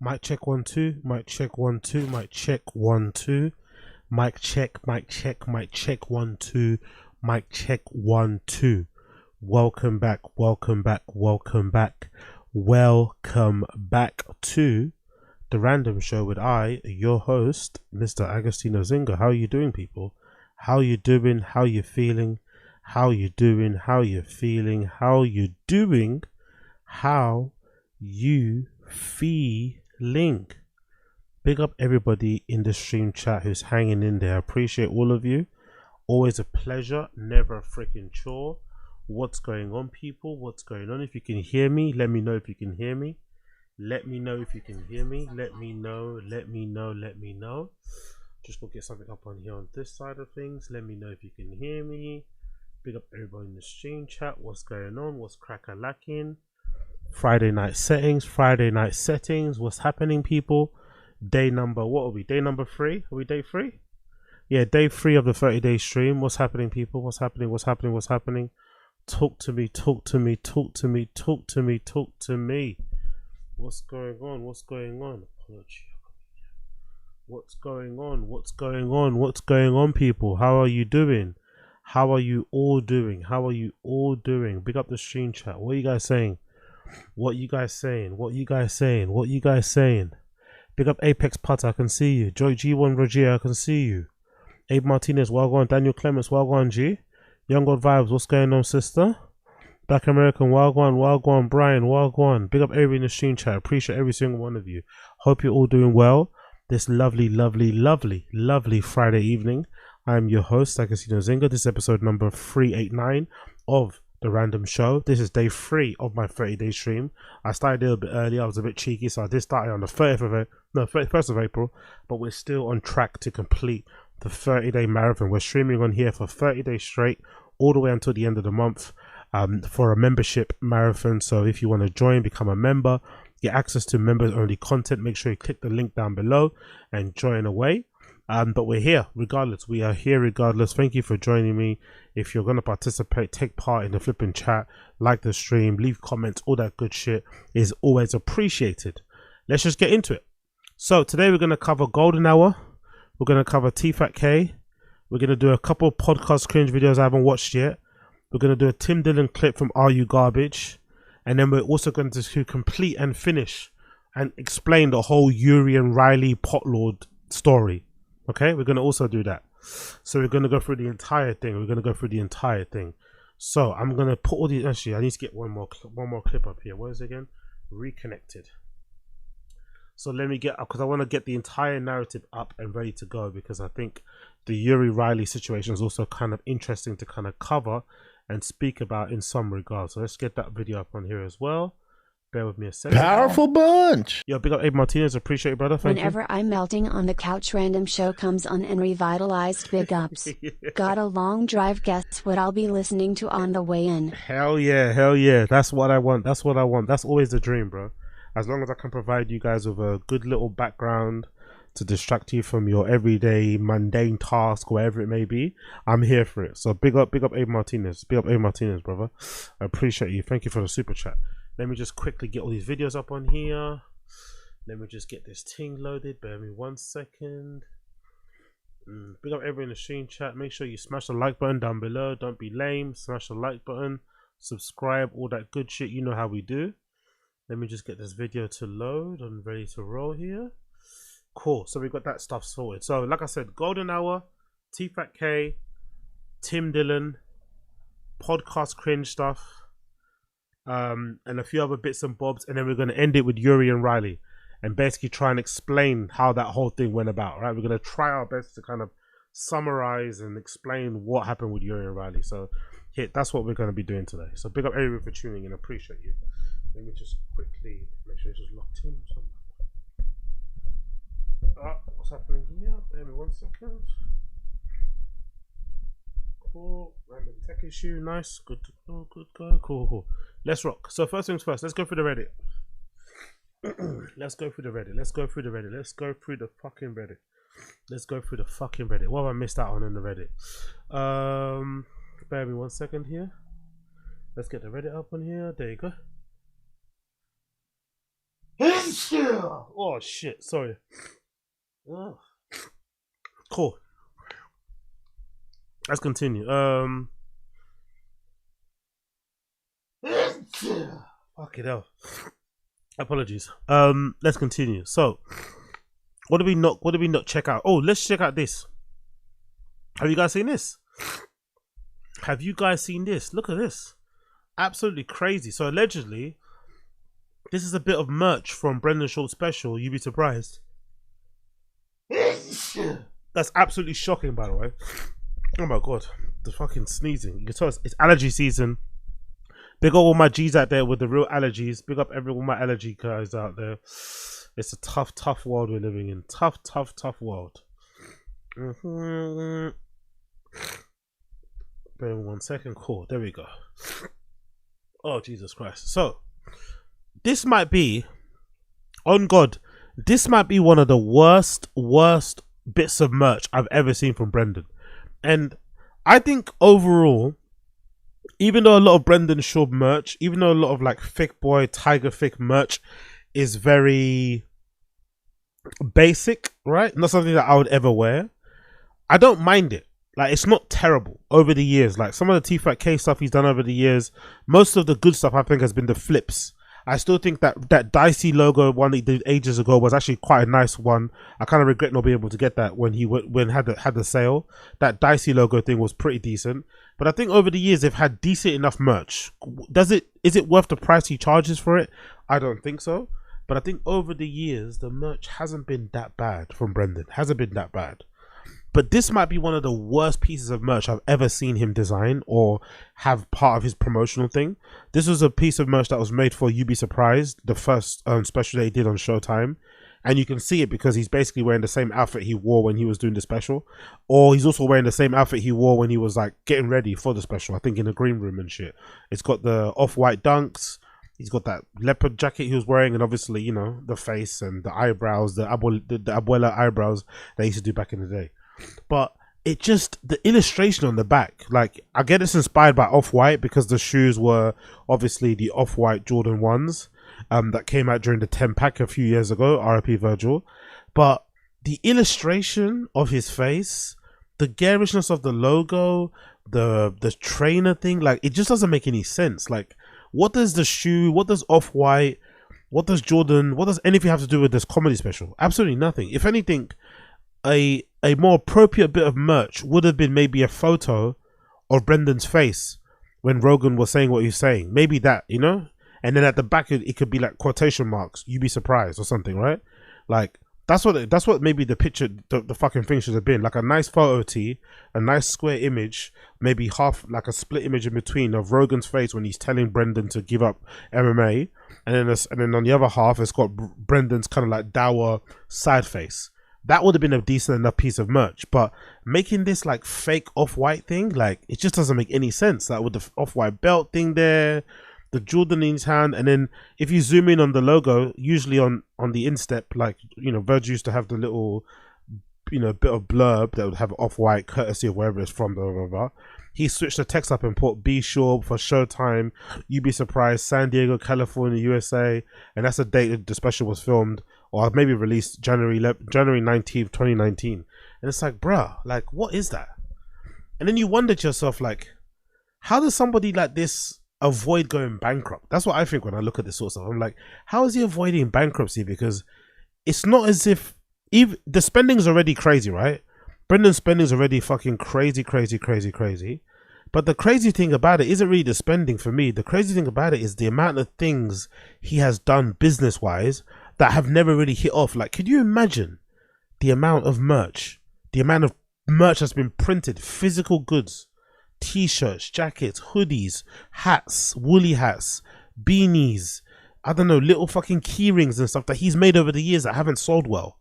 Mic check 1 2. Mic check 1 2. Mic check 1 2. Mic check. Mic check. Mic check 1 2. Mic check 1 2. Welcome back. Welcome back. Welcome back. Welcome back to the Random Show with your host, Mr. Agostino Zinga. How are you doing, people? How you doing? How you feeling? How you doing? How you feeling? How you doing? How you feeling? Big up everybody in the stream chat who's hanging in there. I appreciate all of you. Always a pleasure, never a freaking chore. What's going on, people? What's going on? If you can hear me, let me know if you can hear me. Let me know if you can hear me. Let me know. Let me know. Let me know. Just gonna get something up on here on this side of things. Let me know if you can hear me. Big up everybody in the stream chat. What's going on? What's crack-a-lacking? Friday night settings. Friday night settings. What's happening, people? Day number, what are we? Day number 3? Are we day 3? Yeah, day 3 of the 30-day stream. What's happening, people? What's happening? What's happening? What's happening? Talk to me. Talk to me. Talk to me. Talk to me. Talk to me. What's going on? What's going on? Apologia. What's going on? What's going on? What's going on, people? How are you doing? How are you all doing? How are you all doing? Big up the stream chat. What are you guys saying? What you guys saying? What you guys saying? What you guys saying? Big up Apex Putter, I can see you. Joy G1 Roger, I can see you. Abe Martinez, well gone. Daniel Clements, well gone, G. Young God Vibes, what's going on, sister? Black American, well gone. Brian, well gone. Big up everybody in the stream chat. Appreciate every single one of you. Hope you're all doing well. This lovely Friday evening. I'm your host, Agostino Zinga. This is episode number 389 of The Random Show. This is day 3 of my 30-day stream. I started a little bit early. I was a bit cheeky, so I did start on the 31st of April, but we're still on track to complete the 30-day marathon. We're streaming on here for 30 days straight, all the way until the end of the month, for a membership marathon. So if you want to join, become a member, get access to members only content, make sure you click the link down below and join away. But we're here regardless. We are here regardless. Thank you for joining me. If you're going to participate, take part in the flipping chat, like the stream, leave comments, all that good shit is always appreciated. Let's just get into it. So today we're going to cover Golden Hour. We're going to cover Tfatk. We're going to do a couple podcast cringe videos I haven't watched yet. We're going to do a Tim Dillon clip from Are You Garbage? And then we're also going to complete and finish and explain the whole YURY and RYLEE POTLORD story. Okay, we're going to also do that. So we're going to go through the entire thing. So I'm going to put all these. Actually, I need to get one more clip up here. What is it again? Reconnected. So let me get up, because I want to get the entire narrative up and ready to go, because I think the YURY RYLEE situation is also kind of interesting to kind of cover and speak about in some regards. So let's get that video up on here as well. Bear with me a second. Powerful bunch. Yo, big up Abe Martinez. Appreciate it, brother. Thank Whenever you. I'm melting on the couch, Random Show comes on and revitalized. Big ups. Yeah. Got a long drive. Guess what I'll be listening to on the way in? Hell yeah, hell yeah. That's what I want. That's what I want. That's always the dream, bro. As long as I can provide you guys with a good little background to distract you from your everyday mundane task, whatever it may be, I'm here for it. So big up Abe Martinez. Big up Abe Martinez, brother. I appreciate you. Thank you for the super chat. Let me just quickly get all these videos up on here. Let me just get this thing loaded. Bear me 1 second. Big up everyone in the stream chat. Make sure you smash the like button down below. Don't be lame. Smash the like button. Subscribe. All that good shit. You know how we do. Let me just get this video to load. I'm ready to roll here. Cool. So we got that stuff sorted. So like I said, Golden Hour, Tfatk, Tim Dillon, podcast cringe stuff, and a few other bits and bobs, and then we're going to end it with YURY and RYLEE and basically try and explain how that whole thing went about. Right, we're going to try our best to kind of summarize and explain what happened with YURY and RYLEE. So yeah, that's what we're going to be doing today. So big up everyone for tuning in. Appreciate you. Let me just quickly make sure this is locked in. What's happening here? Bear me 1 second. Cool. Random tech issue. Nice. Good to go. Good go. Cool. Let's rock. So first things first. Let's go through the Reddit. Let's go through the fucking Reddit. What have I missed out on in the Reddit? Bear me 1 second here. Let's get the Reddit up on here. There you go. Oh shit, sorry. Oh. Cool. Let's continue. Fuck it hell. Apologies. Let's continue. So, what do we not check out? Oh, let's check out this. Have you guys seen this? Have you guys seen this? Look at this. Absolutely crazy. So allegedly, this is a bit of merch from Brendan Short's special. You'd be surprised. That's absolutely shocking, by the way. Oh my god, the fucking sneezing. You can tell it's allergy season. Big up all my G's out there with the real allergies. Big up all my allergy guys out there. It's a tough world we're living in. Tough world. Bear with 1 second. Cool. There we go. Oh, Jesus Christ. So, this might be, on God, this might be one of the worst bits of merch I've ever seen from Brendan. And I think overall, even though a lot of Brendan Schaub merch, even though a lot of like Thick Boy, Tiger Thick merch is very basic, right? Not something that I would ever wear. I don't mind it. Like, it's not terrible over the years. Like, some of the Tfatk stuff he's done over the years, most of the good stuff I think has been the flips. I still think that Dicey logo one he did ages ago was actually quite a nice one. I kind of regret not being able to get that when he had the sale. That Dicey logo thing was pretty decent. But I think over the years they've had decent enough merch. Is it worth the price he charges for it? I don't think so. But I think over the years the merch hasn't been that bad from Brendan. Hasn't been that bad. But this might be one of the worst pieces of merch I've ever seen him design or have part of his promotional thing. This was a piece of merch that was made for You'd Be Surprised, the first special that he did on Showtime. And you can see it because he's basically wearing the same outfit he wore when he was doing the special. Or he's also wearing the same outfit he wore when he was like getting ready for the special, I think in the green room and shit. It's got the off-white dunks. He's got that leopard jacket he was wearing, and obviously, you know, the face and the eyebrows, the abuela eyebrows they used to do back in the day. But it just, the illustration on the back, like, I get it's inspired by Off-White because the shoes were obviously the Off-White Jordan 1s that came out during the 10 pack a few years ago, RIP Virgil. But the illustration of his face, the garishness of the logo, the trainer thing, like, it just doesn't make any sense. Like, what does the shoe, what does Off-White, what does Jordan, what does anything have to do with this comedy special? Absolutely nothing. If anything, a more appropriate bit of merch would have been maybe a photo of Brendan's face when Rogan was saying what he's saying. Maybe that, you know? And then at the back it could be like quotation marks, "You'd be surprised" or something, right? Like, that's what maybe the picture, the fucking thing should have been. Like a nice photo tee, a nice square image, maybe half, like a split image in between of Rogan's face when he's telling Brendan to give up MMA. And then on the other half, it's got Brendan's kind of like dour side face. That would have been a decent enough piece of merch. But making this like fake Off-White thing, like, it just doesn't make any sense. Like with the Off-White belt thing there, the Jordan in his hand, and then if you zoom in on the logo, usually on the instep, like, you know, Virgil used to have the little, you know, bit of blurb that would have Off-White courtesy of wherever it's from, blah, blah, blah. He switched the text up and put "Be sure for Showtime, You'd Be Surprised, San Diego, California, USA," and that's the date that the special was filmed, or maybe released January 19th, 2019. And it's like, bruh, like, what is that? And then you wonder to yourself, like, how does somebody like this avoid going bankrupt? That's what I think when I look at this sort of stuff. I'm like, how is he avoiding bankruptcy? Because it's not as if, even the spending's already crazy, right? Brendan's spending's already fucking crazy. But the crazy thing about it isn't really the spending for me. The crazy thing about it is the amount of things he has done business-wise that have never really hit off. Like, could you imagine the amount of merch? The amount of merch that's been printed, physical goods, t-shirts, jackets, hoodies, hats, woolly hats, beanies, I don't know, little fucking key rings and stuff that he's made over the years that haven't sold well.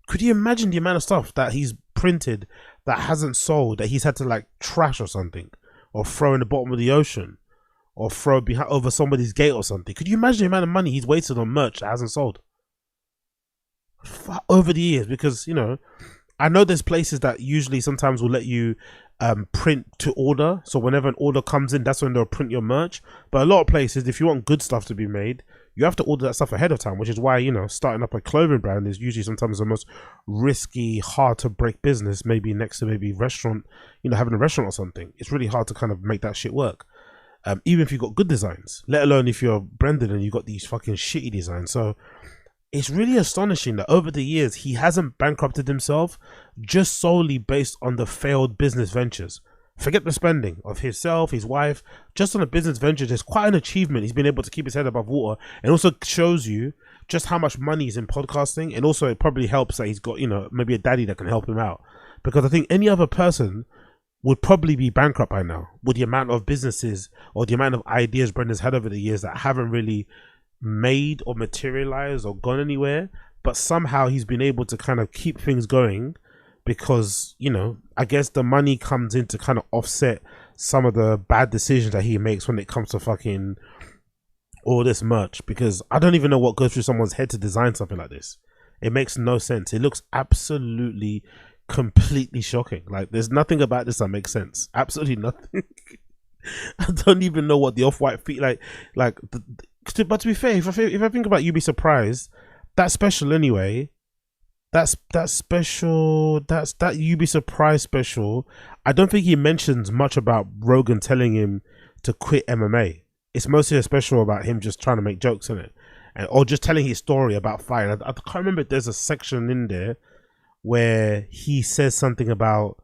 Could you imagine the amount of stuff that he's printed that hasn't sold, that he's had to like trash or something, or throw in the bottom of the ocean, or throw behind over somebody's gate or something? Could you imagine the amount of money he's wasted on merch that hasn't sold over the years? Because, you know, I know there's places that usually sometimes will let you print to order, so whenever an order comes in, that's when they'll print your merch. But a lot of places, if you want good stuff to be made, you have to order that stuff ahead of time, which is why, you know, starting up a clothing brand is usually sometimes the most risky, hard to break business, maybe next to maybe restaurant, you know, having a restaurant or something. It's really hard to kind of make that shit work. Even if you've got good designs, let alone if you're Brendan and you've got these fucking shitty designs. So it's really astonishing that over the years, he hasn't bankrupted himself just solely based on the failed business ventures. Forget the spending of himself, his wife, just on a business venture. There's quite an achievement. He's been able to keep his head above water, and also shows you just how much money is in podcasting. And also it probably helps that he's got, you know, maybe a daddy that can help him out, because I think any other person would probably be bankrupt by now with the amount of businesses or the amount of ideas Brendan's had over the years that haven't really made or materialized or gone anywhere. But somehow he's been able to kind of keep things going because, you know, I guess the money comes in to kind of offset some of the bad decisions that he makes when it comes to fucking all this merch. Because I don't even know what goes through someone's head to design something like this. It makes no sense. It looks absolutely completely shocking. Like, there's nothing about this that makes sense. Absolutely nothing. I don't even know what the off-white feet like but to be fair, if I think about You'd Be Surprised, that special anyway, that You'd Be Surprised special, I don't think he mentions much about Rogan telling him to quit MMA. It's mostly a special about him just trying to make jokes in it, or just telling his story about fighting. I can't remember if there's a section in there where he says something about,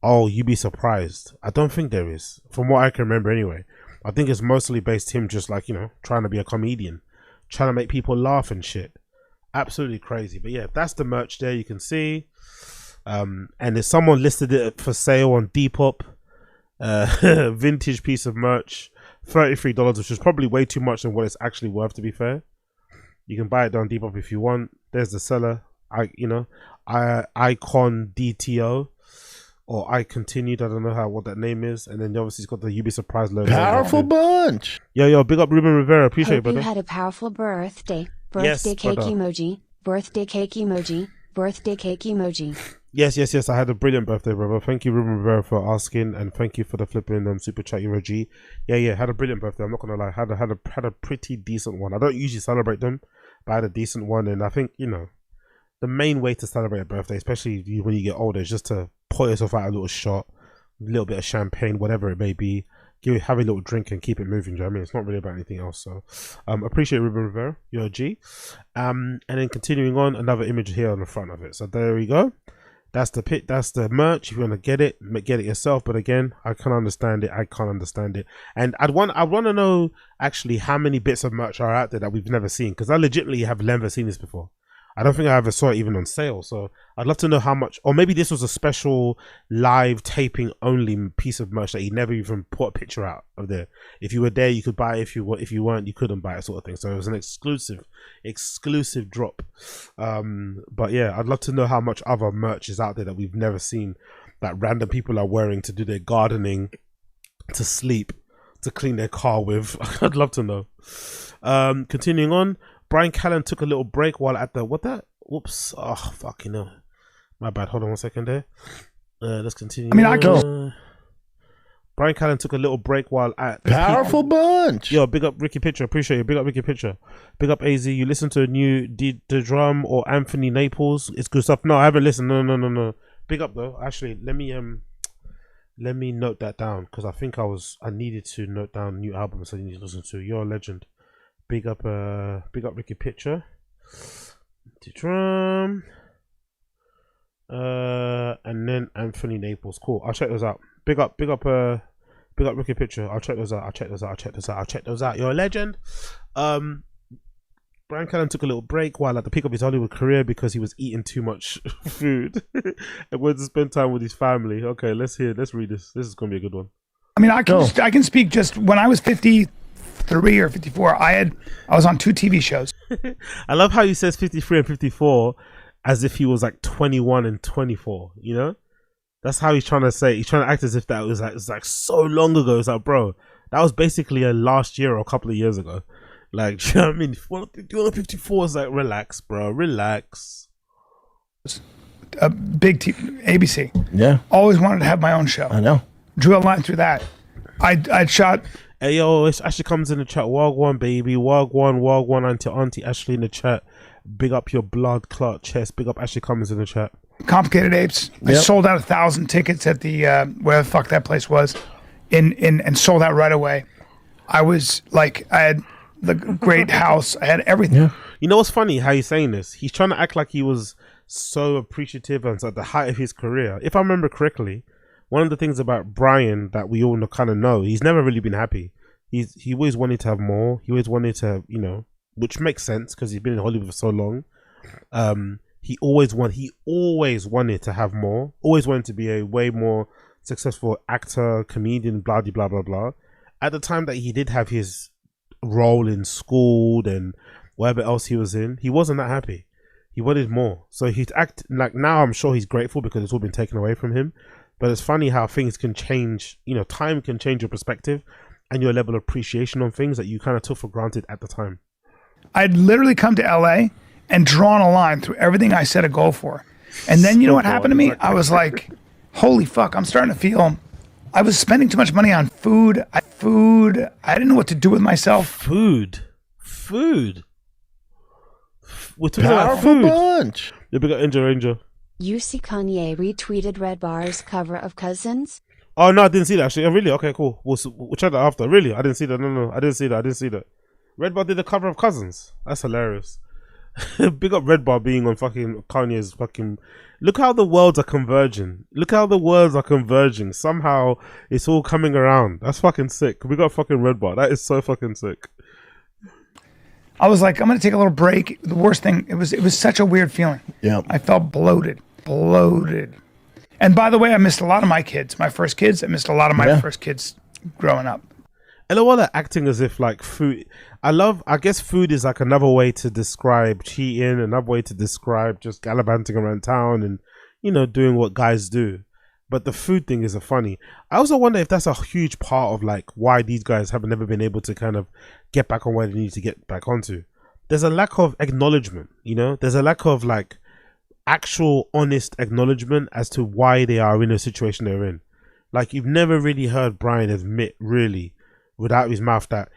oh, you'd be surprised. I don't think there is, from what I can remember anyway. I think it's mostly based him just like, you know, trying to be a comedian, trying to make people laugh and shit. Absolutely crazy. But yeah, that's the merch there, you can see. And if someone listed it for sale on Depop, vintage piece of merch, $33, which is probably way too much than what it's actually worth, to be fair. You can buy it on Depop if you want. There's the seller. Icon DTO, or I Continued. I don't know what that name is. And then obviously it's got the You'd Be Surprised logo. Powerful bunch. Yo, big up Ruben Rivera. Appreciate it, brother. Hope you had a powerful birthday. Yes, Birthday cake brother. emoji. Birthday cake emoji. Birthday cake emoji. Yes. I had a brilliant birthday, brother. Thank you, Ruben Rivera, for asking, and thank you for the flipping super chat, Euro-G. Yeah. Had a brilliant birthday. I'm not gonna lie. Had a pretty decent one. I don't usually celebrate them, but I had a decent one, and I think, you know, the main way to celebrate a birthday, especially when you get older, is just to pour yourself out a little shot, a little bit of champagne, whatever it may be. Have a little drink and keep it moving. Do you know what I mean? It's not really about anything else. So, appreciate Ruben Rivera, you're a G. And then continuing on, another image here on the front of it. So there we go. That's the pit. That's the merch. If you want to get it yourself. But again, I can't understand it. And I want to know actually how many bits of merch are out there that we've never seen, because I legitimately have never seen this before. I don't think I ever saw it even on sale. So I'd love to know how much, or maybe this was a special live taping only piece of merch that he never even put a picture out of there. If you were there, you could buy it. If you weren't, you couldn't buy it, sort of thing. So it was an exclusive drop. But yeah, I'd love to know how much other merch is out there that we've never seen, that random people are wearing to do their gardening, to sleep, to clean their car with. I'd love to know. Continuing on, Brian Callen took a little break while at the whoops, oh fucking hell, my bad, hold on 1 second there. Let's continue. I mean, I go. Brian Callen took a little break while at Powerful bunch. Yo, big up Ricky Pitcher, appreciate you. Big up Ricky Pitcher, big up AZ. You listen to a new the Drum or Anthony Naples? It's good stuff. No, I haven't listened. No. Big up though. Actually, let me note that down, because I think I needed to note down new albums I need to listen to. You're a legend. Big up Ricky Pitcher, the Drum, and then Anthony Naples. Cool. I'll check those out. Big up Ricky Pitcher. I'll check those out. You're a legend. Brian Callen took a little break while at the peak of his Hollywood career because he was eating too much food and wanted to spend time with his family. Okay, let's read this. This is gonna be a good one. I mean, I can speak just when I was 53 or 54. I was on 2 TV shows. I love how he says 53 and 54 as if he was like 21 and 24. You know, that's how he's trying to say. He's trying to act as if that was like so long ago. It's like, bro, that was basically a last year or a couple of years ago. Like, do you know what I mean? 54 is like, relax, bro, relax. A big ABC. Yeah. Always wanted to have my own show. I know. Drew a line through that. I'd shot Hey yo, it's Ashley comes in the chat. Wagwan baby, wagwan, auntie Ashley in the chat. Big up your blood clot chest. Big up Ashley comes in the chat. Complicated Apes. I sold out 1,000 tickets at the where the fuck that place was, and sold out right away. I was like, I had the great house. I had everything. Yeah. You know what's funny? How he's saying this? He's trying to act like he was so appreciative and at the height of his career. If I remember correctly, one of the things about Brian that we all kind of know, he's never really been happy. He always wanted to have more. He always wanted to, you know, which makes sense because he's been in Hollywood for so long. He always wanted to have more. Always wanted to be a way more successful actor, comedian, blah blah blah blah. At the time that he did have his role in Schooled and whatever else he was in, he wasn't that happy. He wanted more. So he'd act like, now I'm sure he's grateful because it's all been taken away from him. But it's funny how things can change. You know, time can change your perspective and your level of appreciation on things that you kind of took for granted at the time. I'd literally come to LA and drawn a line through everything I set a goal for. And then you know what happened to me? I was like, holy fuck, I'm starting to feel I was spending too much money on food. I didn't know what to do with myself. Food. We're talking about Powerful food. bunch. Yeah, big up Angel. You see Kanye retweeted Red Bar's cover of Cousins? Oh no, I didn't see that actually. Oh really? Okay, cool. We'll check that after. Really? I didn't see that. No, I didn't see that. Red Bar did the cover of Cousins. That's hilarious. Big up Red Bar being on fucking Kanye's fucking. Look how the worlds are converging. Somehow it's all coming around. That's fucking sick. We got fucking Red Bar. That is so fucking sick. I was like, I'm gonna take a little break. The worst thing, it was such a weird feeling. Yeah. I felt bloated. And by the way, I missed a lot of my kids, my first kids. I missed a lot of my first kids growing up. And I want to acting as if like food. I guess food is like another way to describe cheating, another way to describe just gallivanting around town and, you know, doing what guys do. But the food thing is a funny. I also wonder if that's a huge part of like why these guys have never been able to kind of get back on where they need to get back onto. There's a lack of acknowledgement, you know. There's a lack of like actual honest acknowledgement as to why they are in the situation they're in. Like you've never really heard Brian admit really without his mouth that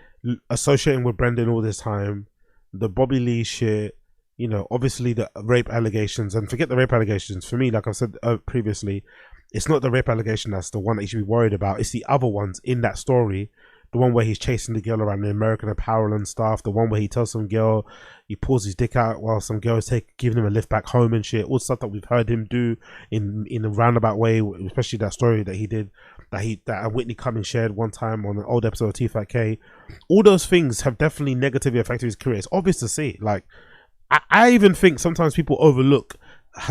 associating with Brendan all this time, the Bobby Lee shit, you know, obviously the rape allegations, and forget the rape allegations. For me, like I said previously, it's not the rape allegation that's the one that you should be worried about. It's the other ones in that story. The one where he's chasing the girl around the American Apparel and stuff. The one where he tells some girl he pulls his dick out while some girl is giving him a lift back home and shit. All stuff that we've heard him do in a roundabout way, especially that story that he did, that Whitney Cummings shared one time on an old episode of Tfatk. All those things have definitely negatively affected his career. It's obvious to see. Like, I even think sometimes people overlook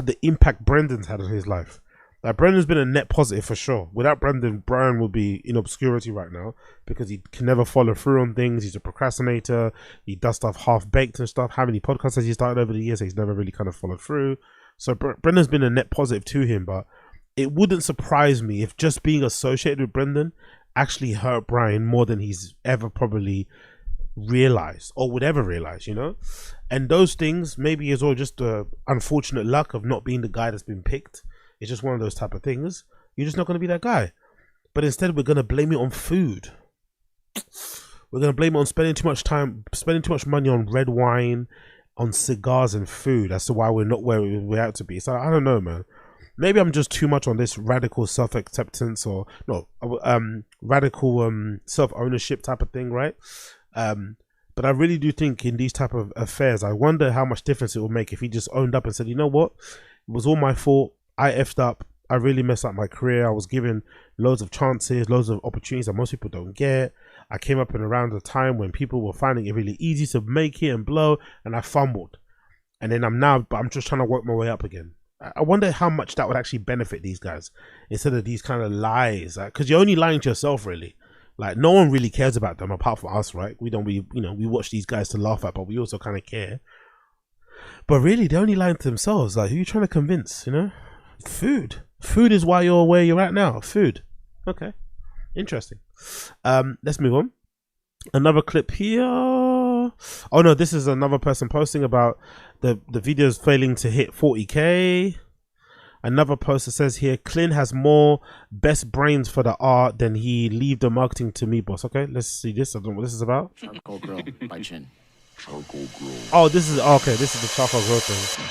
the impact Brendan's had on his life. Like, Brendan's been a net positive for sure. Without Brendan, Brian will be in obscurity right now because he can never follow through on things. He's a procrastinator. He does stuff half-baked and stuff. How many podcasts has he started over the years? He's never really kind of followed through. So Brendan's been a net positive to him, but it wouldn't surprise me if just being associated with Brendan actually hurt Brian more than he's ever probably realized or would ever realize, you know? And those things maybe is all just the unfortunate luck of not being the guy that's been picked. It's just one of those type of things. You're just not going to be that guy. But instead, we're going to blame it on food. We're going to blame it on spending too much money on red wine, on cigars and food. That's why we're not where we're out to be. So I don't know, man. Maybe I'm just too much on this radical self-acceptance or radical self-ownership type of thing, right? But I really do think in these type of affairs, I wonder how much difference it will make if he just owned up and said, you know what? It was all my fault. I effed up. I really messed up my career. I was given loads of chances, loads of opportunities that most people don't get. I came up in around a time when people were finding it really easy to make it and blow, and I fumbled. And then I'm just trying to work my way up again. I wonder how much that would actually benefit these guys instead of these kind of lies. Because you're only lying to yourself, really. Like, no one really cares about them apart from us, right? We watch these guys to laugh at, but we also kind of care. But really, they're only lying to themselves. Like, who are you trying to convince, you know? Food is why you're where you're at now. Food. Okay, interesting. Let's move on. Another clip here. Oh no, this is another person posting about the videos failing to hit 40k. Another poster says here, Clint has more best brains for the art than he leave the marketing to me, boss. Okay, let's see this. I don't know what this is about. Charcoal grill by Chin. Charcoal grill. Oh, this is okay. This is the charcoal grill thing.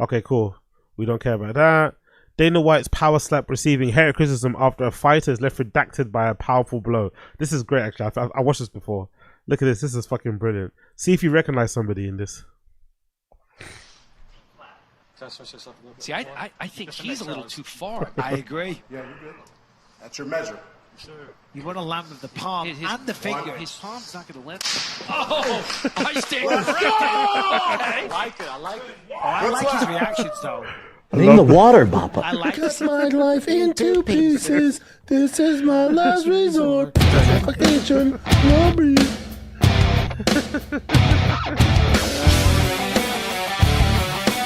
Okay, cool. We don't care about that. Dana White's power slap receiving hair criticism after a fighter is left redacted by a powerful blow. This is great, actually. I watched this before. Look at this. This is fucking brilliant. See if you recognize somebody in this. See, I think he's a little too far. I agree. Yeah, you're good. That's your measure. Sure. You want to land with the palm and the finger. His palm's not going to let. Oh, I stand corrected. Okay. I like it. I like it. Oh, I like his reactions, though. In the water, Papa. I like Cut my life into pieces. This is my last resort. Suffocation, no breathe.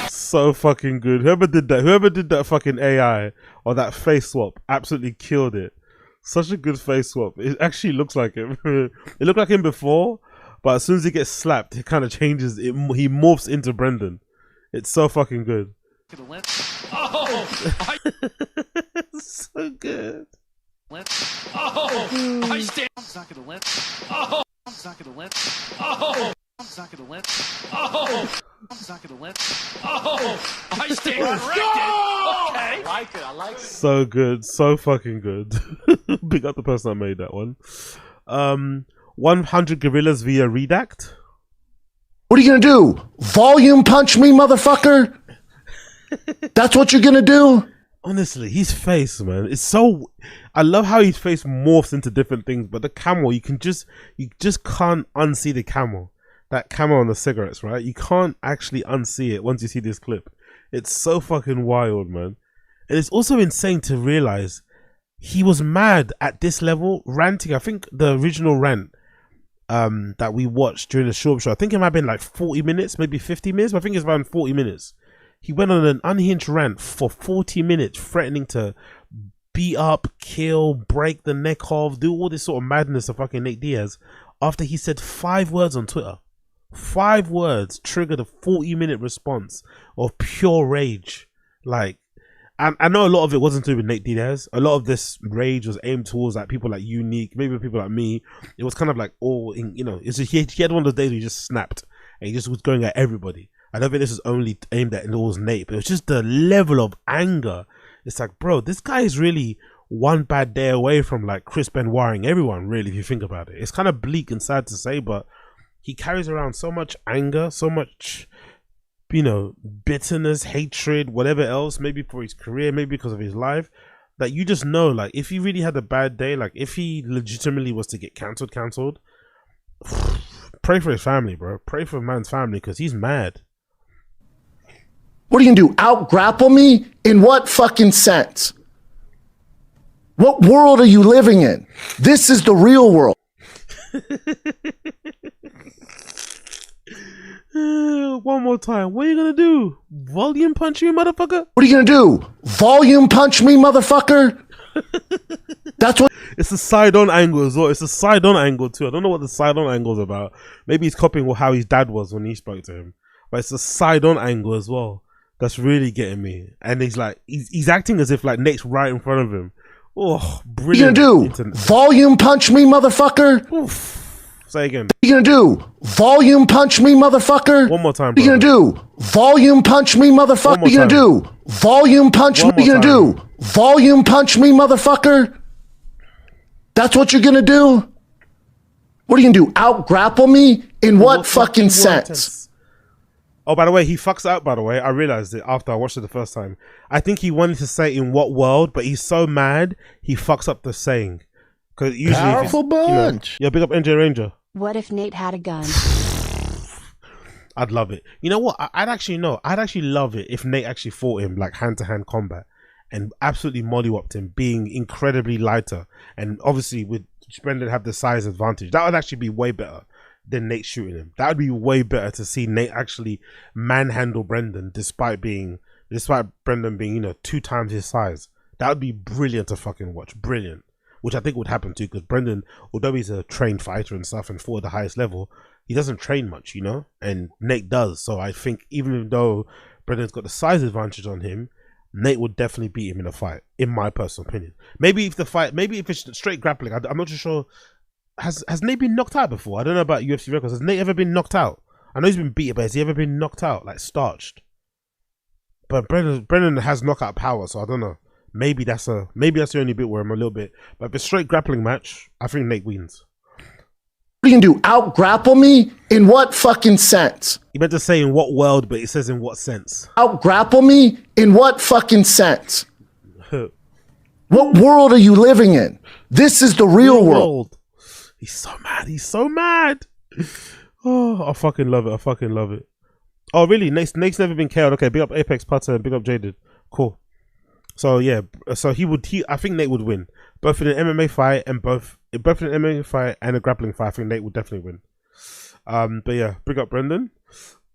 So fucking good. Whoever did that fucking AI or that face swap absolutely killed it. Such a good face swap. It actually looks like him. It looked like him before, but as soon as he gets slapped, it kind of changes. He morphs into Brendan. It's so fucking good. Oh, So good. Oh, I stand. I'm not going to let. Oh, I'm not going to let. Oh, I'm not going to let. Oh, I'm not going to let. Oh, I stand corrected. Okay. I like it. I like it. So good. So fucking good. Big up the person that made that one. 100 gorillas via redact. What are you gonna do? Volume punch me, motherfucker? That's what you're gonna do? Honestly, his face, man, it's so. I love how his face morphs into different things, but the camel, you just can't unsee the camel. That camel on the cigarettes, right? You can't actually unsee it once you see this clip. It's so fucking wild, man. And it's also insane to realize he was mad at this level, ranting. I think the original rant that we watched during the Schaub show, I think it might have been like 40 minutes, maybe 50 minutes. But I think it's around 40 minutes. He went on an unhinged rant for 40 minutes, threatening to beat up, kill, break the neck off, do all this sort of madness of fucking Nate Diaz after he said 5 words on Twitter. 5 words triggered a 40-minute response of pure rage. Like, and I know a lot of it wasn't to do with Nate Diaz. A lot of this rage was aimed towards like people like Unique, maybe people like me. It was kind of like all in, you know, it's just, he had one of those days where he just snapped and he just was going at everybody. I don't think this was only aimed at Law's Nate, but it was just the level of anger. It's like, bro, this guy is really one bad day away from like Chris Benoiting everyone, really, if you think about it. It's kind of bleak and sad to say, but he carries around so much anger, so much, you know, bitterness, hatred, whatever else, maybe for his career, maybe because of his life, that you just know, like, if he really had a bad day, like, if he legitimately was to get cancelled, pray for his family, bro. Pray for a man's family, because he's mad. What are you gonna do? Out grapple me? In what fucking sense? What world are you living in? This is the real world. One more time. What are you gonna do? Volume punch me, motherfucker? What are you gonna do? Volume punch me, motherfucker? That's what. It's a side-on angle as well. It's a side-on angle too. I don't know what the side-on angle is about. Maybe he's copying how his dad was when he spoke to him. But it's a side-on angle as well. That's really getting me. And he's like, he's acting as if like Nate's right in front of him. Oh, brilliant. What are you gonna do? Volume punch me, motherfucker? Oof. Say again. What are you gonna do? Volume punch me, motherfucker? One more time, What are you gonna do? Volume punch me, motherfucker? What are you gonna do? Volume punch me? What are you gonna do? Volume punch me, motherfucker? That's what you're gonna do? What are you gonna do? Out grapple me? In what fucking sense? Oh, by the way, he fucks out, by the way. I realized it after I watched it the first time. I think he wanted to say in what world, but he's so mad, he fucks up the saying. Because usually, Powerful bunch. You know, yeah, big up NJ Ranger. What if Nate had a gun? I'd love it. You know what? I'd actually love it if Nate actually fought him like hand-to-hand combat and absolutely mollywopped him, being incredibly lighter. And obviously with Brendan have the size advantage. That would actually be way better than Nate shooting him. That would be way better to see Nate actually manhandle Brendan despite Brendan being, you know, 2 times his size. That would be brilliant to fucking watch. Brilliant. Which I think would happen too, because Brendan, although he's a trained fighter and stuff and fought at the highest level, he doesn't train much, you know, and Nate does. So I think even though Brendan's got the size advantage on him, Nate would definitely beat him in a fight, in my personal opinion. Maybe if it's straight grappling, I'm not too sure. Has Nate been knocked out before? I don't know about UFC records. Has Nate ever been knocked out? I know he's been beaten, but has he ever been knocked out, like starched? But Brendan has knockout power, so I don't know. Maybe that's the only bit where I'm a little bit. But if it's straight grappling match, I think Nate wins. What are you gonna do? Out grapple me? In what fucking sense? He meant to say in what world, but he says in what sense. Out grapple me? In what fucking sense? What world are you living in? This is the real world. He's so mad. He's so mad. Oh, I fucking love it. I fucking love it. Oh, really? Nate's never been KO'd. Okay, big up Apex Putter and big up Jaded. Cool. So yeah, so I think Nate would win both in an MMA fight and both in an MMA fight and a grappling fight. I think Nate would definitely win. But yeah, big up Brendan.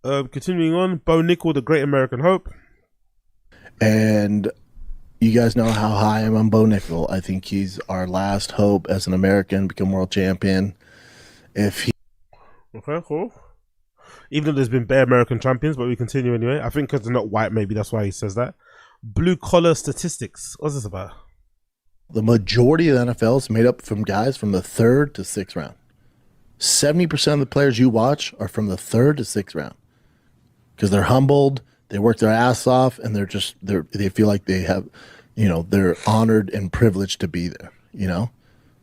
Continuing on, Bo Nickel, the Great American Hope. And you guys know how high I am on Bo Nickel. I think he's our last hope as an American become world champion. Okay, cool. Even though there's been bare American champions, but we continue anyway. I think because they're not white, maybe that's why he says that. Blue collar statistics. What's this about? The majority of the NFL is made up from guys from the 3rd to 6th round. 70% of the players you watch are from the 3rd to 6th round because they're humbled, they work their ass off, and they feel like they have, they're honored and privileged to be there.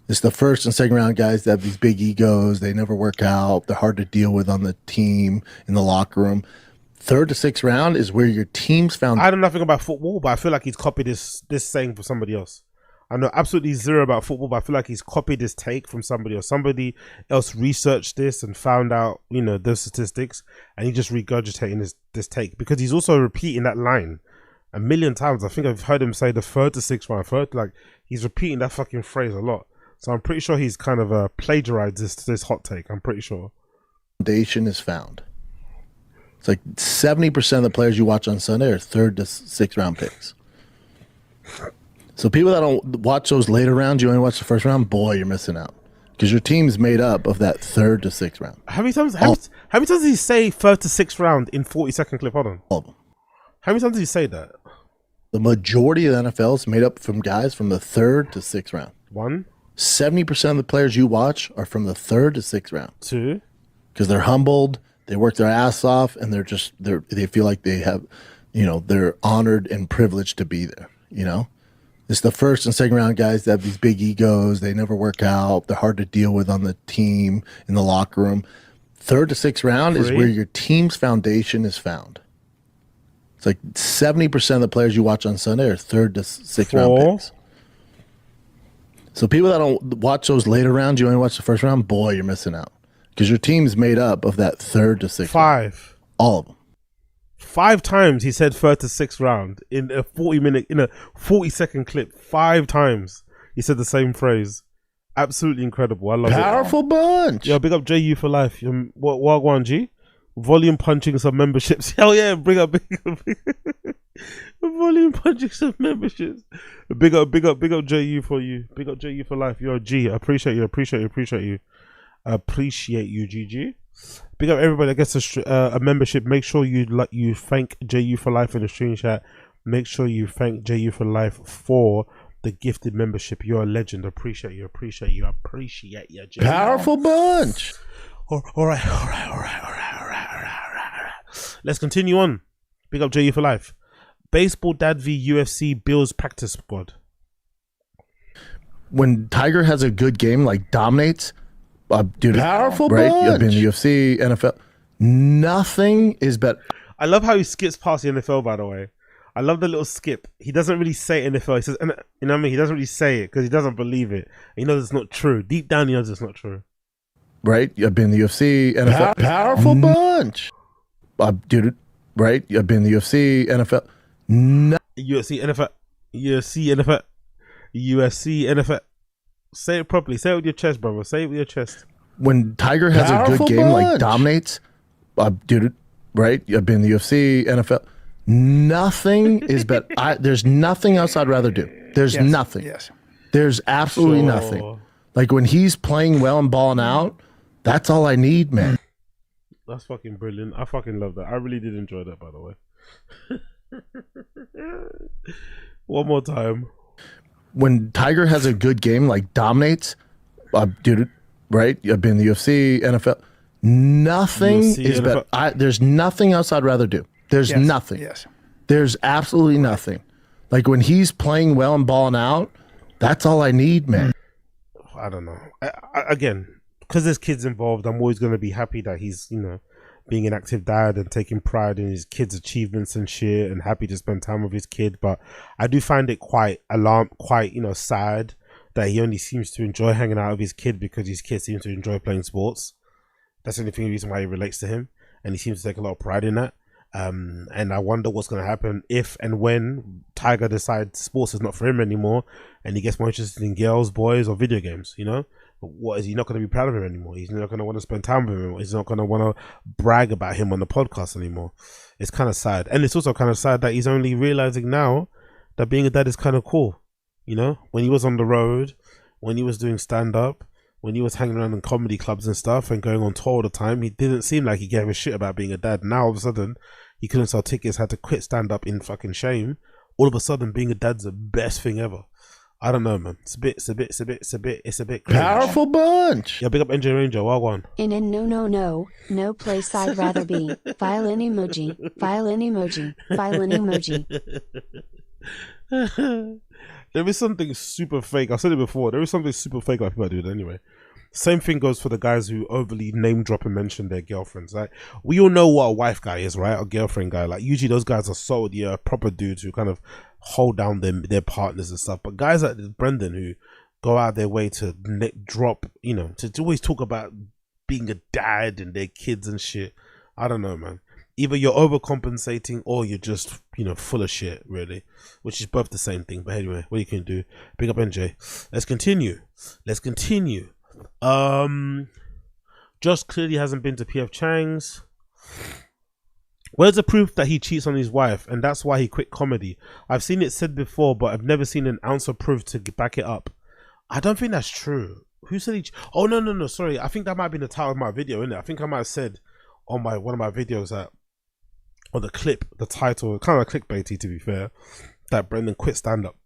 It's the 1st and 2nd round guys that have these big egos. They never work out. They're hard to deal with on the team, in the locker room. 3rd to 6th round is where your team's found. I know nothing about football, but I feel like he's copied this saying from somebody else. I know absolutely zero about football, but I feel like he's copied this take from somebody else. Somebody else researched this and found out, those statistics, and he just regurgitating this take because he's also repeating that line a million times. I think I've heard him say the 3rd to 6th round. Like he's repeating that fucking phrase a lot. So I'm pretty sure he's kind of plagiarized this hot take. I'm pretty ssure. Foundation is found. It's like 70% of the players you watch on Sunday are 3rd to 6th round picks. So people that don't watch those later rounds, you only watch the 1st round, boy, you're missing out. Because your team's made up of that 3rd to 6th round. How many times does he say 3rd to 6th round in 40-second clip? Hold on. All of them. How many times did he say that? The majority of the NFL is made up from guys from the 3rd to 6th round. 1. 70% of the players you watch are from the 3rd to 6th round. 2. Because they're humbled, they work their ass off, and they feel like they have, they're honored and privileged to be there. It's the 1st and 2nd round guys that have these big egos. They never work out. They're hard to deal with on the team, in the locker room. 3rd to 6th round is where your team's foundation is found. It's like 70% of the players you watch on Sunday are 3rd to 6th round picks. So people that don't watch those later rounds, you only watch the 1st round, boy, you're missing out. Because your team's made up of that 3rd to 6th 5. round. All of them. 5 times he said 3rd to 6th round in a 40-second clip. 5 times he said the same phrase. Absolutely incredible. I love it. Powerful bunch. Yo, big up JU for life. Wagwan G. Volume punching some memberships. Hell yeah, big up. Volume punching some memberships. Big up JU for you. Big up JU for life. You're a G. I appreciate you. Appreciate you, GG. Big up everybody that gets a membership. Make sure you thank JU for life in the stream chat. Make sure you thank JU for life for the gifted membership. You're a legend. Appreciate you. JU. Powerful bunch. All right. Let's continue on. Big up JU for life. Baseball Dad v UFC Bills practice squad. When Tiger has a good game, like dominates, dude, powerful bunch. I've been in the UFC, NFL. Nothing is better. I love how he skips past the NFL, by the way. I love the little skip. He doesn't really say NFL. He says, you know what I mean? He doesn't really say it because he doesn't believe it. He knows it's not true. Deep down, he knows it's not true. Right? I've been in the UFC, NFL. Powerful bunch. Dude, right? I've been in the UFC, NFL. UFC, NFL. Say it properly. Say it with your chest, brother. Say it with your chest. When Tiger has a good game, like dominates, dude, right? I've been in the UFC, NFL. Nothing is better. There's nothing else I'd rather do. There's nothing. Yes. There's absolutely nothing. Like when he's playing well and balling out, that's all I need, man. That's fucking brilliant. I fucking love that. I really did enjoy that, by the way. One more time. When Tiger has a good game, like dominates, dude, right? I've been in the UFC, NFL. Nothing UFC, is better. There's nothing else I'd rather do. There's nothing. Yes. There's absolutely nothing. Like when he's playing well and balling out, that's all I need, man. I don't know. Again, because there's kids involved, I'm always going to be happy that he's, you know, being an active dad and taking pride in his kids' achievements and shit, and happy to spend time with his kid. But I do find it quite you know, sad that he only seems to enjoy hanging out with his kid because his kid seems to enjoy playing sports. That's the only reason why he relates to him, and he seems to take a lot of pride in that. And I wonder what's going to happen if and when Tiger decides sports is not for him anymore and he gets more interested in girls, boys, or video games, you know? What is he not going to be proud of him anymore? He's not going to want to spend time with him. He's not going to want to brag about him on the podcast anymore. It's kind of sad. And it's also kind of sad that he's only realizing now that being a dad is kind of cool. You know, when he was on the road, when he was doing stand-up, when he was hanging around in comedy clubs and stuff and going on tour all the time, he didn't seem like he gave a shit about being a dad. Now, all of a sudden, he couldn't sell tickets, had to quit stand-up in fucking shame. All of a sudden, being a dad's the best thing ever. I don't know, man. It's a bit crazy. Powerful bunch. Yeah, big up NJ Ranger. Well gone. No place I'd rather be. File an emoji. File an emoji. File an emoji. There is something super fake. I said it before. There is something super fake about people that do it anyway. Same thing goes for the guys who overly name drop and mention their girlfriends. Like, we all know what a wife guy is, right? A girlfriend guy. Like, usually those guys are so proper dudes who kind of hold down their partners and stuff. But guys like Brendan who go out their way to drop, you know, to always talk about being a dad and their kids and shit. I don't know, man. Either you're overcompensating or you're just, you know, full of shit, really. Which is both the same thing. But anyway, what you can do. Big up NJ. Let's continue. Josh clearly hasn't been to PF Chang's. Where's the proof that he cheats on his wife and that's why he quit comedy? I've seen it said before, but I've never seen an ounce of proof to back it up. I don't think that's true. Who said he? Oh no, sorry. I think that might have been the title of my video, innit? I think I might have said on one of my videos that, or the clip, the title, kind of clickbaity to be fair, that Brendan quit stand up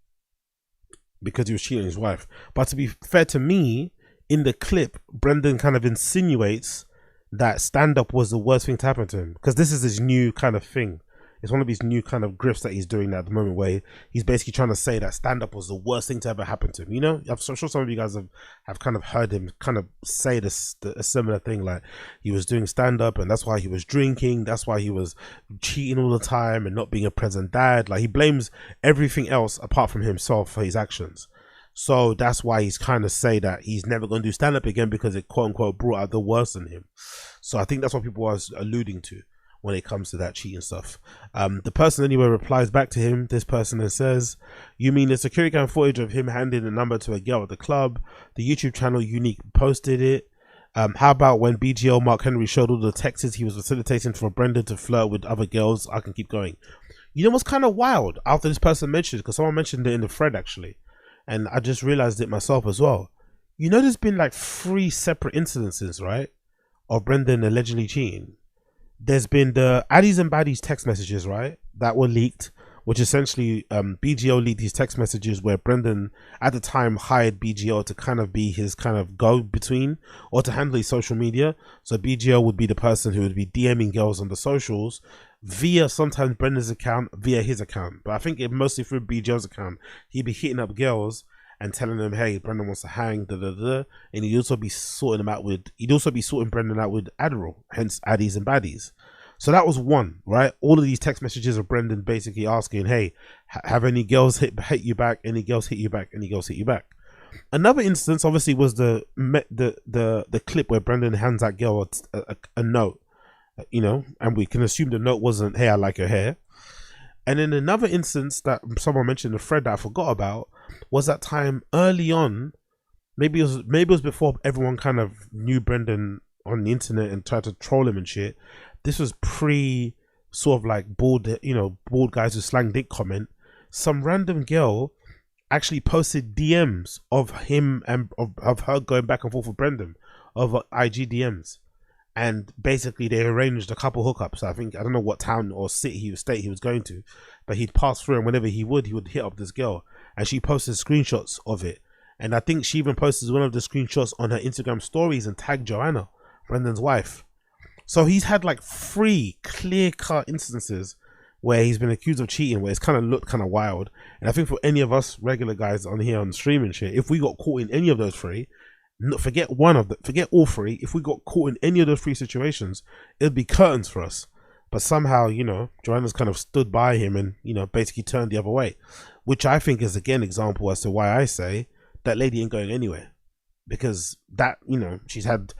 because he was cheating on his wife. But to be fair to me, in the clip, Brendan kind of insinuates that stand-up was the worst thing to happen to him, because this is his new kind of thing. It's one of his new kind of grifts that he's doing at the moment, where he's basically trying to say that stand-up was the worst thing to ever happen to him. You know, I'm sure some of you guys have kind of heard him kind of say a similar thing, like he was doing stand-up and that's why he was drinking, that's why he was cheating all the time and not being a present dad. Like, he blames everything else apart from himself for his actions. So that's why he's kind of say that he's never going to do stand-up again because it quote-unquote brought out the worst in him. So I think that's what people was alluding to when it comes to that cheating stuff. The person anyway replies back to him, this person, and says, you mean the security cam footage of him handing the number to a girl at the club? The YouTube channel Unique posted it. How about when BGL Mark Henry showed all the texts he was facilitating for Brendan to flirt with other girls? I can keep going. You know what's kind of wild after this person mentioned it, because someone mentioned it in the thread actually, and I just realized it myself as well. You know, there's been like 3 separate incidences, right, of Brendan allegedly cheating. There's been the Addies and Baddies text messages, right, that were leaked, which essentially BGO leaked these text messages where Brendan at the time hired BGO to kind of be his kind of go-between or to handle his social media. So BGO would be the person who would be DMing girls on the socials via sometimes Brendan's account, via his account. But I think it mostly through BGO's account. He'd be hitting up girls and telling them, hey, Brendan wants to hang, and he'd also be sorting Brendan out with Adderall, hence Addies and Baddies. So that was one, right? All of these text messages of Brendan basically asking, hey, have any girls hit you back? Any girls hit you back? Any girls hit you back? Another instance, obviously, was the clip where Brendan hands that girl a note, you know, and we can assume the note wasn't, hey, I like your hair. And then another instance that someone mentioned in the thread that I forgot about was that time early on, maybe it was before everyone kind of knew Brendan on the internet and tried to troll him and shit. This was pre sort of like bald guys who slang dick comment. Some random girl actually posted DMs of him and of her going back and forth with Brendan over IG DMs. and basically they arranged a couple hookups. I don't know what town or state he was going to, but he'd pass through, and whenever he would hit up this girl, and she posted screenshots of it. And I think she even posted one of the screenshots on her Instagram stories and tagged Joanna, Brendan's wife. So he's had like 3 clear-cut instances where he's been accused of cheating, where it's kind of looked kind of wild. And I think for any of us regular guys on here on stream and shit, if we got caught in any of those 3, forget all 3, if we got caught in any of those 3 situations, it'd be curtains for us. But somehow, you know, Joanna's kind of stood by him and, you know, basically turned the other way, which I think is again example as to why I say that lady ain't going anywhere, because that, you know, she's had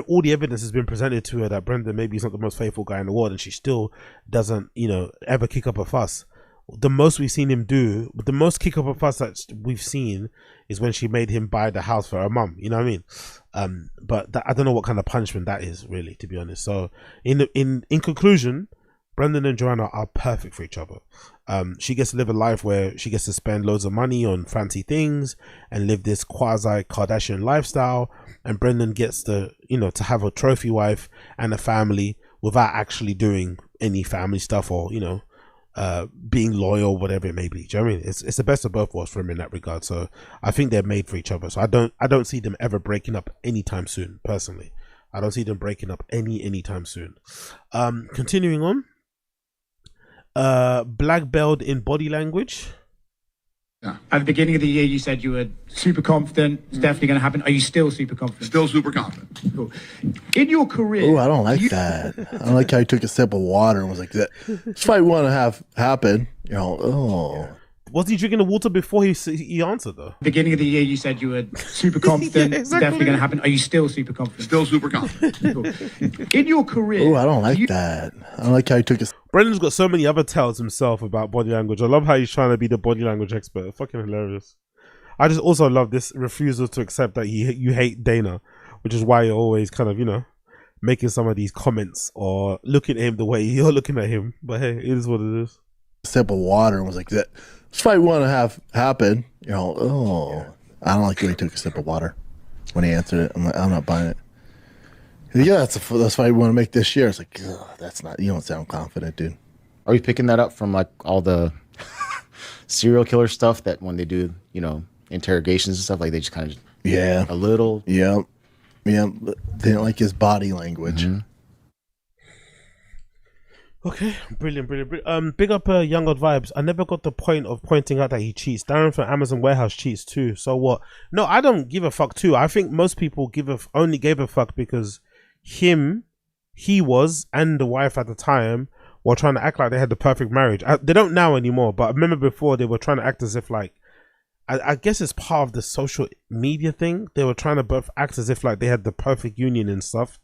all the evidence has been presented to her that Brendan maybe is not the most faithful guy in the world, and she still doesn't, you know, ever kick up a fuss. The most we've seen him do, the most kick up a fuss that we've seen is when she made him buy the house for her mum, you know what I mean? But that, I don't know what kind of punishment that is, really, to be honest. So in conclusion, Brendan and Joanna are perfect for each other. She gets to live a life where she gets to spend loads of money on fancy things and live this quasi Kardashian lifestyle, and Brendan gets to, you know, to have a trophy wife and a family without actually doing any family stuff or, you know, being loyal, whatever it may be. Do you know what I mean? It's the best of both worlds for him in that regard. So I think they're made for each other. So I don't see them ever breaking up anytime soon. Personally, I don't see them breaking up anytime soon. Continuing on. Black belt in body language. Yeah. At the beginning of the year, you said you were super confident. It's definitely going to happen. Are you still super confident? Still super confident. Cool. In your career... Oh, I don't like that. I don't like how he took a sip of water and was like, this fight want to have happen. You know, oh. Wasn't he drinking the water before he answered, though? Beginning of the year, you said you were super confident. Yeah, exactly. It's definitely going to happen. Are you still super confident? Still super confident. Cool. In your career... Oh, I don't like that. I don't like how he took a... Brendan's got so many other tales himself about body language. I love how he's trying to be the body language expert. Fucking hilarious. I just also love this refusal to accept that you hate Dana, which is why you're always kind of, you know, making some of these comments or looking at him the way you're looking at him. But hey, it is what it is. Sip of water and was like, this fight want to have happen. You know, oh. I don't like the way he took a sip of water when he answered it. I'm not buying it. Yeah, that's fight we want to make this year. It's like, ugh, that's not, you don't sound confident, dude. Are we picking that up from like all the serial killer stuff that when they do, you know, interrogations and stuff, like they just kind of, yeah, a little, yeah, they didn't like his body language. Mm-hmm. Okay, brilliant. Big up Young God Vibes. I never got the point of pointing out that he cheats. Darren from Amazon Warehouse cheats too. So what? No, I don't give a fuck too. I think most people only gave a fuck because he was, and the wife at the time were trying to act like they had the perfect marriage. They don't now anymore, but I remember before they were trying to act as if like, I guess it's part of the social media thing. They were trying to both act as if like they had the perfect union and stuff.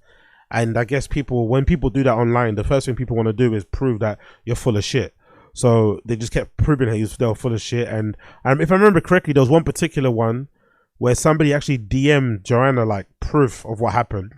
And I guess when people do that online, the first thing people want to do is prove that you're full of shit. So they just kept proving that they were full of shit. And if I remember correctly, there was one particular one where somebody actually DM'd Joanna like proof of what happened.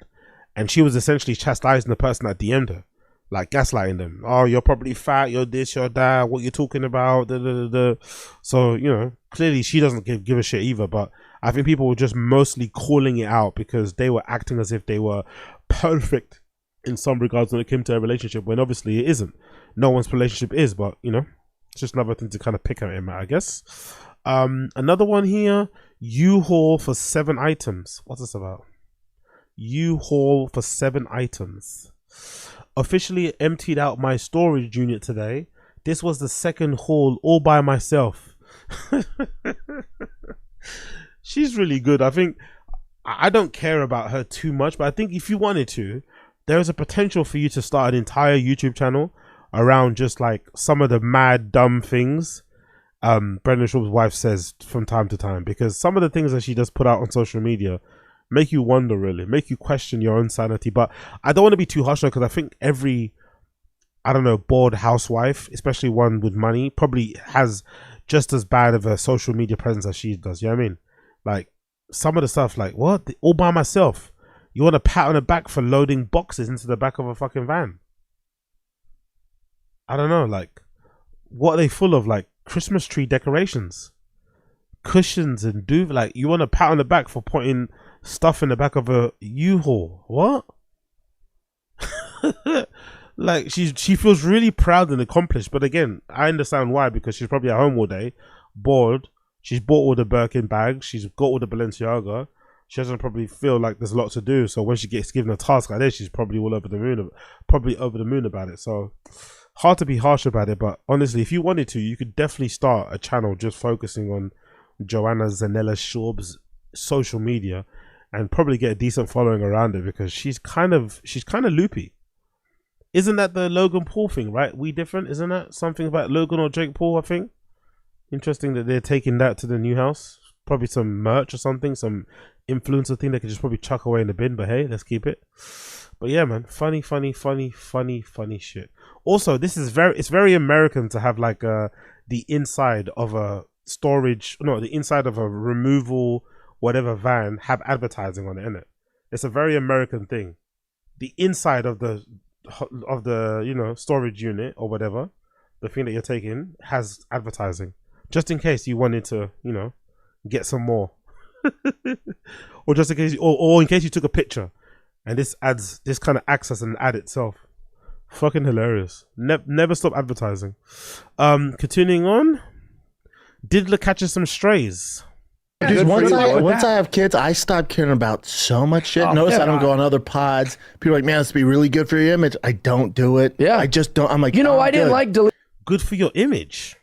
And she was essentially chastising the person that DM'd her, like gaslighting them. Oh, you're probably fat, you're this, you're that, what you're talking about, da, da, da, da. So, you know, clearly she doesn't give a shit either. But I think people were just mostly calling it out because they were acting as if they were perfect in some regards when it came to a relationship, when obviously it isn't. No one's relationship is, but, you know, it's just another thing to kind of pick at him, I guess. Another one here, U-Haul for 7 items. What's this about? U-Haul for 7 items. Officially emptied out my storage unit today. This was the second haul all by myself. She's really good. I think I don't care about her too much, but I think if you wanted to, there is a potential for you to start an entire YouTube channel around just like some of the mad dumb things Brendan Schaub's wife says from time to time, because some of the things that she does put out on social media make you wonder, really, make you question your own sanity. But I don't want to be too harsh, because I think every, I don't know, bored housewife, especially one with money, probably has just as bad of a social media presence as she does. You know what I mean? Like some of the stuff, like what, all by myself. You want a pat on the back for loading boxes into the back of a fucking van? I don't know. Like, what are they full of? Like Christmas tree decorations, cushions, and duvet. Like, you want a pat on the back for putting stuff in the back of a U-Haul? What? Like she feels really proud and accomplished. But again, I understand why, because she's probably at home all day, bored. She's bought all the Birkin bags. She's got all the Balenciaga. She doesn't probably feel like there's a lot to do. So when she gets given a task like this, she's probably all over the moon. Probably over the moon about it. So hard to be harsh about it. But honestly, if you wanted to, you could definitely start a channel just focusing on Joanna Zanella SCHAUB'S social media, and probably get a decent following around it, because she's kind of loopy. Isn't that the Logan Paul thing, right? We different, isn't that something about Logan or Jake Paul? I think interesting that they're taking that to the new house. Probably some merch or something, some influencer thing they could just probably chuck away in the bin. But hey, let's keep it. But yeah, man, funny shit. Also, it's very American to have like the inside of a the inside of a removal whatever van have advertising on it, innit? It's a very American thing. The inside of the storage unit or whatever, the thing that you're taking, has advertising, just in case you wanted to get some more. Or just in case or in case you took a picture, and this kind of acts as an ad itself. Fucking hilarious. Never stop advertising. Continuing on, Diddler catches some strays. Dude, once I have kids, I stop caring about so much shit. Notice I don't go on other pods. People are like, man, this would be really good for your image. I don't do it. Yeah. I just don't. I'm like, I didn't like delete. Good for your image.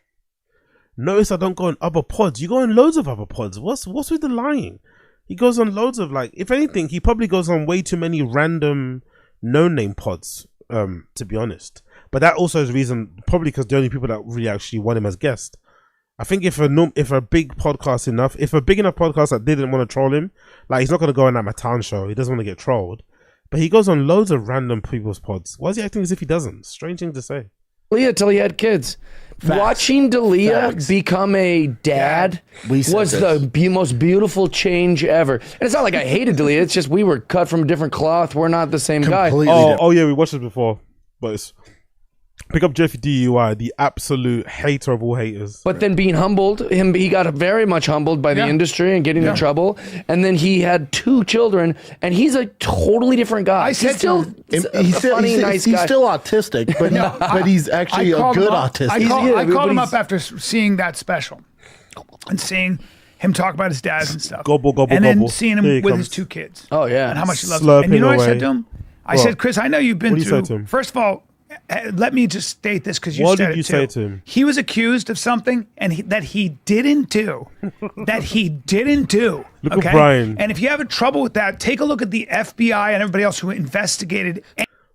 Notice I don't go on other pods. You go on loads of other pods. What's with the lying? He goes on loads of, like, if anything, he probably goes on way too many random no-name pods, to be honest. But that also is the reason, probably because the only people that really actually want him as guest. I think if a big enough podcast that didn't want to troll him, like, he's not going to go on my town show. He doesn't want to get trolled. But he goes on loads of random people's pods. Why is he acting as if he doesn't? Strange thing to say. Dalia till he had kids. Facts. Watching Dalia become a dad was the most beautiful change ever. And it's not like I hated Dalia. It's just we were cut from a different cloth. We're not the same guy. Oh yeah, we watched it before. But it's pick up Jeffy DUI, the absolute hater of all haters. But then being humbled, he got very much humbled by the industry and getting into trouble. And then he had 2 children, and he's a totally different guy. He's still autistic, but he's actually a good autistic. I called him up after seeing that special and seeing him talk about his dads and stuff. And then seeing him with his 2 kids. Oh, yeah. And how much he loves them. And you know what I said to him? I said, Chris, I know you've been through. First of all, let me just state this because you said it too. What did you say to him? He was accused of something that he didn't do. Look at Brian. And if you have trouble with that, take a look at the FBI and everybody else who investigated.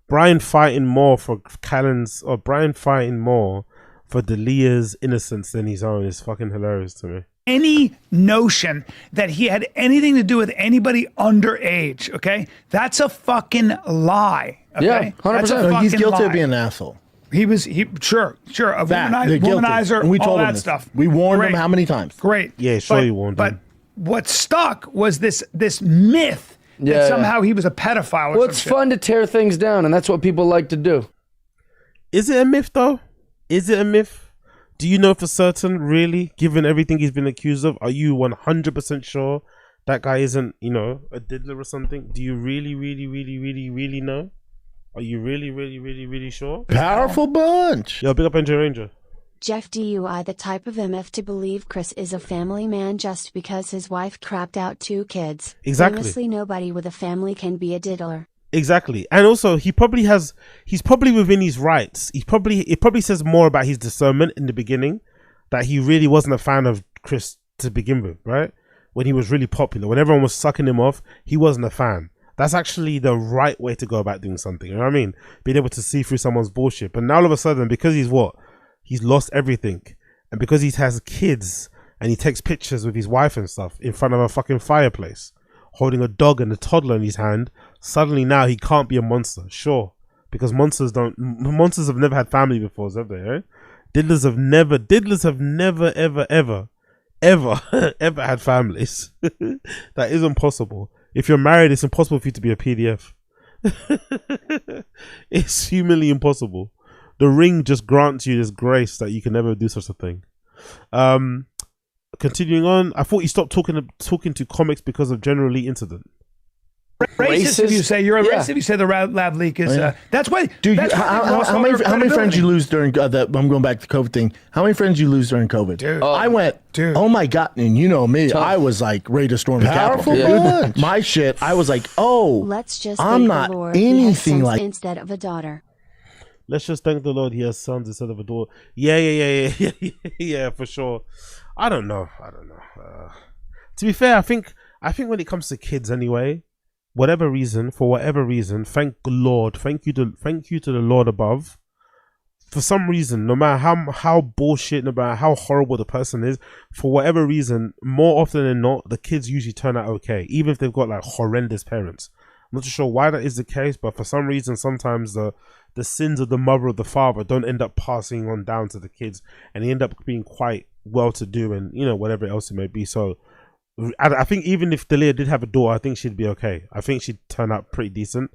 Brian fighting more for Callan's, or Brian fighting more for Dalia's innocence than his own is fucking hilarious to me. Any notion that he had anything to do with anybody underage, okay? That's a fucking lie. Okay? Yeah, 100%. He's guilty of being an asshole. Sure, a womanizer, and we told all him that stuff. We warned him how many times? Great. Yeah, sure you warned him. But what stuck was this myth that somehow he was a pedophile. Well, it's fun to tear things down, and that's what people like to do. Is it a myth, though? Is it a myth? Do you know for certain, really, given everything he's been accused of, are you 100% sure that guy isn't, a diddler or something? Do you really know? Are you really sure? Powerful bunch. Yo, big up NJ Ranger. Jeff DUI, the type of MF to believe Chris is a family man just because his wife crapped out 2 kids. Exactly. Famously, nobody with a family can be a diddler. Exactly. And also he's probably within his rights. It probably says more about his discernment in the beginning, that he really wasn't a fan of Chris to begin with, right? When he was really popular, when everyone was sucking him off, he wasn't a fan. That's actually the right way to go about doing something. You know what I mean? Being able to see through someone's bullshit. But now all of a sudden, because he's lost everything, and because he has kids and he takes pictures with his wife and stuff in front of a fucking fireplace, holding a dog and a toddler in his hand, suddenly now he can't be a monster. Sure, because monsters have never had family before, have they? Right? Diddlers have never ever had families. That isn't possible. If you're married, it's impossible for you to be a PDF. It's humanly impossible. The ring just grants you this grace that you can never do such a thing. Continuing on, I thought you stopped talking to comics because of General Lee incident. racist if you say you're a racist if you say the lab leak is. That's why, dude. That's How many friends you lose during that? I'm going back to the COVID thing. How many friends you lose during COVID? Dude, I went. Dude, oh my god, and you know me, I was like ready to storm the Capitol. Dude, my shit, I was like, oh, let's just I'm thank not the Lord he has anything sons like. instead of a daughter. Let's just thank the Lord he has sons instead of a daughter. Yeah, for sure. I don't know. To be fair, I think when it comes to kids anyway, for whatever reason, thank the Lord, thank you to the Lord above. For some reason, no matter how bullshit, no matter how horrible the person is, for whatever reason, more often than not, the kids usually turn out okay, even if they've got like horrendous parents. I'm not too sure why that is the case, but for some reason, sometimes the sins of the mother or the father don't end up passing on down to the kids, and they end up being quite well-to-do and, you know, whatever else it may be. So I think even if Delia did have a daughter, I think she'd be okay. I think she'd turn out pretty decent.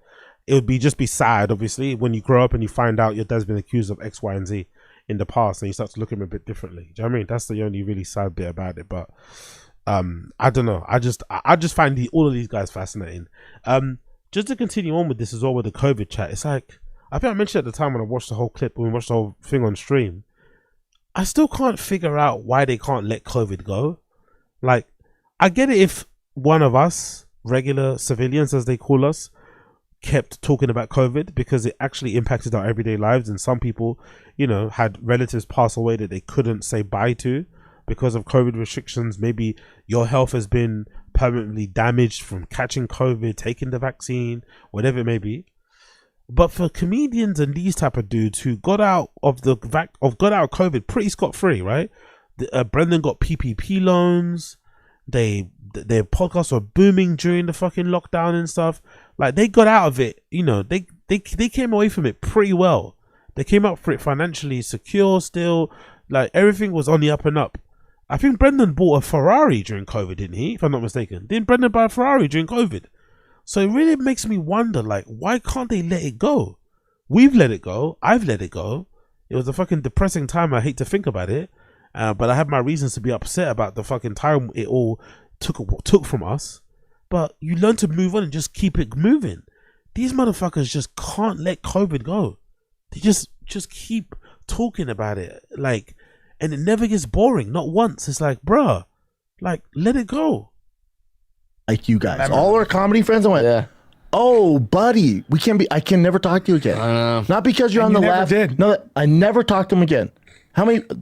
It would just be sad, obviously, when you grow up and you find out your dad's been accused of X, Y, and Z in the past, and you start to look at him a bit differently. Do you know what I mean? That's the only really sad bit about it. But I don't know. I just find all of these guys fascinating. Just to continue on with this as well with the COVID chat, it's like, I think I mentioned at the time when I watched the whole clip, when we watched the whole thing on stream, I still can't figure out why they can't let COVID go. Like, I get it if one of us, regular civilians as they call us, kept talking about COVID because it actually impacted our everyday lives, and some people, you know, had relatives pass away that they couldn't say bye to because of COVID restrictions. Maybe your health has been permanently damaged from catching COVID, taking the vaccine, whatever it may be. But for comedians and these type of dudes who got out of COVID pretty scot-free, right? Brendan got PPP loans. Their podcasts were booming during the fucking lockdown and stuff. Like, they got out of it, you know, they came away from it pretty well. They came out for it financially secure still. Like, everything was on the up and up. I think Brendan bought a Ferrari during COVID, didn't he? If I'm not mistaken. Didn't Brendan buy a Ferrari during COVID? So it really makes me wonder, like, why can't they let it go? We've let it go. I've let it go. It was a fucking depressing time. I hate to think about it. But I have my reasons to be upset about the fucking time it all took from us. But you learn to move on and just keep it moving. These motherfuckers just can't let COVID go. They just keep talking about it. Like, and it never gets boring. Not once. It's like, bruh, like, let it go. Like you guys, all our comedy friends, I went, oh, buddy, I can never talk to you again. I know. Not because you're on the left. No, I never talked to them again.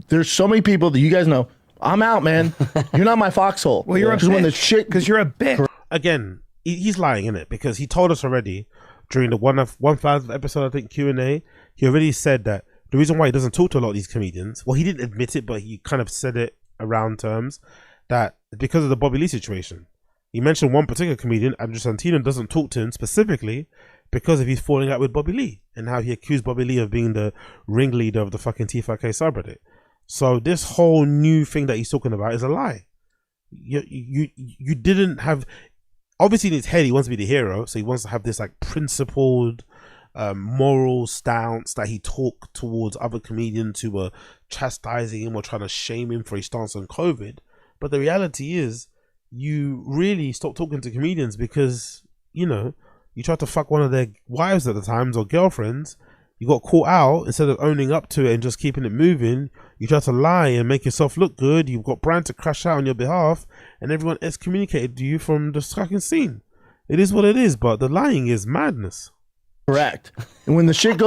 There's so many people that you guys know. I'm out, man. You're not my foxhole. Well, you're a bitch. Because you're a bitch. Again, he's lying, in it, because he told us already during the 1,000th episode, I think, Q&A, he already said that the reason why he doesn't talk to a lot of these comedians, well, he didn't admit it, but he kind of said it around terms, that because of the Bobby Lee situation. He mentioned one particular comedian, Andrew Santino, doesn't talk to him specifically because of his falling out with Bobby Lee and how he accused Bobby Lee of being the ringleader of the fucking Tfatk subreddit. So this whole new thing that he's talking about is a lie. You didn't have, obviously in his head he wants to be the hero, so he wants to have this like principled moral stance that he talked towards other comedians who were chastising him or trying to shame him for his stance on COVID. But the reality is, you really stopped talking to comedians because, you know, you tried to fuck one of their wives at the times or girlfriends. You got caught out. Instead of owning up to it and just keeping it moving, you tried to lie and make yourself look good. You've got brand to crash out on your behalf, and everyone excommunicated you from the fucking scene. It is what it is, but the lying is madness. Correct. And when the shit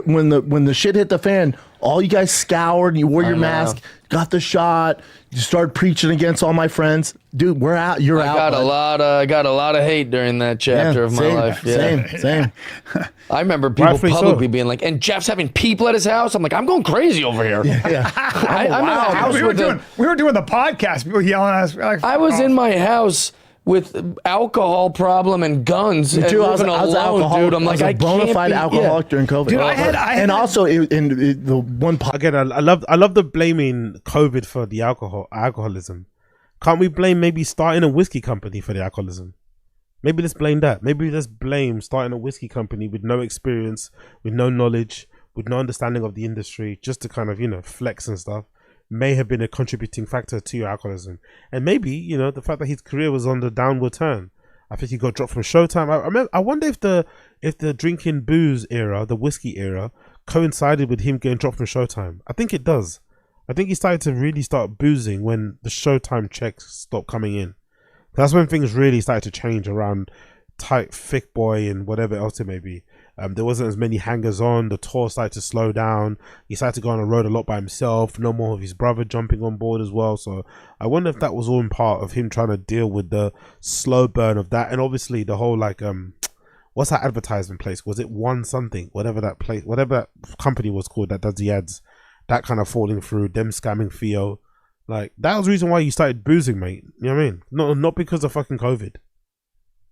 when the shit hit the fan, all you guys scoured, you wore your mask, got the shot, you started preaching against all my friends. Dude, we're out. You're out. I got a lot of hate during that chapter of my life. Yeah. Same. I remember people publicly being like, and Jeff's having people at his house. I'm like, I'm going crazy over here. We were doing the podcast. People yelling at us. Like, I was in my house with alcohol problem and guns. Dude, and I was alcoholic, dude. I'm like, I bona fide alcoholic during COVID. Dude, and also in the one again, I love the blaming COVID for the alcoholism. Can't we blame maybe starting a whiskey company for the alcoholism? Maybe let's blame that. Maybe let's blame starting a whiskey company with no experience, with no knowledge, with no understanding of the industry, just to kind of, you know, flex and stuff, may have been a contributing factor to your alcoholism. And maybe, you know, the fact that his career was on the downward turn. I think he got dropped from Showtime. I remember. I wonder if the drinking booze era, the whiskey era, coincided with him getting dropped from Showtime. I think it does. I think he started to really start boozing when the Showtime checks stopped coming in. That's when things really started to change around Tight Thick Boy and whatever else it may be. There wasn't as many hangers on. The tour started to slow down. He started to go on the road a lot by himself. No more of his brother jumping on board as well. So I wonder if that was all in part of him trying to deal with the slow burn of that. And obviously the whole like what's that advertisement place? Was it One Something? Whatever that place, whatever that company was called that does the ads. That kind of falling through, them scamming Theo. Like that was the reason why you started boozing, mate. You know what I mean? Not because of fucking COVID.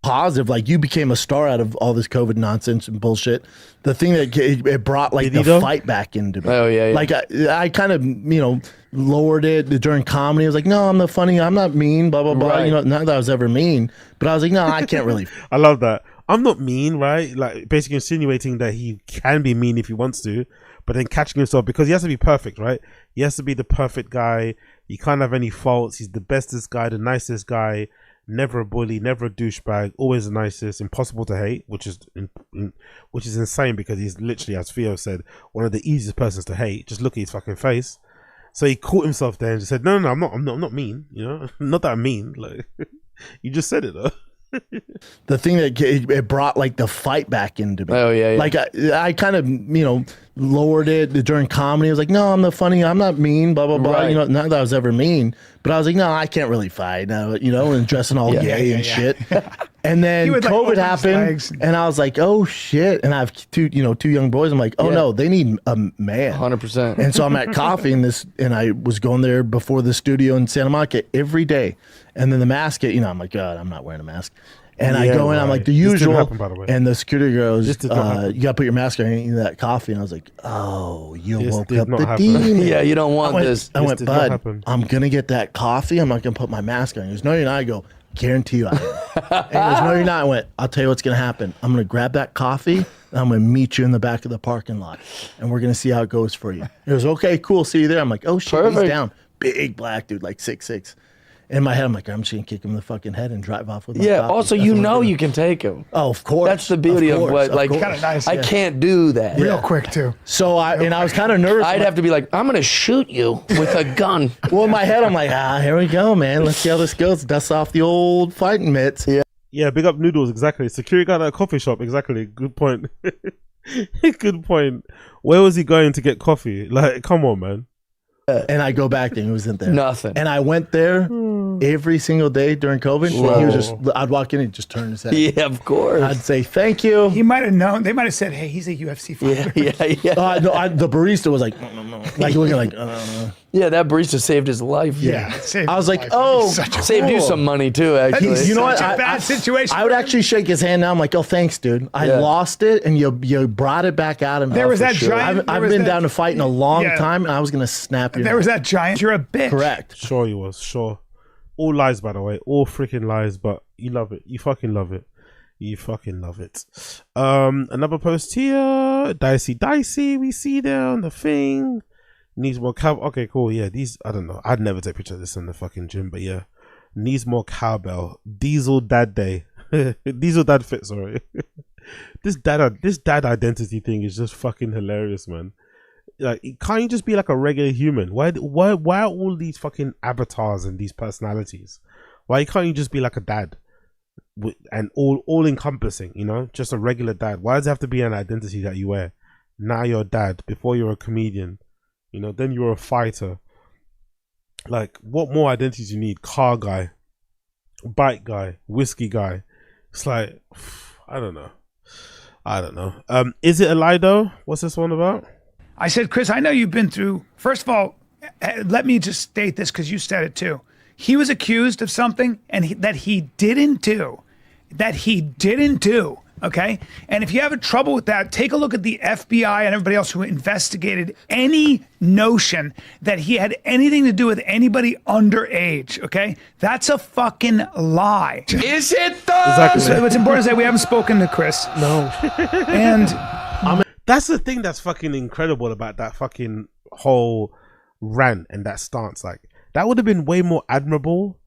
Positive, like you became a star out of all this COVID nonsense and bullshit. The thing that it brought like the fight back into me. Oh yeah, yeah. Like I kind of lowered it during comedy. I was like, no, I'm not funny. I'm not mean. Blah blah blah. Right. Not that I was ever mean, but I was like, no, I can't really. I love that. I'm not mean, right? Like basically insinuating that he can be mean if he wants to, but then catching himself because he has to be perfect, right? He has to be the perfect guy. He can't have any faults. He's the bestest guy, the nicest guy. Never a bully, never a douchebag, always the nicest, impossible to hate, which is insane because he's literally, as Theo said, one of the easiest persons to hate. Just look at his fucking face. So he caught himself there and just said, "No, I'm not mean. You know, not that I'm mean. Like you just said it though." The thing that it brought like the fight back into me. Oh yeah, yeah. Like I kind of lowered it during comedy. I was like, no, I'm not funny. I'm not mean. Blah blah blah. Right. Not that I was ever mean, but I was like, no, I can't really fight. And dressing all gay and shit. And then COVID happened, and I was like, oh shit. And I have two young boys. I'm like, oh no, they need a man. 100%. And so I'm at coffee and I was going there before the studio in Santa Monica every day. And then the mask, I'm like, God, I'm not wearing a mask. And I go in, I'm like, the usual. Happen, by the way. And the security goes, you got to put your mask on, eating that coffee. And I was like, oh, you woke up the demon. Yeah, you don't want this. I went, bud, I'm going to get that coffee. I'm not going to put my mask on. He goes, no, you're not. I go, guarantee you I am. And he goes, no, you're not. I went, I'll tell you what's going to happen. I'm going to grab that coffee, and I'm going to meet you in the back of the parking lot. And we're going to see how it goes for you. He goes, okay, cool. See you there. I'm like, oh, shit, Perfect. He's down. Big black dude, like 6'6". In my head, I'm like, I'm just gonna kick him in the fucking head and drive off with my coffee. Also, you can take him. Oh, of course. That's the beauty of what, like, kind of nice. I can't do that. Real quick too. So I was kind of nervous. I'd have to be like, I'm gonna shoot you with a gun. Well, in my head, I'm like, here we go, man. Let's see how this goes. Dust off the old fighting mitts. Yeah, big up Noodles, exactly. Security guard at a coffee shop, exactly. Good point. Good point. Where was he going to get coffee? Like, come on, man. And I go back there, he wasn't there. Nothing. And I went there every single day during COVID. He was I'd walk in and just turn his head. Yeah, of course. I'd say, thank you. He might have known. They might have said, hey, he's a UFC fighter. Yeah. The barista was like, no. Like looking like, Yeah, that barista saved his life. Yeah. I was like, oh, saved you some money too, actually. You know what? Such a bad situation. I would actually shake his hand now. I'm like, oh, thanks, dude. I lost it, and you brought it back out of me. There was that giant. I've been down to fight in a long time, and I was gonna snap your There was that giant. You're a bitch. Correct. Sure, you was. Sure. All lies, by the way. All freaking lies, but you love it. You fucking love it. You fucking love it. Another post here. Dicey. We see there on the thing. Needs more cow. Okay, cool. Yeah, these, I don't know. I'd never take a picture of this in the fucking gym, but yeah. Needs more cowbell. Diesel dad day. Diesel dad fit, sorry. This dad identity thing is just fucking hilarious, man. Like, can't you just be like a regular human? Why are all these fucking avatars and these personalities? Why can't you just be like a dad? And all encompassing, just a regular dad. Why does it have to be an identity that you wear? Now you're a dad. Before you're a comedian, then you're a fighter. Like, what more identities you need? Car guy, bike guy, whiskey guy. It's like, I don't know. Is it a lie though? What's this one about? I said, Chris, I know you've been through. First of all, let me just state this because you said it too. He was accused of something that he didn't do. Okay? And if you have trouble with that, take a look at the FBI and everybody else who investigated any notion that he had anything to do with anybody underage. Okay? That's a fucking lie. Is it though? Exactly. So what's important is that we haven't spoken to Chris. No. And that's the thing that's fucking incredible about that fucking whole rant and that stance. Like, that would have been way more admirable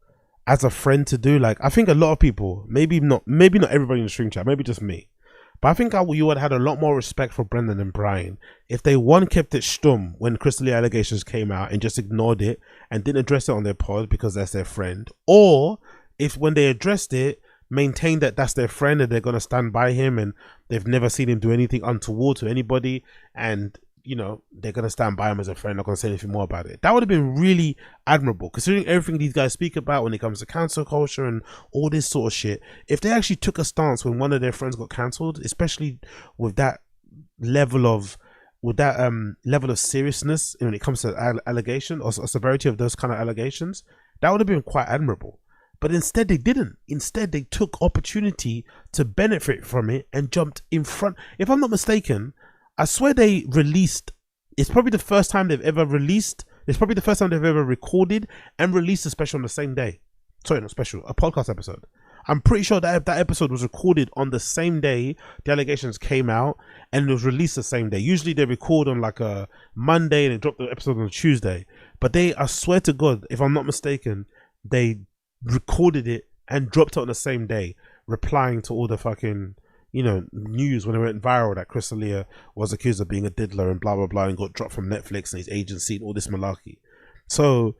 as a friend to do. Like, I think a lot of people, maybe not everybody in the stream chat, maybe just me, but I think you would have had a lot more respect for Brendan and Brian if they kept it stum when Crystal Lee allegations came out and just ignored it and didn't address it on their pod because that's their friend, or if when they addressed it, maintained that that's their friend and they're going to stand by him and they've never seen him do anything untoward to anybody, and you know, they're going to stand by him as a friend, not going to say anything more about it. That would have been really admirable, considering everything these guys speak about when it comes to cancel culture and all this sort of shit. If they actually took a stance when one of their friends got cancelled, especially with that level of seriousness when it comes to allegation or severity of those kind of allegations, that would have been quite admirable. But instead they didn't. Instead they took opportunity to benefit from it and jumped in front. If I'm not mistaken, I swear they released, it's probably the first time they've ever released, it's probably the first time they've ever recorded and released a special on the same day. Sorry, not special, a podcast episode. I'm pretty sure that episode was recorded on the same day the allegations came out and it was released the same day. Usually they record on like a Monday and they drop the episode on a Tuesday. But I swear to God, if I'm not mistaken, they recorded it and dropped it on the same day, replying to all the fucking, you know, news when it went viral that Chris D'Elia was accused of being a diddler and blah blah blah and got dropped from Netflix and his agency and all this malarkey. So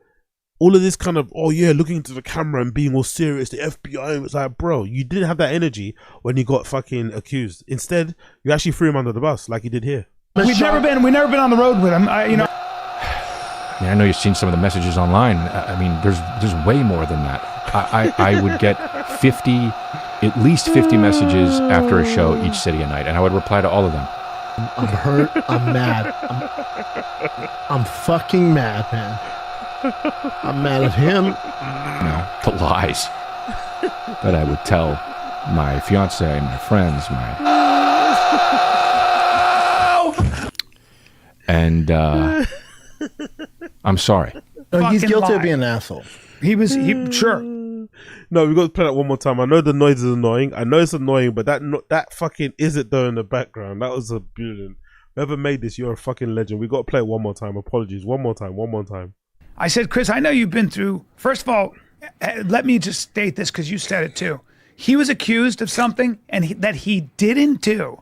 all of this kind of, oh yeah, looking into the camera and being all serious, the FBI, it's like, bro, you didn't have that energy when you got fucking accused. Instead, you actually threw him under the bus like you did here. We've never been on the road with him. You know. I mean, I know you've seen some of the messages online. I mean, there's way more than that. I would get at least 50 messages after a show each city a night, and I would reply to all of them. I'm hurt. I'm mad. I'm fucking mad, man. I'm mad at him. You know, the lies that I would tell my fiance, my friends, and I'm sorry. No, he's guilty lie. of being an asshole. Sure. No, we got to play that one more time. I know the noise is annoying. I know it's annoying, but that fucking is it though in the background. That was a brilliant. Whoever made this, you're a fucking legend. We got to play it one more time. Apologies. One more time. I said, Chris, I know you've been through. First of all, let me just state this because you said it too. He was accused of something that he didn't do.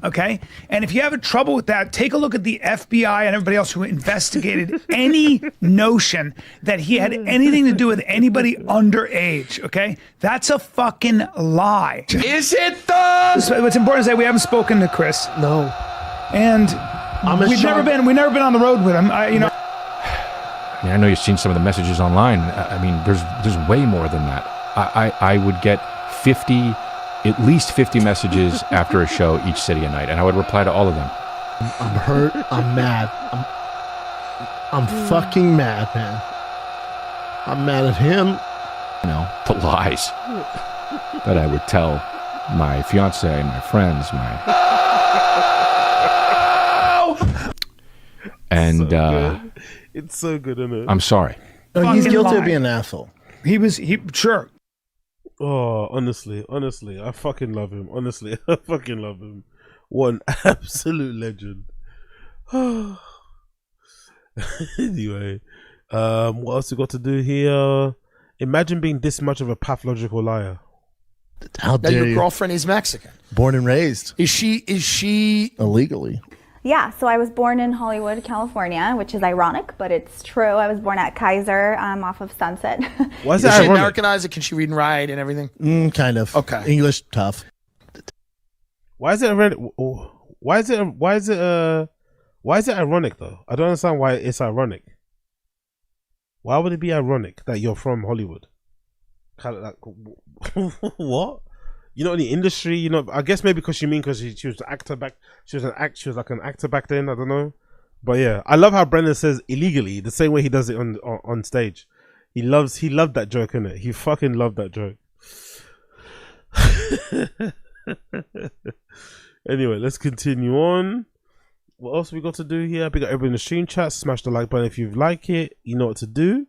Okay? And if you have trouble with that, take a look at the FBI and everybody else who investigated any notion that he had anything to do with anybody underage, okay? That's a fucking lie. Is it though? So what's important is that we haven't spoken to Chris. No. And we've never been on the road with him. You know. I mean, I know you've seen some of the messages online. I mean, there's way more than that. I would get at least 50 messages after a show each city a night, and I would reply to all of them. I'm hurt. I'm mad. I'm fucking mad, man. I'm mad at him. You know, the lies that I would tell my fiance, my friends, and it's so good, isn't it? I'm sorry. No, he's guilty of being an asshole. Sure. Oh, honestly, I fucking love him. Honestly, I fucking love him. What an absolute legend. Anyway, what else we got to do here? Imagine being this much of a pathological liar. How dare your you? girlfriend is Mexican. Born and raised. Is she illegally? Yeah, so I was born in Hollywood, California, which is ironic, but it's true. I was born at Kaiser off of Sunset. Why is that? She Americanized? Can she read and write and everything? Kind of. Okay. English tough. Why is it ironic though? I don't understand why it's ironic. Why would it be ironic that you're from Hollywood? Kind of like what? You know, in the industry, you know, I guess maybe because she was an actor back. She was like an actor back then. I don't know, but yeah, I love how Brendan says illegally the same way he does it on stage. He loved that joke, innit? He fucking loved that joke. Anyway, let's continue on. What else we got to do here? We got everybody in the stream chat. Smash the like button if you like it. You know what to do.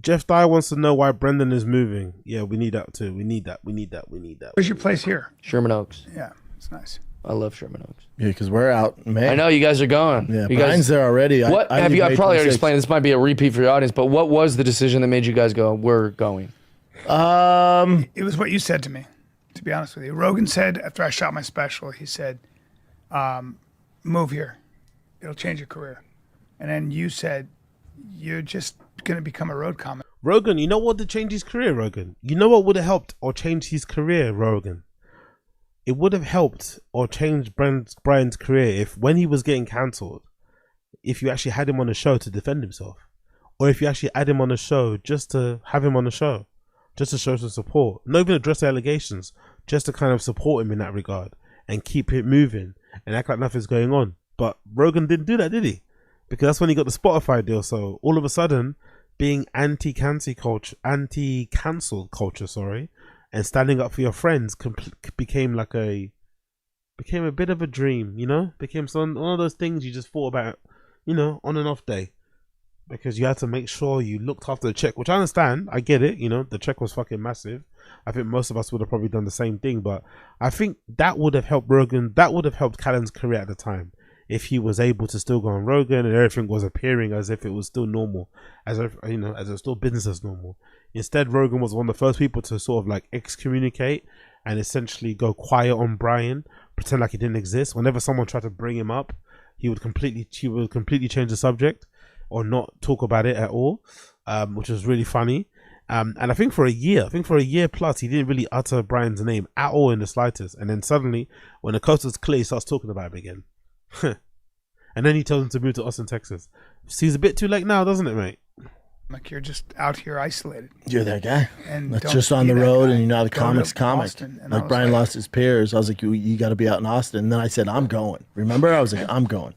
Jeff Dye wants to know why Brendan is moving. Yeah, we need that too. We need that. Where's your place here? Sherman Oaks. Yeah, it's nice. I love Sherman Oaks. Yeah, because we're out in May. I know you guys are going. Yeah, you Brian's there already. What I have you? I May probably already 26th. explained. This might be a repeat for your audience, but what was the decision that made you guys go? We're going. It was what you said to me, to be honest with you. Rogan said after I shot my special, he said, move here. It'll change your career. And then you said, you're just going to become a road comic. Rogan, you know what would change his career, Rogan? You know what would have helped or changed his career, Rogan? It would have helped or changed Brian's career if, when he was getting cancelled, if you actually had him on the show to defend himself. Or if you actually had him on the show just to have him on the show. Just to show some support. Not even address the allegations. Just to kind of support him in that regard. And keep it moving. And act like nothing's going on. But Rogan didn't do that, did he? Because that's when he got the Spotify deal. So all of a sudden, being anti-cancel culture, and standing up for your friends became a bit of a dream, you know? Became one of those things you just thought about, you know, on and off day. Because you had to make sure you looked after the check, which I understand. I get it, you know, the check was fucking massive. I think most of us would have probably done the same thing, but I think that would have helped Rogan, that would have helped Callan's career at the time. If he was able to still go on Rogan and everything was appearing as if it was still normal, as if, you know, as it was still business as normal. Instead, Rogan was one of the first people to sort of like excommunicate and essentially go quiet on Brian, pretend like he didn't exist. Whenever someone tried to bring him up, he would completely change the subject or not talk about it at all, which was really funny. And I think for a year plus, he didn't really utter Brian's name at all in the slightest. And then suddenly, when the coast was clear, he starts talking about him again. And then he tells him to move to Austin, Texas. Seems a bit too late now, doesn't it, mate? Like you're just out here isolated. You're that guy. And that's don't just on be the that road guy. and you're not a Go comics to comic. Austin. And I Like was Brian like- lost his peers. I was like, you got to be out in Austin. And then I said, I'm going. Remember? I was like, I'm going.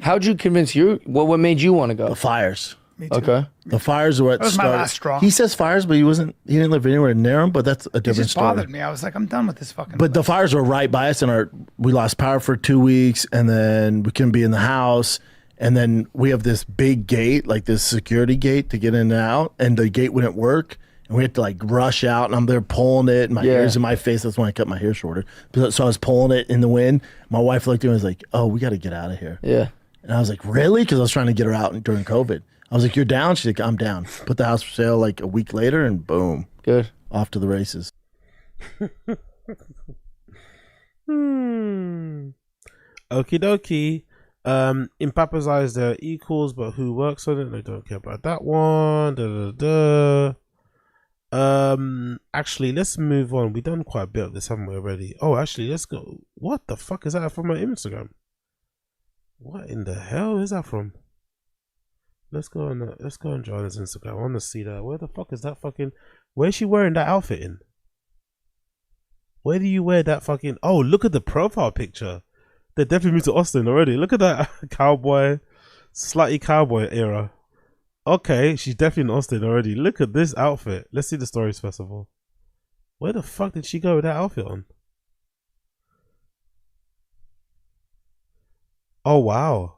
How'd you convince you? What made you want to go? The fires. Me too. Okay. The fires are what That was my started. last straw. He says fires, but he didn't live anywhere near them, but that's a It different just story. bothered me. I was like, I'm done with this fucking But the fires were right by us, and we lost power for 2 weeks, and then we couldn't be in the house. And then we have this big gate, like this security gate to get in and out, and the gate wouldn't work. And we had to like rush out, and I'm there pulling it, and my hair's in my face. That's when I cut my hair shorter. So I was pulling it in the wind. My wife looked at me and was like, oh, we got to get out of here. Yeah. And I was like, really? Because I was trying to get her out during COVID. I was like, you're down? She's like, I'm down. Put the house for sale like a week later, and boom. Good. Off to the races. Okie dokie. In Papa's eyes, they're equals, but who works on it? They don't care about that one. Actually, let's move on. We've done quite a bit of this, haven't we, already? Oh, actually, let's go. What the fuck is that from my Instagram? What in the hell is that from? Let's go on Joanna's Instagram. I want to see that. Where the fuck is that fucking? Where's she wearing that outfit in? Where do you wear that fucking? Oh, look at the profile picture. They definitely moved to Austin already. Look at that cowboy, slightly cowboy era. Okay, she's definitely in Austin already. Look at this outfit. Let's see the stories first of all. Where the fuck did she go with that outfit on? Oh wow.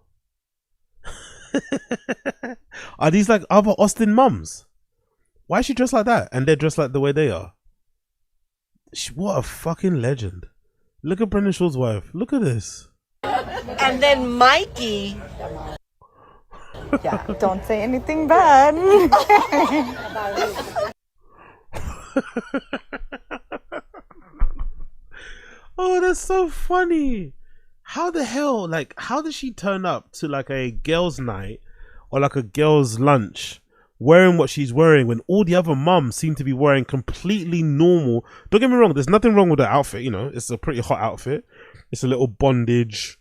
Are these like other Austin mums? Why is she dressed like that? And they're dressed like the way they are. What a fucking legend. Look at Brendan Shaw's wife. Look at this. And then Mikey. Yeah, don't say anything bad. Oh, that's so funny. How the hell, like, how does she turn up to like a girls' night or like a girls' lunch wearing what she's wearing when all the other mums seem to be wearing completely normal? Don't get me wrong, there's nothing wrong with the outfit, you know, it's a pretty hot outfit. It's a little bondage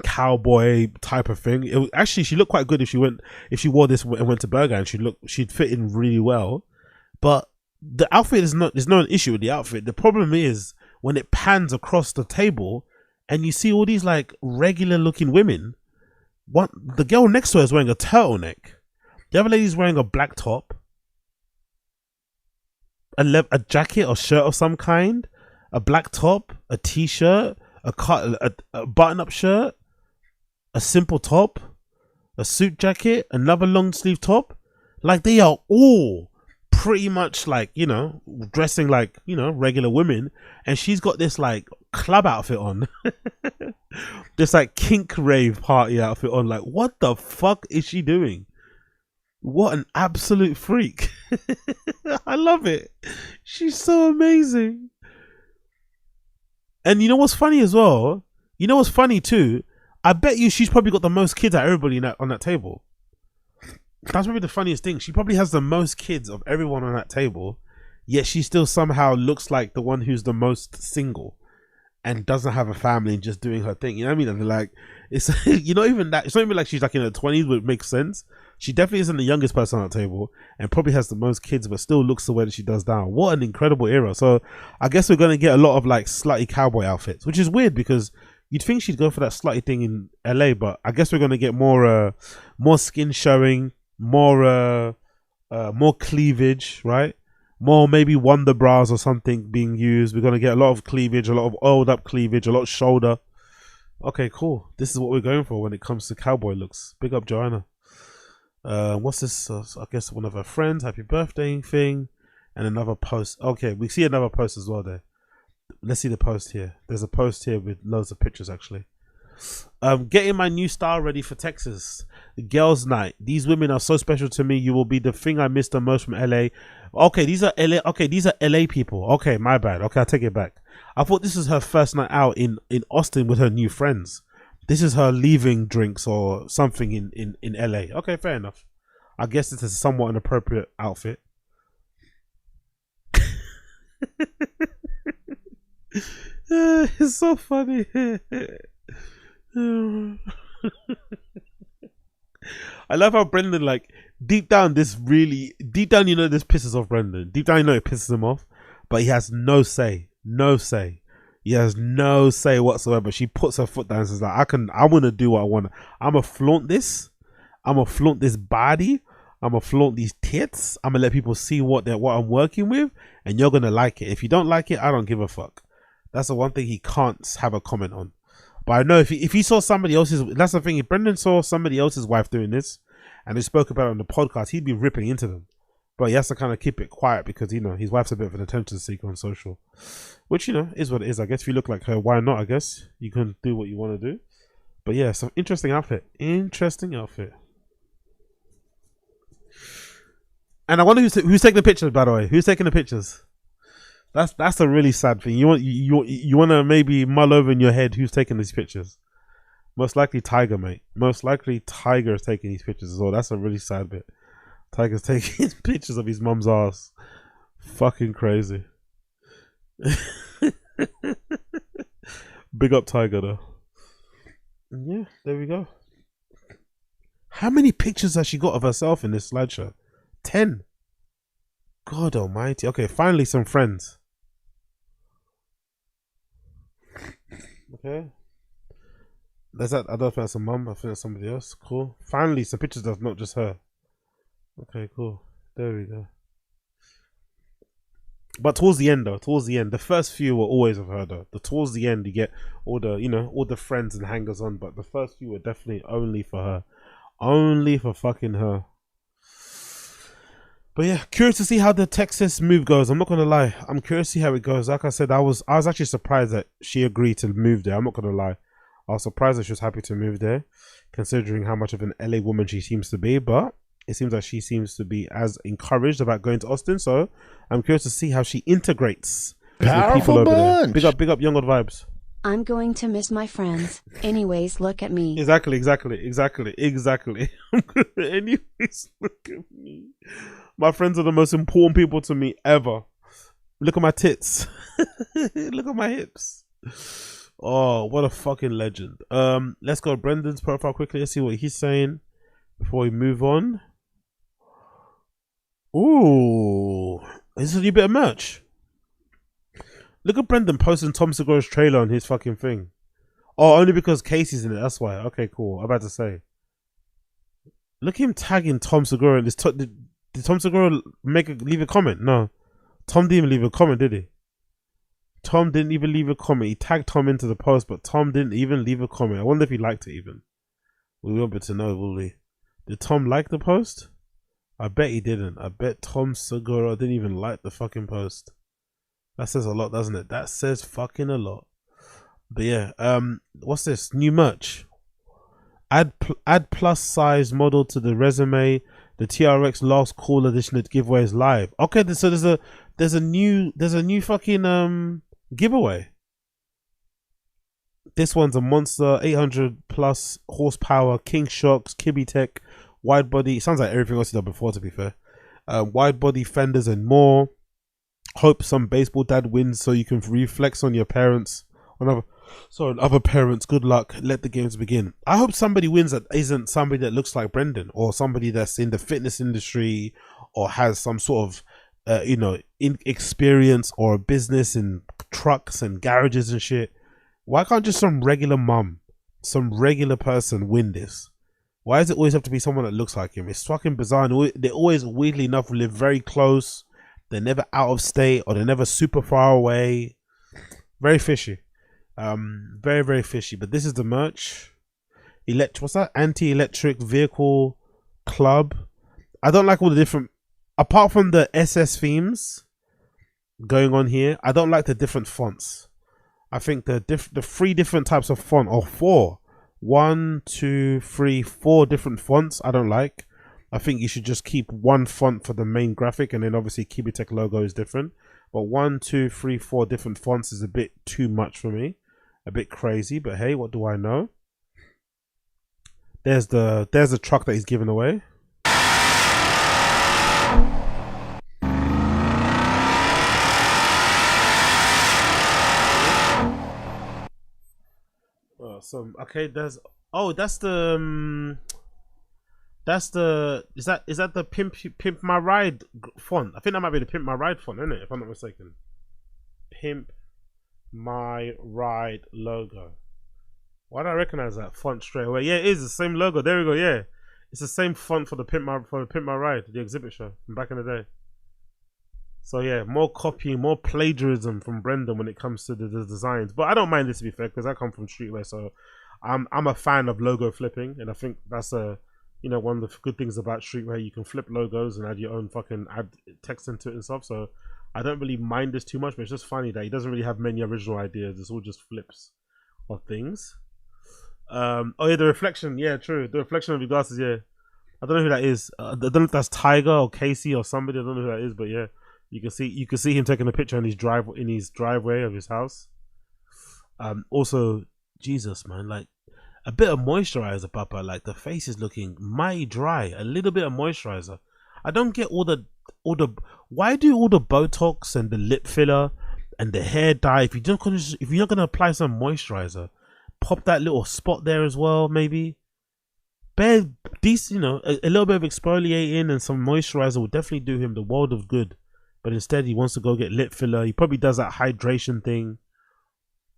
cowboy type of thing. It was, actually, she looked quite good if she wore this and went to Burger, and she'd fit in really well. But the outfit there's no issue with the outfit. The problem is when it pans across the table and you see all these like regular looking women. The girl next to her is wearing a turtleneck. The other lady's wearing a black top, a jacket or shirt of some kind, a black top, a t-shirt, a button-up shirt, a simple top, a suit jacket, another long sleeve top. Like, they are all pretty much like, you know, dressing like, you know, regular women, and she's got this like club outfit on. This like kink rave party outfit on. Like, what the fuck is she doing? What an absolute freak. I love it. She's so amazing. And you know what's funny as well? You know what's funny too? I bet you she's probably got the most kids out of everybody on that table. That's probably the funniest thing. She probably has the most kids of everyone on that table, yet she still somehow looks like the one who's the most single and doesn't have a family and just doing her thing. You know what I mean? And like, it's you know, even that, it's not even like she's like in her 20s, but it makes sense. She definitely isn't the youngest person on that table and probably has the most kids, but still looks the way that she does now. What an incredible era. So I guess we're going to get a lot of like slutty cowboy outfits, which is weird because you'd think she'd go for that slutty thing in LA, but I guess we're going to get more skin showing, more cleavage, right? More maybe Wonder bras or something being used. We're going to get a lot of cleavage, a lot of oiled up cleavage, a lot of shoulder. Okay, cool. This is what we're going for when it comes to cowboy looks. Big up Joanna. What's this? I guess one of her friends, happy birthday thing, and another post. Okay, we see another post as well there. Let's see the post here. There's a post here with loads of pictures actually. Getting my new style ready for Texas. Girls night. These women are so special to me. You will be the thing I miss the most from LA. Okay, these are LA. Okay, these are LA people. Okay, my bad. Okay, I'll take it back. I thought this is her first night out in Austin with her new friends. This is her leaving drinks or something in LA. Okay, fair enough. I guess this is somewhat an appropriate outfit. It's so funny. I love how Brendan, like, deep down, you know, this pisses off Brendan. Deep down, you know, it pisses him off, but he has no say. He has no say whatsoever. She puts her foot down and says, like, I want to do what I want. I'm going to flaunt this. I'm going to flaunt this body. I'm going to flaunt these tits. I'm going to let people see what I'm working with, and you're going to like it. If you don't like it, I don't give a fuck. That's the one thing he can't have a comment on. But I know if he saw somebody else's, that's the thing. If Brendan saw somebody else's wife doing this and they spoke about it on the podcast, he'd be ripping into them. But he has to kind of keep it quiet because, you know, his wife's a bit of an attention seeker on social. Which, you know, is what it is. I guess if you look like her, why not? I guess you can do what you want to do. But yeah, some interesting outfit. Interesting outfit. And I wonder who's taking the pictures, by the way. Who's taking the pictures? That's a really sad thing. You want to maybe mull over in your head who's taking these pictures. Most likely Tiger, mate. Most likely Tiger is taking these pictures as well. That's a really sad bit. Tiger's taking pictures of his mum's ass. Fucking crazy. Big up Tiger though. And yeah, there we go. How many pictures has she got of herself in this slideshow? 10. God almighty. Okay, finally some friends. Okay. That's that. I don't think that's a mum. I think that's somebody else. Cool. Finally some pictures that's not just her. Okay, cool. There we go. But towards the end though, the first few were always of her though. Towards the end you get all the, you know, all the friends and hangers on, but the first few were definitely only for her. Only for fucking her. But yeah, curious to see how the Texas move goes. I'm not gonna lie. I'm curious to see how it goes. Like I said, I was actually surprised that she agreed to move there. I'm not gonna lie. I was surprised that she was happy to move there, considering how much of an LA woman she seems to be. But it seems like she seems to be as encouraged about going to Austin. So I'm curious to see how she integrates with people over there. Big up Young Old Vibes. I'm going to miss my friends. Anyways, look at me. Exactly. Anyways, look at me. My friends are the most important people to me ever. Look at my tits. Look at my hips. Oh, what a fucking legend. Let's go to Brendan's profile quickly. Let's see what he's saying before we move on. Ooh, this is a new bit of merch. Look at Brendan posting Tom Segura's trailer on his fucking thing. Oh, only because Casey's in it. That's why. Okay, cool. I'm about to say. Look at him tagging Tom Segura in this. Did Tom Segura leave a comment? No. Tom didn't even leave a comment, did he? Tom didn't even leave a comment. He tagged Tom into the post, but Tom didn't even leave a comment. I wonder if he liked it even. We won't be able to know, will we? Did Tom like the post? I bet he didn't. I bet Tom Segura didn't even like the fucking post. That says a lot, doesn't it? That says fucking a lot. But yeah, what's this new merch? Add plus size model to the resume. The TRX last call edition at giveaway is live. Okay, so there's a new fucking giveaway. This one's a monster, 800 plus horsepower, King Shocks, Kibby Tech, wide body. It sounds like everything else he's done before, to be fair. Wide body fenders and more. Hope some baseball dad wins so you can reflex on your parents. On other parents. Good luck. Let the games begin. I hope somebody wins that isn't somebody that looks like Brendan, or somebody that's in the fitness industry or has some sort of experience or a business in trucks and garages and shit. Why can't just some regular mum, some regular person win this? Why does it always have to be someone that looks like him? It's fucking bizarre. And they always, weirdly enough, live very close. They're never out of state, or they're never super far away. Very fishy. Very, very fishy. But this is the merch. What's that? Anti-electric vehicle club. I don't like all the different, apart from the SS themes going on here, I don't like the different fonts. I think the 3 different types of font, or 4, 1, 2, 3, 4 different fonts I don't like. I think you should just keep one font for the main graphic, and then obviously Kibitech logo is different. But 1, 2, 3, 4 different fonts is a bit too much for me, a bit crazy. But hey, what do I know? There's the truck that he's giving away. Okay, that's the is that the pimp my ride font? I think that might be the pimp my ride font, isn't it? If I'm not mistaken. Pimp my ride logo. Why do I recognize that font straight away? Yeah, it is the same logo. There we go. Yeah, it's the same font for the pimp my ride, the exhibit show from back in the day. So yeah, more copying, more plagiarism from Brendan when it comes to the designs. But I don't mind this, to be fair, because I come from streetwear, so I'm a fan of logo flipping, and I think that's one of the good things about streetwear. You can flip logos and add your own fucking add text into it and stuff. So I don't really mind this too much, but it's just funny that he doesn't really have many original ideas. It's all just flips of things. Oh yeah, the reflection. Yeah, true. The reflection of your glasses. Yeah, I don't know who that is. I don't know if that's Tiger or Casey or somebody. I don't know who that is, but yeah. You can see him taking a picture in his driveway of his house. Also, Jesus, man, like a bit of moisturizer, Papa. Like the face is looking mighty dry. A little bit of moisturizer. I don't get all the why do all the Botox and the lip filler and the hair dye if you're not gonna apply some moisturizer, pop that little spot there as well, maybe. Bare decent, a little bit of exfoliating and some moisturizer will definitely do him the world of good. But instead, he wants to go get lip filler. He probably does that hydration thing,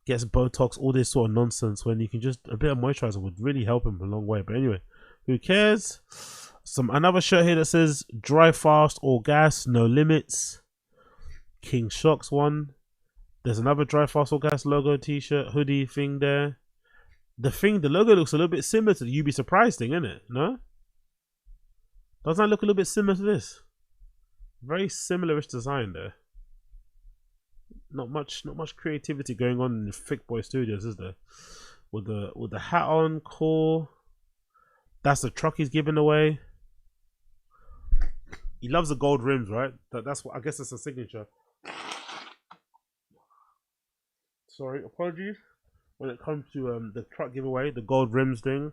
gets Botox, all this sort of nonsense. When you can just a bit of moisturizer would really help him a long way. But anyway, who cares? Another shirt here that says "Dry fast or gas, no limits." King Shocks one. There's another "Dry fast or gas" logo T-shirt hoodie thing there. The logo looks a little bit similar to the "You'd Be Surprised" thing, isn't it? No, doesn't that look a little bit similar to this? Very similar-ish design there. Not much creativity going on in the Thick Boy Studios, is there? With the hat on, cool. That's the truck he's giving away. He loves the gold rims, right? That's what I guess it's a signature. Sorry, apologies. When it comes to the truck giveaway, the gold rims thing.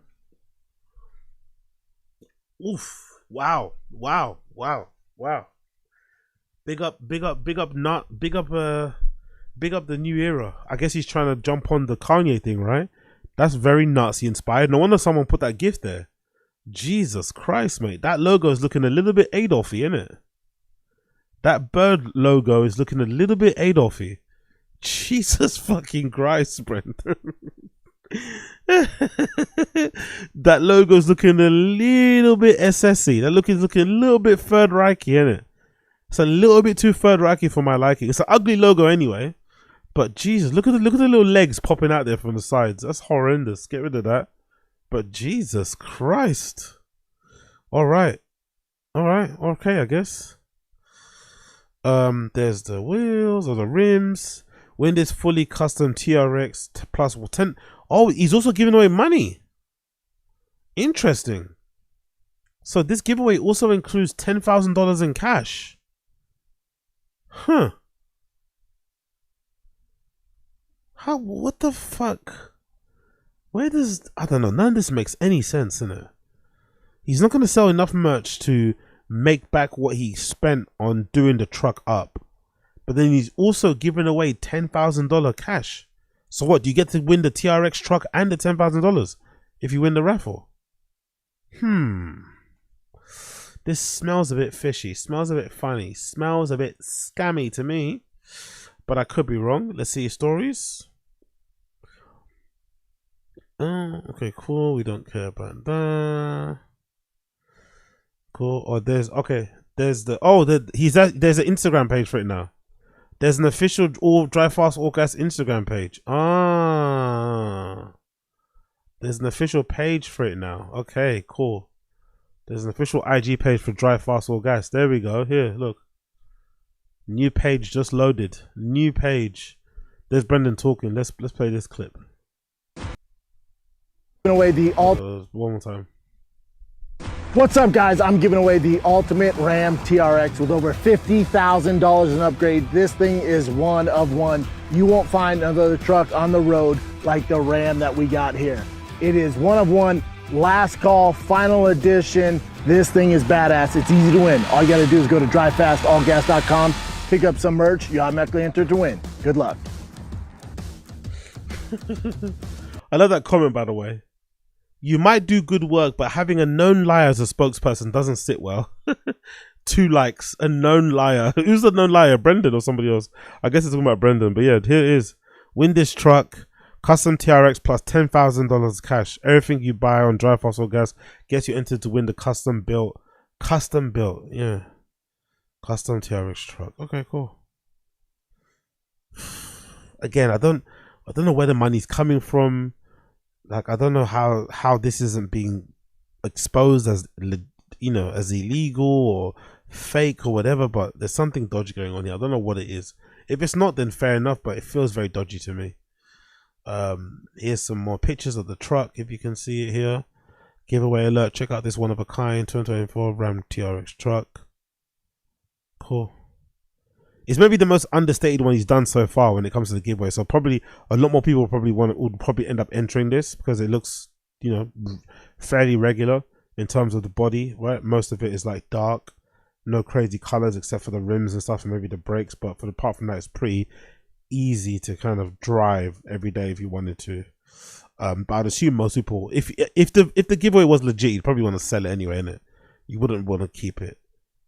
Oof! Wow! Big up the new era. I guess he's trying to jump on the Kanye thing, right? That's very Nazi inspired. No wonder someone put that gift there. Jesus Christ, mate. That logo is looking a little bit Adolf-y, isn't it? That bird logo is looking a little bit Adolf-y. Jesus fucking Christ, Brendan. That logo's looking a little bit SS-y. That looking a little bit Third Reich-y, isn't it? It's a little bit too Third Reich-y for my liking. It's an ugly logo anyway. But Jesus, look at the little legs popping out there from the sides. That's horrendous. Get rid of that. But Jesus Christ. Alright. Okay, I guess. There's the wheels or the rims. Wendy's fully custom TRX plus 10. Oh, he's also giving away money. Interesting. So this giveaway also includes $10,000 in cash. Huh. How? What the fuck? Where does... I don't know. None of this makes any sense, innit? He's not going to sell enough merch to make back what he spent on doing the truck up. But then he's also giving away $10,000 cash. So what? Do you get to win the TRX truck and the $10,000 if you win the raffle? This smells a bit fishy. Smells a bit funny. Smells a bit scammy to me. But I could be wrong. Let's see his stories. Oh, okay, cool. We don't care about that. Cool. Oh, there's there's the there's an Instagram page for it now. There's an official all Drive Fast All Gas Instagram page. There's an official page for it now. Okay, cool. There's an official IG page for Drive Fast All Gas. There we go. Here, look. New page just loaded. New page. There's Brendan talking. Let's play this clip. Away the one more time. What's up, guys? I'm giving away the ultimate Ram TRX with over $50,000 in upgrade. This thing is one of one. You won't find another truck on the road like the Ram that we got here. It is one of one, last call, final edition. This thing is badass. It's easy to win. All you gotta do is go to drivefastallgas.com, pick up some merch. You automatically enter to win. Good luck. I love that comment, by the way. You might do good work, but having a known liar as a spokesperson doesn't sit well. 2 likes, a known liar. Who's the known liar? Brendan or somebody else? I guess it's talking about Brendan, but yeah, here it is. Win this truck, custom TRX plus $10,000 cash. Everything you buy on Drive Fast All Gas gets you entered to win the custom built, yeah. Custom TRX truck. Okay, cool. Again, I don't know where the money's coming from. Like, I don't know how this isn't being exposed as, you know, as illegal or fake or whatever, but there's something dodgy going on here. I don't know what it is. If it's not, then fair enough, but it feels very dodgy to me. Here's some more pictures of the truck, if you can see it here. Giveaway alert. Check out this one of a kind 2024 Ram TRX truck. Cool. It's maybe the most understated one he's done so far when it comes to the giveaway. So probably a lot more people would probably end up entering this because it looks, you know, fairly regular in terms of the body, right? Most of it is like dark, no crazy colors except for the rims and stuff and maybe the brakes. But apart from that, it's pretty easy to kind of drive every day if you wanted to. But I'd assume most people, if the giveaway was legit, you'd probably want to sell it anyway, innit? You wouldn't want to keep it.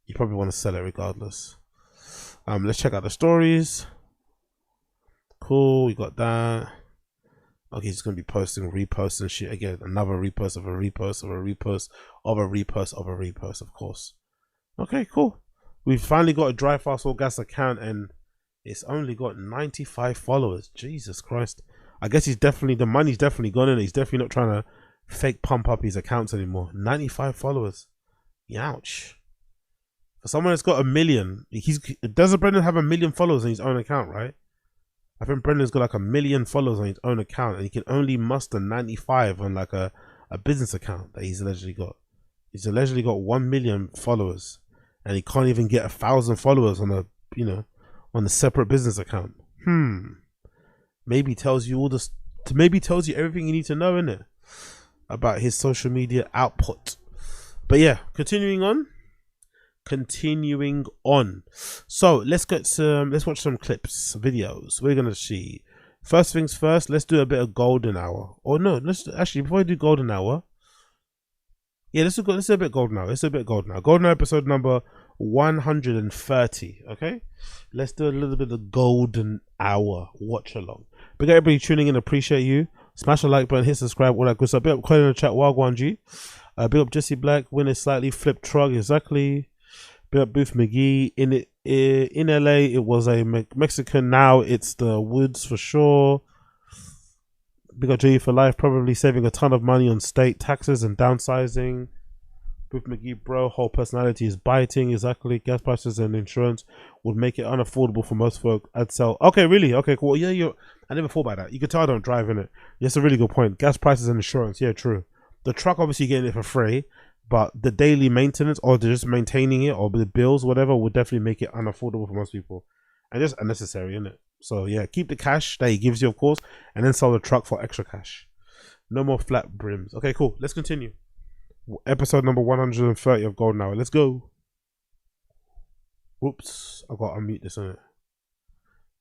You probably want to sell it regardless. Let's check out the stories. Cool, we got that. Okay, he's gonna be posting, reposting shit again. Another repost of a repost of a repost of a repost of a repost, of course. Okay, cool. We've finally got a Drive Fast All Gas account and it's only got 95 followers. Jesus Christ. I guess the money's definitely gone in. He's definitely not trying to fake pump up his accounts anymore. 95 followers. Ouch. For someone that's got 1 million, doesn't Brendan have 1 million followers on his own account, right? I think Brendan's got like 1 million followers on his own account, and he can only muster 95 on like a business account that he's allegedly got. He's allegedly got 1 million followers, and he can't even get 1,000 followers on on a separate business account. Maybe tells you everything you need to know, innit, about his social media output. But yeah, continuing on. So let's watch some clips, videos. We're gonna see. First things first, let's do a bit of golden hour. Or no, before we do golden hour, yeah, let's do a bit golden hour. Golden hour episode number 130. Okay, let's do a little bit of golden hour watch along. Big up everybody tuning in, appreciate you. Smash the like button, hit subscribe, all that good stuff. Big up Colin in the chat, Wagwan G. Big up Jesse Black, winning slightly, flip truck, exactly. Big up Booth McGee. In LA, it was a Mexican. Now it's the Woods for sure. Big up G for life, probably saving a ton of money on state taxes and downsizing. Booth McGee, bro, whole personality is biting. Exactly. Gas prices and insurance would make it unaffordable for most folk. I'd sell. Okay, really? Okay, cool. Yeah, I never thought about that. You can tell I don't drive in it. That's a really good point. Gas prices and insurance. Yeah, true. The truck obviously getting it for free, but the daily maintenance or just maintaining it or the bills, whatever, would definitely make it unaffordable for most people. And just unnecessary, isn't it? So yeah, keep the cash that he gives you, of course, and then sell the truck for extra cash. No more flat brims. Okay, cool. Let's continue. Episode number 130 of Golden Hour. Let's go. Whoops. I got to unmute this, innit?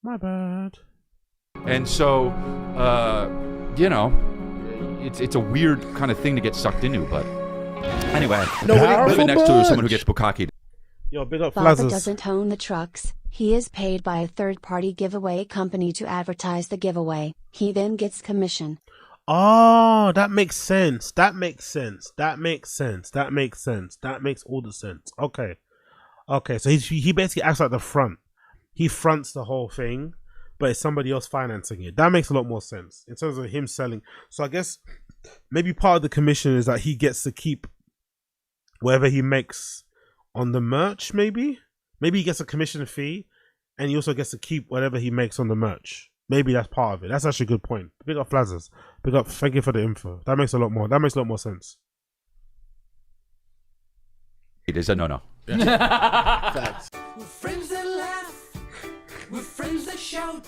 My bad. And so, you know, it's a weird kind of thing to get sucked into, but anyway. Living next to someone who gets bukkake. Yo, big up Father Flazzers. doesn't own the trucks. He is paid by a third-party giveaway company to advertise the giveaway. He then gets commission. Oh, that makes sense. That makes sense. That makes sense. That makes sense. That makes all the sense. Okay. Okay, so he basically acts like the front. He fronts the whole thing, but it's somebody else financing it. That makes a lot more sense in terms of him selling. So I guess maybe part of the commission is that he gets to keep whatever he makes on the merch, maybe? Maybe he gets a commission fee and he also gets to keep whatever he makes on the merch. Maybe that's part of it. That's actually a good point. Big up Flazzers. Big up. Thank you for the info. That makes a lot more. That makes a lot more sense. It is a no-no. Facts. We're friends that laugh. We're friends that shout.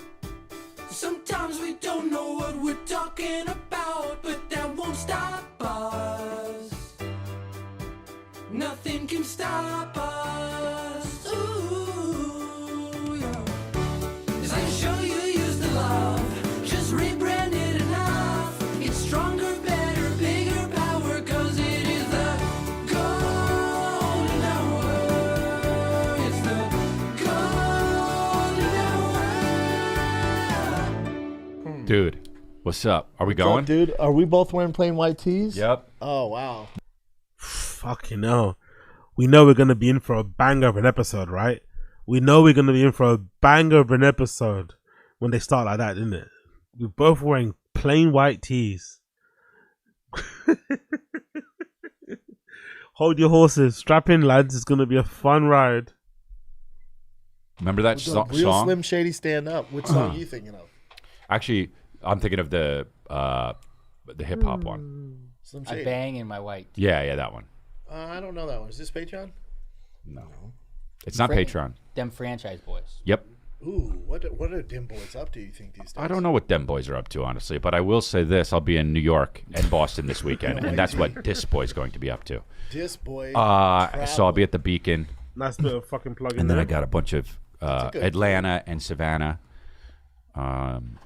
Sometimes we don't know what we're talking about, but that won't stop us. Nothing can stop us. Ooh, yeah. It's like a show you used to love. Just rebrand it enough. It's stronger, better, bigger power, 'cause it is the golden hour. It's the golden hour. Dude, what's up? Are we What's going? up, dude? Are we both wearing plain white tees? Yep. Oh, wow. Fucking hell. We know we're going to be in for a banger of an episode, right? We know we're going to be in for a banger of an episode when they start like that, isn't it? We're both wearing plain white tees. Hold your horses. Strap in, lads. It's going to be a fun ride. Remember that Real song? Slim Shady Stand Up. Which song are you thinking of? Actually, I'm thinking of the hip hop one. Slim I Shady. bang in my white. Yeah, that one. I don't know that one. Is this Patreon? No. It's not Patreon. Them franchise boys. Yep. Ooh, what are Dim Boys up to, you think, these days? I don't know what them boys are up to, honestly, but I will say this. I'll be in New York and Boston this weekend, and that's what Dis Boy's going to be up to. Dis Boy. So I'll be at the Beacon. Nice bit of fucking plug in And then there. I got a bunch of Atlanta and Savannah. And,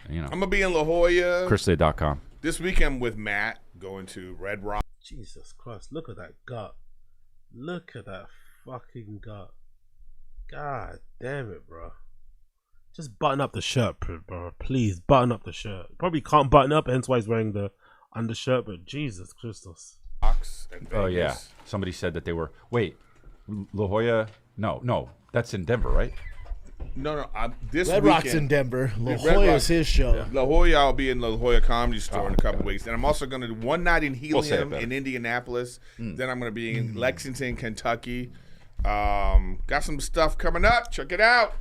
you know. I'm going to be in La Jolla. ChrisLea.com. This weekend with Matt, going to Red Rock. Jesus Christ, look at that gut. Look at that fucking gut. God damn it, bro. Just button up the shirt, bro. Please, button up the shirt. Probably can't button up, hence why he's wearing the undershirt, but Jesus Christos. Oh, yeah. Somebody said that they were... Wait, La Jolla... No, that's in Denver, right? No, this Red weekend. Rock's in Denver. La Red Jolla's Rock- his show. La Jolla, I'll be in La Jolla Comedy Store in a couple weeks. And I'm also going to do one night in We'll say it Helium better. in Indianapolis. Then I'm going to be in Lexington, Kentucky. Got some stuff coming up. Check it out.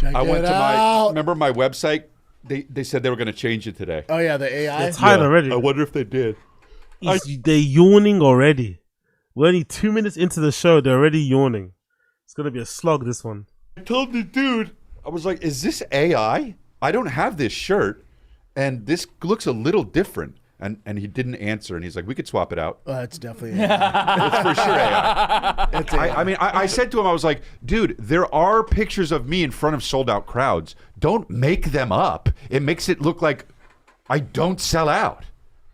I went to my... Remember my website? They said they were going to change it today. Oh, yeah, the AI? It's tired already. I wonder if they did. They're yawning already. We're only 2 minutes into the show. They're already yawning. It's going to be a slog, this one. I told the dude, I was like, is this AI? I don't have this shirt, and this looks a little different. And he didn't answer, and he's like, we could swap it out. Oh, it's definitely AI. It's for sure AI. It's AI. I mean, I said to him, I was like, dude, there are pictures of me in front of sold-out crowds. Don't make them up. It makes it look like I don't sell out.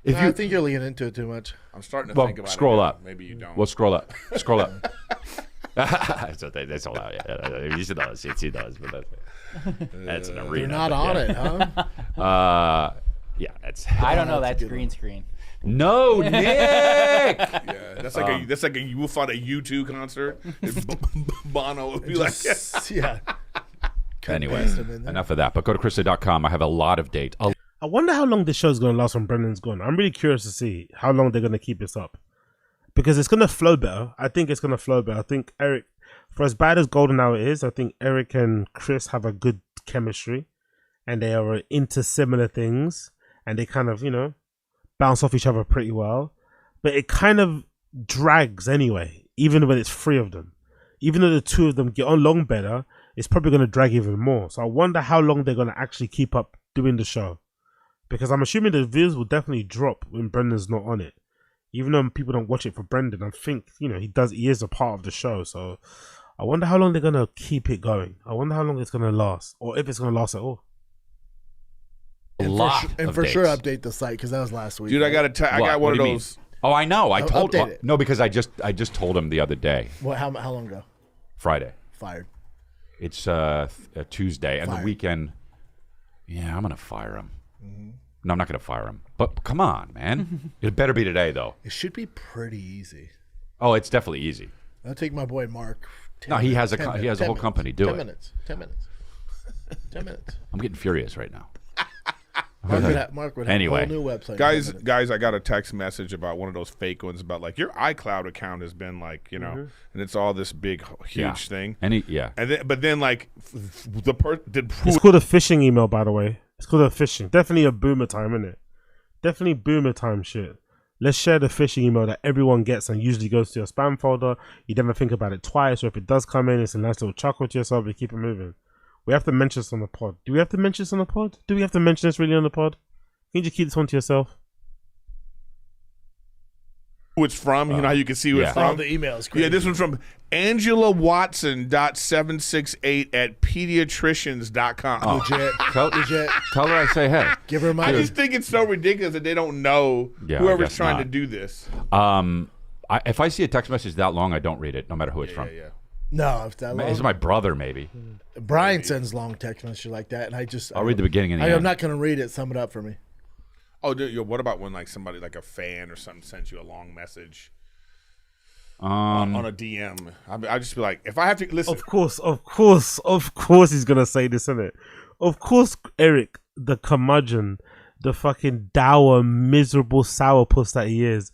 I think you're leaning into it too much. I'm starting to think about scroll it. up. Maybe you don't. Well, scroll up. Scroll up. That's all out. Yeah. He does, but that's an arena. You're not on it, huh? Yeah, that's. I don't know. That's green screen. No, Nick. Yeah, that's like a you will find a U2 concert. Bono would be like, yeah. Anyway, enough of that. But go to ChrisLea.com. I have a lot of dates. I wonder how long this show's going to last when Brendan's gone. I'm really curious to see how long they're going to keep this up. because it's gonna flow better. I think it's gonna flow better. I think Eric, for as bad as Golden Hour is, I think Eric and Chris have a good chemistry, and they are into similar things, and they kind of, you know, bounce off each other pretty well. But it kind of drags anyway, even when it's 3 of them. Even though the 2 of them get along better, it's probably going to drag even more. So I wonder how long they're going to actually keep up doing the show. Because I'm assuming the views will definitely drop when Brendan's not on it. Even though people don't watch it for Brendan, I think, you know, he is a part of the show. So I wonder how long they're going to keep it going. I wonder how long it's going to last. Or if it's going to last at all. And for sure update the site, because that was last week. Dude, I got one of those. Oh, I know. I told update it. no, because I just told him the other day. What? How long ago? Friday. Fired. It's a Tuesday, and Fired. the weekend. Yeah, I'm gonna fire him. Mm-hmm. No, I'm not gonna fire him. But come on, man. It better be today, though. It should be pretty easy. Oh, it's definitely easy. I'll take my boy Mark. No, he has a whole company. Do 10 it. minutes. 10 minutes. 10 minutes. I'm getting furious right now. Mark would have Anyway. a whole new website. Guys, I got a text message about one of those fake ones about like your iCloud account has been like, you know, and it's all this big huge thing. And but then like the It's called a phishing email, by the way. It's called a phishing. Definitely a boomer time, isn't it? Definitely boomer time shit. Let's share the phishing email that everyone gets and usually goes to your spam folder. You never think about it twice, or if it does come in, it's a nice little chuckle to yourself. You keep it moving. We have to mention this on the pod. Do we have to mention this on the pod? Do we have to mention this really on the pod? Can you just keep this one to yourself? Who it's from, you know how you can see who it's from? Oh, the email is crazy. Yeah, this one's from AngelaWatson.768 at pediatricians.com. Oh. Legit. Tell her I say hey. Give her my. I just think it's so ridiculous that they don't know whoever's trying to do this. If I see a text message that long, I don't read it, no matter who it's from. No, if that long. It's my brother, maybe. Brian sends long text messages like that, and I'll read the beginning and the I'm end. not going to read it. Sum it up for me. Oh, dude, what about when like somebody, like a fan or something, sends you a long message on a DM? I just be like, if I have to listen. Of course, he's gonna say this, isn't it? Of course, Eric, the curmudgeon, the fucking dour, miserable sourpuss that he is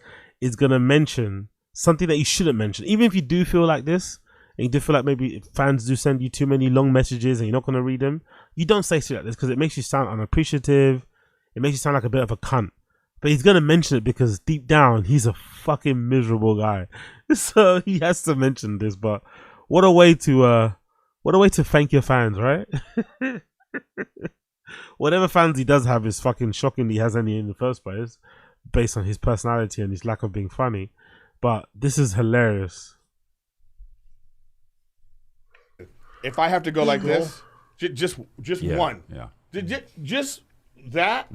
gonna mention something that you shouldn't mention. Even if you do feel like this, and you do feel like maybe fans do send you too many long messages and you're not gonna read them, you don't say shit like this because it makes you sound unappreciative. It makes you sound like a bit of a cunt. But he's going to mention it because deep down, he's a fucking miserable guy. So he has to mention this. But what a way to thank your fans, right? Whatever fans he does have is fucking shocking he has any in the first place, based on his personality and his lack of being funny. But this is hilarious. If I have to go like this, just one. Yeah. Just that.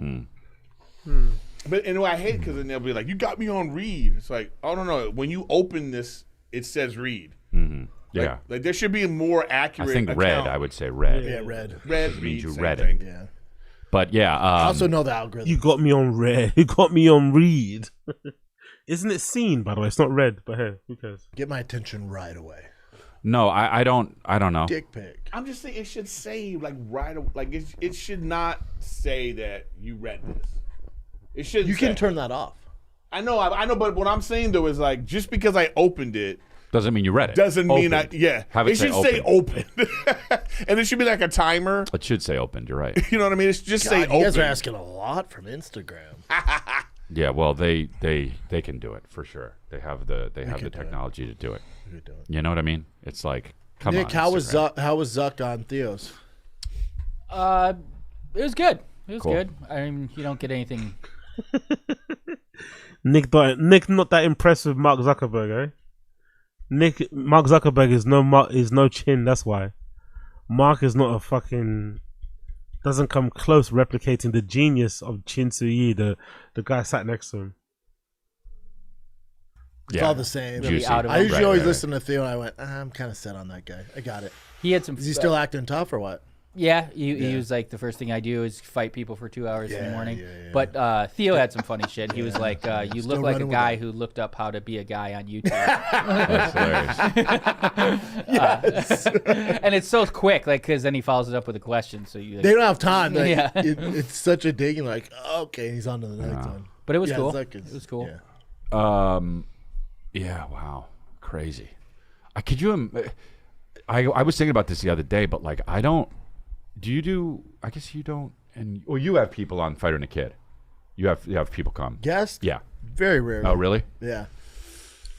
But anyway, I hate it because then they'll be like, you got me on read. It's like, oh, no. When you open this, it says read. Mm-hmm. Yeah. Like there should be a more accurate I think account. red, I would say red. Yeah, red. Red means you same read thing. it. Yeah. But yeah. I also know the algorithm. You got me on red. You got me on read. Isn't it seen, by the way? It's not red, but hey, who cares? Get my attention right away. No, I don't know. Dick pic. I'm just saying it should say like right away. Like it should not say that you read this. It should. You can turn that off. I know, but what I'm saying though is like just because I opened it doesn't mean you read it. Doesn't mean Opened. Have it should say open, and it should be like a timer. It should say opened. You're right. You know what I mean? It's just God, say you open. guys are asking a lot from Instagram. Yeah, well, they can do it for sure. They have the technology to do it. You know what I mean? It's like, come Nick, on. how was Zuck on Theo's? It was good. It was Cool. good. I mean, you don't get anything. Nick not that impressed with Mark Zuckerberg, eh? Mark Zuckerberg is no chin. That's why Mark is not a fucking. Doesn't come close replicating the genius of Chin Su-yi, the guy sat next to him. It's all the same. Really I usually always listen to Theo and I went, I'm kind of set on that guy. I got it. He had some. Is he still acting tough or what? Yeah, he was like, the first thing I do is fight people for 2 hours in the morning. But Theo had some funny shit. He was like, you Still look like a running with guy it. who looked up how to be a guy on YouTube. That's hilarious. And it's so quick, like, because then he follows it up with a question. So you, like, They don't have time. Like, Yeah. it's such a dig. And like, okay, he's on to the next one. But it was Yeah, cool. Zuck It was cool. Yeah. Yeah, wow. Crazy. Could you... I was thinking about this the other day, but like, I don't... Do you do... I guess you don't... And well, you have people on Fighter and a Kid. You have people come. Guests? Yeah. Very rarely. Oh, really? Yeah.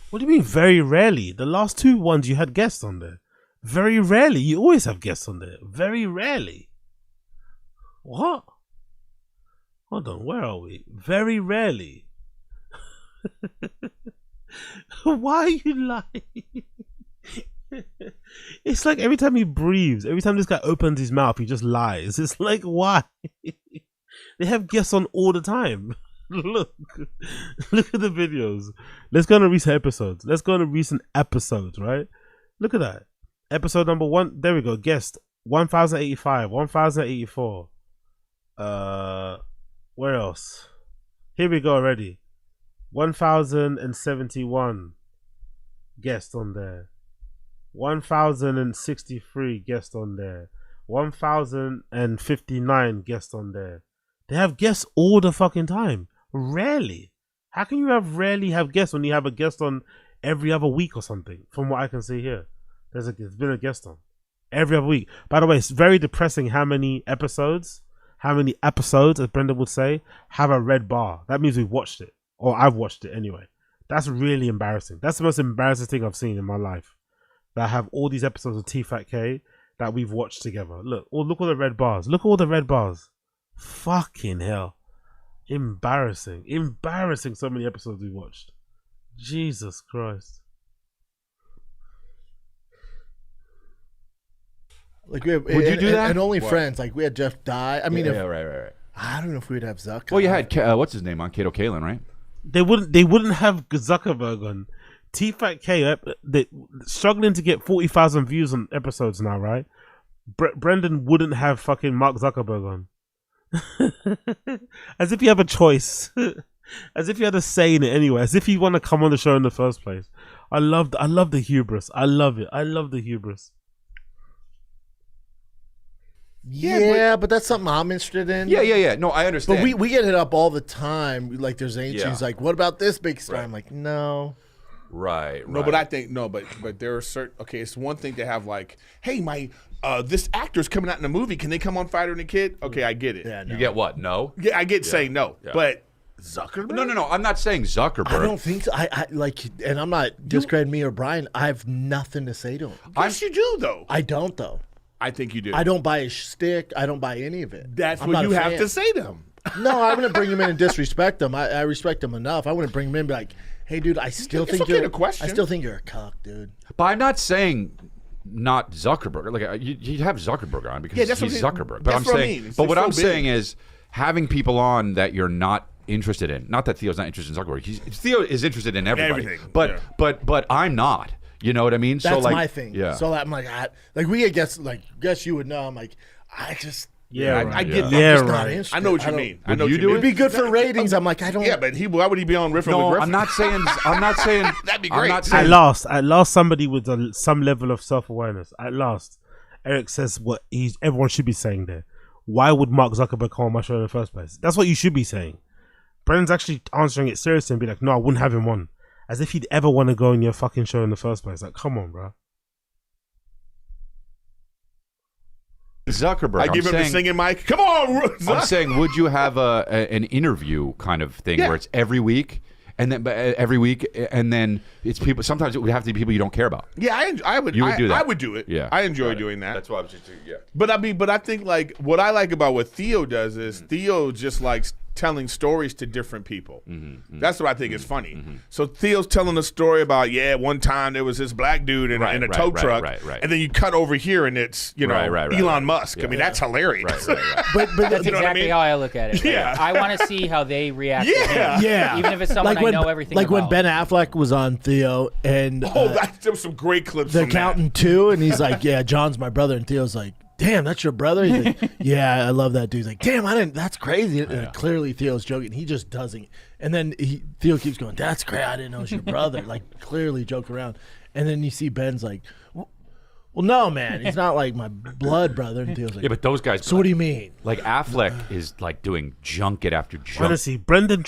What do you mean very rarely? The last 2 ones you had guests on there. Very rarely. You always have guests on there. Very rarely. What? Hold on, where are we? Very rarely. Why are you lying? It's like every time he breathes, every time this guy opens his mouth, he just lies. It's like, why? They have guests on all the time. Look at the videos. Let's go on recent episodes. Right? Look at that. Episode number 1. There we go. Guest 1085, 1084. Where else? Here we go already. 1071 guest on there. 1063 guest on there. 1059 guest on there. They have guests all the fucking time. Rarely. How can you rarely have guests when you have a guest on every other week or something? From what I can see here, there's been a guest on every other week. By the way, it's very depressing how many episodes, as Brendan would say, have a red bar. That means we've watched it, or I've watched it anyway. That's really embarrassing. That's the most embarrassing thing I've seen in my life. That I have all these episodes of Tfatk that we've watched together. Look all the red bars. Look at all the red bars. Fucking hell. Embarrassing. So many episodes we watched. Jesus Christ. Like we have, would you do that? And only friends. Like we had Jeff die. I mean, right. I don't know if we'd have Zuck. Well, you had what's his name on Kato Kalin, right? They wouldn't have Zuckerberg on. Tfatk, they struggling to get 40,000 views on episodes now, right? Brendan wouldn't have fucking Mark Zuckerberg on. As if you have a choice. As if you had a say in it anyway. As if you want to come on the show in the first place. I love the hubris. I love it. I love the hubris. Yeah, but that's something I'm interested in. Yeah. No, I understand. But we get hit up all the time. Like there's agents Yeah. like, what about this big star? Right. I'm like, no. Right. No, but I think but there are certain. Okay, it's one thing to have like, hey, my this actor's coming out in a movie. Can they come on Fighter and the Kid? Okay, I get it. Yeah, no. You get what? No. Yeah, I get saying no, Yeah. but Zuckerberg. No. I'm not saying Zuckerberg. I don't think so. I like, and I'm not discrediting me or Brian. I have nothing to say to him. Yes, you do though. I don't though. I think you do. I don't buy his shtick. I don't buy any of it. That's I'm what not you a have fan. to say to him. No, I wouldn't bring him in and disrespect him. I respect him enough. I wouldn't bring him in and be like, hey, dude, I still It's think okay you're to question. I still think you're a cuck, dude. But I'm not saying not Zuckerberg. Like you have Zuckerberg on because Yeah, that's he's what Zuckerberg. But that's I'm what I saying, mean. It's but just what so I'm big. saying is having people on that you're not interested in. Not that Theo's not interested in Zuckerberg. Theo is interested in everybody. Everything, But I'm not. You know what I mean? That's so like, my thing. Yeah. So I'm like, we had guess you would know. I'm like, I just. Yeah, I get that. Yeah, I'm just not right. interested. I know what you don't- mean. I Would know you what do you it? It'd mean. be good for ratings. I'm like, I don't. Yeah, but why would he be on Riffing with No, Griffin? I'm not saying. That'd be I'm great. not At saying. last, somebody with some level of self-awareness. At last, Eric says what everyone should be saying there. Why would Mark Zuckerberg come on my show in the first place? That's what you should be saying. Brendan's actually answering it seriously and be like, no, I wouldn't have him on. As if he'd ever want to go on your fucking show in the first place. Like, come on, bro. Zuckerberg. I give him the singing mic. Come on, I'm Zuck. saying, would you have an interview kind of thing where it's every week, and then it's people? Sometimes it would have to be people you don't care about. Yeah, I would. You would do that. I would do it. Yeah, I enjoy doing that. That's why I was just But I think like what I like about what Theo does is Theo just likes telling stories to different people. That's what I think is funny. So Theo's telling a story about one time there was this black dude in a tow truck, and then you cut over here and it's Elon Musk. Yeah. I mean that's hilarious. But That's You know what I exactly mean? how I look at it. Yeah. I want to see how they react to him. Yeah. Even if it's someone I know everything like about. when Ben Affleck was on Theo and There was some great clips. the from that. accountant too, and he's like, yeah, John's my brother, and Theo's like, damn, that's your brother? He's like, yeah, I love that dude. He's like, damn, that's crazy. And clearly Theo's joking. He just doesn't. And then Theo keeps going, that's great. I didn't know it was your brother. Like, clearly joke around. And then you see Ben's like, well, no, man. He's not like my blood brother. And Theo's like, yeah, but those guys. So what do you mean? Like Affleck is like doing junket after junket. Honestly, Brendan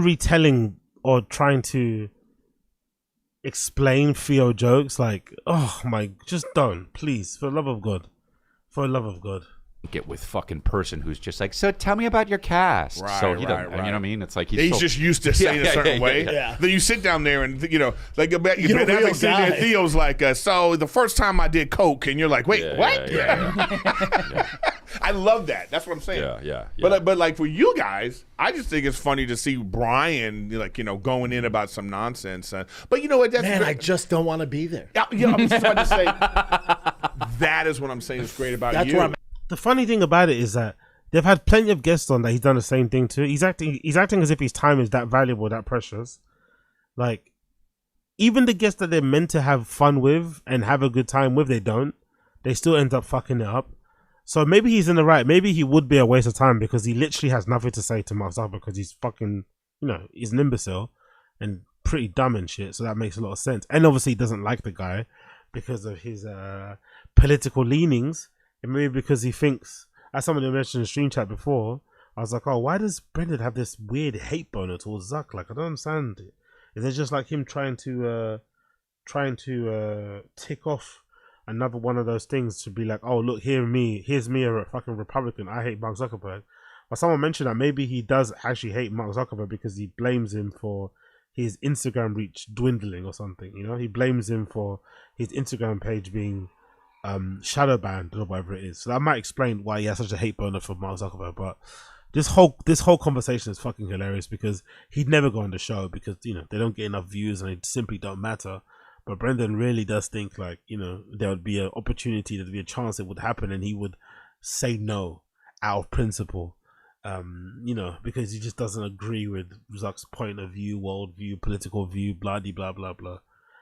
retelling or trying to explain Theo jokes. Like, oh my, just don't, please, for the love of God, for the love of God. Get with fucking person who's just like, so tell me about your cast. Right, so he right, doesn't, you know what I mean? It's like he's just used to saying a certain way. Then you sit down there and like Ben Affleck sitting there, Theo's like, so the first time I did coke, and you're like, wait, what? I love that. That's what I'm saying. Yeah. But like for you guys, I just think it's funny to see Brian going in about some nonsense. But you know what? That's Man, I just don't want to be there. Yeah, I'm just trying to say that is what I'm saying is great about That's you. where I'm The funny thing about it is that they've had plenty of guests on that he's done the same thing to. He's acting as if his time is that valuable, that precious. Like, even the guests that they're meant to have fun with and have a good time with, they don't. They still end up fucking it up. So maybe he's in the right. Maybe he would be a waste of time because he literally has nothing to say to Mark Zuckerberg because he's fucking, he's an imbecile and pretty dumb and shit. So that makes a lot of sense. And obviously he doesn't like the guy because of his political leanings. And maybe because he thinks, as somebody mentioned in the stream chat before, I was like, oh, why does Brendan have this weird hate boner towards Zuck? Like, I don't understand it. Is it just like him trying to tick off another one of those things to be like, oh, look, here's me, a fucking Republican. I hate Mark Zuckerberg. But someone mentioned that maybe he does actually hate Mark Zuckerberg because he blames him for his Instagram reach dwindling or something. He blames him for his Instagram page being shadow banned or whatever it is. So that might explain why he has such a hate boner for Mark Zuckerberg. But this whole conversation is fucking hilarious because he'd never go on the show because they don't get enough views and they simply don't matter. But Brendan really does think like there would be an opportunity, there'd be a chance it would happen, and he would say no out of principle. Because he just doesn't agree with Zuck's point of view, worldview, political view, blah blah blah blah.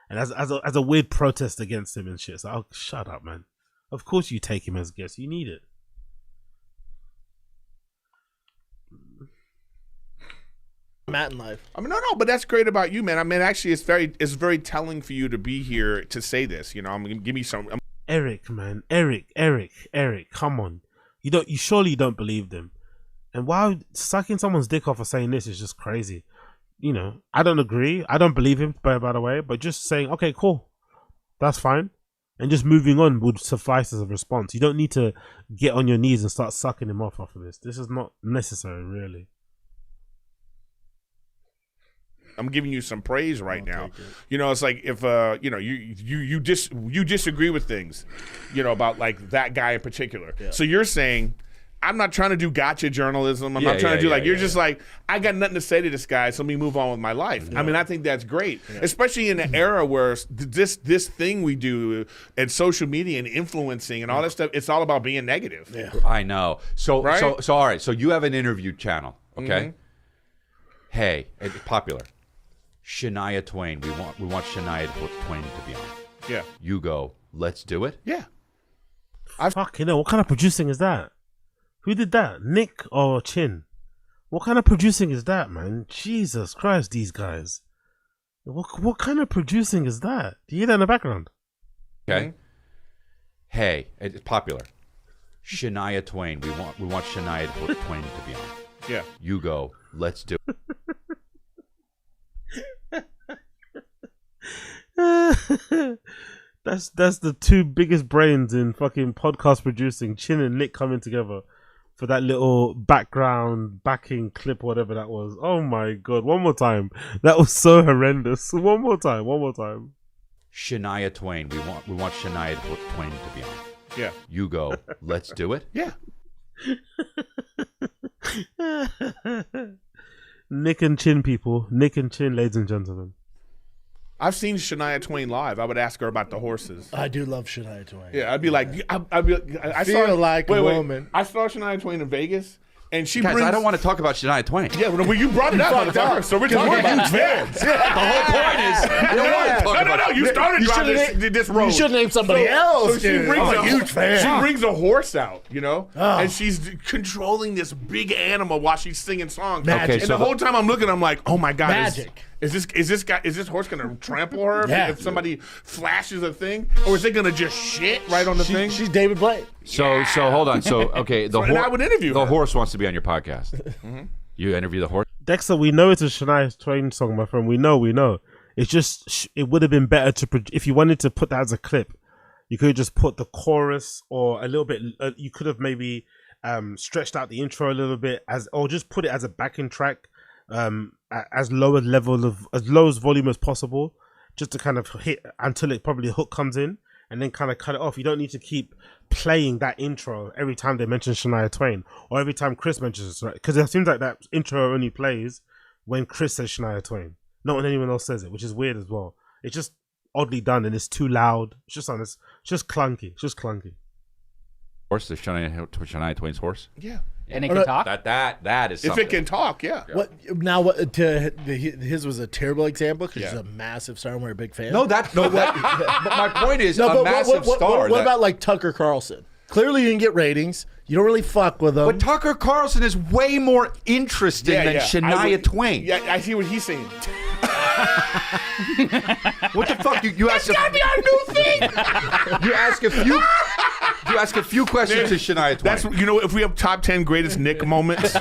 And as a weird protest against him and shit. So, oh, shut up, man. Of course you take him as a guest. You need it. Matt in life. I mean, no, but that's great about you, man. I mean, actually, it's very telling for you to be here to say this. I'm gonna give me some. Eric, man, Eric, come on. You surely don't believe them. And while sucking someone's dick off for saying this is just crazy. I don't agree. I don't believe him, by the way, but just saying, okay, cool, that's fine. And just moving on would suffice as a response. You don't need to get on your knees and start sucking him off of this. This is not necessary, really. I'm giving you some praise right now. It's like if you disagree with things, about like that guy in particular. Yeah. So you're saying, I'm not trying to do gotcha journalism. I'm not trying to do you're just like, I got nothing to say to this guy, so let me move on with my life. Yeah. I mean, I think that's great, especially in an era where this thing we do and social media and influencing and all that stuff, it's all about being negative. Yeah. I know. So, right? so all right. So you have an interview channel, okay? Mm-hmm. Hey, it's popular. Shania Twain. We want Shania Twain to be on. Yeah. You go, let's do it? Yeah. Fucking hell, what kind of producing is that? Who did that? Nick or Chin? What kind of producing is that, man? Jesus Christ, these guys. What kind of producing is that? Do you hear that in the background? Okay. Mm-hmm. Hey, it's popular. Shania Twain. We want Shania Twain to be on. Yeah. You go, let's do it. That's the two biggest brains in fucking podcast producing, Chin and Nick coming together for that little backing clip, whatever that was. Oh my god, one more time. That was so horrendous. One more time. Shania Twain. We want Shania Twain to be on. Yeah. You go, let's do it. Yeah. Nick and Chin, people. Nick and Chin, ladies and gentlemen. I've seen Shania Twain live. I would ask her about the horses. I do love Shania Twain. Yeah, I'd be like, I feel like a woman. I saw Shania Twain in Vegas, and she Guys, brings. I don't want to talk about Shania Twain. Yeah, well, you brought it up, motherfucker. So we're talking about huge fans. The whole point is, you don't want to talk about. No. You started driving this road. You should name somebody else. So she brings a huge fan. She brings a horse out, and she's controlling this big animal while she's singing songs. Magic. And the whole time I'm looking, I'm like, oh my god, magic. Is this horse gonna trample her if somebody flashes a thing, or is it gonna just shit right on the thing? She's David Blaine. So hold on. So okay, and I would interview the her. horse wants to be on your podcast. Mm-hmm. You interview the horse. Dexter, we know it's a Shania Twain song, my friend. We know. It's just it would have been better to if you wanted to put that as a clip, you could have just put the chorus or a little bit. You could have maybe stretched out the intro a little bit or just put it as a backing track, as low as volume as possible, just to kind of hit until it probably the hook comes in, and then kind of cut it off. You don't need to keep playing that intro every time they mention Shania Twain or every time Chris mentions it, because it seems like that intro only plays when Chris says Shania Twain, not when anyone else says it, which is weird as well. It's just oddly done, and it's too loud. It's just clunky. It's just clunky. Horse, the Shania Twain's horse. Yeah. And it can talk. That is something. If it can talk, yeah. His was a terrible example because he's a massive star and we're a big fan. But my point is a massive star. What about like Tucker Carlson? Clearly you didn't get ratings. You don't really fuck with him. But Tucker Carlson is way more interesting than Shania Twain. Yeah, I see what he's saying. What the fuck? You ask That's gotta be our new thing. You ask a few questions to Shania Twain. That's if we have top 10 greatest Nick moments,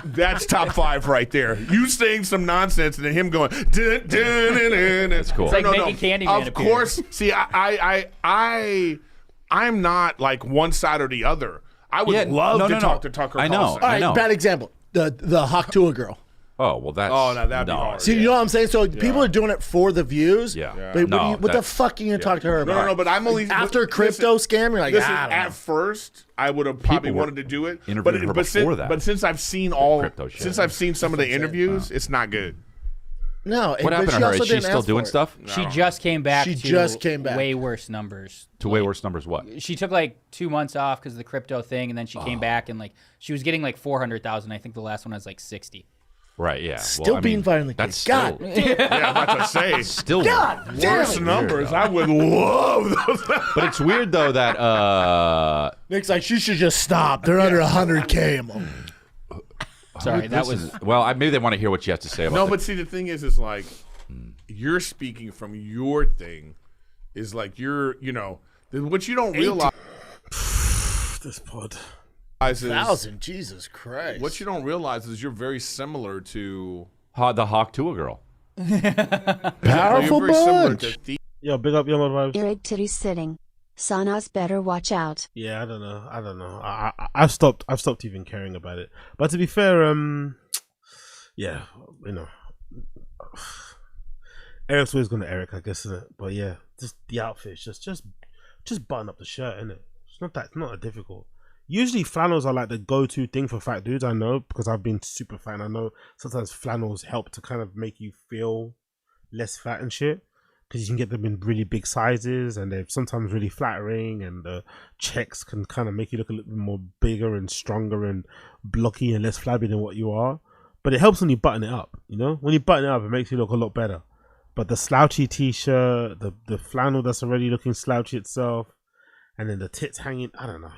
that's top 5 right there. You saying some nonsense and then him going. Dun, dun, dun, dun. That's cool. It's like making Candyman Of course. See, I'm not like one side or the other. I would love to talk to Tucker Carlson. All right, bad example. The Hawk Tuah girl. Oh, well, that's... Oh, no, that'd be hard. See, you know what I'm saying? So people are doing it for the views. Yeah. But what the fuck are you going to talk to her about? No, but I'm only... After crypto scam, you're like, at first, I would have probably wanted to do it. Interviewing her before that. But since I've seen some of the interviews, it's not good. No. What happened to her? Is she still doing stuff? She just came back. She just came back. Way worse numbers. To way worse numbers what? She took like 2 months off because of the crypto thing, and then she came back and like she was getting like 400,000. I think the last one was like 60. Right, yeah. Still being violently that's God. Yeah, I'm about to say. Still God worse numbers. I would love those. But it's weird though that Nick's like, she should just stop. They're under 100K. Sorry, that was... Well, maybe they want to hear what you have to say about No, but see, the thing is like, you're speaking from your thing. Is like, what you don't realize... This pod... 1,000, Jesus Christ. What you don't realize is you're very similar to... the Hawk Tuah girl. Powerful bunch. Yo, big up, Young Vibes. Earache titty sitting. Sanas better watch out. Yeah, I don't know. I've stopped even caring about it. But to be fair, Eric's always gonna Eric, I guess, isn't it? But yeah, just the outfit, just button up the shirt, innit? It's not that difficult. Usually flannels are like the go-to thing for fat dudes, I know, because I've been super fat and I know sometimes flannels help to kind of make you feel less fat and shit, because you can get them in really big sizes and they're sometimes really flattering, and the checks can kind of make you look a little bit more bigger and stronger and blocky and less flabby than what you are. But it helps when you button it up, when you button it up, it makes you look a lot better. But the slouchy t-shirt, the flannel that's already looking slouchy itself, and then the tits hanging, I don't know.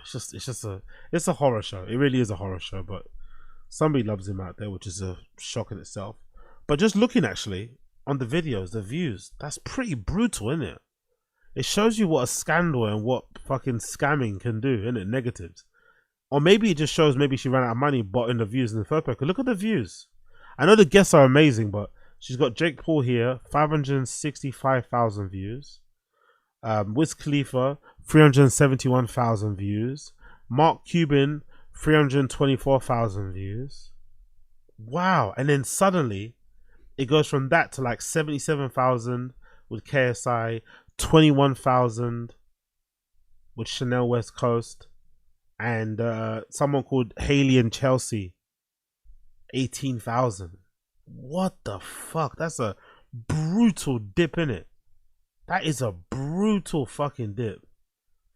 It's a horror show. It really is a horror show, but somebody loves him out there, which is a shock in itself. But just looking actually on the videos, the views, that's pretty brutal, isn't it? It shows you what a scandal and what fucking scamming can do, isn't it? Negatives. Or maybe it just shows maybe she ran out of money botting the views in the first place. Look at the views. I know the guests are amazing, but she's got Jake Paul here, 565,000 views. Wiz Khalifa, 371,000 views. Mark Cuban, 324,000 views. Wow. And then suddenly it goes from that to like 77,000 with KSI, 21,000 with Chanel West Coast, and someone called Haley and Chelsea, 18,000. What the fuck? That's a brutal dip, in it. That is a brutal fucking dip.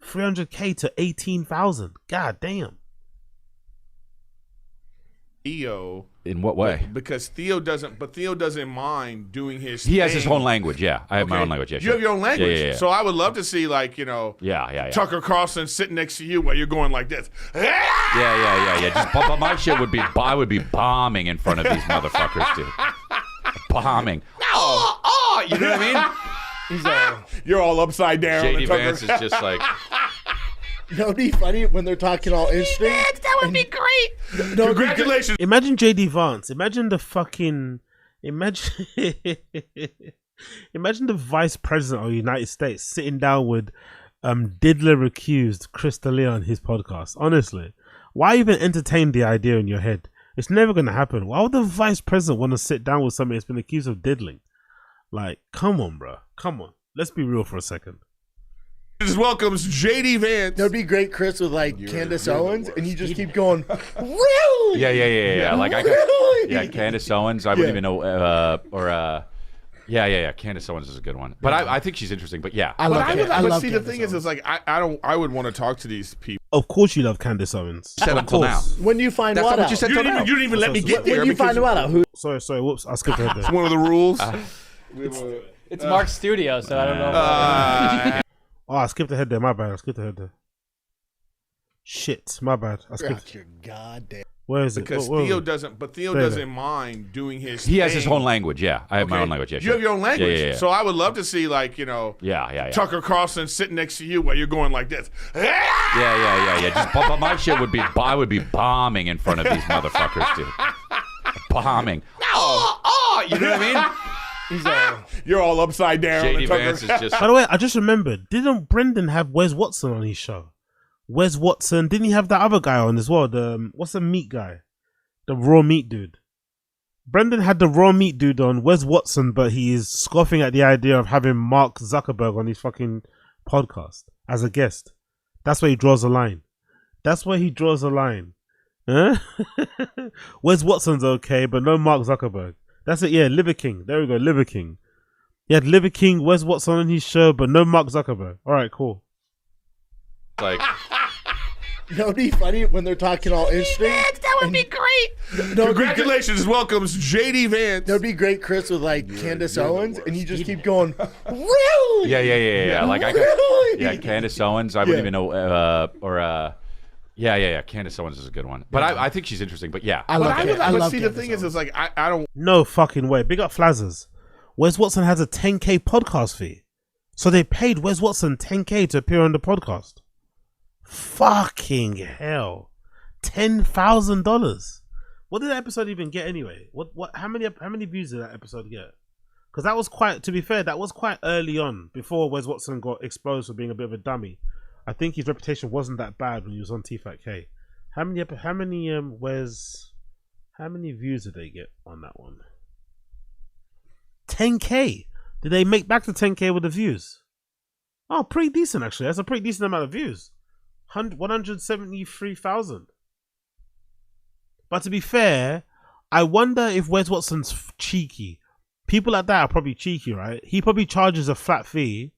300K to 18,000. God damn. Theo. In what way? Because Theo doesn't mind doing his He has thing. his own language, yeah. I have my own language, yeah. You have your own language. Yeah. So I would love to see, like, Yeah. Tucker Carlson sitting next to you while you're going like this. Yeah. But my shit would be, I would be bombing in front of these motherfuckers, dude. Bombing. Oh, you know what I mean? You're all upside down. JD Vance is just like... You know, it'd be funny when they're talking all instinct. That would be great. No, congratulations. Imagine JD Vance. Imagine the fucking... Imagine Imagine the vice president of the United States sitting down with Diddler accused Chris D'Elia on his podcast. Honestly, why even entertain the idea in your head? It's never going to happen. Why would the vice president want to sit down with somebody that's been accused of diddling? Like, come on, bro. Come on. Let's be real for a second. This welcomes JD Vance. That'd be great, Chris, with like Candace Owens, and you just keep going. Really? Yeah. Like Really? yeah, Candace Owens. I wouldn't even know. Yeah. Candace Owens is a good one. But I think she's interesting. But yeah, I love But see, the Candace thing Owens. is like I would want to talk to these people. Of course you love Candace Owens. Said Of until now. course. When you find That's what not what out? you said. You didn't even let me get there. When you find what out? Who? Sorry. Whoops. I skipped ahead It's there. one of the rules. It's Mark's studio, so I don't know. Oh, I skipped ahead there. My bad. I skipped ahead there. Shit. My bad. I skipped. Out your goddamn. Where is it? Because Where Theo is it? doesn't. But Theo There. doesn't mind doing his. he has his thing. own language. Yeah, I have my Okay. own language. Yeah, You have your own language. Yeah. So I would love to see like Yeah. Tucker Carlson sitting next to you while you're going like this. Yeah. But my shit would be, I would be bombing in front of these motherfuckers, dude. Bombing. You know what I mean? You're all upside down. JD and Tucker- Vance is just. By the way, I just remembered. Didn't Brendan have Wes Watson on his show? Wes Watson. Didn't he have that other guy on as well? The what's the meat guy? The raw meat dude. Brendan had the raw meat dude on, Wes Watson, but he is scoffing at the idea of having Mark Zuckerberg on his fucking podcast as a guest. That's where he draws a line. That's where he draws a line. Huh? Wes Watson's okay, but no Mark Zuckerberg. That's it, yeah, Liver King. There we go, Liver King. He had Liver King, Wes Watson on his show, but no Mark Zuckerberg. Alright, cool. Like, You know, it'd be funny when they're talking all interesting. That would be great. No, Congratulations, welcomes JD Vance. That'd be great, Chris, with like Candace Owens, and you just keep going. Really? Yeah. Like Really? yeah, Candace Owens. I wouldn't even know. Yeah. Candace Owens is a good one. But I think she's interesting. But yeah, I love But see, the Candace thing is, Owens. it's like I don't. No fucking way. Big up Flazzers. Wes Watson has a 10K podcast fee. So they paid Wes Watson 10K to appear on the podcast. Fucking hell. $10,000. What did that episode even get anyway? How many views did that episode get? Because that was quite, to be fair, that was quite early on before Wes Watson got exposed for being a bit of a dummy. I think his reputation wasn't that bad when he was on Tfatk. How many views did they get on that one? 10K. Did they make back the 10K with the views? Oh, pretty decent actually. That's a pretty decent amount of views. 173,000. But to be fair, I wonder if Wes Watson's cheeky. People like that are probably cheeky, right? He probably charges a flat fee.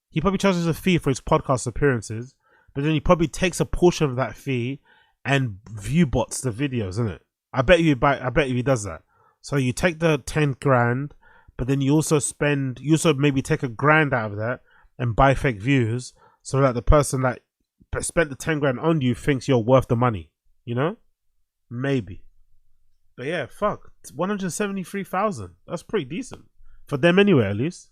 He probably charges a fee for his podcast appearances, but then he probably takes a portion of that fee and view bots the videos, isn't it? I bet you he does that. So you take the 10 grand, but then you also maybe take $1,000 out of that and buy fake views so that the person that spent the 10 grand on you thinks you're worth the money, you know? Maybe. But yeah, fuck. 173,000. That's pretty decent. For them anyway, at least.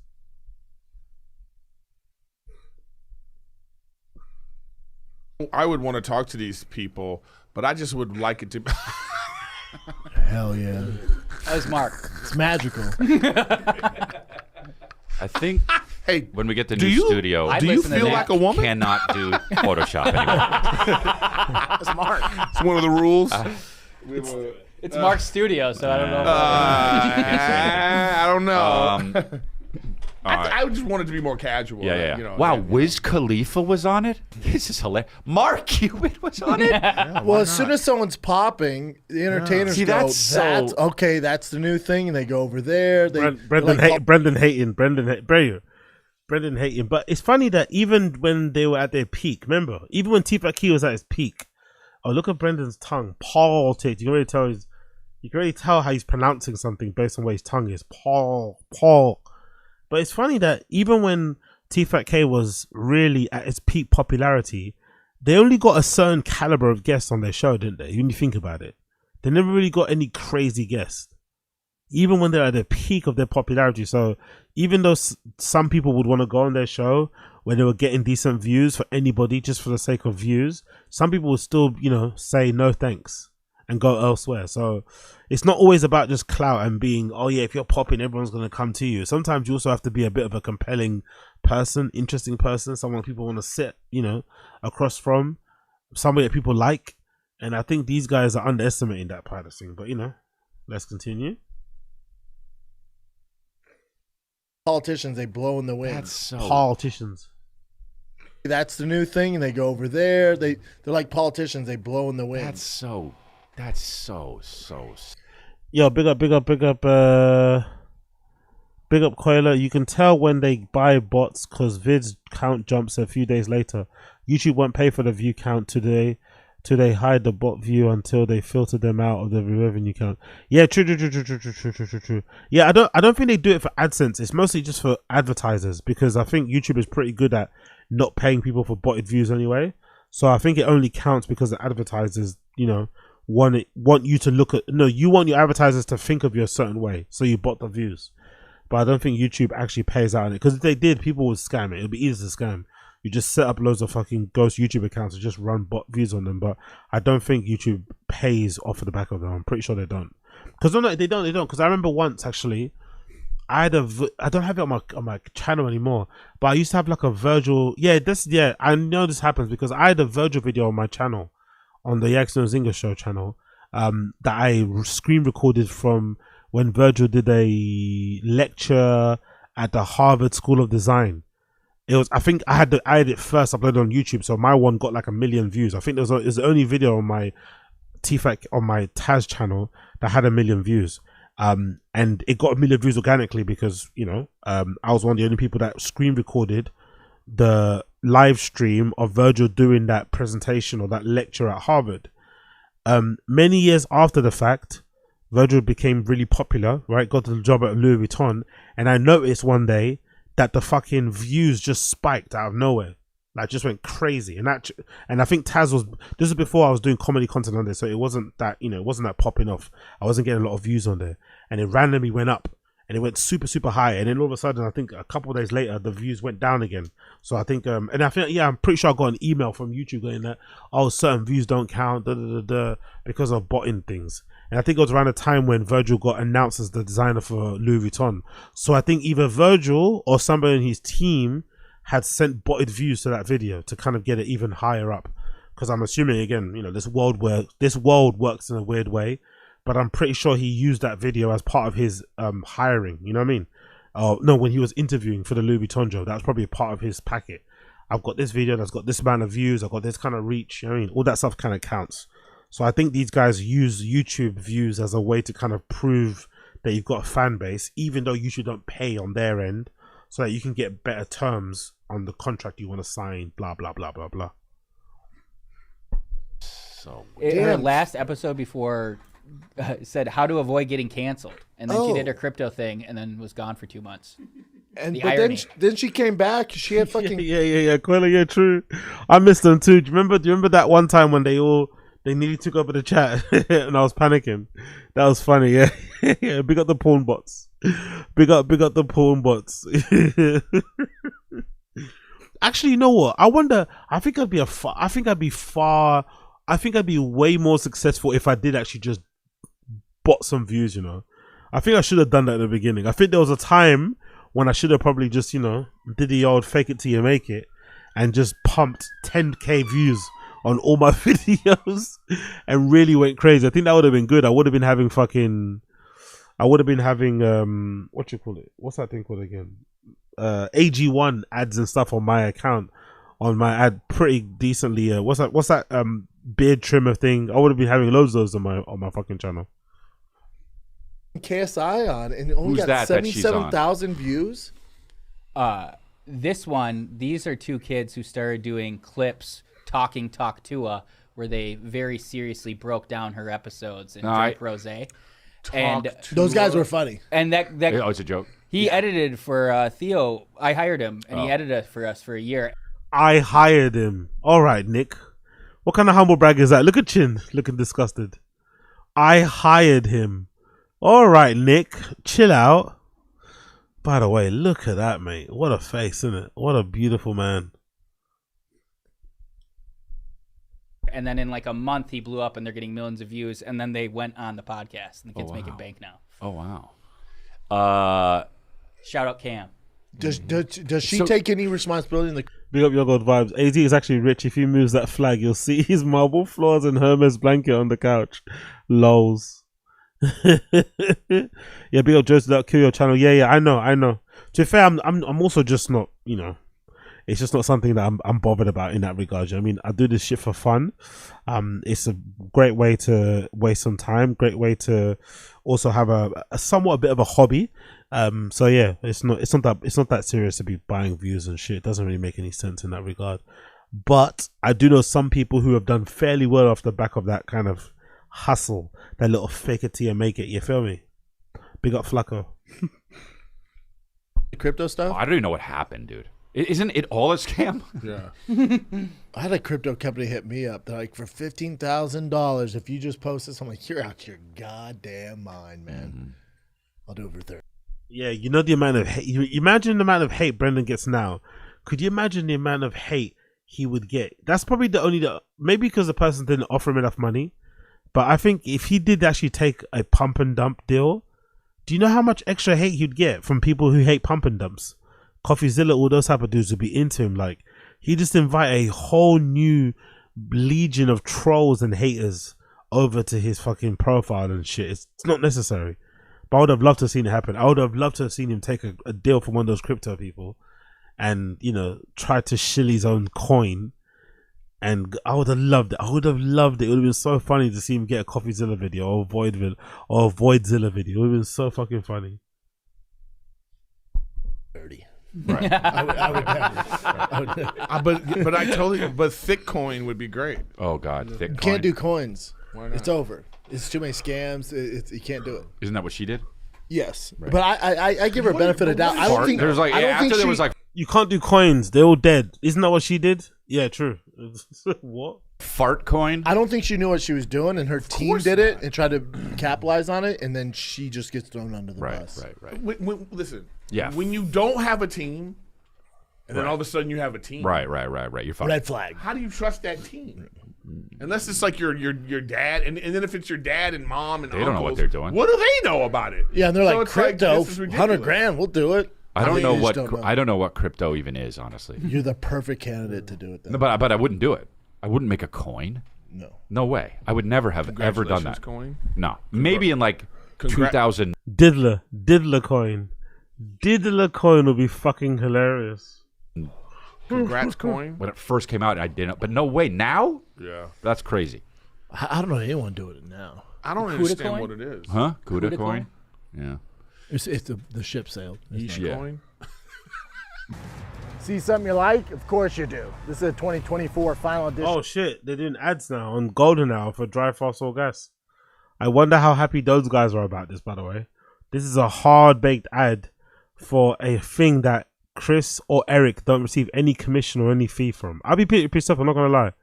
I would want to talk to these people, but I just would like it to. Hell yeah. That was Mark. It's magical. I think. Hey, when we get the do new you- studio, do you feel like a woman? Cannot do Photoshop anymore. That's Mark. It's one of the rules. It's Mark's studio, so I don't know. I don't know. I just want it to be more casual. Yeah. You know, Wow, Wiz Khalifa was on it. This is hilarious. Mark Cuban was on it. Well, as soon as someone's popping, the entertainers See, go, that's so- okay, that's the new thing, and they go over there. They, Brendan like, hating. But it's funny that even when they were at their peak, remember, even when Tfatk was at his peak, oh, look at Brendan's tongue. Paul. You can really tell how he's pronouncing something based on where his tongue is. Paul. But it's funny that even when Tfatk was really at its peak popularity, they only got a certain caliber of guests on their show, didn't they? When you think about it, they never really got any crazy guests, even when they're at the peak of their popularity. So even though some people would want to go on their show when they were getting decent views for anybody just for the sake of views, some people would still, say no thanks. and go elsewhere. So it's not always about just clout and being, oh yeah, if you're popping, everyone's going to come to you. Sometimes you also have to be a bit of a compelling person, interesting person, someone people want to sit, you know, across from, somebody that people like. And I think these guys are underestimating that part of thing. But, you know, let's continue. Politicians, they blow in the wind. That's so Politicians. That's the new thing, and they go over there. They're like politicians. They blow in the wind. That's so. Yo, big up, Coiler. You can tell when they buy bots because vids count jumps a few days later. YouTube won't pay for the view count today. They hide the bot view until they filter them out of the revenue count. Yeah, true. Yeah, I don't think they do it for AdSense. It's mostly just for advertisers because I think YouTube is pretty good at not paying people for botted views anyway. So I think it only counts because the advertisers, you know, want you to look at. No, you want your advertisers to think of you a certain way, so you bot the views. But I don't think YouTube actually pays out on it because if they did, people would scam it. It'd be easy to scam. You just set up loads of fucking ghost YouTube accounts and just run bot views on them. But I don't think YouTube pays off of the back of them. I'm pretty sure they don't. Because no, they don't. Because I remember once actually, I don't have it on my channel anymore. But I used to have like a Virgil. Yeah, I know this happens because I had a Virgil video on my channel, on the Yaxno Zinga Show channel, that I screen recorded from when Virgil did a lecture at the Harvard School of Design. It was, I think I had it first uploaded on YouTube, so my one got like 1 million views. I think it was the only video on my Tfatk on my Taz channel that had 1 million views. And it got 1 million views organically because, you know, I was one of the only people that screen recorded the live stream of Virgil doing that presentation or that lecture at Harvard. Many years after the fact, Virgil became really popular, right? Got the job at Louis Vuitton, and I noticed one day that the fucking views just spiked out of nowhere, like just went crazy. And I think Taz this was before I was doing comedy content on there, so it wasn't that, you know, it wasn't that popping off. I wasn't getting a lot of views on there, and it randomly went up, and it went super high, and then all of a sudden, I think a couple of days later, the views went down again. So I think, and I think, yeah, I'm pretty sure I got an email from YouTube going that, oh, certain views don't count, because of botting things. And I think it was around the time when Virgil got announced as the designer for Louis Vuitton. So I think either Virgil or somebody in his team had sent botted views to that video to kind of get it even higher up. Because I'm assuming, again, you know, this world works in a weird way. But I'm pretty sure he used that video as part of his hiring. You know what I mean? No, when he was interviewing for the Louis Vuitton job, that was probably a part of his packet. I've got this video that's got this amount of views. I've got this kind of reach. You know what I mean? All that stuff kind of counts. So I think these guys use YouTube views as a way to kind of prove that you've got a fan base, even though YouTube don't pay on their end, so that you can get better terms on the contract you want to sign, blah, blah, blah, blah, blah. So her last episode before said how to avoid getting canceled. And then she did her crypto thing and then was gone for 2 months. And then she came back. She had fucking yeah, Quella, yeah, true. I missed them too. Do you remember that one time when they nearly took over the chat and I was panicking? That was funny, yeah. Yeah, big up the porn bots. Big up the porn bots. Actually, you know what? I wonder. I think I'd be way more successful if I did actually just bot some views. You know, I think I should have done that at the beginning. I think there was a time when I should have probably just, you know, did the old fake it till you make it and just pumped 10k views on all my videos and really went crazy. I think that would have been good. I would have been having what you call it? What's that thing called again? AG1 ads and stuff on my account, on my ad pretty decently. What's that beard trimmer thing? I would have been having loads of those on my fucking channel. KSI on and only got 77,000 views. These are two kids who started doing clips talking Talk Tua, where they very seriously broke down her episodes and drank rosé. And those guys were funny. And that oh, it's a joke. He edited for Theo. I hired him, and he edited for us for a year. I hired him. All right, Nick. What kind of humble brag is that? Look at Chin, looking disgusted. I hired him. All right, Nick, chill out. By the way, look at that, mate. What a face, isn't it? What a beautiful man. and then in like a month he blew up and they're getting millions of views, and then they went on the podcast and the kid's making bank now. Oh wow. Shout out Cam. Does she take any responsibility in the? Big up your God vibes. AZ is actually rich. If he moves that flag, you'll see his marble floors and Hermes blanket on the couch. Lols. Yeah, big up Joseph. That'll kill your channel. Yeah, I know. To be fair, I'm also just not, it's just not something that I'm bothered about in that regard. I mean, I do this shit for fun. It's a great way to waste some time. Great way to also have a bit of a hobby. So yeah, it's not that serious to be buying views and shit. It doesn't really make any sense in that regard. But I do know some people who have done fairly well off the back of that kind of hustle, that little fake it till you make it. You feel me? Big up Flacco. Crypto stuff? I don't even know what happened, dude. Isn't it all a scam? Yeah. I had a crypto company hit me up. They're like, for $15,000, if you just post this, I'm like, you're out your goddamn mind, man. I'll do it for 30. Yeah, you know the amount of hate. You imagine the amount of hate Brendan gets now. Could you imagine the amount of hate he would get? That's probably maybe because the person didn't offer him enough money. But I think if he did actually take a pump and dump deal, do you know how much extra hate he'd get from people who hate pump and dumps? CoffeeZilla, all those type of dudes would be into him. Like, he just invite a whole new legion of trolls and haters over to his fucking profile and shit. It's not necessary. But I would have loved to have seen it happen. I would have loved to have seen him take a deal from one of those crypto people and, try to shill his own coin. And I would have loved it. It would have been so funny to see him get a CoffeeZilla video or a Voidzilla video. It would have been so fucking funny. 30. Right. I would never. But thick coin would be great. Oh God, thick coin. Can't do coins. Why not? It's over. It's too many scams. You can't do it. Isn't that what she did? Yes, Right. but I give her benefit of doubt. I don't think there's like after there was like you can't do coins. They're all dead. Isn't that what she did? Yeah, true. What? fart coin. I don't think she knew what she was doing, and her team did it and tried to capitalize on it, and then she just gets thrown under the bus. Right. Listen. Yeah. When you don't have a team, and then all of a sudden you have a team. Right. You're fine. Red flag. How do you trust that team? Unless it's like your dad, and then if it's your dad and mom and they don't know what uncles, they're doing. What do they know about it? Yeah, and they're So like, it's crypto, this is ridiculous. 100 grand, we'll do it. I don't know just what I don't know what crypto even is, honestly. You're the perfect candidate to do it. Then. No, but I wouldn't do it. I wouldn't make a coin. No way. I would never have ever done that. Coin? No, maybe in like 2000. Diddler coin. Diddler coin would be fucking hilarious. Congrats coin. When it first came out, I didn't. But no way now. Yeah, that's crazy. I don't know anyone doing it now. I don't understand what it is. Huh? Kuda coin? Yeah. It's the ship sailed. Yeesh coin. See something you like? Of course you do. This is a 2024 final edition. Oh shit, they're doing ads now on Golden Hour for dry fossil gas. I wonder how happy those guys are about this, by the way. This is a hard-baked ad for a thing that Chris or Eric don't receive any commission or any fee from. I'll be pretty pissed off, I'm not gonna lie.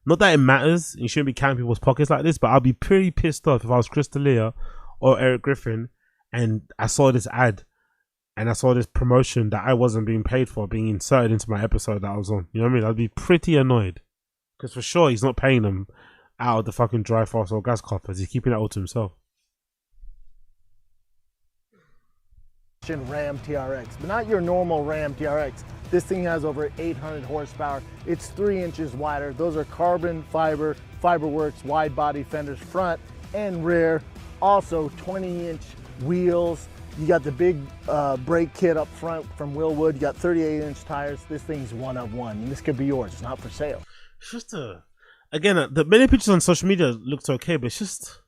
Not that it matters, you shouldn't be counting people's pockets like this, but I'll be pretty pissed off if I was Chris D'Elia or Eric Griffin and I saw this ad and I saw this promotion that I wasn't being paid for being inserted into my episode that I was on. You know what I mean? I'd be pretty annoyed. Because for sure he's not paying them out of the fucking dry fossil gas coffers. He's keeping it all to himself. Ram TRX, but not your normal Ram TRX. This thing has over 800 horsepower. It's 3 inches wider. Those are carbon fiber, Fiberworks wide body fenders front and rear. Also 20-inch wheels. You got the big brake kit up front from Willwood. You got 38-inch tires. This thing's one of one. And this could be yours. It's not for sale. It's just again, the many pictures on social media looked okay, but it's just,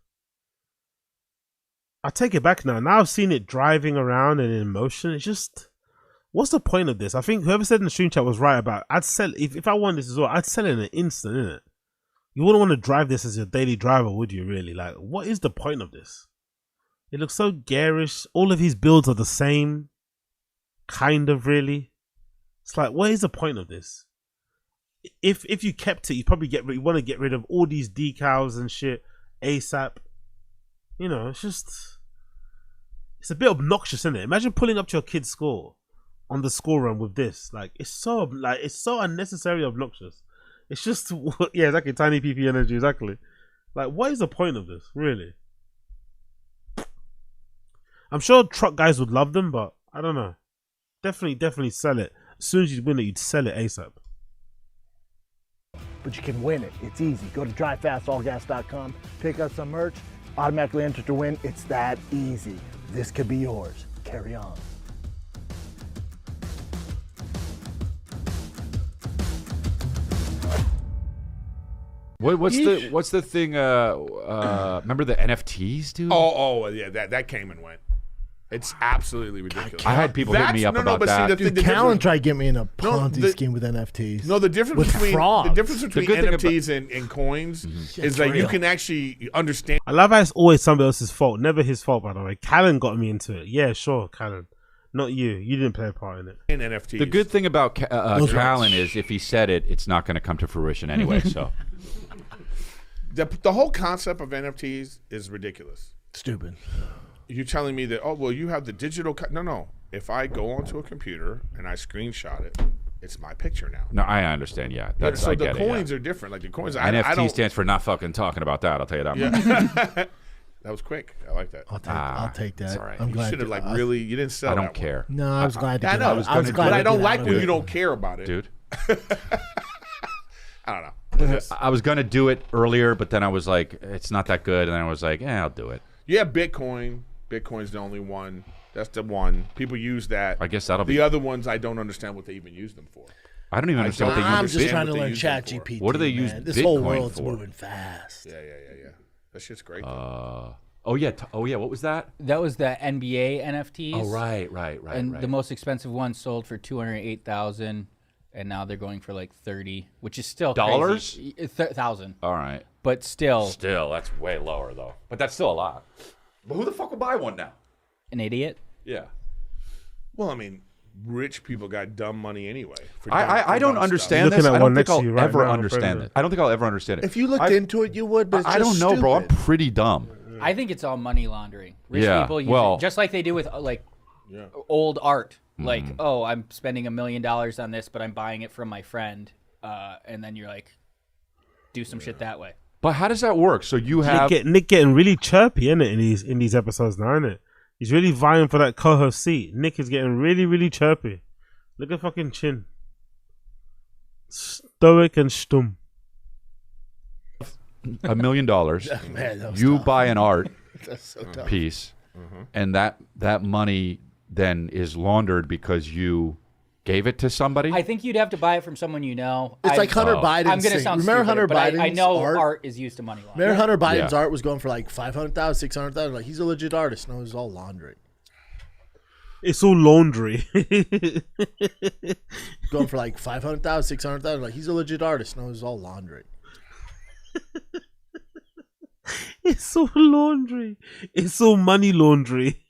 I take it back now. Now I've seen it driving around and in motion. It's just, what's the point of this? I think whoever said in the stream chat was right about, I'd sell, if I won this as well, I'd sell it in an instant, innit? You wouldn't want to drive this as your daily driver, would you, really? Like, what is the point of this? It looks so garish. All of his builds are the same. Kind of, really. It's like, what is the point of this? If you kept it, you'd probably you want to get rid of all these decals and shit ASAP. You know, it's just, it's a bit obnoxious, isn't it? Imagine pulling up to your kid's school on the school run with this. Like, it's so unnecessarily obnoxious. It's just yeah, exactly. Tiny PP energy, exactly. Like, what is the point of this, really? I'm sure truck guys would love them, but I don't know. Definitely sell it. As soon as you win it, you'd sell it ASAP. But you can win it. It's easy. Go to drivefastallgas.com, pick up some merch, automatically enter to win. It's that easy. This could be yours. Carry on. What's the thing? Remember the NFTs, dude? Oh, yeah, that came and went. It's absolutely ridiculous. I had people hit me up about that. Dude, Callan tried to get me in a Ponzi scheme with NFTs. No, the difference between NFTs and coins is that you real. can actually understand. I love how it's always somebody else's fault. Never his fault, by the way. Callan got me into it. Yeah, sure, Callan. Not you. You didn't play a part in it. In NFTs. The good thing about Callan is if he said it, it's not going to come to fruition anyway. So the whole concept of NFTs is ridiculous. Stupid. You're telling me that, oh, well, you have the digital. No. If I go onto a computer and I screenshot it, it's my picture now. No, I understand. Yeah, that's so I the get coins it, are different. Like the coins, NFT I don't, stands for not fucking talking about that. I'll tell you that much. That was quick. I like that. I'll take that. It's all right. I'm You glad. should have really. You didn't sell. I don't that care. One. No, I was glad to get I know. out. I was glad but I don't to like get when out you don't care about it, dude. I don't know. I was gonna do it earlier, but then I was like, it's not that good, and then I was like, I'll do it. Yeah, Bitcoin. Bitcoin's the only one. That's the one. People use that. I guess that'll the be. other ones, I don't understand what they even use them for. I don't even understand what they use. I'm just trying to learn ChatGPT. What do they use This Bitcoin whole world's for? moving fast. Yeah. That shit's great. Oh yeah. What was that? That was the NBA NFTs. Oh right. And the most expensive one sold for $208,000, and now they're going for like 30, which is still dollars. $1,000. All right. But still, that's way lower though. But that's still a lot. But who the fuck will buy one now? An idiot. Yeah. Well, I mean, rich people got dumb money anyway. I don't understand this. I don't think I'll ever understand it. I don't think I'll ever understand it. If you looked into it, you would. But it's I don't know, bro. I'm pretty dumb. I think it's all money laundering. Rich people use it just like they do with like old art. Like, oh, I'm spending $1 million on this, but I'm buying it from my friend, and then you're like, do some shit that way. But how does that work? So you have Nick getting really chirpy, isn't it, in these episodes now, isn't it? He's really vying for that co-host seat. Nick is getting really chirpy. Look at fucking chin. Stoic and stum. $1 million. Man, you buy an art so piece, and that money then is laundered because you gave it to somebody. I think you'd have to buy it from someone you know. It's like Hunter Biden's I'm going to thing. sound Remember stupid, Hunter but Biden's I know art? art is used to money laundering. Remember Hunter Biden's art was going for like 500,000, 600,000. Like, he's a legit artist. No, it was all laundry. It's all laundry. Going for like 500,000, 600,000. Like, he's a legit artist. No, it was all laundry. It's all laundry. It's all money laundry.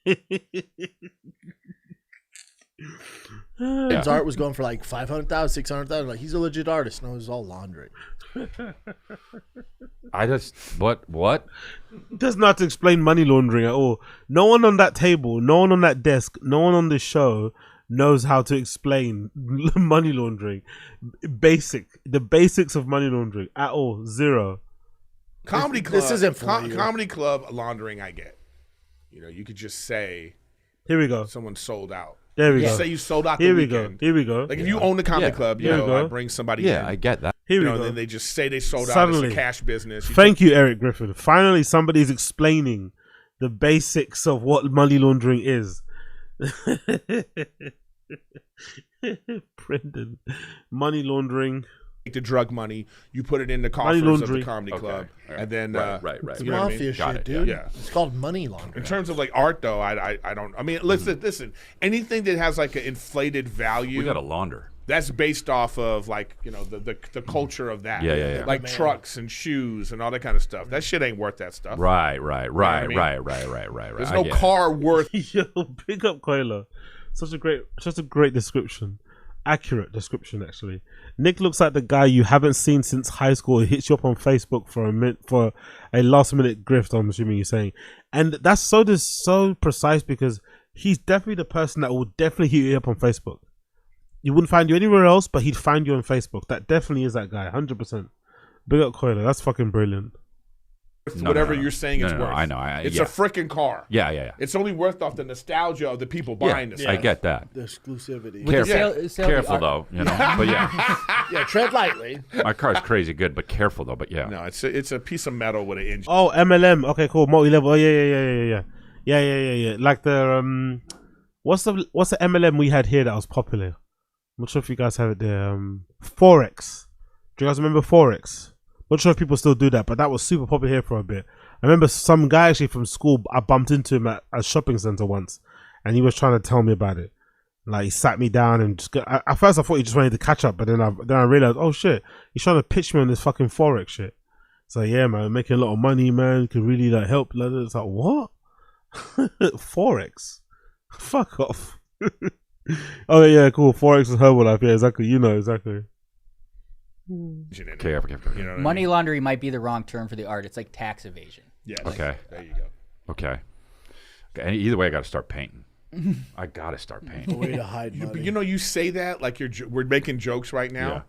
His art was going for like 500,000, 600,000. Like, he's a legit artist. No, it was all laundry. I just what? Does not explain money laundering at all. No one on that table, no one on that desk, no one on this show knows how to explain money laundering. The basics of money laundering at all. Zero. Comedy club. This isn't for you. Comedy club laundering. I get. You know, you could just say, "Here we go." Someone sold out. There we you go. Say you sold out. Here the we weekend. go. Here we go. Like if you own the comedy club, you know, I bring somebody. Yeah, in, I get that. Here we go. go. Then they just say they sold out. Suddenly, It's a cash business. Thank you, Eric Griffin. Finally, somebody's explaining the basics of what money laundering is. Brendan, money laundering. Take the drug money, you put it in the coffers of the comedy club, and then right. It's you know mafia what I mean? shit, dude. Yeah, it's called money laundering. In terms of like art, though, I don't. I mean, listen. Anything that has like an inflated value, We got to launder. That's based off of like the culture of that. Yeah. Like trucks and shoes and all that kind of stuff. That shit ain't worth that stuff. Right. There's no car worth. Yo, big up Quayla. Such a great description. Accurate description, actually. Nick looks like the guy you haven't seen since high school. He hits you up on Facebook for a last minute grift. I'm assuming you're saying, and that's so precise because he's definitely the person that will definitely hit you up on Facebook. You wouldn't find you anywhere else, but he'd find you on Facebook. That definitely is that guy, 100%. Big up Coiler. That's fucking brilliant. Whatever you're saying it's worth. I know. It's a freaking car. Yeah. It's only worth off the nostalgia of the people buying this. I get that. The exclusivity. Careful though, you know. But yeah. Yeah, tread lightly. My car's crazy good, but careful though. But yeah. No, it's a piece of metal with an engine. Oh, MLM. Okay, cool. Multi-level. Oh, yeah. Like the what's the MLM we had here that was popular? I'm not sure if you guys have it there. Forex. Do you guys remember Forex? Not sure if people still do that, but that was super popular here for a bit. I remember some guy actually from school, I bumped into him at a shopping center once, and he was trying to tell me about it. Like, he sat me down and just at first I thought he just wanted to catch up, but then I realized, oh shit, he's trying to pitch me on this fucking Forex shit. So yeah, man, making a lot of money, man, could really like help. It's like, what? Forex? Fuck off. Oh yeah, cool. Forex is Herbalife. Yeah, exactly. You know exactly. Okay. You know Money laundering might be the wrong term for the art. It's like tax evasion. Yeah. Okay. There you go. Okay. And either way, I got to start painting. I got to start painting. A way to hide money. You know, you say that like we're making jokes right now. Yeah.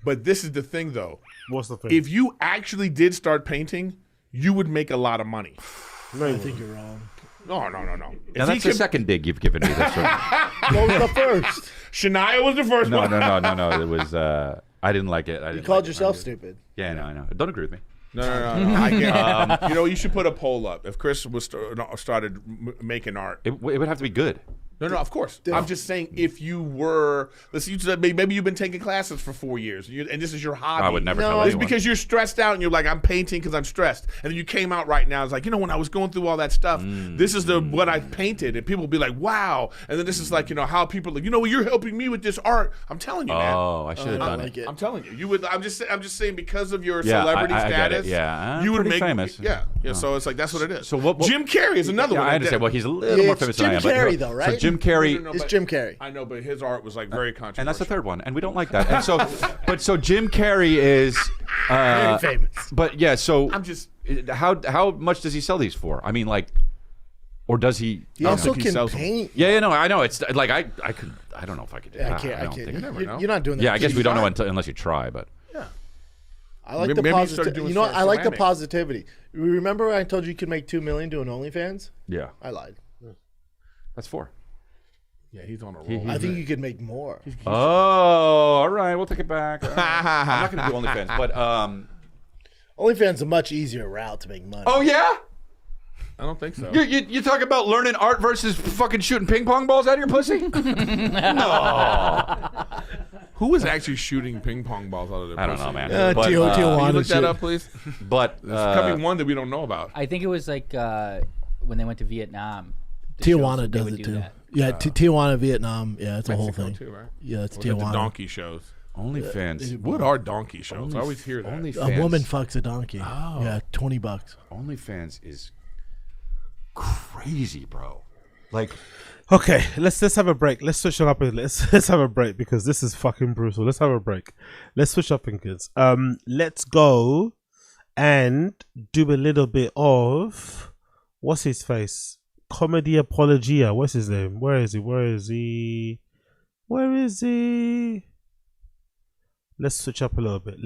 But this is the thing, though. What's the thing? If you actually did start painting, you would make a lot of money. I think you're wrong. No. Now that's the second dig you've given me. That's what was the first? Shania was the first one. No. It was. I didn't like it. You called yourself stupid. Yeah, I know. Don't agree with me. No. I get you know, you should put a poll up. If Chris was started making art, it would have to be good. No, of course. Yeah. I'm just saying, if you were, maybe you've been taking classes for 4 years, and this is your hobby. I would never tell anyone. It's because you're stressed out, and you're like, I'm painting because I'm stressed. And then you came out right now, it's like, when I was going through all that stuff, this is what I painted, and people will be like, wow. And then this is like, how people are like, you're helping me with this art. I'm telling you, man. Oh, I should have done it. I'm telling you, you would. I'm just saying, because of your celebrity status, you would make famous. Yeah. So it's like that's what it is. So what Jim Carrey is another one. I understand. Well, he's a little more famous than I am. Jim Carrey, though, right? So Jim Carrey. It's Jim Carrey. I know, but his art was like very controversial. And that's the third one, and we don't like that. And so Jim Carrey is very famous. But yeah, so I'm just how much does he sell these for? I mean, like, or does he? He also can paint. Yeah, no, I know. It's like I don't know if I could do that. I can't. You never know. You're not doing that. Yeah, I guess we don't know unless you try, but. Yeah. I like the positivity. I like the positivity. Remember I told you could make $2 million doing OnlyFans? Yeah. I lied. That's 4. Yeah, he's on a roll. I think you could make more. Oh, all right. We'll take it back. I'm not going to do OnlyFans, but OnlyFans is a much easier route to make money. Oh yeah. I don't think so. You talk about learning art versus fucking shooting ping pong balls out of your pussy? No. Who was actually shooting ping pong balls out of their pussy? I don't know, man. Can you look that up, please? But there's coming one that we don't know about. I think it was like when they went to Vietnam. Tijuana does it too. Yeah, Tijuana, Vietnam. Yeah, it's a whole thing. Too, right? Yeah, it's Tijuana. Tijuana. The donkey shows. OnlyFans. What are donkey shows? I always hear that. OnlyFans. A woman fucks a donkey. Oh. Yeah, $20. OnlyFans is crazy, bro. Like, okay, let's have a break. Let's switch it up. Let's have a break because this is fucking brutal. Let's have a break. Let's switch up, kids. Let's go and do a little bit of what's his face. Comedy Apologia. What's his name? Where is he? Let's switch up a little bit.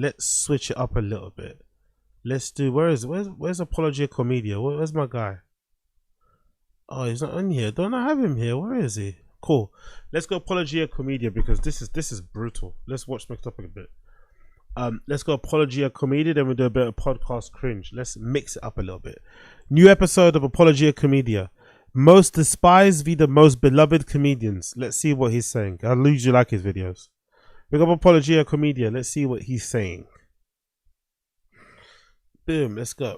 Let's do. Where's Apologia Comedia? Where's my guy? Oh, he's not in here. Don't I have him here? Where is he? Cool. Let's go Apologia Comedia because this is brutal. Let's watch Mixed Up a bit. Let's go Apologia Comedia. Then we'll do a bit of podcast cringe. Let's mix it up a little bit. New episode of Apologia Comedia. Most despised v the most beloved comedians. Let's see what he's saying. I usually like his videos. We got Apologia Comedia. Let's see what he's saying. Boom. Let's go.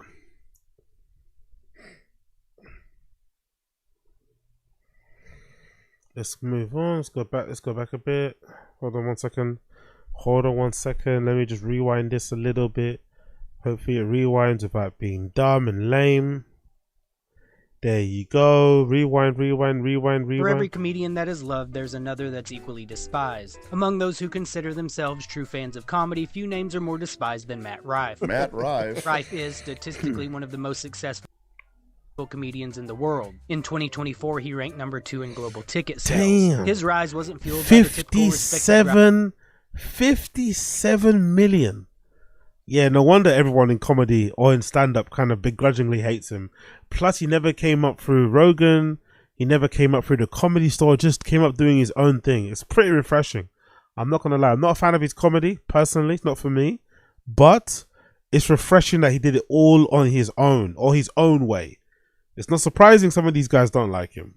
Let's move on. Let's go back a bit. Hold on one second. Let me just rewind this a little bit. Hopefully it rewinds without being dumb and lame. There you go. Rewind. For every comedian that is loved, there's another that's equally despised. Among those who consider themselves true fans of comedy, few names are more despised than Matt Rife. Matt Rife. Rife is statistically one of the most successful comedians in the world. In 2024, he ranked number 2 in global ticket sales. Damn. His rise wasn't fueled by the typical respected 57 million. Yeah, no wonder everyone in comedy or in stand-up kind of begrudgingly hates him. Plus, he never came up through Rogan. He never came up through the Comedy Store. Just came up doing his own thing. It's pretty refreshing. I'm not going to lie. I'm not a fan of his comedy, personally. It's not for me. But it's refreshing that he did it all on his own, or his own way. It's not surprising some of these guys don't like him.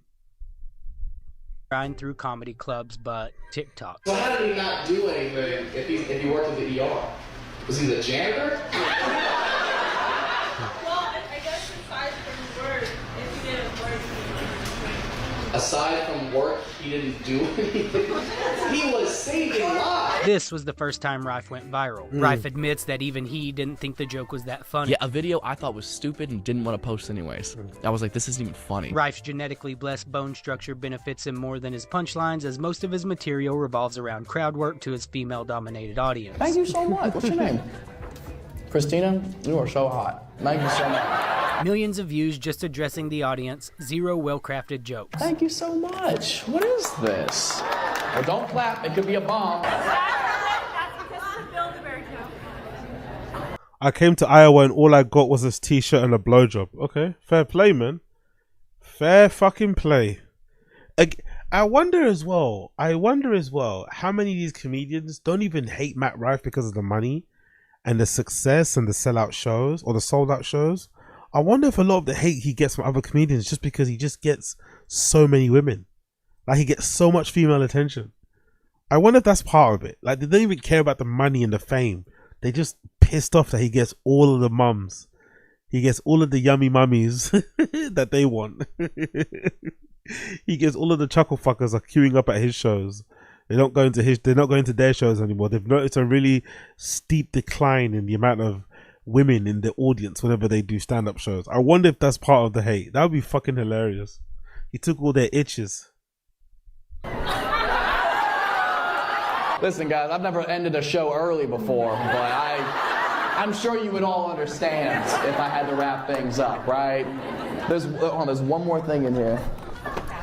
grind through comedy clubs, but TikTok. So how did he not do anything if he worked at the ER? Was he the janitor? Well, I guess aside from work, if he didn't work, Aside from work, he didn't do anything. He was saving lives. This was the first time Rife went viral. Rife admits that even he didn't think the joke was that funny. Yeah, a video I thought was stupid and didn't want to post anyways. I was like, this isn't even funny. Rife's genetically blessed bone structure benefits him more than his punchlines, as most of his material revolves around crowd work to his female-dominated audience. Thank you so much. What's your name? Christina, you are so hot. Thank you so much. Millions of views just addressing the audience, zero well-crafted jokes. Thank you so much. What is this? Well, don't clap. It could be a bomb. I came to Iowa and all I got was this t-shirt and a blowjob. Okay, fair play, man. Fair fucking play. I wonder as well how many of these comedians don't even hate Matt Rife because of the money and the success and the sellout shows or the sold out shows. I wonder if a lot of the hate he gets from other comedians is just because he just gets so many women. Like, he gets so much female attention. I wonder if that's part of it. Like, they don't even care about the money and the fame. They just pissed off that he gets all of the mums. He gets all of the yummy mummies that they want. He gets all of the chuckle fuckers are queuing up at his shows. They're not going to their shows anymore. They've noticed a really steep decline in the amount of women in the audience whenever they do stand-up shows. I wonder if that's part of the hate. That would be fucking hilarious. He took all their itches. Listen, guys, I've never ended a show early before, but I'm sure you would all understand if I had to wrap things up, right? There's one more thing in here.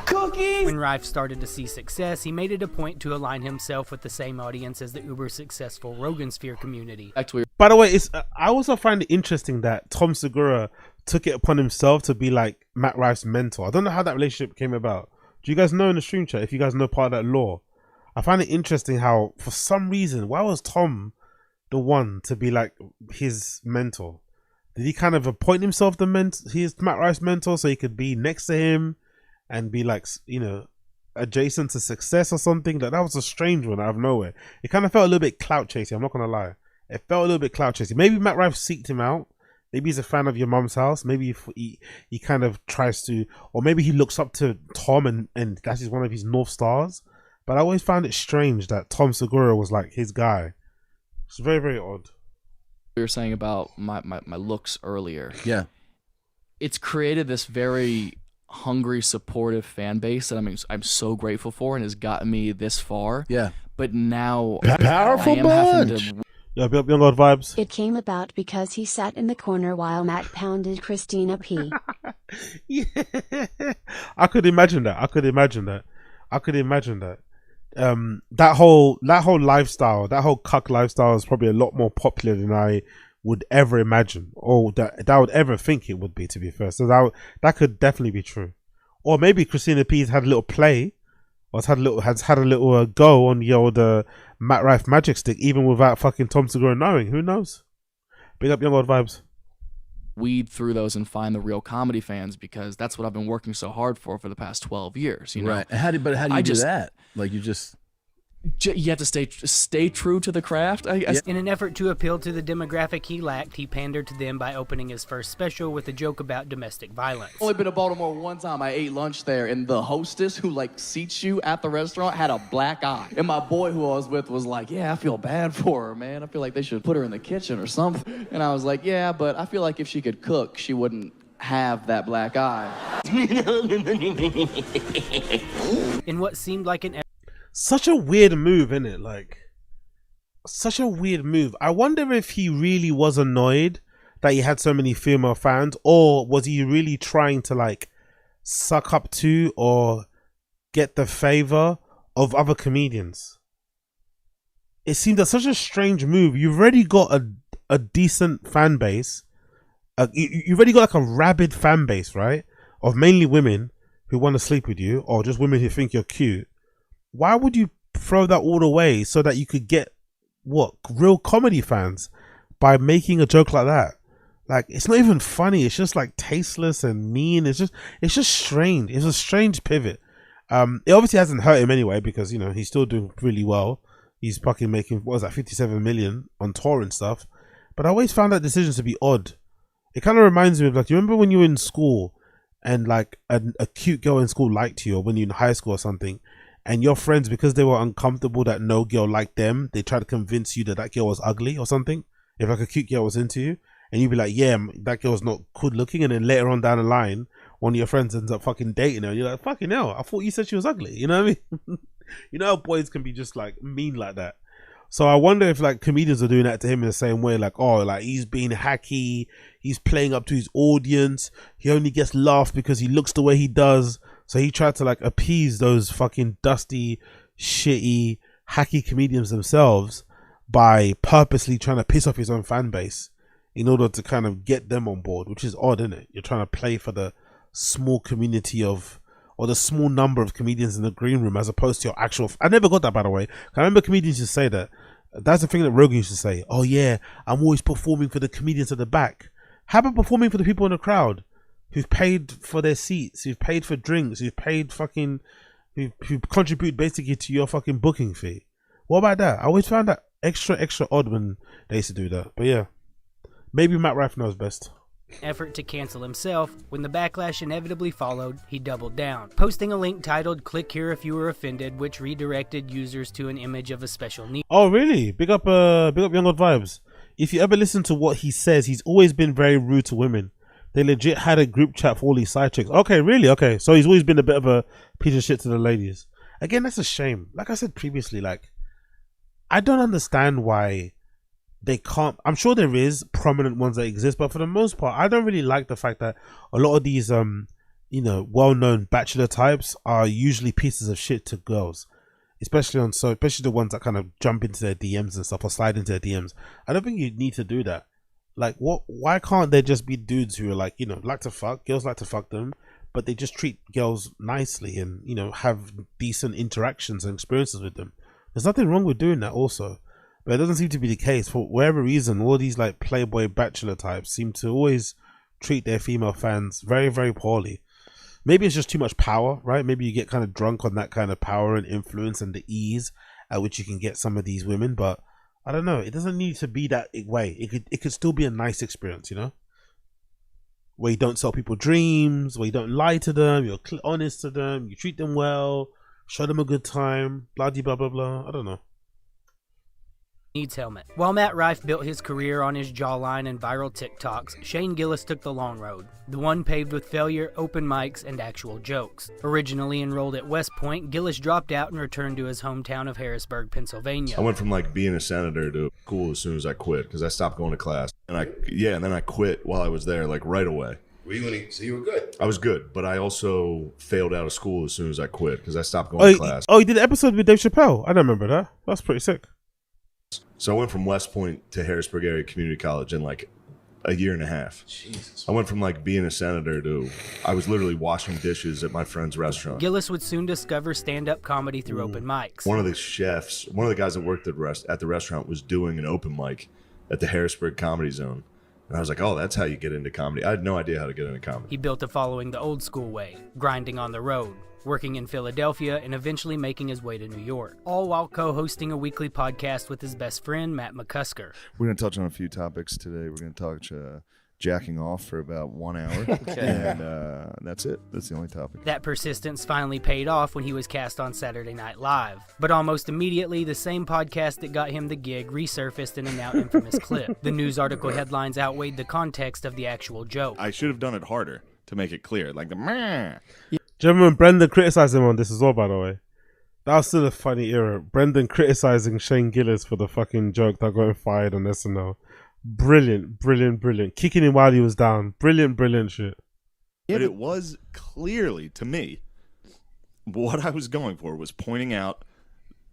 Cookies! When Rife started to see success, he made it a point to align himself with the same audience as the uber-successful Rogan Sphere community. By the way, I also find it interesting that Tom Segura took it upon himself to be like Matt Rife's mentor. I don't know how that relationship came about. Do you guys know in the stream chat if you guys know part of that lore? I find it interesting how, for some reason, why was Tom the one to be like his mentor? Did he kind of appoint himself his Matt Rife's mentor so he could be next to him and be like, you know, adjacent to success or something? That was a strange one out of nowhere. It kind of felt a little bit clout chasing, I'm not gonna lie. It felt a little bit clout chasing. Maybe Matt Rife seeked him out. Maybe he's a fan of your mum's house. Maybe he kind of tries to, or maybe he looks up to Tom and that is one of his North Stars. But I always found it strange that Tom Segura was like his guy. It's very, very odd. We were saying about my looks earlier. Yeah. It's created this very hungry, supportive fan base that I'm so grateful for and has gotten me this far. Yeah. But now Powerful I am having bunch. to... Yeah, Young God vibes. It came about because he sat in the corner while Matt pounded Christina P. Yeah. I could imagine that. That whole lifestyle, that whole cuck lifestyle is probably a lot more popular than I would ever imagine, or that I would ever think it would be, to be fair. So that could definitely be true. Or maybe Christina P's had a little play, or has had a little go on the old Matt Rife magic stick, even without fucking Tom Segura knowing. Who knows? Big up Young Old Vibes. Weed through those and find the real comedy fans, because that's what I've been working so hard for the past 12 years. You know? Right. How do you do that? Like, you just... You have to stay true to the craft, I guess. In an effort to appeal to the demographic he lacked, he pandered to them by opening his first special with a joke about domestic violence. Only been to Baltimore one time. I ate lunch there, and the hostess who like seats you at the restaurant had a black eye. And my boy who I was with was like, "Yeah, I feel bad for her, man. I feel like they should put her in the kitchen or something." And I was like, "Yeah, but I feel like if she could cook, she wouldn't have that black eye." In what seemed like an such a weird move, isn't it? Like, such a weird move. I wonder if he really was annoyed that he had so many female fans, or was he really trying to like suck up to or get the favor of other comedians? It seemed like such a strange move. You've already got a decent fan base. You've already got like a rabid fan base, right? Of mainly women who want to sleep with you, or just women who think you're cute. Why would you throw that all away so that you could get what real comedy fans by making a joke like that? Like, it's not even funny. It's just like tasteless and mean. It's just strange. It's a strange pivot. It obviously hasn't hurt him anyway, because you know he's still doing really well. He's fucking making, what was that, 57 million on tour and stuff. But I always found that decision to be odd. It kind of reminds me of, like, you remember when you were in school and like a cute girl in school liked you, or when you're in high school or something, and your friends, because they were uncomfortable that no girl liked them, they tried to convince you that that girl was ugly or something. If like a cute girl was into you, and you'd be like, yeah, that girl's not good looking, and then later on down the line, one of your friends ends up fucking dating her, and you're like, fucking hell, I thought you said she was ugly. You know what I mean? You know how boys can be just like mean like that. So I wonder if like comedians are doing that to him in the same way, like, oh, like he's being hacky, he's playing up to his audience, he only gets laughed because he looks the way he does. So he tried to like appease those fucking dusty, shitty, hacky comedians themselves by purposely trying to piss off his own fan base in order to kind of get them on board, which is odd, isn't it? You're trying to play for the small community of, or the small number of comedians in the green room, as opposed to your actual. I never got that, by the way. I remember comedians used to say that. That's the thing that Rogan used to say. Oh yeah, I'm always performing for the comedians at the back. How about performing for the people in the crowd who've paid for their seats, who've paid for drinks, who've paid fucking, who contribute basically to your fucking booking fee? What about that? I always found that extra odd when they used to do that. But yeah, maybe Matt Rife knows best. Effort to cancel himself. When the backlash inevitably followed, he doubled down, posting a link titled "Click here if you were offended," which redirected users to an image of a special need. Oh really? Big up Young Odd Vibes. If you ever listen to what he says, he's always been very rude to women. They legit had a group chat for all these side chicks. Okay, really? Okay, so he's always been a bit of a piece of shit to the ladies. Again, that's a shame. Like I said previously, like, I don't understand why they can't. I'm sure there is prominent ones that exist, but for the most part, I don't really like the fact that a lot of these you know, well-known bachelor types are usually pieces of shit to girls, especially the ones that kind of jump into their DMs and stuff, or slide into their DMs. I don't think you need to do that. Like, why can't there just be dudes who are like, you know, like to fuck, girls like to fuck them, but they just treat girls nicely and, you know, have decent interactions and experiences with them? There's nothing wrong with doing that also. But it doesn't seem to be the case. For whatever reason, all these like playboy bachelor types seem to always treat their female fans very, very poorly. Maybe it's just too much power, right? Maybe you get kind of drunk on that kind of power and influence and the ease at which you can get some of these women. But I don't know. It doesn't need to be that way. It could still be a nice experience, you know? Where you don't sell people dreams, where you don't lie to them, you're honest to them, you treat them well, show them a good time, blah, blah, blah, blah. I don't know. Needs helmet. While Matt Rife built his career on his jawline and viral TikToks, Shane Gillis took the long road, the one paved with failure, open mics, and actual jokes. Originally enrolled at West Point, Gillis dropped out and returned to his hometown of Harrisburg, Pennsylvania. I went from like being a senator to school as soon as I quit, because I stopped going to class, and then I quit while I was there, like right away. So you were good? I was good, but I also failed out of school as soon as I quit because I stopped going to class. Oh, you did an episode with Dave Chappelle? I don't remember that. That's pretty sick. So I went from West Point to Harrisburg Area Community College in like a year and a half. Jesus. I went from like being a senator to I was literally washing dishes at my friend's restaurant. Gillis would soon discover stand-up comedy through open mics. One of the chefs, one of the guys that worked at the restaurant was doing an open mic at the Harrisburg Comedy Zone. And I was like, oh, that's how you get into comedy. I had no idea how to get into comedy. He built a following the old school way, grinding on the road, working in Philadelphia, and eventually making his way to New York, all while co-hosting a weekly podcast with his best friend, Matt McCusker. We're going to touch on a few topics today. We're going to touch jacking off for about 1 hour, and that's it. That's the only topic. That persistence finally paid off when he was cast on Saturday Night Live. But almost immediately, the same podcast that got him the gig resurfaced in a now infamous clip. The news article headlines outweighed the context of the actual joke. I should have done it harder to make it clear, like the meh. Do you remember when Brendan criticized him on this as well, by the way? That was still a funny era. Brendan criticizing Shane Gillis for the fucking joke that got him fired on SNL. Brilliant. Kicking him while he was down. Brilliant shit. But it was clearly, to me, what I was going for was pointing out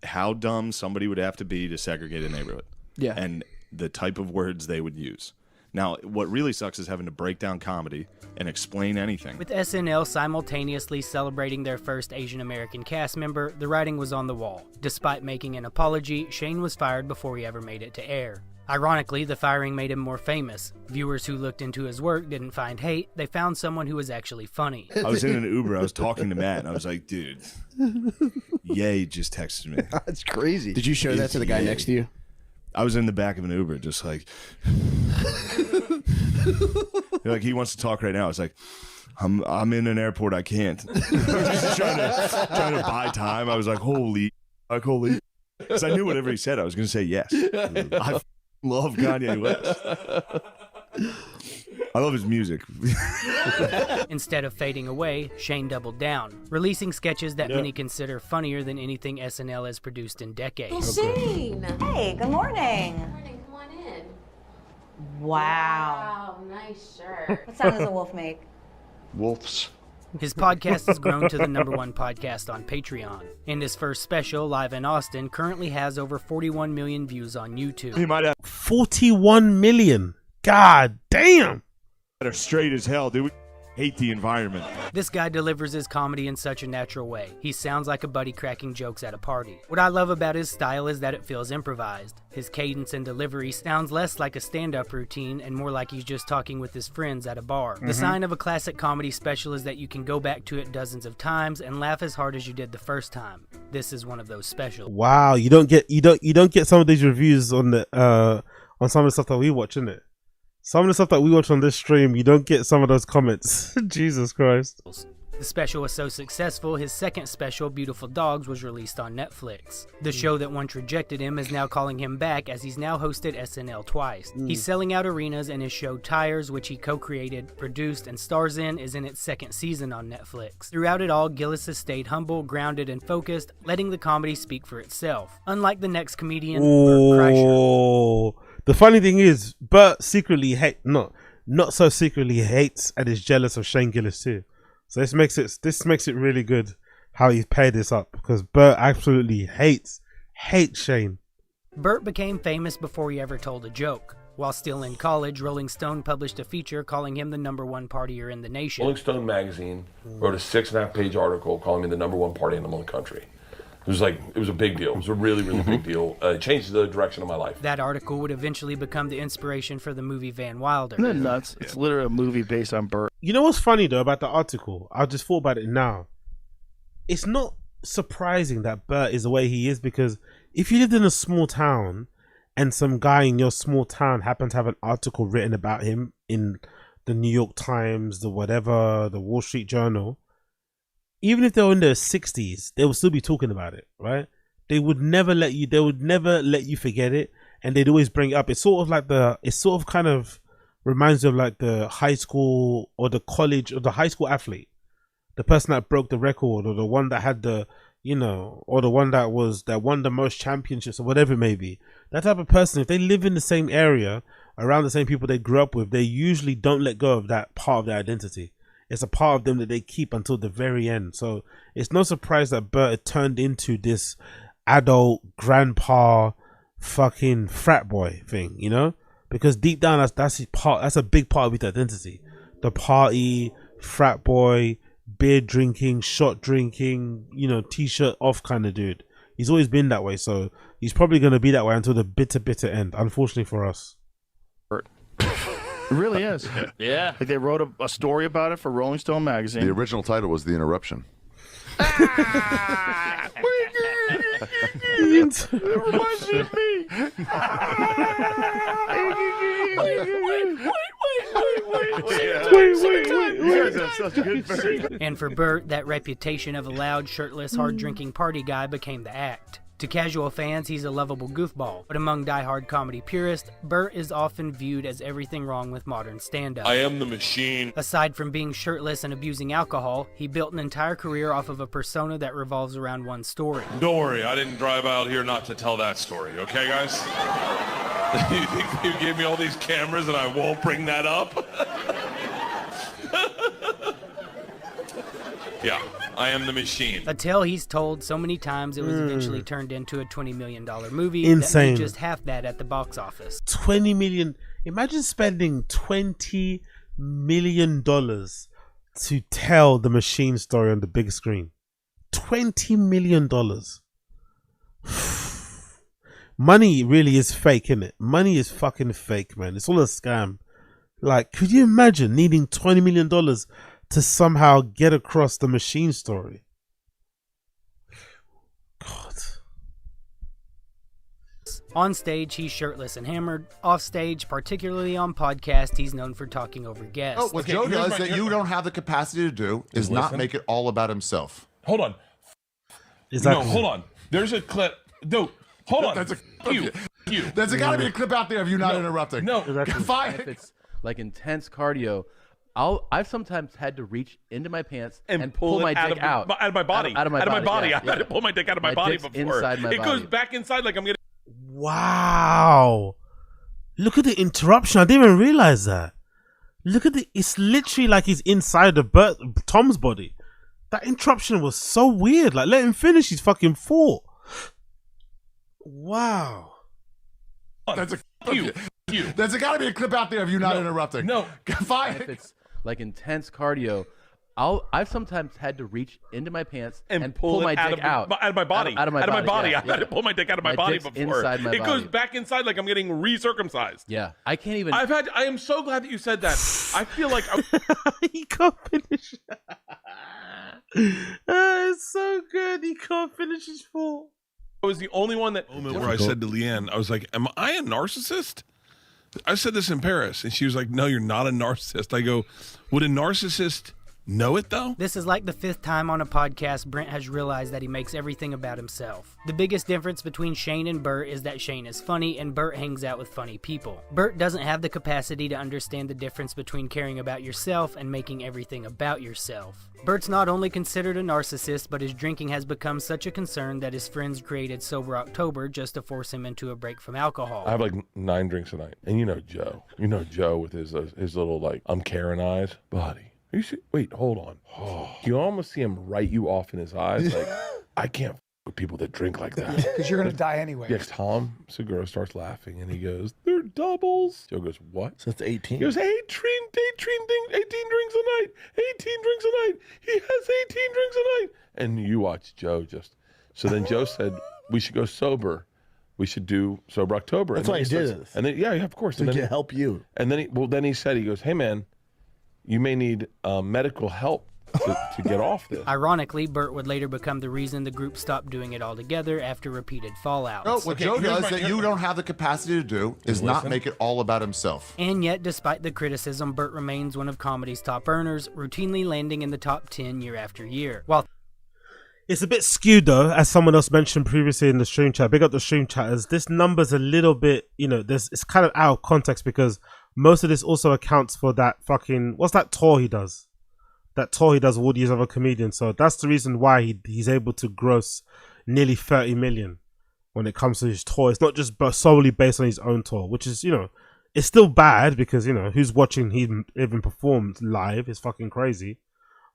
how dumb somebody would have to be to segregate a neighborhood. Yeah. And the type of words they would use. Now, what really sucks is having to break down comedy and explain anything. With SNL simultaneously celebrating their first Asian American cast member, the writing was on the wall. Despite making an apology, Shane was fired before he ever made it to air. Ironically, the firing made him more famous. Viewers who looked into his work didn't find hate, they found someone who was actually funny. I was in an Uber, I was talking to Matt, and I was like, dude, Ye just texted me. That's crazy. Did you show that to the guy next to you? I was in the back of an Uber, just like, like he wants to talk right now. I was like, I'm in an airport, I can't. I was just trying to buy time. I was like, holy, because I knew whatever he said, I was going to say yes. I love Kanye West. I love his music. Instead of fading away, Shane doubled down, releasing sketches that many consider funnier than anything SNL has produced in decades. Shane! Hey, good morning. Good morning, come on in. Wow. Wow, nice shirt. What sound does a wolf make? Wolves. His podcast has grown to the #1 podcast on Patreon, and his first special, Live in Austin, currently has over 41 million views on YouTube. He might have 41 million. God damn. That are straight as hell, dude. We hate the environment. This guy delivers his comedy in such a natural way. He sounds like a buddy cracking jokes at a party. What I love about his style is that it feels improvised. His cadence and delivery sounds less like a stand-up routine and more like he's just talking with his friends at a bar. The sign of a classic comedy special is that you can go back to it dozens of times and laugh as hard as you did the first time. This is one of those specials. Wow, you don't get some of these reviews on the on some of the stuff that we watch, innit? Some of the stuff that we watch on this stream, you don't get some of those comments. Jesus Christ. The special was so successful, his second special, Beautiful Dogs, was released on Netflix. The show that once rejected him is now calling him back, as he's now hosted SNL twice. He's selling out arenas, and his show Tires, which he co-created, produced, and stars in, is in its second season on Netflix. Throughout it all, Gillis has stayed humble, grounded, and focused, letting the comedy speak for itself. Unlike the next comedian, Bert Kreischer. The funny thing is, Bert secretly not so secretly hates and is jealous of Shane Gillis too. So this makes it really good how he's paired this up, because Bert absolutely hates Shane. Bert became famous before he ever told a joke. While still in college, Rolling Stone published a feature calling him the #1 partier in the nation. Rolling Stone magazine wrote a 6.5-page article calling me the #1 party animal in the country. It was a big deal. It was a really, really big deal. It changed the direction of my life. That article would eventually become the inspiration for the movie Van Wilder. Isn't that nuts? It's literally a movie based on Bert. You know what's funny though about the article? I just thought about it now. It's not surprising that Bert is the way he is, because if you lived in a small town and some guy in your small town happened to have an article written about him in the New York Times, the whatever, the Wall Street Journal, even if they were in their 60s, they would still be talking about it, right? They would never let you forget it, and they'd always bring it up. It's sort of kind of reminds you of like the high school or the college or the high school athlete, the person that broke the record, or the one that had the, or the one that won the most championships, or whatever it may be. That type of person, if they live in the same area around the same people they grew up with, they usually don't let go of that part of their identity. It's a part of them that they keep until the very end. So it's no surprise that Bert turned into this adult grandpa fucking frat boy thing, because deep down that's his part. That's a big part of his identity. The party, frat boy, beer drinking, shot drinking, t-shirt off kind of dude. He's always been that way. So he's probably going to be that way until the bitter end, unfortunately for us. It really is. Yeah. Like they wrote a story about it for Rolling Stone magazine. The original title was The Interruption. It reminds me of me. And for Bert, that reputation of a loud, shirtless, hard-drinking party guy became the act. To casual fans, he's a lovable goofball, but among die-hard comedy purists, Bert is often viewed as everything wrong with modern stand-up. I am the machine. Aside from being shirtless and abusing alcohol, he built an entire career off of a persona that revolves around one story. Don't worry, I didn't drive out here not to tell that story, okay, guys? You think you gave me all these cameras and I won't bring that up? Yeah, I am the machine. A tale he's told so many times it was eventually turned into a $20 million movie. Insane. That made just half that at the box office. 20 million. Imagine spending $20 million to tell the Machine story on the big screen. $20 million. Money really is fake, isn't it? Money is fucking fake, man. It's all a scam. Like, could you imagine needing $20 million to somehow get across the Machine story? God. On stage, he's shirtless and hammered. Off stage, particularly on podcast, he's known for talking over guests. Oh, what Joe does that you don't have the capacity to do is not make it all about himself. Hold on. Exactly. No, hold on. There's a clip. Dude, hold on. That's you. There's got to be a clip out there of you not interrupting. No. Fine. If it's like intense cardio, I've sometimes had to reach into my pants and pull my it dick out of my body. Out of my body. Yeah, I had to pull my dick out of my body dick's before. inside my it body. goes back inside like I'm getting. Wow. Look at the interruption. I didn't even realize that. Look at it's literally like he's inside of Tom's body. That interruption was so weird. Like, let him finish his fucking thought. Wow. There's got to be a clip out there of you not interrupting. No. Fine. If it's like intense cardio, I've sometimes had to reach into my pants and pull my dick out of my body. Out of my body. I had to pull my dick out of my body dick's before. inside my it goes body. back inside like I'm getting recircumcised. Yeah, I can't even. I am so glad that you said that. I feel like he can't finish. It's so good. He can't finish his thought. I was the only one that moment where I said to Leanne, I was like, "Am I a narcissist?" I said this in Paris, and she was like, "No, you're not a narcissist." I go, "Would a narcissist know it though?" This is like the 5th time on a podcast Brent has realized that he makes everything about himself. The biggest difference between Shane and Bert is that Shane is funny and Bert hangs out with funny people. Bert doesn't have the capacity to understand the difference between caring about yourself and making everything about yourself. Bert's not only considered a narcissist, but his drinking has become such a concern that his friends created Sober October just to force him into a break from alcohol. I have like 9 drinks a night, and you know Joe with his little like I'm Karen eyes, buddy. Wait, hold on. Oh, you almost see him write you off in his eyes. Like, I can't with people that drink like that. Because you're going to die anyway. Yes, Tom Segura starts laughing and he goes, "They're doubles." Joe goes, "What?" So that's 18. He goes, 18 drinks a night. 18 drinks a night. He has 18 drinks a night. And you watch Joe just. So then Joe said, "We should go sober. We should do Sober October." That's why he did this. And then, yeah, of course. To help you. And then he said, he goes, "Hey, man, you may need medical help to get off this." Ironically, Bert would later become the reason the group stopped doing it altogether after repeated fallouts. No, what Joe does that you don't have the capacity to do is not make it all about himself. And yet, despite the criticism, Bert remains one of comedy's top earners, routinely landing in the top 10 year after year. While it's a bit skewed though, as someone else mentioned previously in the stream chat. Big up the stream chatters. This number's a little bit, it's kind of out of context because most of this also accounts for that fucking, what's that tour he does? That tour he does with all these other comedians. So that's the reason why he's able to gross nearly 30 million when it comes to his tour. It's not just solely based on his own tour, which is, it's still bad because, who's watching him even perform live is fucking crazy.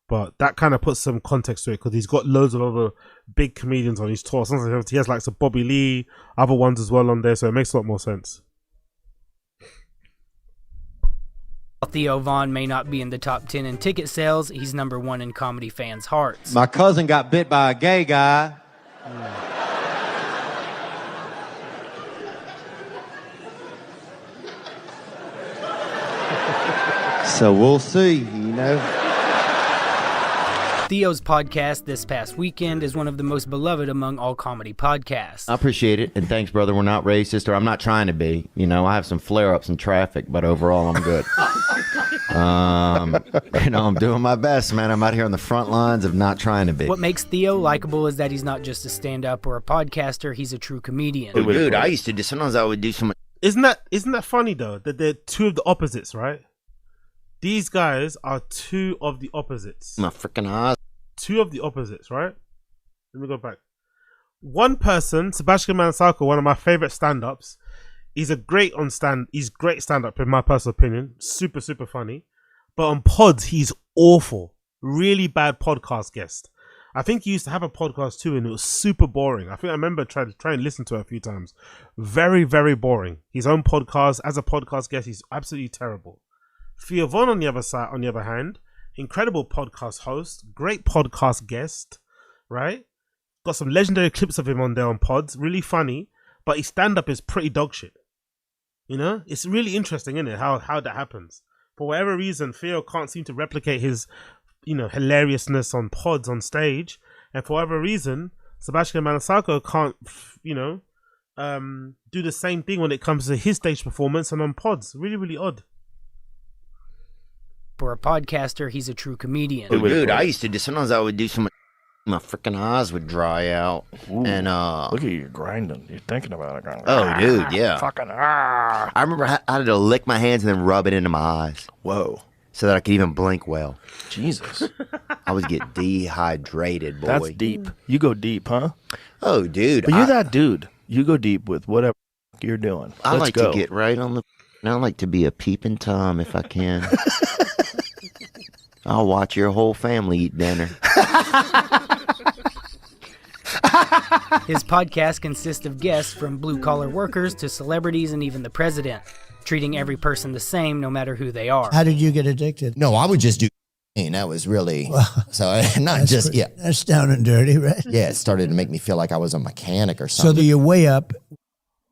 But that kind of puts some context to it because he's got loads of other big comedians on his tour. Sometimes he has like some Bobby Lee, other ones as well on there. So it makes a lot more sense. Theo Von may not be in the top 10 in ticket sales, he's number 1 in comedy fans' hearts. My cousin got bit by a gay guy. So we'll see, Theo's podcast this past weekend is one of the most beloved among all comedy podcasts. I appreciate it, and thanks, brother. We're not racist, or I'm not trying to be. I have some flare-ups in traffic, but overall, I'm good. I'm doing my best, man. I'm out here on the front lines of not trying to be. What makes Theo likable is that he's not just a stand-up or a podcaster, he's a true comedian. Dude, I used to do, sometimes I would do some... Isn't that funny, though, that they're two of the opposites, right? These guys are two of the opposites. My freaking eyes. Two of the opposites, right? Let me go back. One person, Sebastian Maniscalco, one of my favorite stand-ups, He's great stand up in my personal opinion. Super, super funny. But on pods, he's awful. Really bad podcast guest. I think he used to have a podcast too, and it was super boring. I remember trying to listen to it a few times. Very, very boring. His own podcast, as a podcast guest, he's absolutely terrible. Theo Von on the other hand, incredible podcast host, great podcast guest, right? Got some legendary clips of him on there on pods, really funny, but his stand-up is pretty dog shit. You know? It's really interesting, isn't it, how that happens. For whatever reason, Theo can't seem to replicate his, hilariousness on pods on stage, and for whatever reason, Sebastian Maniscalco can't, do the same thing when it comes to his stage performance and on pods. Really, really odd. For a podcaster, he's a true comedian. Oh, dude, I used to do. Sometimes I would do some. My freaking eyes would dry out. Ooh, and look at you grinding. You're thinking about it. Oh, dude, yeah. Fucking I remember I had to lick my hands and then rub it into my eyes. Whoa. So that I could even blink well. Jesus. I was getting dehydrated, boy. That's deep. You go deep, huh? Oh, dude. But you're that dude. You go deep with whatever you're doing. I like to get right on the. I like to be a peeping Tom if I can. I'll watch your whole family eat dinner. His podcast consists of guests from blue-collar workers to celebrities and even the president, treating every person the same no matter who they are. How did you get addicted? No, I would just do. That was really That's down and dirty, right? Yeah, it started to make me feel like I was a mechanic or something. So do you weigh up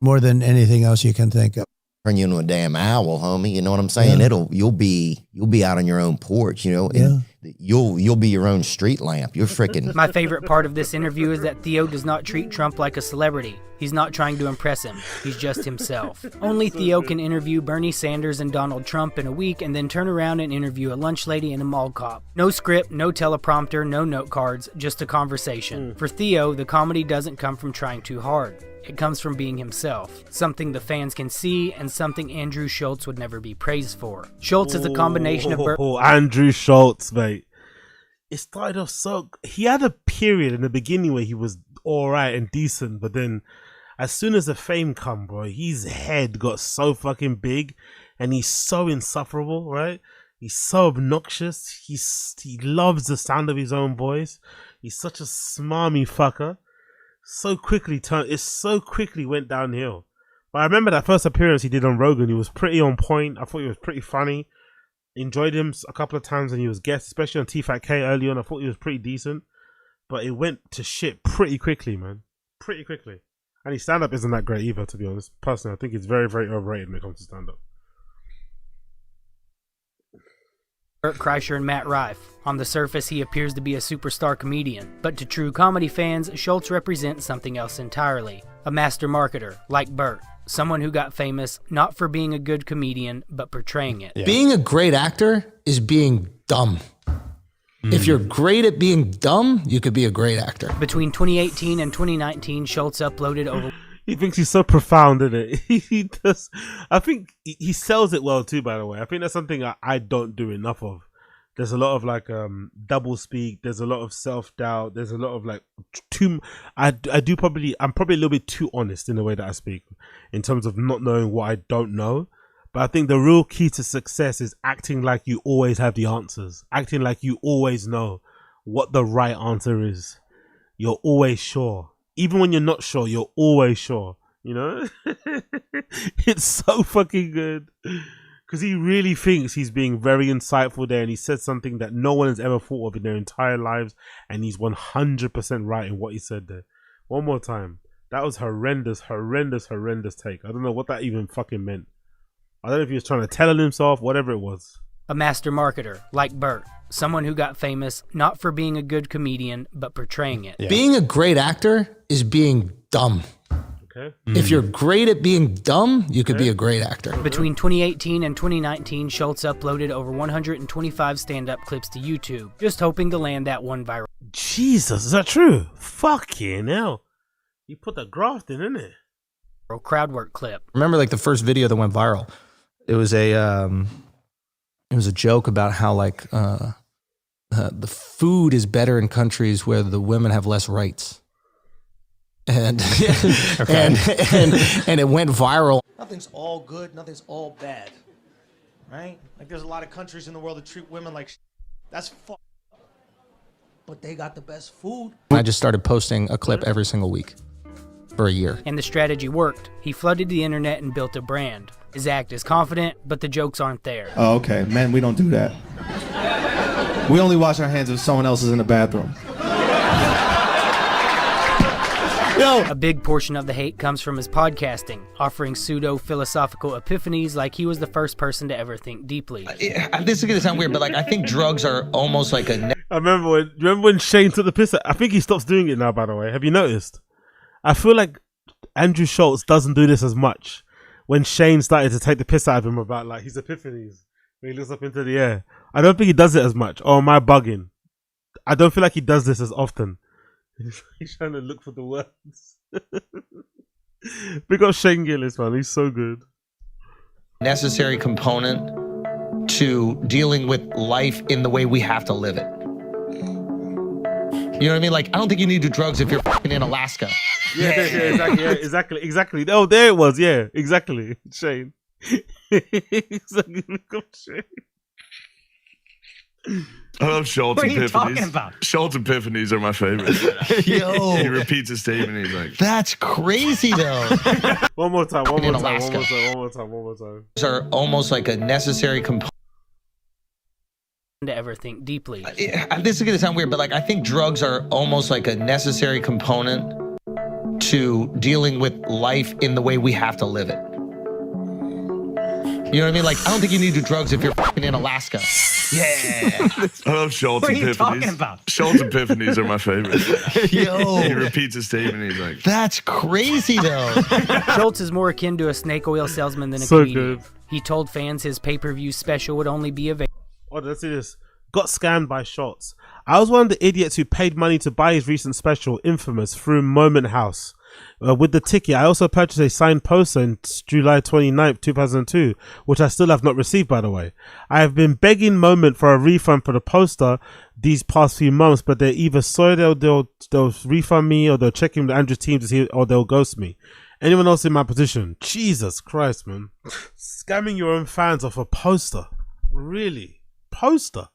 more than anything else you can think of? Turn you into a damn owl, homie. You know what I'm saying? Yeah. You'll be out on your own porch. And you'll be your own street lamp. You're freaking. My favorite part of this interview is that Theo does not treat Trump like a celebrity. He's not trying to impress him. He's just himself. Only Theo can interview Bernie Sanders and Donald Trump in a week and then turn around and interview a lunch lady and a mall cop. No script, no teleprompter, no note cards, just a conversation. For Theo, the comedy doesn't come from trying too hard. It comes from being himself, something the fans can see and something Andrew Schultz would never be praised for. Schultz is a combination of... Andrew Schultz, mate. It started off so... He had a period in the beginning where he was alright and decent, but then as soon as the fame come, bro, his head got so fucking big and he's so insufferable, right? He's so obnoxious. He loves the sound of his own voice. He's such a smarmy fucker. It so quickly went downhill. But I remember that first appearance he did on Rogan. He was pretty on point. I thought he was pretty funny. Enjoyed him a couple of times when he was guest, especially on Tfatk early on. I thought he was pretty decent. But it went to shit pretty quickly, man. Pretty quickly. And his stand-up isn't that great either, to be honest. Personally, I think it's very, very overrated when it comes to stand-up. Bert Kreischer and Matt Rife. On the surface, he appears to be a superstar comedian, but to true comedy fans, Schultz represents something else entirely. A master marketer, like Bert. Someone who got famous not for being a good comedian, but portraying it. Yeah. Being a great actor is being dumb. If you're great at being dumb, you could be a great actor. Between 2018 and 2019, Schultz uploaded over... He thinks he's so profound, isn't it? He does. I think he sells it well too, by the way. I think that's something I don't do enough of. There's a lot of double speak. There's a lot of self-doubt. There's a lot of I'm probably a little bit too honest in the way that I speak in terms of not knowing what I don't know. But I think the real key to success is acting like you always have the answers. Acting like you always know what the right answer is. You're always sure. Even when you're not sure, you're always sure. You know? It's so fucking good. Because he really thinks he's being very insightful there, and he said something that no one has ever thought of in their entire lives, and he's 100% right in what he said there. One more time. That was horrendous take. I don't know what that even fucking meant. I don't know if he was trying to tell on himself, whatever it was. A master marketer, like Bert. Someone who got famous not for being a good comedian, but portraying it. Yeah. Being a great actor is being dumb. Okay. If you're great at being dumb, you could be a great actor. Between 2018 and 2019, Schultz uploaded over 125 stand-up clips to YouTube, just hoping to land that one viral. Jesus, is that true? Fucking hell. You put the graft in, innit? Crowd work clip. Remember the first video that went viral? It was a joke about how the food is better in countries where the women have less rights. And and it went viral. nothing's all good, nothing's all bad, right? Like there's a lot of countries in the world that treat women like that's fucked up, but they got the best food. I just started posting a clip every single week for a year. And the strategy worked. He flooded the internet and built a brand. His act is confident, but the jokes aren't there. Oh, okay. Men, we don't do that. We only wash our hands if someone else is in the bathroom. A big portion of the hate comes from his podcasting, offering pseudo-philosophical epiphanies like he was the first person to ever think deeply. This is going to sound weird, but like I think drugs are almost like a... I remember when Shane took the piss out. I think he stops doing it now, by the way. Have you noticed? I feel like Andrew Schultz doesn't do this as much. When Shane started to take the piss out of him about like his epiphanies, when he looks up into the air. I don't think he does it as much. Or am I bugging? I don't feel like he does this as often. He's trying to look for the words. Big up Shane Gillis, man. He's so good. necessary component to dealing with life in the way we have to live it. You know what I mean? Like, I don't think you need to do drugs if you're fucking in Alaska. Exactly. Oh, there it was. Yeah, exactly. Shane. Exactly. Shane. I love Schultz What are you epiphanies. talking about? Schultz epiphanies are my favorite. Yo. He repeats a statement. He's like, That's crazy, though. One more time. In Alaska. One more time. These are almost like a necessary component. To ever think deeply. This is going to sound weird, but like I think drugs are almost like a necessary component to dealing with life in the way we have to live it. You know what I mean? Like, I don't think you need to do drugs if you're fucking in Alaska. Yeah. I love Schultz What are you epiphanies. talking about? Schultz epiphanies are my favorite. Yo. He repeats a statement. He's like, That's crazy, though. Schultz is more akin to a snake oil salesman than a So comedian. good. He told fans his pay-per-view special would only be available. Oh, let's see this. Got scammed by Schultz. I was one of the idiots who paid money to buy his recent special, Infamous, through Moment House. With the ticket, I also purchased a signed poster on July 29th, 2002, which I still have not received, by the way. I have been begging Moment for a refund for the poster these past few months, but they're either sorry they'll refund me, or they'll check in with Andrew's team to see, or they'll ghost me. Anyone else in my position? Jesus Christ, man. Scamming your own fans off a poster. Really? Poster?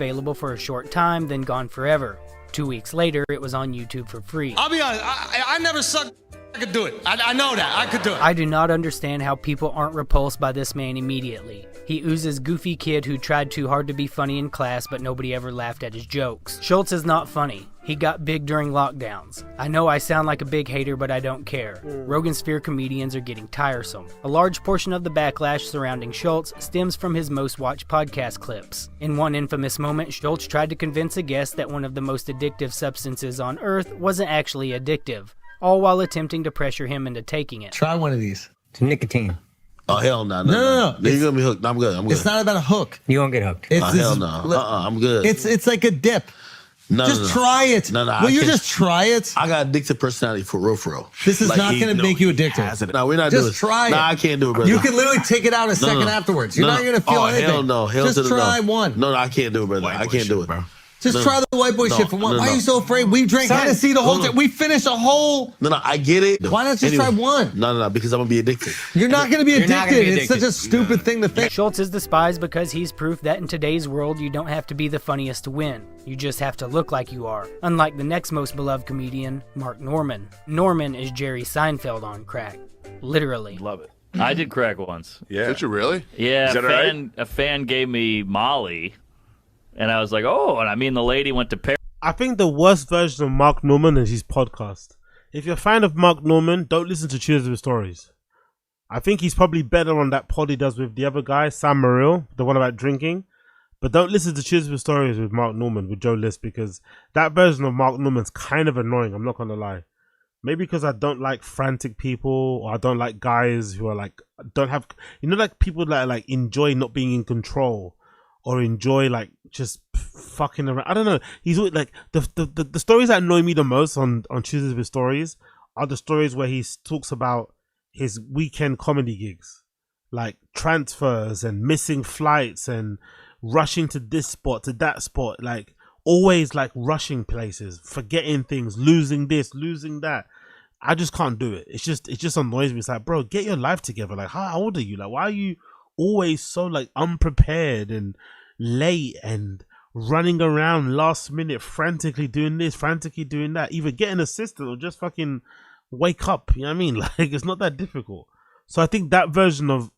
Available for a short time, then gone forever. 2 weeks later, it was on YouTube for free. I'll be honest, I never sucked. I could do it. I know that. I could do it. I do not understand how people aren't repulsed by this man immediately. He oozes goofy kid who tried too hard to be funny in class, but nobody ever laughed at his jokes. Schultz is not funny. He got big during lockdowns. I know I sound like a big hater, but I don't care. Rogan Sphere comedians are getting tiresome. A large portion of the backlash surrounding Schultz stems from his most watched podcast clips. In one infamous moment, Schultz tried to convince a guest that one of the most addictive substances on earth wasn't actually addictive, all while attempting to pressure him into taking it. Try one of these. It's nicotine. Oh, hell no. No. You're going to be hooked. I'm good. It's not about a hook. You won't get hooked. Oh, hell no. I'm good. It's like a dip. Just try it. No. Will you just try it? I got addictive personality for real. This is not going to make you addicted. No, we're not doing it. Just try it. No, I can't do it, brother. You can literally take it out a second afterwards. You're not going to feel anything. Hell no. Hell just to the try no. one. No, I can't do it, brother. I can't do it, bro. Just try the white boy shit for one. Why are you so afraid? We drank Hennessy the whole time. We finished a whole... No, I get it. Why not just try one? No, because I'm going to be addicted. You're not going to be addicted. It's such a stupid thing to think. Schultz is despised because he's proof that in today's world you don't have to be the funniest to win. You just have to look like you are. Unlike the next most beloved comedian, Mark Norman. Norman is Jerry Seinfeld on crack. Literally. Love it. I did crack once. Yeah. Did you really? Yeah. Is that right? A fan gave me Molly, and I was like, oh, and I mean the lady went to Paris. I think the worst version of Mark Norman is his podcast. If you're a fan of Mark Norman, don't listen to Cheers with Stories. I think he's probably better on that pod he does with the other guy, Sam Morril, the one about drinking. But don't listen to Cheers with Stories with Mark Norman, with Joe List, because that version of Mark Norman's kind of annoying, I'm not going to lie. Maybe because I don't like frantic people, or I don't like guys who are like, don't have, you know, like people that like enjoy not being in control, or enjoy like just fucking around. I don't know. He's like the stories that annoy me the most on Chooses with Stories are the stories where he talks about his weekend comedy gigs, like transfers and missing flights and rushing to this spot to that spot, like always like rushing places, forgetting things, losing this, losing that. I just can't do it. It just annoys me. It's like, bro, get your life together. Like, how old are you? Like, why are you always so like unprepared and late and running around last minute, frantically doing this, frantically doing that? Either get an assistant or just fucking wake up. You know what I mean? Like, it's not that difficult. So I think that version of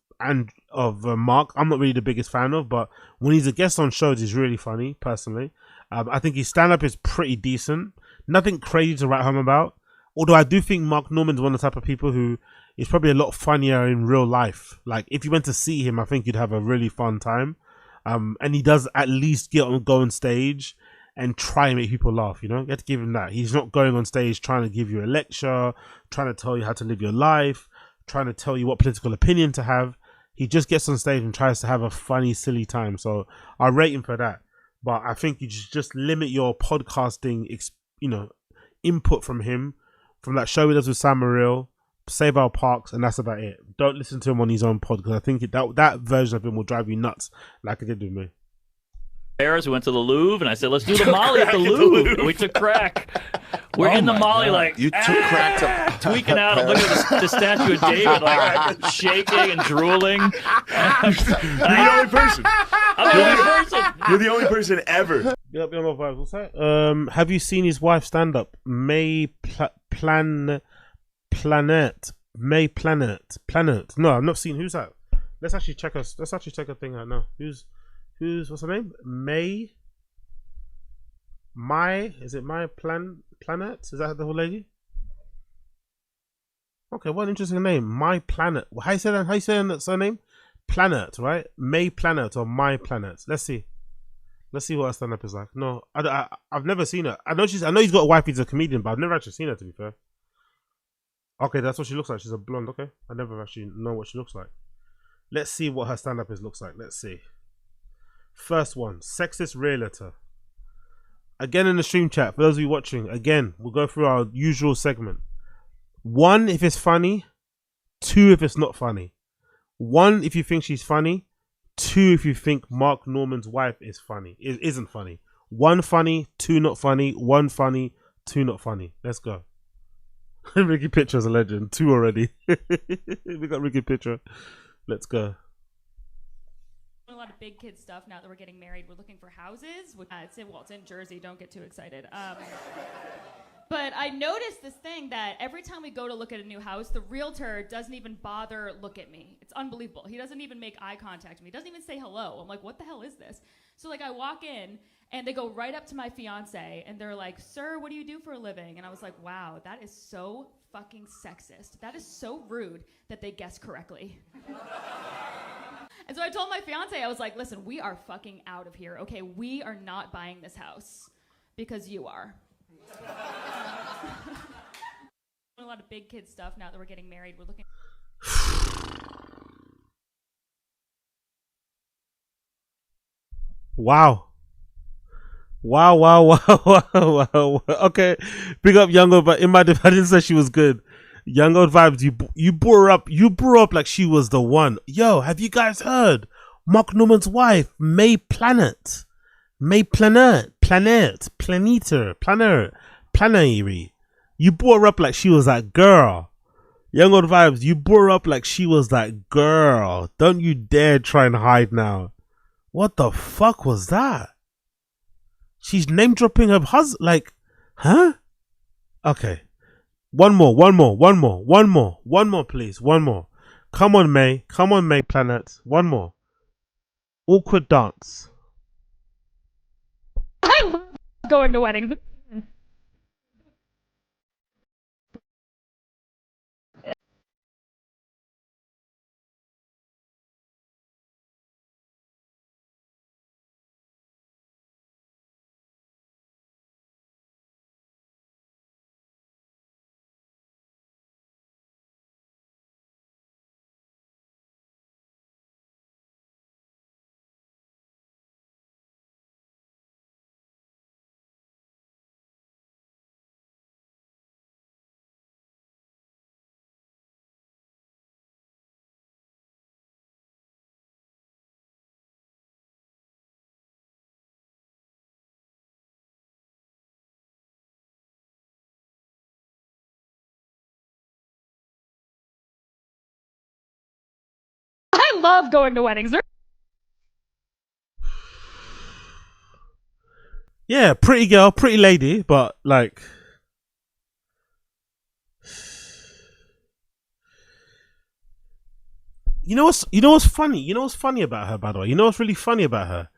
Mark, I'm not really the biggest fan of, but when he's a guest on shows, he's really funny. Personally, I think his stand up is pretty decent. Nothing crazy to write home about. Although I do think Mark Norman's one of the type of people who is probably a lot funnier in real life. Like, if you went to see him, I think you'd have a really fun time. And he does at least go on stage and try and make people laugh, you know? You have to give him that. He's not going on stage trying to give you a lecture, trying to tell you how to live your life, trying to tell you what political opinion to have. He just gets on stage and tries to have a funny, silly time. So I rate him for that. But I think you just limit your podcasting, input from him, from that show he does with Sam Morril, Save Our Parks, and that's about it. Don't listen to him on his own pod, because I think that version of him will drive you nuts, like it did with me. Paris, we went to the Louvre, and I said, let's do the Molly at the Louvre. And we took crack. We're in the Molly, God. like, You took crack to tweaking out. I'm looking at the statue of David, like, shaking and drooling. You're the only person. I'm the only person. You're the only person ever. Yep, you're not vibes. What's that? Have you seen his wife stand up? May Planet. No, I've not seen. Who's that? Let's actually check her thing out now. Who's what's her name? Is it My Planet? Is that the whole lady? Okay, what an interesting name. My Planet. How you say that surname? Planet, right? May Planet or My Planet. Let's see what her stand up is like. No, I've never seen her. I know he's got a wife, he's a comedian, but I've never actually seen her, to be fair. Okay, that's what she looks like. She's a blonde. Okay, I never actually know what she looks like. Let's see what her stand up looks like. Let's see. First one, sexist realtor. Again in the stream chat, for those of you watching, again, we'll go through our usual segment. 1, if it's funny. 2, if it's not funny. 1, if you think she's funny. 2, if you think Mark Norman's wife is funny. It isn't funny. 1 funny, 2 not funny. 1 funny, 2 not funny. Let's go. Ricky Pitcher's a legend. 2 already. We got Ricky Pitcher. Let's go. A lot of big kid stuff now that we're getting married. We're looking for houses. It's in Jersey. Don't get too excited. But I noticed this thing that every time we go to look at a new house, the realtor doesn't even bother look at me. It's unbelievable. He doesn't even make eye contact with me. He doesn't even say hello. I'm like, what the hell is this? So like I walk in and they go right up to my fiance and they're like, sir, what do you do for a living? And I was like, wow, that is so fucking sexist. That is so rude that they guessed correctly. And so I told my fiance, I was like, listen, we are fucking out of here, okay? We are not buying this house because you are. A lot of big kid stuff now that we're getting married. We're looking. Wow. Okay, big up Young Old, but in my defense, I didn't say she was good. Young Old Vibes, you brought her up like she was the one. Yo, have you guys heard? Mark Norman's wife, May Planet. Planetary. You brought her up like she was that girl. Young Old Vibes, you brought her up like she was that girl. Don't you dare try and hide now. What the fuck was that? She's name dropping her husband. Like, huh? Okay. One more, please. One more. Come on, May. Planet. One more. Awkward dance. I'm going to weddings. I love going to weddings. Yeah, pretty girl, pretty lady, but like, you know what's funny? You know what's funny about her, by the way? You know what's really funny about her?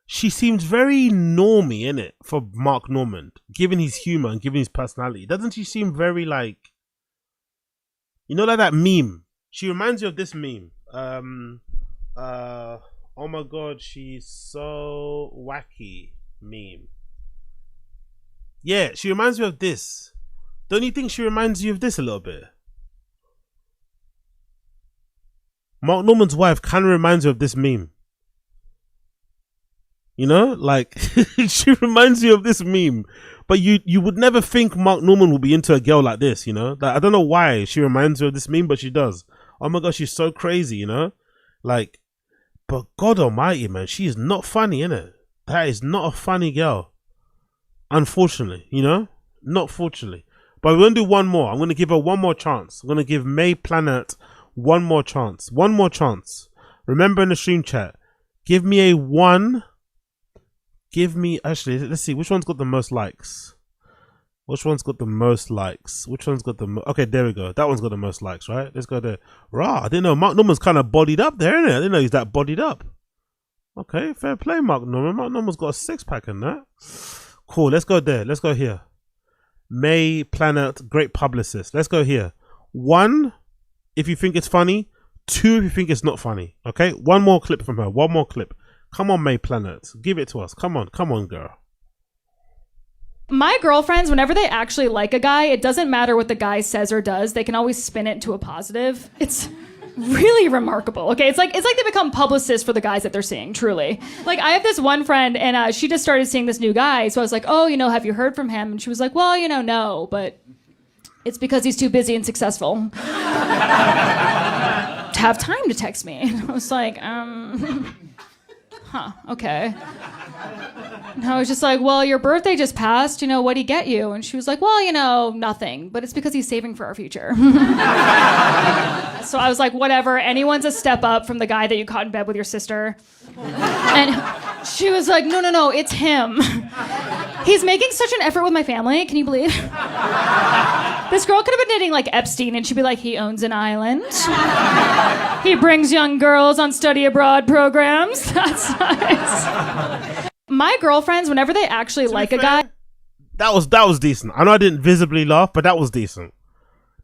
She seems very normy, innit, for Mark Normand, given his humor and given his personality. Doesn't she seem very like, you know, like that meme? She reminds you of this meme. Oh my god, she's so wacky meme. Yeah, she reminds me of this. Don't you think she reminds you of this a little bit? Mark Normand's wife kind of reminds you of this meme. You know, like she reminds you of this meme, but you would never think Mark Normand would be into a girl like this. You know, like, I don't know why she reminds you of this meme, but she does. Oh my gosh, she's so crazy. You know, like, but God Almighty, man, she is not funny, innit? That is not a funny girl. Unfortunately, you know, not fortunately. But we're gonna do one more. I'm gonna give her one more chance. I'm gonna give May Planet one more chance. One more chance. Remember in the stream chat, give me a 1. Give me, actually, let's see, which one's got the most likes? Which one's got the most likes? Which one's got the okay, there we go. That one's got the most likes, right? Let's go there. Rah, I didn't know Mark Normand's kind of bodied up there, isn't it? I didn't know he's that bodied up. Okay, fair play, Mark Normand. Mark Normand's got a 6-pack in that. Cool, let's go there. Let's go here. May Planet, great publicist. Let's go here. 1, if you think it's funny. 2, if you think it's not funny. Okay, one more clip from her. One more clip. Come on, May Planet. Give it to us. Come on, girl. My girlfriends, whenever they actually like a guy, it doesn't matter what the guy says or does. They can always spin it into a positive. It's really remarkable. Okay, it's like they become publicists for the guys that they're seeing. Truly, like I have this one friend, and she just started seeing this new guy. So I was like, oh, you know, have you heard from him? And she was like, well, you know, no, but it's because he's too busy and successful to have time to text me. And I was like, huh, okay. And I was just like, well, your birthday just passed, you know, what'd he get you? And she was like, well, you know, nothing, but it's because he's saving for our future. So I was like, whatever, anyone's a step up from the guy that you caught in bed with your sister. And she was like, no, it's him. He's making such an effort with my family, can you believe? This girl could have been dating like Epstein, and she'd be like, he owns an island. He brings young girls on study abroad programs. That's nice. My girlfriends, whenever they actually like a guy, that was decent. I know I didn't visibly laugh, but that was decent.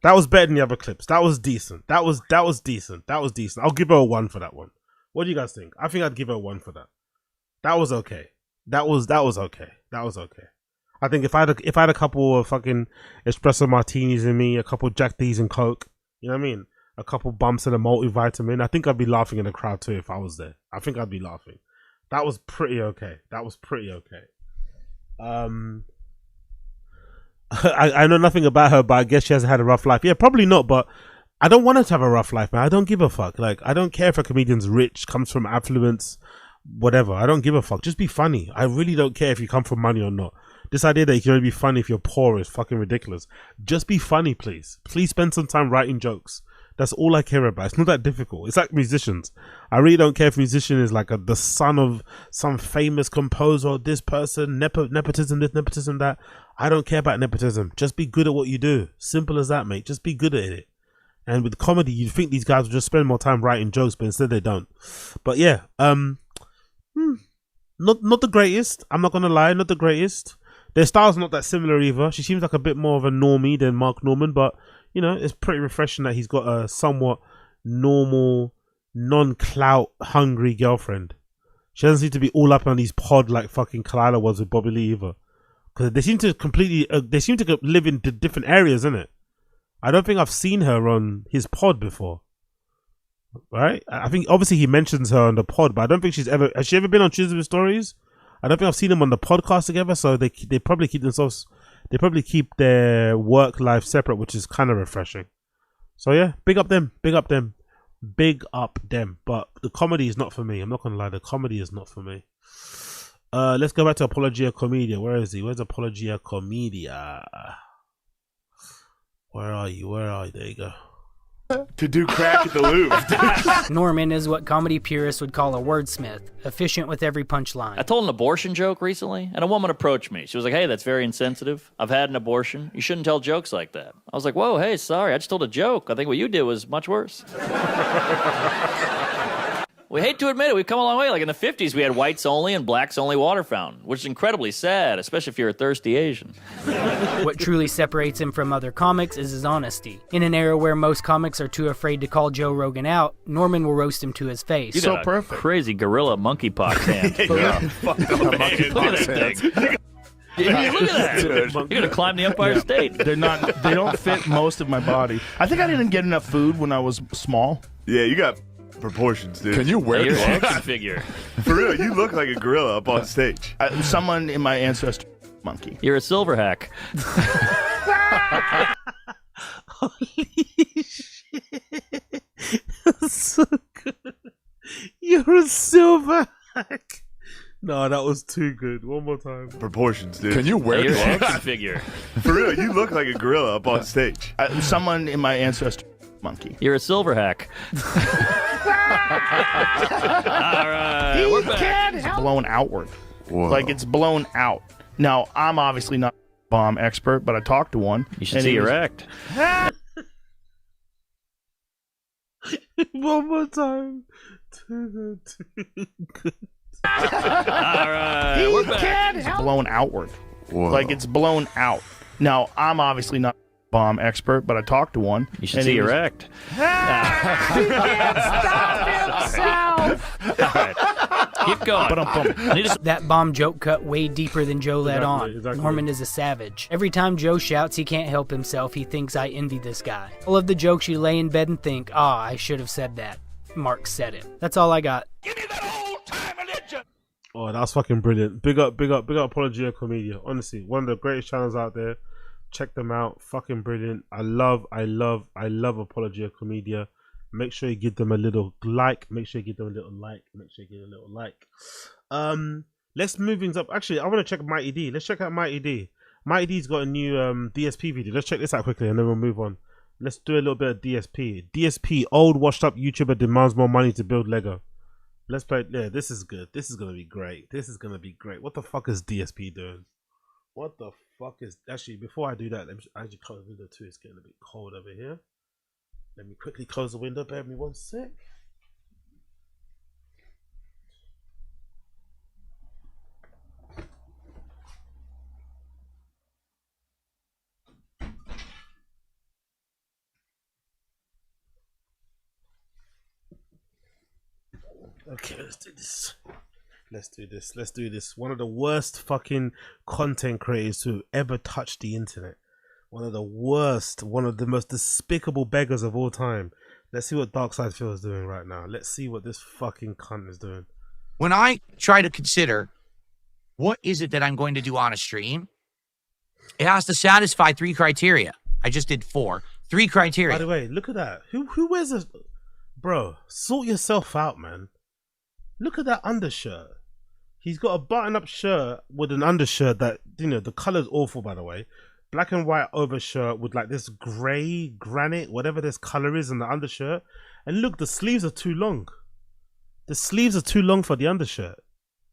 That was better than the other clips. That was decent. That was decent. That was decent. I'll give her a 1 for that one. What do you guys think? I think I'd give her a 1 for that. That was okay. That was okay. That was okay. I think if I had a couple of fucking espresso martinis in me, a couple of Jack D's and Coke, you know what I mean? A couple bumps and a multivitamin, I think I'd be laughing in the crowd too if I was there. I think I'd be laughing. That was pretty okay. That was pretty okay. I know nothing about her, but I guess she hasn't had a rough life. Yeah, probably not, but I don't want her to have a rough life, man. I don't give a fuck. Like, I don't care if a comedian's rich, comes from affluence, whatever. I don't give a fuck. Just be funny. I really don't care if you come from money or not. This idea that you can only be funny if you're poor is fucking ridiculous. Just be funny, please. Please spend some time writing jokes. That's all I care about. It's not that difficult. It's like musicians. I really don't care if a musician is like the son of some famous composer or this person, nepotism this, nepotism that. I don't care about nepotism. Just be good at what you do. Simple as that, mate. Just be good at it. And with comedy, you'd think these guys would just spend more time writing jokes, but instead they don't. But yeah, not the greatest. I'm not gonna lie, not the greatest. Their style's not that similar either. She seems like a bit more of a normie than Mark Normand, but you know, it's pretty refreshing that he's got a somewhat normal, non-clout hungry girlfriend. She doesn't seem to be all up on these pod like fucking Kalila was with Bobby Lee either. Because they seem to live in different areas, innit? I don't think I've seen her on his pod before. Right? I think obviously he mentions her on the pod, but I don't think has she ever been on Tuesday with Stories? I don't think I've seen them on the podcast together, so they probably keep their work life separate, which is kind of refreshing. So yeah, big up them. But the comedy is not for me. I'm not gonna lie, the comedy is not for me. Let's go back to Apologia Comedia. Where is he? Where's Apologia Comedia? Where are you? There you go. to do crack at the Louvre. Norman is what comedy purists would call a wordsmith, efficient with every punchline. I told an abortion joke recently, and a woman approached me. She was like, hey, that's very insensitive. I've had an abortion. You shouldn't tell jokes like that. I was like, whoa, hey, sorry, I just told a joke. I think what you did was much worse. We hate to admit it, we've come a long way. Like in the 50s, we had whites only and blacks only water fountain, which is incredibly sad, especially if you're a thirsty Asian. What truly separates him from other comics is his honesty. In an era where most comics are too afraid to call Joe Rogan out, Norman will roast him to his face. You got a crazy gorilla monkeypox hand. Look at that thing. Yeah, look at that. You're gonna climb the Empire State. They don't fit most of my body. I think I didn't get enough food when I was small. Yeah, you got proportions, dude. Can you wear You're an gloves? action figure. For real, you look like a gorilla up on stage. Someone in my ancestry, monkey. You're a silver hack. Holy shit. That's so good. You're a silver hack. No, that was too good. One more time. Proportions, dude. Can you wear You're an gloves? action figure. For real, you look like a gorilla up on stage. Someone in my ancestry, monkey. You're a silver hack. All right, we're back. It's blown outward. Like it's blown out. Now, I'm obviously not a bomb expert, but I talked to one. You should see your act. One more time. Too good. All right, we're back. It's blown outward. Like it's blown out. Now, I'm obviously not a bomb expert, but I talked to one. You should see your act. He can't stop himself. All right, keep going. That bomb joke cut way deeper than Joe let on. Exactly. Norman is a savage. Every time Joe shouts he can't help himself, he thinks I envy this guy. All of the jokes you lay in bed and think, I should have said that. Mark said it. That's all I got. Oh, that's fucking brilliant. Big up Apologia Comedia. Honestly, one of the greatest channels out there. Check them out. Fucking brilliant. I love Apologia Comedia. Make sure you give them a little like. Make sure you give them a little like. Make sure you give them a little like. Let's move things up. Actually, I want to check Mighty D. Let's check out Mighty D. Mighty D's got a new DSP video. Let's check this out quickly and then we'll move on. Let's do a little bit of DSP. DSP, old washed up YouTuber demands more money to build Lego. Let's play. Yeah, this is good. This is gonna be great. This is gonna be great. What the fuck is DSP doing? What the fuck is... Actually, before I do that, let me actually close the window too. It's getting a bit cold over here. Let me quickly close the window. Bear with me one sec. Okay, let's do this. Let's do this. One of the worst fucking content creators to ever touch the internet. One of the worst, one of the most despicable beggars of all time. Let's see what Darkside Phil is doing right now. Let's see what this fucking cunt is doing. When I try to consider what is it that I'm going to do on a stream, it has to satisfy 3 criteria. I just did 4. 3 criteria. By the way, look at that. Who wears a... Bro, sort yourself out, man. Look at that undershirt. He's got a button-up shirt with an undershirt that, you know, the color's awful, by the way. Black and white overshirt with like this grey, granite, whatever this color is in the undershirt. And look, the sleeves are too long. The sleeves are too long for the undershirt.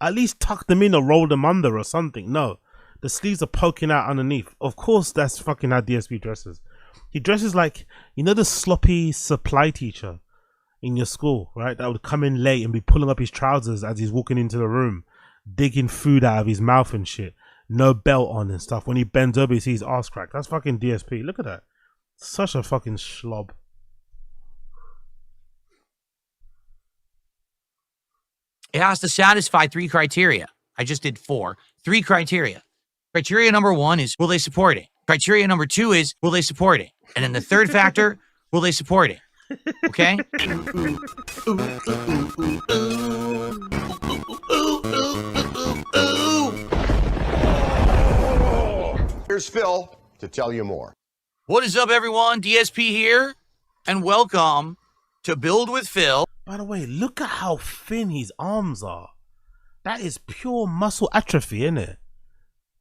At least tuck them in or roll them under or something. No, the sleeves are poking out underneath. Of course, that's fucking how DSP dresses. He dresses like, you know, the sloppy supply teacher in your school, right? That would come in late and be pulling up his trousers as he's walking into the room, digging food out of his mouth and shit. No belt on and stuff. When he bends over, he sees ass crack. That's fucking DSP. Look at that. Such a fucking schlob. It has to satisfy 3 criteria. I just did 4. 3 criteria. Criteria number 1 is, will they support it? Criteria number 2 is, will they support it? And then the third factor, will they support it? Okay? Here's Phil to tell you more. What is up, everyone? DSP here, and welcome to Build with Phil. By the way, look at how thin his arms are. That is pure muscle atrophy, isn't it?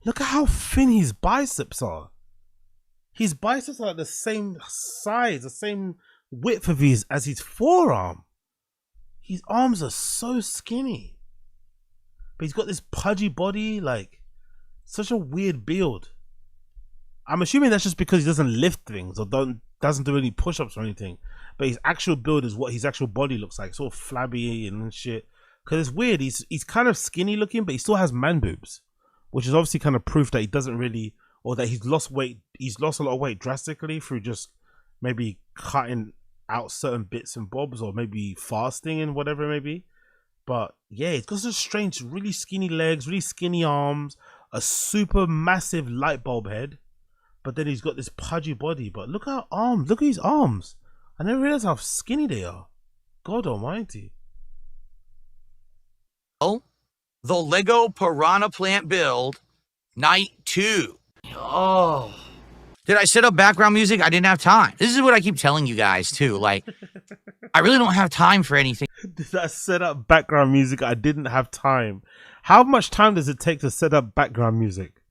Look at how thin his biceps are. His biceps are the same size, the same width of his forearm. His arms are so skinny. But he's got this pudgy body, like such a weird build. I'm assuming that's just because he doesn't lift things or doesn't do any push-ups or anything. But his actual build is what his actual body looks like, sort of flabby and shit. Because it's weird. He's kind of skinny looking, but he still has man boobs, which is obviously kind of proof that he doesn't really, or that he's lost weight. He's lost a lot of weight drastically through just maybe cutting out certain bits and bobs, or maybe fasting and whatever it may be. But yeah, he's got such strange, really skinny legs, really skinny arms, a super massive light bulb head. But then he's got this pudgy body. But look at arms. Look at his arms. I never realized how skinny they are. God almighty. Oh, the Lego Piranha Plant build, night 2. Oh. Did I set up background music? I didn't have time. This is what I keep telling you guys too. Like, I really don't have time for anything. Did I set up background music? I didn't have time. How much time does it take to set up background music?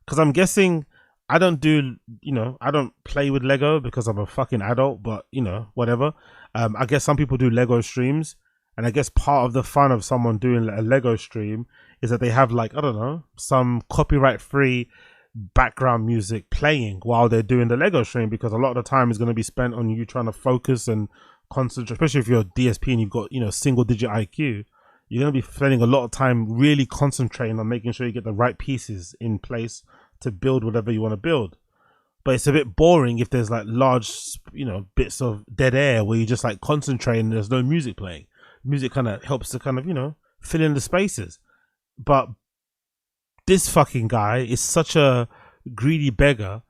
Because I'm guessing I don't do, I don't play with Lego because I'm a fucking adult, but, whatever. I guess some people do Lego streams. And I guess part of the fun of someone doing a Lego stream is that they have, like, I don't know, some copyright-free background music playing while they're doing the Lego stream, because a lot of the time is going to be spent on you trying to focus and concentrate, especially if you're a DSP and you've got, single-digit IQ. You're going to be spending a lot of time really concentrating on making sure you get the right pieces in place to build whatever you want to build. But it's a bit boring if there's, like, large, bits of dead air where you just, like, concentrate and there's no music playing. Music kind of helps to kind of, fill in the spaces. But this fucking guy is such a greedy beggar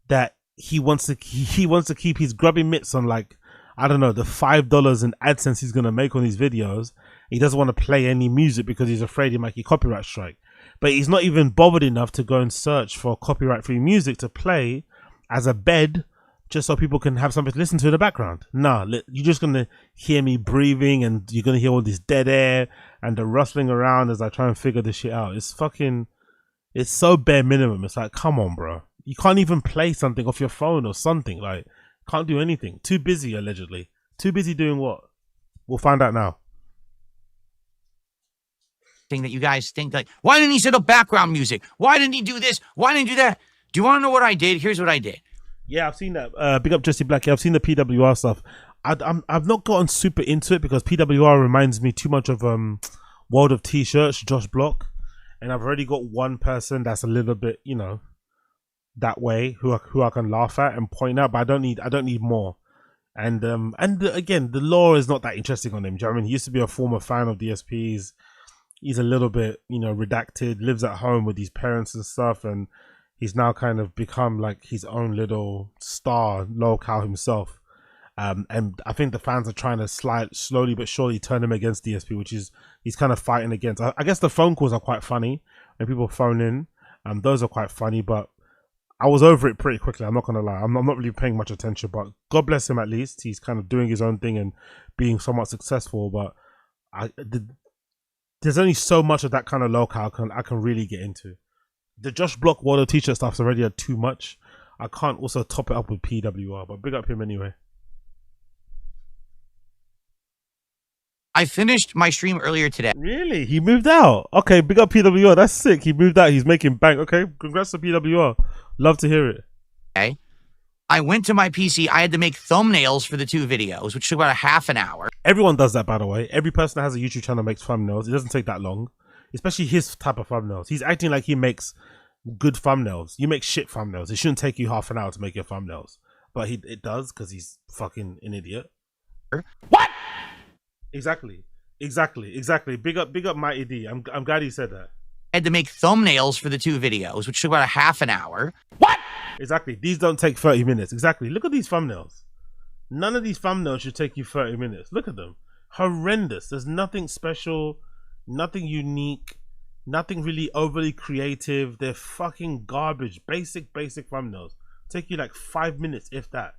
that he wants to keep his grubby mitts on, like, I don't know, the $5 in AdSense he's going to make on these videos. He doesn't want to play any music because he's afraid he might get copyright strike. But he's not even bothered enough to go and search for copyright-free music to play as a bed, just so people can have something to listen to in the background. Nah, you're just going to hear me breathing, and you're going to hear all this dead air and the rustling around as I try and figure this shit out. It's so bare minimum. It's like, come on, bro. You can't even play something off your phone or something. Like, can't do anything. Too busy, allegedly. Too busy doing what? We'll find out now. That you guys think, like, why didn't he set up background music? Why didn't he do this? Why didn't he do that? Do you want to know what I did? Here's what I did. Yeah, I've seen that. Big up Jesse Black. Yeah, I've seen the PWR stuff. I've not gotten super into it because PWR reminds me too much of World of T-Shirts, Josh Block, and I've already got one person that's a little bit, that way who I can laugh at and point out, but I don't need more. And again, the lore is not that interesting on him. Do you know what I mean? He used to be a former fan of DSPs. He's a little bit, redacted, lives at home with his parents and stuff, and he's now kind of become like his own little star locale himself. And I think the fans are trying to slowly but surely turn him against DSP, which is he's kind of fighting against. I guess the phone calls are quite funny when people phone in. Those are quite funny, but I was over it pretty quickly. I'm not going to lie. I'm not really paying much attention, but God bless him at least. He's kind of doing his own thing and being somewhat successful, but there's only so much of that kind of locale I can really get into. The Josh Block Water T-shirt stuff's already too much. I can't also top it up with PWR, but big up him anyway. I finished my stream earlier today. Really? He moved out? Okay, big up PWR. That's sick. He moved out. He's making bank. Okay, congrats to PWR. Love to hear it. Okay. I went to my PC. I had to make thumbnails for the 2 videos, which took about a half an hour. Everyone does that, by the way. Every person that has a YouTube channel makes thumbnails. It doesn't take that long. Especially his type of thumbnails. He's acting like he makes good thumbnails. You make shit thumbnails. It shouldn't take you half an hour to make your thumbnails. But it does because he's fucking an idiot. What? Exactly. Big up Mighty D. I'm glad he said that. I had to make thumbnails for the 2 videos, which took about a half an hour. What? Exactly. These don't take 30 minutes. Exactly. Look at these thumbnails. None of these thumbnails should take you 30 minutes. Look at them. Horrendous. There's nothing special, nothing unique, nothing really overly creative. They're fucking garbage. Basic thumbnails. Take you like 5 minutes, if that.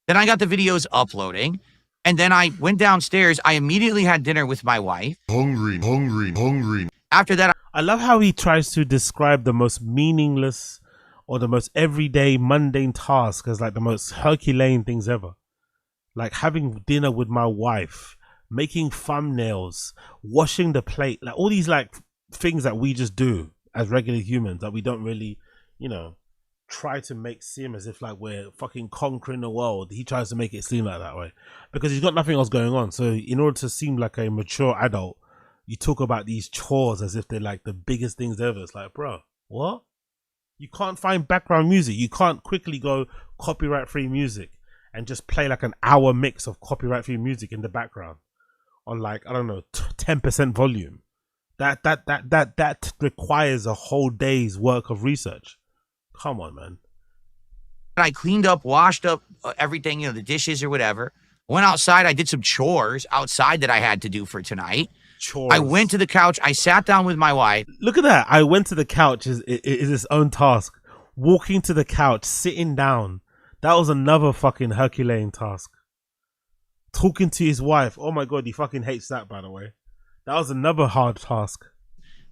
Then I got the videos uploading, and then I went downstairs. I immediately had dinner with my wife. Hungry. After that, I love how he tries to describe the most meaningless or the most everyday mundane task as like the most Herculean things ever. Like having dinner with my wife, making thumbnails, washing the plate, like all these like things that we just do as regular humans that we don't really, you know, try to make seem as if like we're fucking conquering the world. He tries to make it seem like that way because he's got nothing else going on. So in order to seem like a mature adult, you talk about these chores as if they're like the biggest things ever. It's like, bro, what? You can't find background music. You can't quickly go copyright free music and just play like an hour mix of copyright free music in the background on like, I don't know, 10% volume. That requires a whole day's work of research. Come on, man. I cleaned up, washed up everything, you know, the dishes or whatever. Went outside. I did some chores outside that I had to do for tonight. Chores. I went to the couch. I sat down with my wife. Look at that. I went to the couch is its own task. Walking to the couch, sitting down. That was another fucking Herculean task. Talking to his wife. Oh my God, he fucking hates that, by the way. That was another hard task.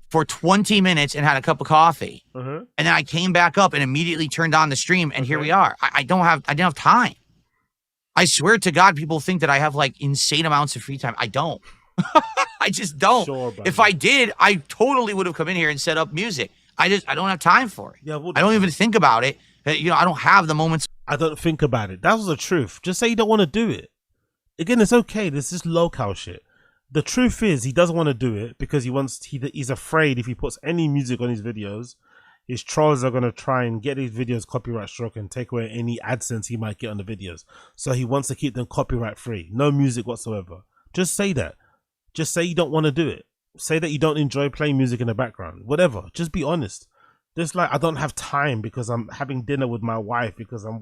For 20 minutes and had a cup of coffee. Uh-huh. And then I came back up and immediately turned on the stream, and here we are. I didn't have time. I swear to God, people think that I have like insane amounts of free time. I don't. I just don't. Sure, if I did, I totally would have come in here and set up music. I don't have time for it. Yeah, well, I don't even think about it. You know, I don't have the moments. I don't think about it. That was the truth. Just say you don't want to do it. Again, it's okay. This is low-cow shit. The truth is he doesn't want to do it because he's afraid if he puts any music on his videos, his trolls are going to try and get his videos copyright struck and take away any AdSense he might get on the videos. So he wants to keep them copyright free. No music whatsoever. Just say that. Just say you don't want to do it. Say that you don't enjoy playing music in the background. Whatever. Just be honest. Just like, I don't have time because I'm having dinner with my wife, because I'm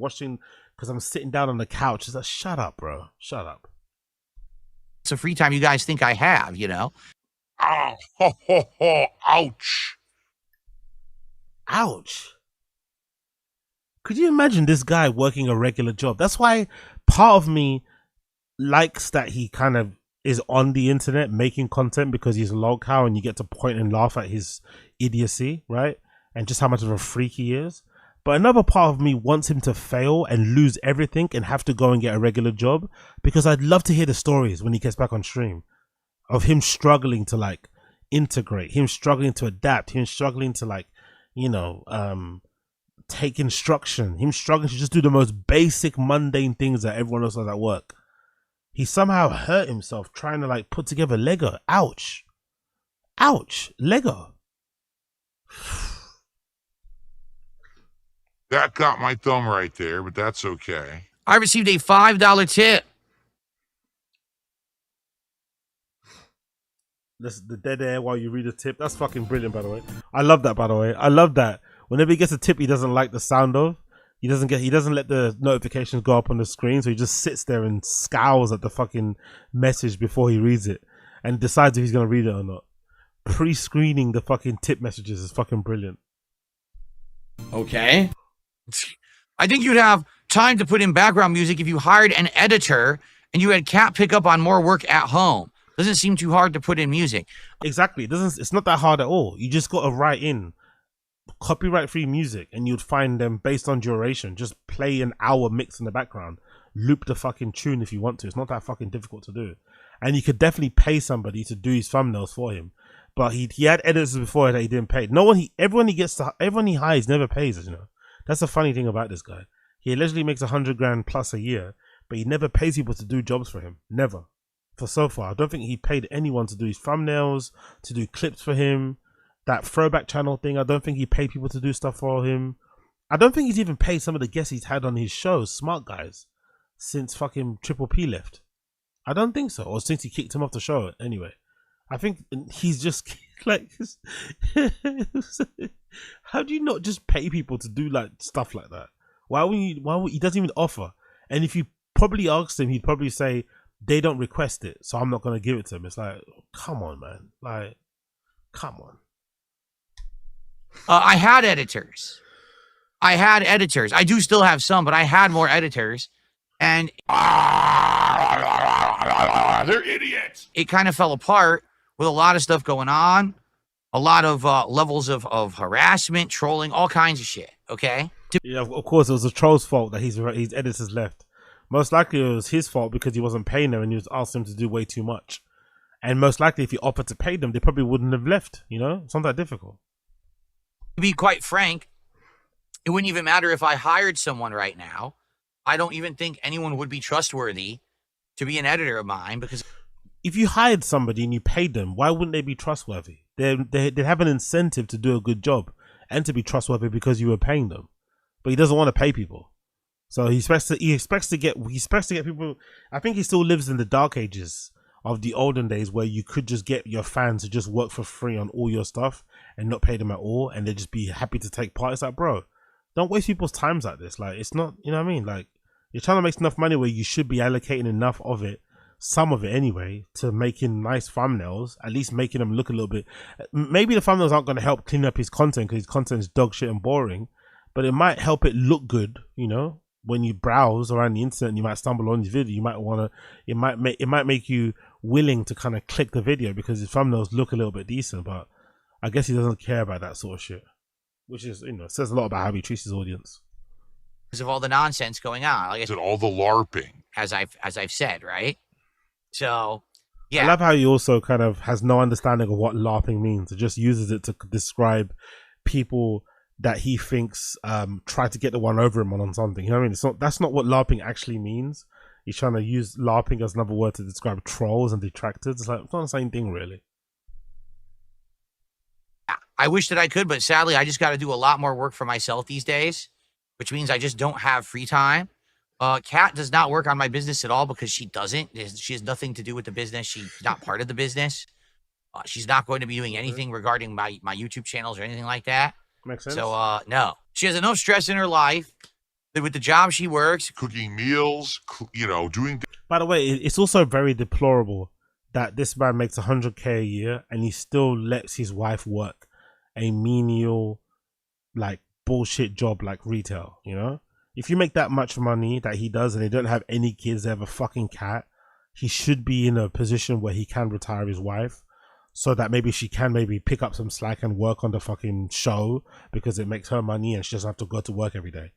sitting down on the couch. It's like, shut up, bro. Shut up. It's a free time you guys think I have, you know? Oh, ho, ho, ho, ouch. Ouch. Could you imagine this guy working a regular job? That's why part of me likes that he kind of is on the internet making content, because he's a log cow and you get to point and laugh at his idiocy, right? And just how much of a freak he is. But another part of me wants him to fail and lose everything and have to go and get a regular job, because I'd love to hear the stories when he gets back on stream of him struggling to like integrate, him struggling to adapt, him struggling to like, you know, take instruction, him struggling to just do the most basic mundane things that everyone else does at work. He somehow hurt himself trying to like put together Lego. Ouch. Ouch. Lego. That got my thumb right there, but that's okay. I received a $5 tip. That's the dead air while you read a tip. That's fucking brilliant, by the way. I love that, by the way. I love that. Whenever he gets a tip he doesn't like the sound of, he doesn't let the notifications go up on the screen, so he just sits there and scowls at the fucking message before he reads it and decides if he's gonna read it or not. Pre-screening the fucking tip messages is fucking brilliant. Okay. I think you'd have time to put in background music if you hired an editor and you had Cat pick up on more work at home. Doesn't seem too hard to put in music. Exactly. It's not that hard at all. You just got to write in copyright free music and you'd find them based on duration. Just play an hour mix in the background. Loop the fucking tune if you want to. It's not that fucking difficult to do. And you could definitely pay somebody to do his thumbnails for him. But he had editors before that he didn't pay. Everyone he hires never pays, you know. That's the funny thing about this guy. He allegedly makes 100 grand plus a year, but he never pays people to do jobs for him. Never. For so far. I don't think he paid anyone to do his thumbnails, to do clips for him. That throwback channel thing, I don't think he paid people to do stuff for him. I don't think he's even paid some of the guests he's had on his shows, smart guys, since fucking Triple P left. I don't think so. Or since he kicked him off the show anyway. I think he's just like, how do you not just pay people to do like stuff like that? Why would he doesn't even offer? And if you probably asked him, he'd probably say they don't request it, so I'm not gonna give it to him. It's like, come on, man. Like, come on. I had editors. I do still have some, but I had more editors. And they're idiots. It kind of fell apart with a lot of stuff going on. a lot of levels of harassment, trolling, all kinds of shit. Okay. Yeah, of course, it was the troll's fault that his editors left. Most likely, it was his fault because he wasn't paying them and he was asking them to do way too much. And most likely, if he offered to pay them, they probably wouldn't have left. You know, it's not that difficult. To be quite frank, it wouldn't even matter if I hired someone right now. I don't even think anyone would be trustworthy to be an editor of mine, because if you hired somebody and you paid them, why wouldn't they be trustworthy? They have an incentive to do a good job and to be trustworthy because you were paying them. But he doesn't want to pay people, so he expects to get people. I think he still lives in the dark ages of the olden days where you could just get your fans to just work for free on all your stuff and not pay them at all, and they'd just be happy to take part. It's like, bro, don't waste people's times like this. Like, it's not, you know what I mean? Like, you're trying to make enough money where you should be allocating enough of it, some of it anyway, to making nice thumbnails, at least making them look a little bit. Maybe the thumbnails aren't going to help clean up his content because his content is dog shit and boring, but it might help it look good, you know? When you browse around the internet and you might stumble on his video, you might want to, it might make you willing to kind of click the video because his thumbnails look a little bit decent. But I guess he doesn't care about that sort of shit, which is, you know, says a lot about how he treats his audience. Because of all the nonsense going on, like I said, all the LARPing, as I've said, right? So, yeah. I love how he also kind of has no understanding of what LARPing means. It just uses it to describe people that he thinks try to get the one over him on something. You know what I mean? That's not what LARPing actually means. He's trying to use LARPing as another word to describe trolls and detractors. It's like, it's not the same thing, really. I wish that I could, but sadly, I just got to do a lot more work for myself these days, which means I just don't have free time. Kat does not work on my business at all because she doesn't. She has nothing to do with the business. She's not part of the business. She's not going to be doing anything regarding my YouTube channels or anything like that. Makes sense. So, no. She has enough stress in her life with the job she works. Cooking meals, you know, doing... By the way, it's also very deplorable that this man makes 100K a year and he still lets his wife work a menial, like, bullshit job like retail, you know? If you make that much money that he does and they don't have any kids, they have a fucking cat, he should be in a position where he can retire his wife so that maybe she can maybe pick up some slack and work on the fucking show because it makes her money and she doesn't have to go to work every day.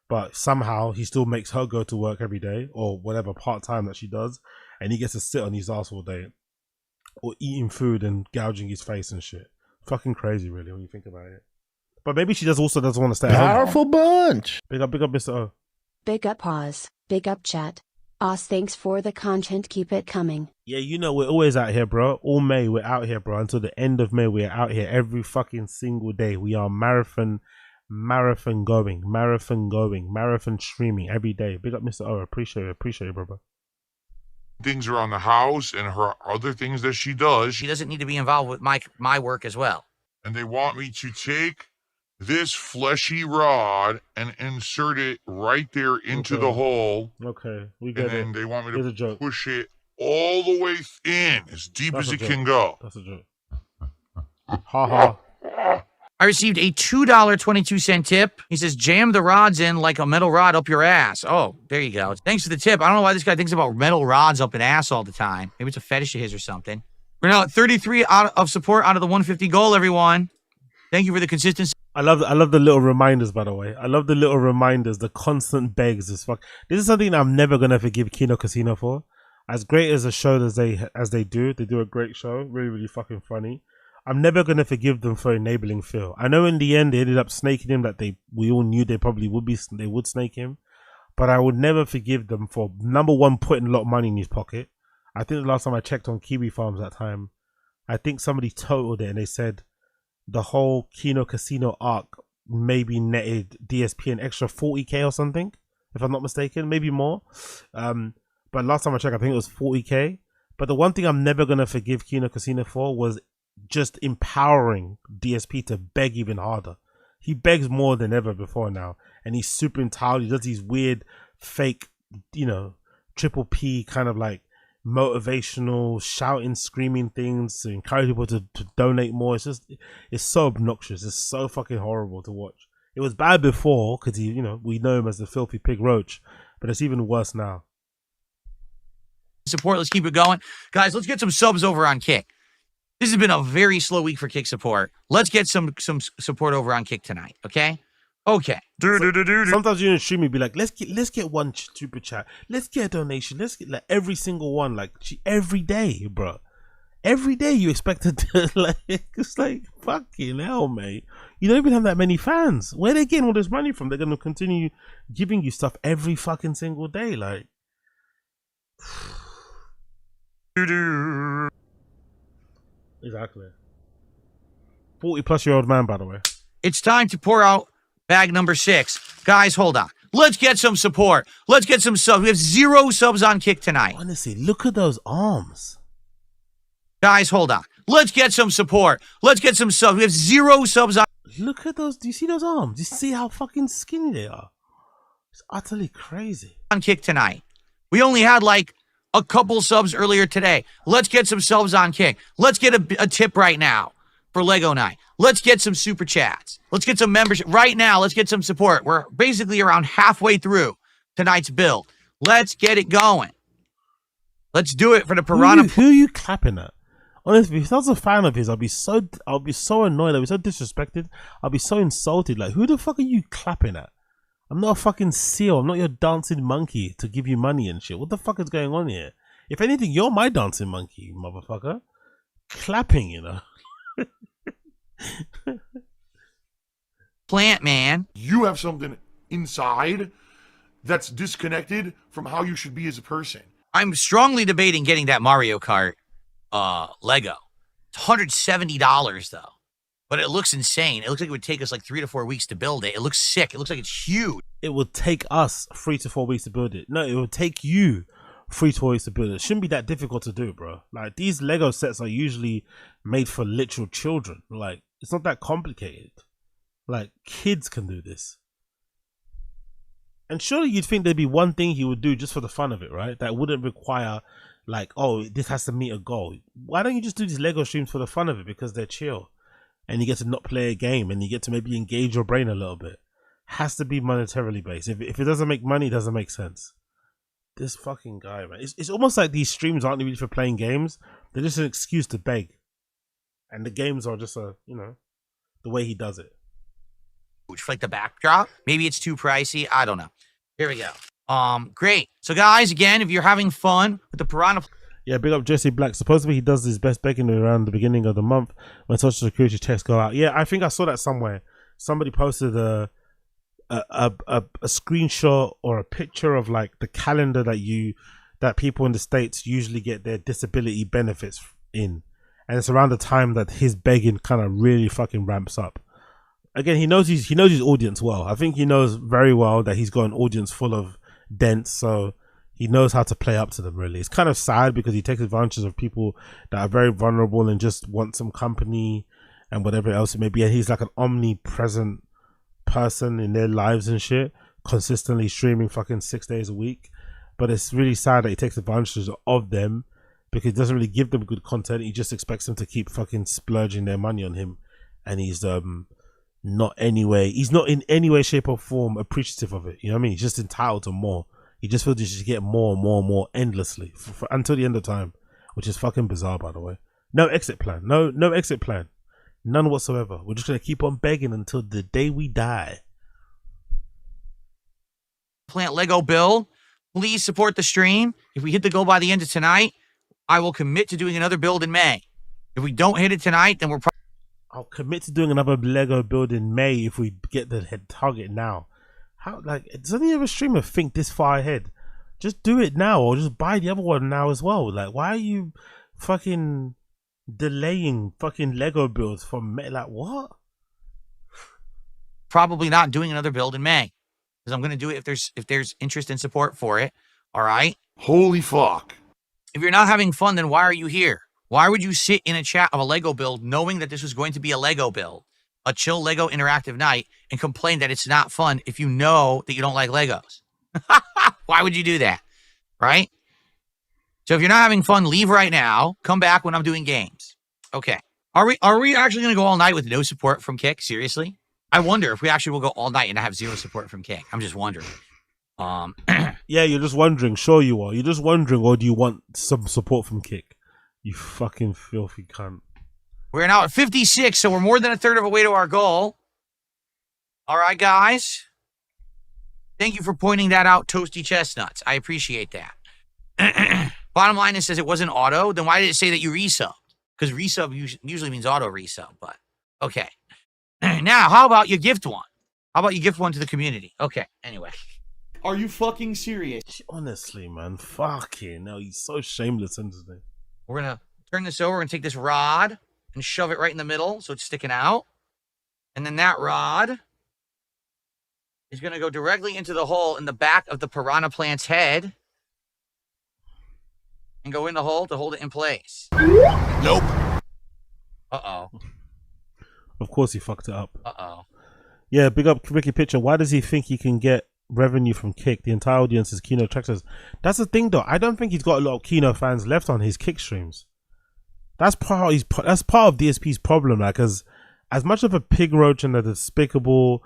But somehow he still makes her go to work every day or whatever part-time that she does, and he gets to sit on his ass all day or eating food and gouging his face and shit. Fucking crazy, really, when you think about it. But maybe she also doesn't want to stay at home. Powerful bunch. Big up, Mr. O. Big up Oz. Big up chat. Oz, thanks for the content. Keep it coming. Yeah, you know, we're always out here, bro. All May, we're out here, bro. Until the end of May, we're out here every fucking single day. We are marathon going, marathon streaming every day. Big up, Mr. O. Appreciate it, brother. Things around the house and her other things that she does. She doesn't need to be involved with my work as well. And they want me to take this fleshy rod and insert it right there into the hole. Okay, we get it. And then they want me Here's a to joke. push it all the way in, as deep That's as a it joke. can go. That's a joke. Ha ha. I received a $2.22 tip. He says, jam the rods in like a metal rod up your ass. Oh, there you go. Thanks for the tip. I don't know why this guy thinks about metal rods up an ass all the time. Maybe it's a fetish of his or something. We're now at 33 of support out of the 150 goal, everyone. Thank you for the consistency. I love the little reminders, by the way. I love the little reminders, the constant begs as fuck. This is something I'm never gonna forgive Kino Casino for. As great as a show as they do a great show, really, really fucking funny. I'm never gonna forgive them for enabling Phil. I know in the end they ended up snaking him, that we all knew they probably would snake him, but I would never forgive them for, number one, putting a lot of money in his pocket. I think the last time I checked on Kiwi Farms that time, I think somebody totaled it and they said the whole Kino Casino arc maybe netted DSP an extra 40K or something, if I'm not mistaken, maybe more. But last time I checked, I think it was 40K. But the one thing I'm never going to forgive Kino Casino for was just empowering DSP to beg even harder. He begs more than ever before now. And he's super entitled. He does these weird, fake, you know, triple P kind of like motivational, shouting, screaming things to encourage people to donate more. It's so obnoxious. It's so fucking horrible to watch. It was bad before because he, you know, we know him as the filthy pig roach, but it's even worse now. Support, let's keep it going. Guys, let's get some subs over on Kick. This has been a very slow week for Kick support. Let's get some support over on Kick tonight, okay? Okay. Sometimes you in stream you be like, let's get one super chat. Let's get a donation. Let's get like every single one, like every day, bro. Every day you expect it to like, it's like fucking hell, mate. You don't even have that many fans. Where they getting all this money from? They're gonna continue giving you stuff every fucking single day, like. Exactly. 40-plus-year-old man, by the way. It's time to pour out bag number 6. Guys, hold on. Let's get some support. Let's get some subs. We have 0 subs on Kick tonight. Honestly, look at those arms. Guys, hold on. Let's get some support. Let's get some subs. We have 0 subs on. Look at those. Do you see those arms? Do you see how fucking skinny they are? It's utterly crazy. On Kick tonight. We only had like a couple subs earlier today. Let's get some subs on Kick. Let's get a tip right now for Lego Night. Let's get some super chats. Let's get some membership right now. Let's get some support. We're basically around halfway through tonight's build. Let's get it going. Let's do it for the Piranha. Who are you clapping at? Honestly, if I was a fan of his, I'll be so annoyed. I'll be so disrespected. I'll be so insulted. Like, who the fuck are you clapping at? I'm not a fucking seal. I'm not your dancing monkey to give you money and shit. What the fuck is going on here? If anything, you're my dancing monkey, motherfucker. Clapping, you know. Plant man. You have something inside that's disconnected from how you should be as a person. I'm strongly debating getting that Mario Kart Lego. It's $170 though. But it looks insane. It looks like it would take us like 3 to 4 weeks to build it. It looks sick. It looks like it's huge. It would take us 3 to 4 weeks to build it. No, it would take you 3 to 4 weeks to build it. It shouldn't be that difficult to do, bro. Like, these Lego sets are usually made for literal children. Like, it's not that complicated. Like, kids can do this. And surely you'd think there'd be one thing he would do just for the fun of it, right? That wouldn't require, like, oh, this has to meet a goal. Why don't you just do these Lego streams for the fun of it? Because they're chill. And you get to not play a game, and you get to maybe engage your brain a little bit. Has to be monetarily based. If it doesn't make money, it doesn't make sense. This fucking guy, man. It's almost like these streams aren't really for playing games. They're just an excuse to beg. And the games are just the way he does it. For like the backdrop. Maybe it's too pricey. I don't know. Here we go. Great. So guys, again, if you're having fun with the Piranha. Yeah, big up Jesse Black. Supposedly he does his best begging around the beginning of the month when Social Security checks go out. Yeah, I think I saw that somewhere. Somebody posted a screenshot or a picture of like the calendar that people in the States usually get their disability benefits in. And it's around the time that his begging kind of really fucking ramps up. Again, he knows his audience well. I think he knows very well that he's got an audience full of dents, so he knows how to play up to them, really. It's kind of sad because he takes advantage of people that are very vulnerable and just want some company and whatever else it may be. And he's like an omnipresent person in their lives and shit, consistently streaming fucking 6 days a week. But it's really sad that he takes advantage of them because he doesn't really give them good content. He just expects them to keep fucking splurging their money on him. And he's not in any way, shape or form appreciative of it. You know what I mean? He's just entitled to more. He just feels he should get more and more and more endlessly until the end of time, which is fucking bizarre, by the way. No exit plan. No exit plan. None whatsoever. We're just going to keep on begging until the day we die. Plant Lego build. Please support the stream. If we hit the goal by the end of tonight, I will commit to doing another build in May. If we don't hit it tonight, then I'll commit to doing another Lego build in May if we get the head target now. How, like, does any other streamer think this far ahead? Just do it now, or just buy the other one now as well. Like, why are you fucking delaying fucking Lego builds for May? Like, what? Probably not doing another build in May because I'm going to do it if there's interest and support for it. All right. Holy fuck. If you're not having fun, then why are you here? Why would you sit in a chat of a Lego build knowing that this was going to be a Lego build, a chill Lego interactive night, and complain that it's not fun if you know that you don't like Legos? Why would you do that? Right? So if you're not having fun, leave right now. Come back when I'm doing games. Okay. Are we actually going to go all night with no support from Kick? Seriously? I wonder if we actually will go all night and have 0 support from Kick. I'm just wondering. Yeah, you're just wondering. Sure you are. You're just wondering, or do you want some support from Kick? You fucking filthy cunt. We're now at 56, so we're more than a third of a way to our goal. All right, guys. Thank you for pointing that out, Toasty Chestnuts. I appreciate that. Bottom line, it says it wasn't auto. Then why did it say that you resubbed? Because resub usually means auto resub, but okay. Now, how about you gift one? How about you gift one to the community? Okay, anyway. Are you fucking serious? Honestly, man. Fucking no, he's so shameless, isn't he? We're going to turn this over. We're going to take this rod and shove it right in the middle so it's sticking out. And then that rod is going to go directly into the hole in the back of the piranha plant's head and go in the hole to hold it in place. Nope. Uh-oh. Of course he fucked it up. Uh-oh. Yeah, big up Ricky Pitcher. Why does he think he can get revenue from Kick? The entire audience is Kino tractors. That's the thing, though. I don't think he's got a lot of Kino fans left on his Kick streams. That's part of DSP's problem. Like, as much of a pig roach and a despicable,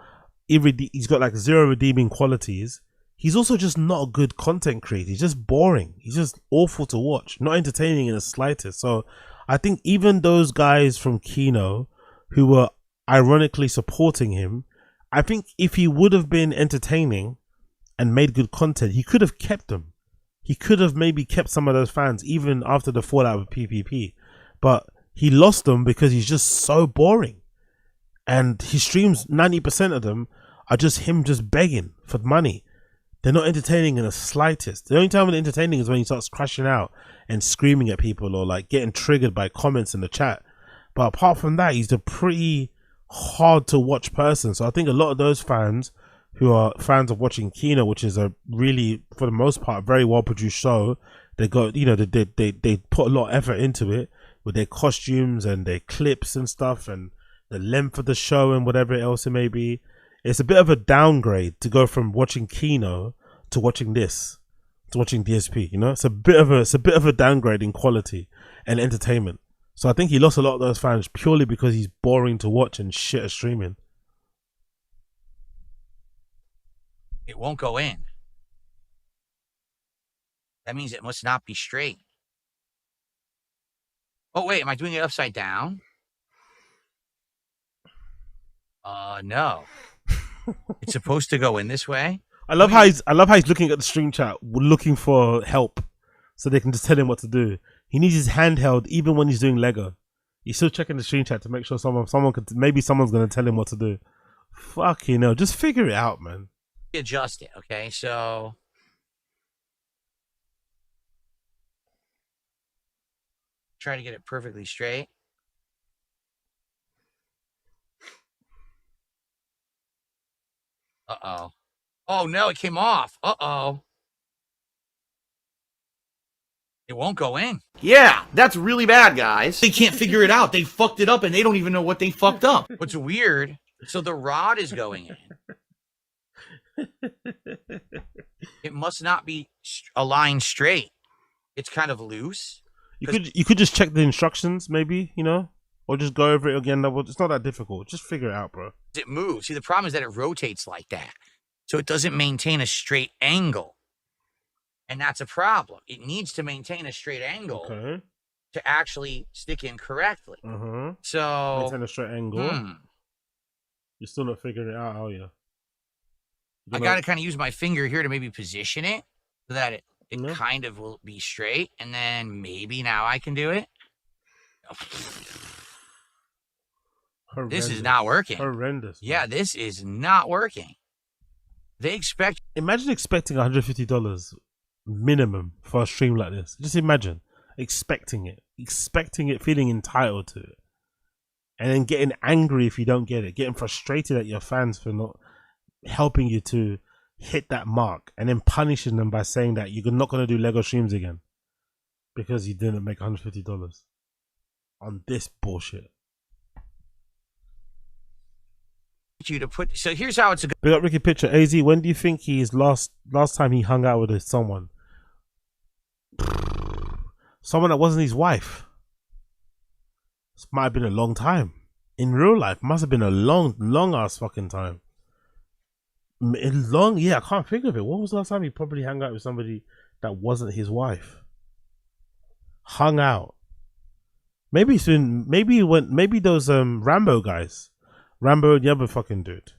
he's got like zero redeeming qualities. He's also just not a good content creator. He's just boring. He's just awful to watch. Not entertaining in the slightest. So I think even those guys from Kino who were ironically supporting him, I think if he would have been entertaining and made good content, he could have kept them. He could have maybe kept some of those fans even after the fallout with PPP. But he lost them because he's just so boring. And his streams, 90% of them are just him just begging for money. They're not entertaining in the slightest. The only time they're entertaining is when he starts crashing out and screaming at people or like getting triggered by comments in the chat. But apart from that, he's a pretty hard to watch person. So I think a lot of those fans who are fans of watching Kino, which is a really, for the most part, very well produced show, they got, you know, they put a lot of effort into it with their costumes and their clips and stuff and the length of the show and whatever else it may be. It's a bit of a downgrade to go from watching Kino to watching this, to watching DSP. You know, it's a bit of a downgrade in quality and entertainment. So I think he lost a lot of those fans purely because he's boring to watch and shit at streaming. It won't go in. That means it must not be straight. Oh wait, am I doing it upside down? No. It's supposed to go in this way. I love how he's looking at the stream chat, looking for help, so they can just tell him what to do. He needs his handheld even when he's doing Lego. He's still checking the stream chat to make sure maybe someone's gonna tell him what to do. Fucking hell, just figure it out, man. Adjust it, okay? So try to get it perfectly straight. Uh-oh. Oh no, it came off. Uh-oh. It won't go in. Yeah, that's really bad, guys. They can't figure it out. They fucked it up and they don't even know what they fucked up. What's weird, so the rod is going in. It must not be aligned straight. It's kind of loose. You could just check the instructions, maybe, you know, or just go over it again. It's not that difficult. Just figure it out, bro. It moves. See, the problem is that it rotates like that, so it doesn't maintain a straight angle, and that's a problem. It needs to maintain a straight angle to actually stick in correctly. So maintain a straight angle. You're still not figuring it out, are you? I got to kind of use my finger here to maybe position it so that it kind of will be straight, and then maybe now I can do it. This is not working. Horrendous. Yeah, this is not working. They expect. Imagine expecting $150 minimum for a stream like this. Just imagine expecting it, feeling entitled to it, and then getting angry if you don't get it, getting frustrated at your fans for not helping you to hit that mark, and then punishing them by saying that you're not going to do Lego streams again because you didn't make $150 on this bullshit. You to put. So here's how it's. Big up Ricky Pitcher. AZ, when do you think he's last time he hung out with someone? Someone that wasn't his wife. This might have been a long time. In real life, must have been a long ass fucking time. Yeah, I can't think of it. When was the last time he probably hung out with somebody that wasn't his wife? Hung out. Maybe soon. Maybe those Rambo guys, Rambo and the other fucking dude.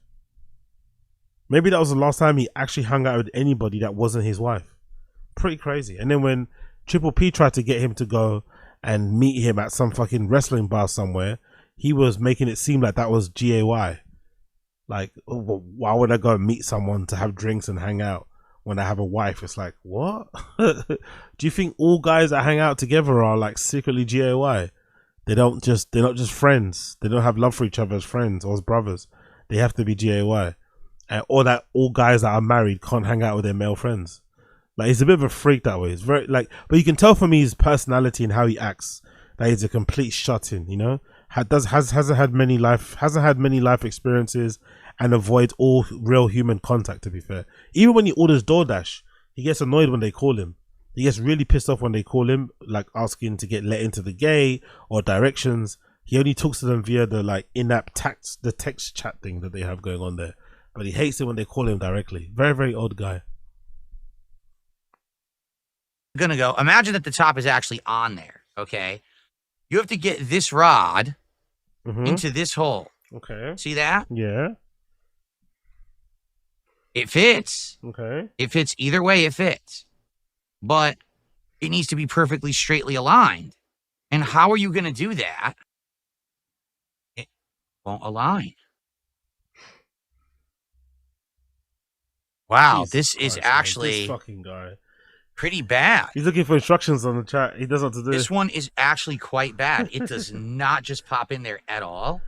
Maybe that was the last time he actually hung out with anybody that wasn't his wife. Pretty crazy. And then when Triple P tried to get him to go and meet him at some fucking wrestling bar somewhere, he was making it seem like that was GAY. Like, oh, why would I go and meet someone to have drinks and hang out when I have a wife? It's like, what? Do you think all guys that hang out together are like secretly GAY? They're not just friends. They don't have love for each other as friends or as brothers. They have to be GAY. Or that all guys that are married can't hang out with their male friends. Like, he's a bit of a freak that way. It's very like, but you can tell from his personality and how he acts that he's a complete shut-in. You know, hasn't had many life experiences and avoids all real human contact. To be fair, even when he orders DoorDash, he gets annoyed when they call him. He gets really pissed off when they call him, like asking to get let into the gate or directions. He only talks to them via the like in-app the text chat thing that they have going on there. But he hates it when they call him directly. Very, very odd guy. Gonna go. Imagine that the top is actually on there. Okay, you have to get this rod into this hole. Okay. See that? Yeah. It fits. Okay. It fits either way. It fits. But it needs to be perfectly straightly aligned. And how are you going to do that? It won't align. Wow, this is actually this fucking guy. Pretty bad. He's looking for instructions on the chat. He doesn't know what to do. This one is actually quite bad. It does not just pop in there at all.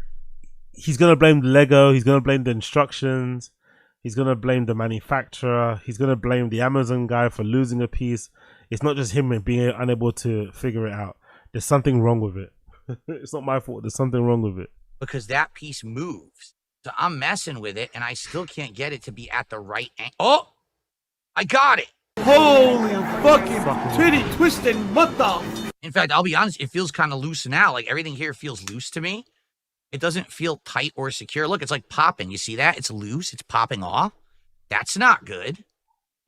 He's going to blame the Lego. He's going to blame the instructions. He's going to blame the manufacturer. He's going to blame the Amazon guy for losing a piece. It's not just him being unable to figure it out. There's something wrong with it. It's not my fault. There's something wrong with it. Because that piece moves. So I'm messing with it, and I still can't get it to be at the right angle. Oh! I got it! Holy fucking titty twisting mother! In fact, I'll be honest, it feels kind of loose now. Like, everything here feels loose to me. It doesn't feel tight or secure. Look, it's like popping. You see that? It's loose. It's popping off. That's not good.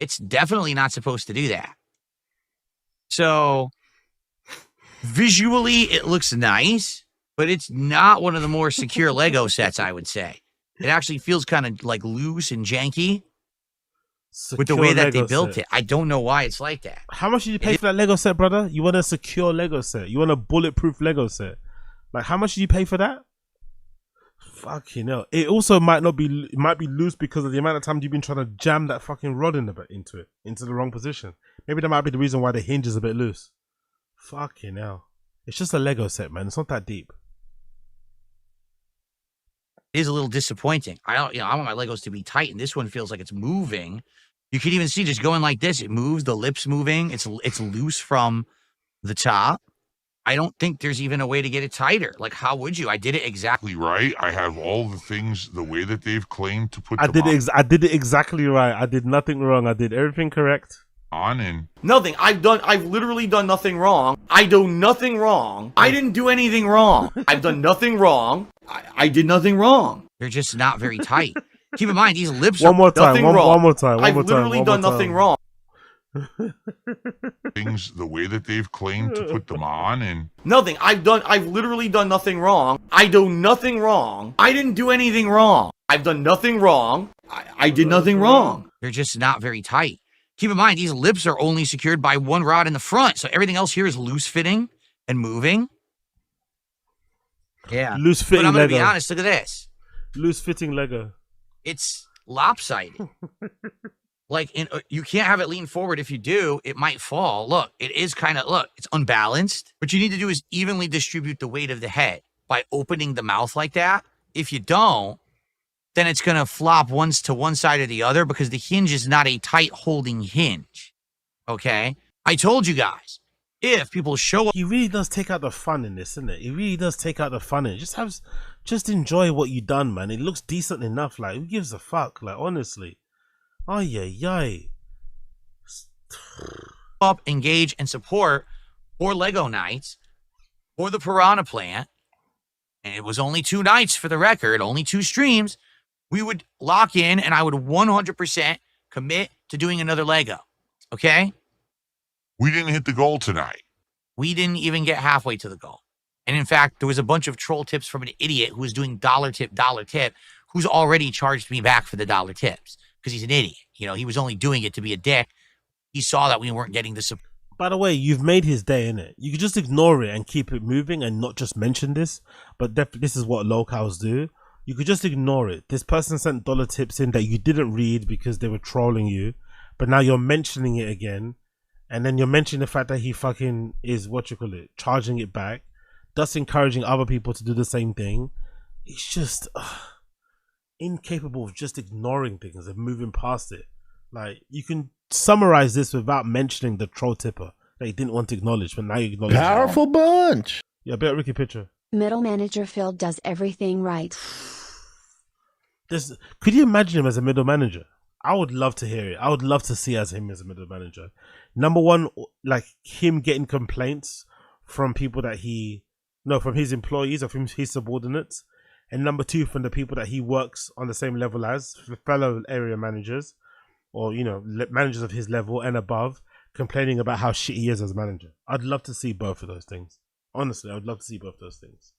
It's definitely not supposed to do that. So, visually, it looks nice, but it's not one of the more secure Lego sets, I would say. It actually feels kind of like loose and janky with the way that they built it. I don't know why it's like that. How much did you pay for that Lego set, brother? You want a secure Lego set? You want a bulletproof Lego set? Like, how much did you pay for that? Fucking hell. It also might not be, it might be loose because of the amount of time you've been trying to jam that fucking rod into the wrong position. Maybe that might be the reason why the hinge is a bit loose. Fucking hell. It's just a Lego set, man. It's not that deep. It is a little disappointing. I want my Legos to be tight, and this one feels like it's moving. You can even see just going like this. It moves, the lips moving. It's loose from the top. I don't think there's even a way to get it tighter. Like, how would you? I did it exactly right. I have all the things the way that they've claimed to put I them did it exactly right. I did nothing wrong. I did everything correct. on and Nothing. I've literally done nothing wrong. I do nothing wrong. I didn't do anything wrong. I've done nothing wrong. I did nothing wrong. They're just not very tight. Keep in mind, these lips One are more time. nothing One wrong. more time. I've literally done nothing wrong. things the way that they've claimed to put them on and Nothing. I've literally done nothing wrong. I do nothing wrong. I didn't do anything wrong. I've done nothing wrong. I did nothing wrong. They're just not very tight. Keep in mind, these lips are only secured by one rod in the front, so everything else here is loose fitting and moving. Yeah. Loose fitting But I'm going to Lego. be honest, look at this. Loose fitting Lego. It's lopsided. Like, you can't have it lean forward. If you do, it might fall. Look, it is kind of, look, it's unbalanced. What you need to do is evenly distribute the weight of the head by opening the mouth like that. If you don't, then it's going to flop once to one side or the other because the hinge is not a tight holding hinge. Okay? I told you guys, if people show up. He really does take out the fun in this, isn't it? He really does take out the fun in it. Just enjoy what you done, man. It looks decent enough. Like, who gives a fuck? Like, honestly. Oh, yeah. Up, engage, and support for Lego nights for the Piranha Plant. And it was only 2 nights for the record, only 2 streams. We would lock in and I would 100% commit to doing another Lego. Okay? we didn't hit the goal tonight. We didn't even get halfway to the goal. And in fact, there was a bunch of troll tips from an idiot who was doing dollar tip, who's already charged me back for the dollar tips because he's an idiot. You know, he was only doing it to be a dick. He saw that we weren't getting the support. By the way, you've made his day, innit? You could just ignore it and keep it moving and not just mention this. But this is what locals do. You could just ignore it. This person sent dollar tips in that you didn't read because they were trolling you. But now you're mentioning it again. And then you're mentioning the fact that he fucking is, charging it back. Thus encouraging other people to do the same thing. It's just incapable of just ignoring things and moving past it. Like, you can summarize this without mentioning the troll tipper that you didn't want to acknowledge, but now you acknowledge Powerful it. bunch. Yeah, bet Ricky picture. Middle manager Phil does everything right. Could you imagine him as a middle manager? I would love to hear it. I would love to see him as a middle manager. Number one, like him getting complaints from people that from his employees or from his subordinates. And number two, from the people that he works on the same level as, fellow area managers, or, managers of his level and above, complaining about how shit he is as a manager. I'd love to see both of those things. Honestly, I would love to see both of those things.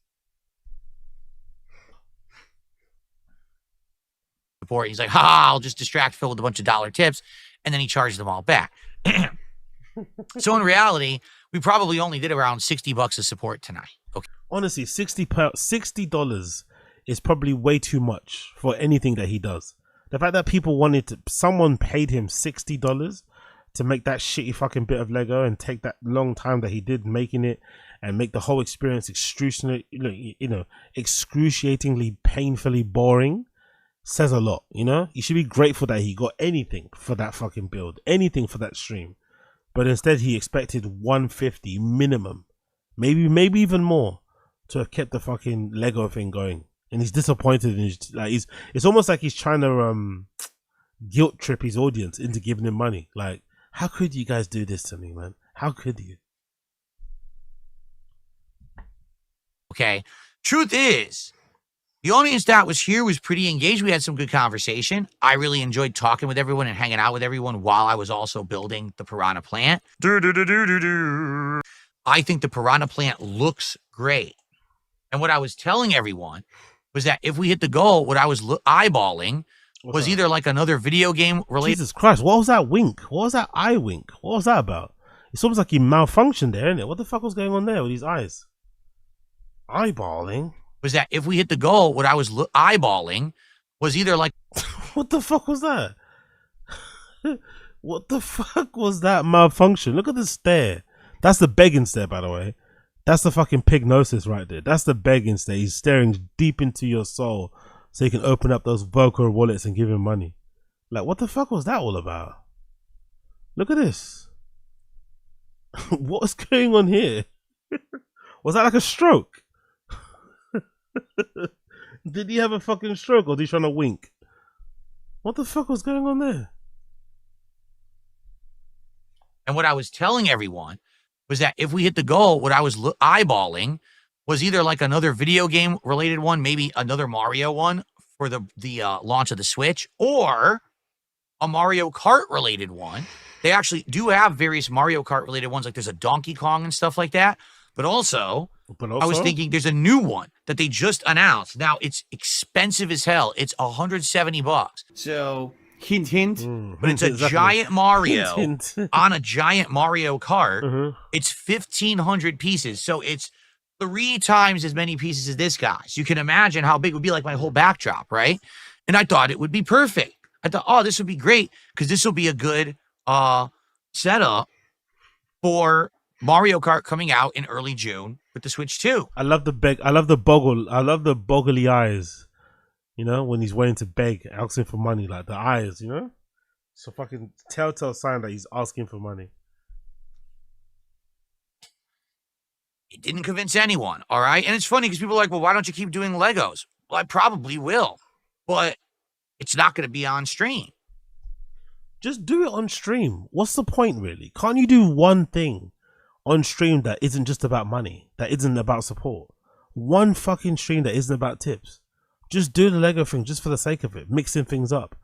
He's like, I'll just distract Phil with a bunch of dollar tips. And then he charged them all back. So in reality, we probably only did around $60 of support tonight. Okay. Honestly, $60 is probably way too much for anything that he does. The fact that someone paid him $60 to make that shitty fucking bit of Lego and take that long time that he did making it and make the whole experience excruciatingly, painfully boring says a lot, You should be grateful that he got anything for that fucking build, anything for that stream. But instead he expected 150 minimum, maybe even more, to have kept the fucking Lego thing going. And he's disappointed, and it's almost like he's trying to guilt trip his audience into giving him money. Like, how could you guys do this to me, man? How could you? Okay. Truth is, the audience that was here was pretty engaged. We had some good conversation. I really enjoyed talking with everyone and hanging out with everyone while I was also building the Piranha plant. I think the Piranha plant looks great. And what I was telling everyone was that if we hit the goal, what I was eyeballing was either like another video game related. Jesus Christ, what was that wink? What was that eye wink? What was that about? It's almost like he malfunctioned there, isn't it? What the fuck was going on there with his eyes? Eyeballing? Was that if we hit the goal, what I was eyeballing was either like... What the fuck was that? What the fuck was that malfunction? Look at the stare. That's the begging stare, by the way. That's the fucking pignosis right there. That's the begging stare. He's staring deep into your soul so you can open up those Vocal wallets and give him money. Like, what the fuck was that all about? Look at this. What's going on here? Was that like a stroke? Did he have a fucking stroke or did he trying to wink? What the fuck was going on there? And what I was telling everyone was that if we hit the goal, what I was eyeballing was either like another video game related one, maybe another Mario one for the launch of the Switch, or a Mario Kart related one. They actually do have various Mario Kart related ones, like there's a Donkey Kong and stuff like that. But also, I was thinking there's a new one that they just announced. Now, it's expensive as hell. It's $170. So, hint, hint. But it's a giant Mario on a giant Mario Kart. It's 1,500 pieces. So it's 3 times as many pieces as this guy. So you can imagine how big it would be, like my whole backdrop, right? And I thought it would be perfect. I thought, oh, this would be great because this will be a good setup for Mario Kart coming out in early June with the Switch 2. I love the boggly eyes. You know, when he's waiting to beg, asking for money, like the eyes, you know? It's a fucking telltale sign that he's asking for money. It didn't convince anyone, all right? And it's funny because people are like, well, why don't you keep doing Legos? Well, I probably will, but it's not going to be on stream. Just do it on stream. What's the point, really? Can't you do one thing on stream that isn't just about money, that isn't about support? One fucking stream that isn't about tips. Just do the Lego thing just for the sake of it, mixing things up.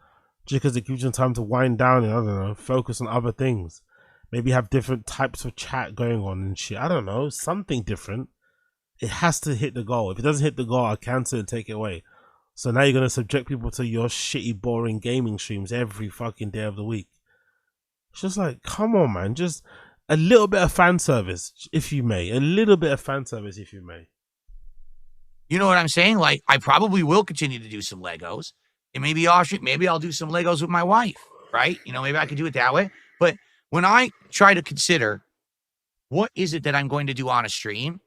Just because it gives you time to wind down and, I don't know, focus on other things. Maybe have different types of chat going on and shit. I don't know, something different. it has to hit the goal. If it doesn't hit the goal, I cancel and take it away. So now you're gonna subject people to your shitty, boring gaming streams every fucking day of the week. It's just like, come on, man. Just a little bit of fan service, if you may. A little bit of fan service, if you may. You know what I'm saying? Like, I probably will continue to do some Legos. And maybe I'll do some Legos with my wife, right? You know, maybe I could do it that way. But when I try to consider what is it that I'm going to do on a stream,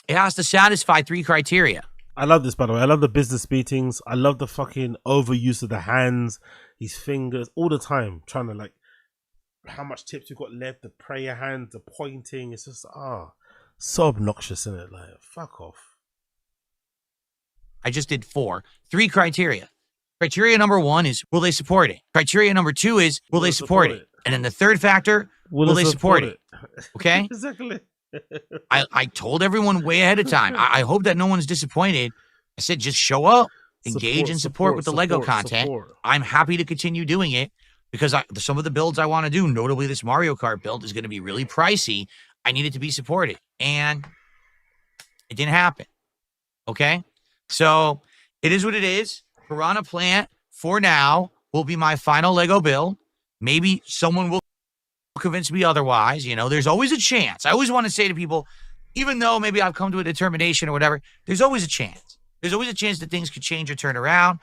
it has to satisfy 3 criteria. I love this, by the way. I love the business meetings. I love the fucking overuse of the hands, his fingers, all the time. Trying to, like, how much tips you've got left, the prayer hands, the pointing. It's just, so obnoxious, isn't it? Like, fuck off. I just did 4. 3 criteria. Criteria number 1 is, will they support it? Criteria number 2 is, will they support it? And then the third factor, will they support it? Okay? Exactly. I told everyone way ahead of time. I hope that no one's disappointed. I said, just show up, engage and support with the Lego content. I'm happy to continue doing it because some of the builds I want to do, notably this Mario Kart build, is going to be really pricey. I need it to be supported. And it didn't happen. Okay? So it is what it is. Piranha Plant, for now, will be my final Lego build. Maybe someone will convince me otherwise. You know, there's always a chance. I always want to say to people, even though maybe I've come to a determination or whatever, there's always a chance. There's always a chance that things could change or turn around.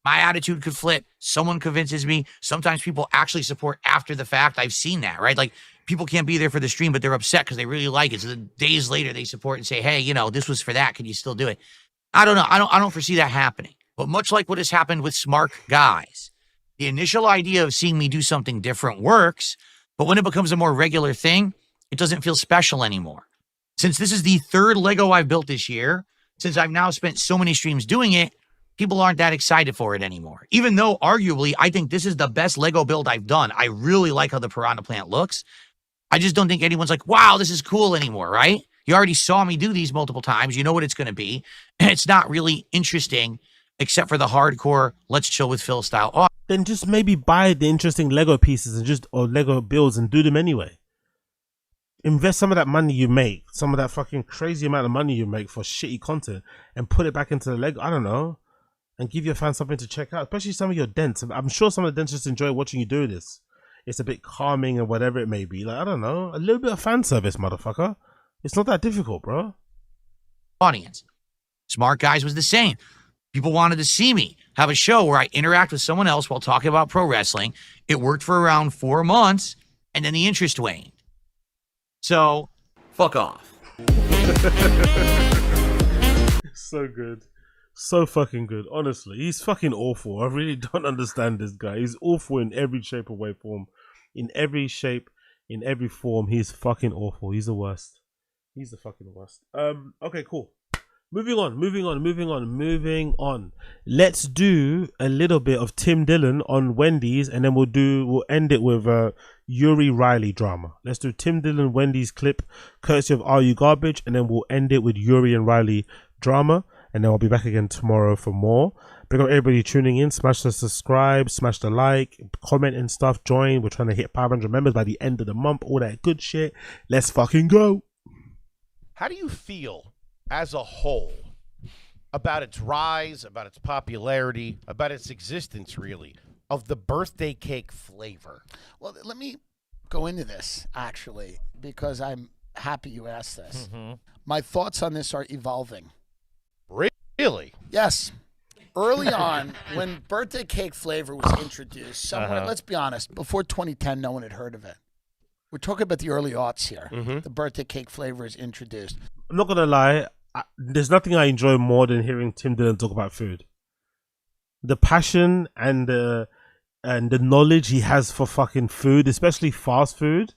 My attitude could flip. Someone convinces me. Sometimes people actually support after the fact. I've seen that, right? Like, people can't be there for the stream, but they're upset because they really like it. So the days later, they support and say, hey, you know, this was for that. Can you still do it? I don't know. I don't foresee that happening. But much like what has happened with Smart Guys, the initial idea of seeing me do something different works, but when it becomes a more regular thing, it doesn't feel special anymore. Since this is the 3rd Lego I've built this year, since I've now spent so many streams doing it, people aren't that excited for it anymore. Even though, arguably, I think this is the best Lego build I've done. I really like how the Piranha Plant looks. I just don't think anyone's like, wow, this is cool anymore, right? You already saw me do these multiple times. You know what it's going to be. And it's not really interesting, except for the hardcore, let's chill with Phil style. Then just maybe buy the interesting Lego pieces and or Lego builds and do them anyway. Invest some of that money you make, some of that fucking crazy amount of money you make for shitty content and put it back into the Lego, I don't know, and give your fans something to check out, especially some of your dents. I'm sure some of the dents just enjoy watching you do this. It's a bit calming and whatever it may be. Like, I don't know, a little bit of fan service, motherfucker. It's not that difficult, bro. Audience. Smart Guys was the same. People wanted to see me have a show where I interact with someone else while talking about pro wrestling. It worked for around 4 months, and then the interest waned. So, fuck off. So good. So fucking good. Honestly, he's fucking awful. I really don't understand this guy. He's awful in every shape or way form. In every shape, in every form, he's fucking awful. He's the worst. He's the fucking worst. Okay, cool. Moving on. Let's do a little bit of Tim Dillon on Wendy's, and then we'll end it with Yuri Riley drama. Let's do Tim Dillon Wendy's clip, courtesy of Are You Garbage, and then we'll end it with Yuri and Riley drama, and then I'll be back again tomorrow for more. Big up everybody tuning in. Smash the subscribe, smash the like, comment and stuff. Join. We're trying to hit 500 members by the end of the month. All that good shit. Let's fucking go. How do you feel as a whole about its rise, about its popularity, about its existence, really, of the birthday cake flavor? Well, let me go into this, actually, because I'm happy you asked this. Mm-hmm. My thoughts on this are evolving. Really? Yes. Early on, when birthday cake flavor was introduced, somewhere, let's be honest, before 2010, no one had heard of it. We're talking about the early aughts here. Mm-hmm. The birthday cake flavor is introduced. I'm not gonna lie, there's nothing I enjoy more than hearing Tim Dillon talk about food. The passion and the knowledge he has for fucking food, especially fast food,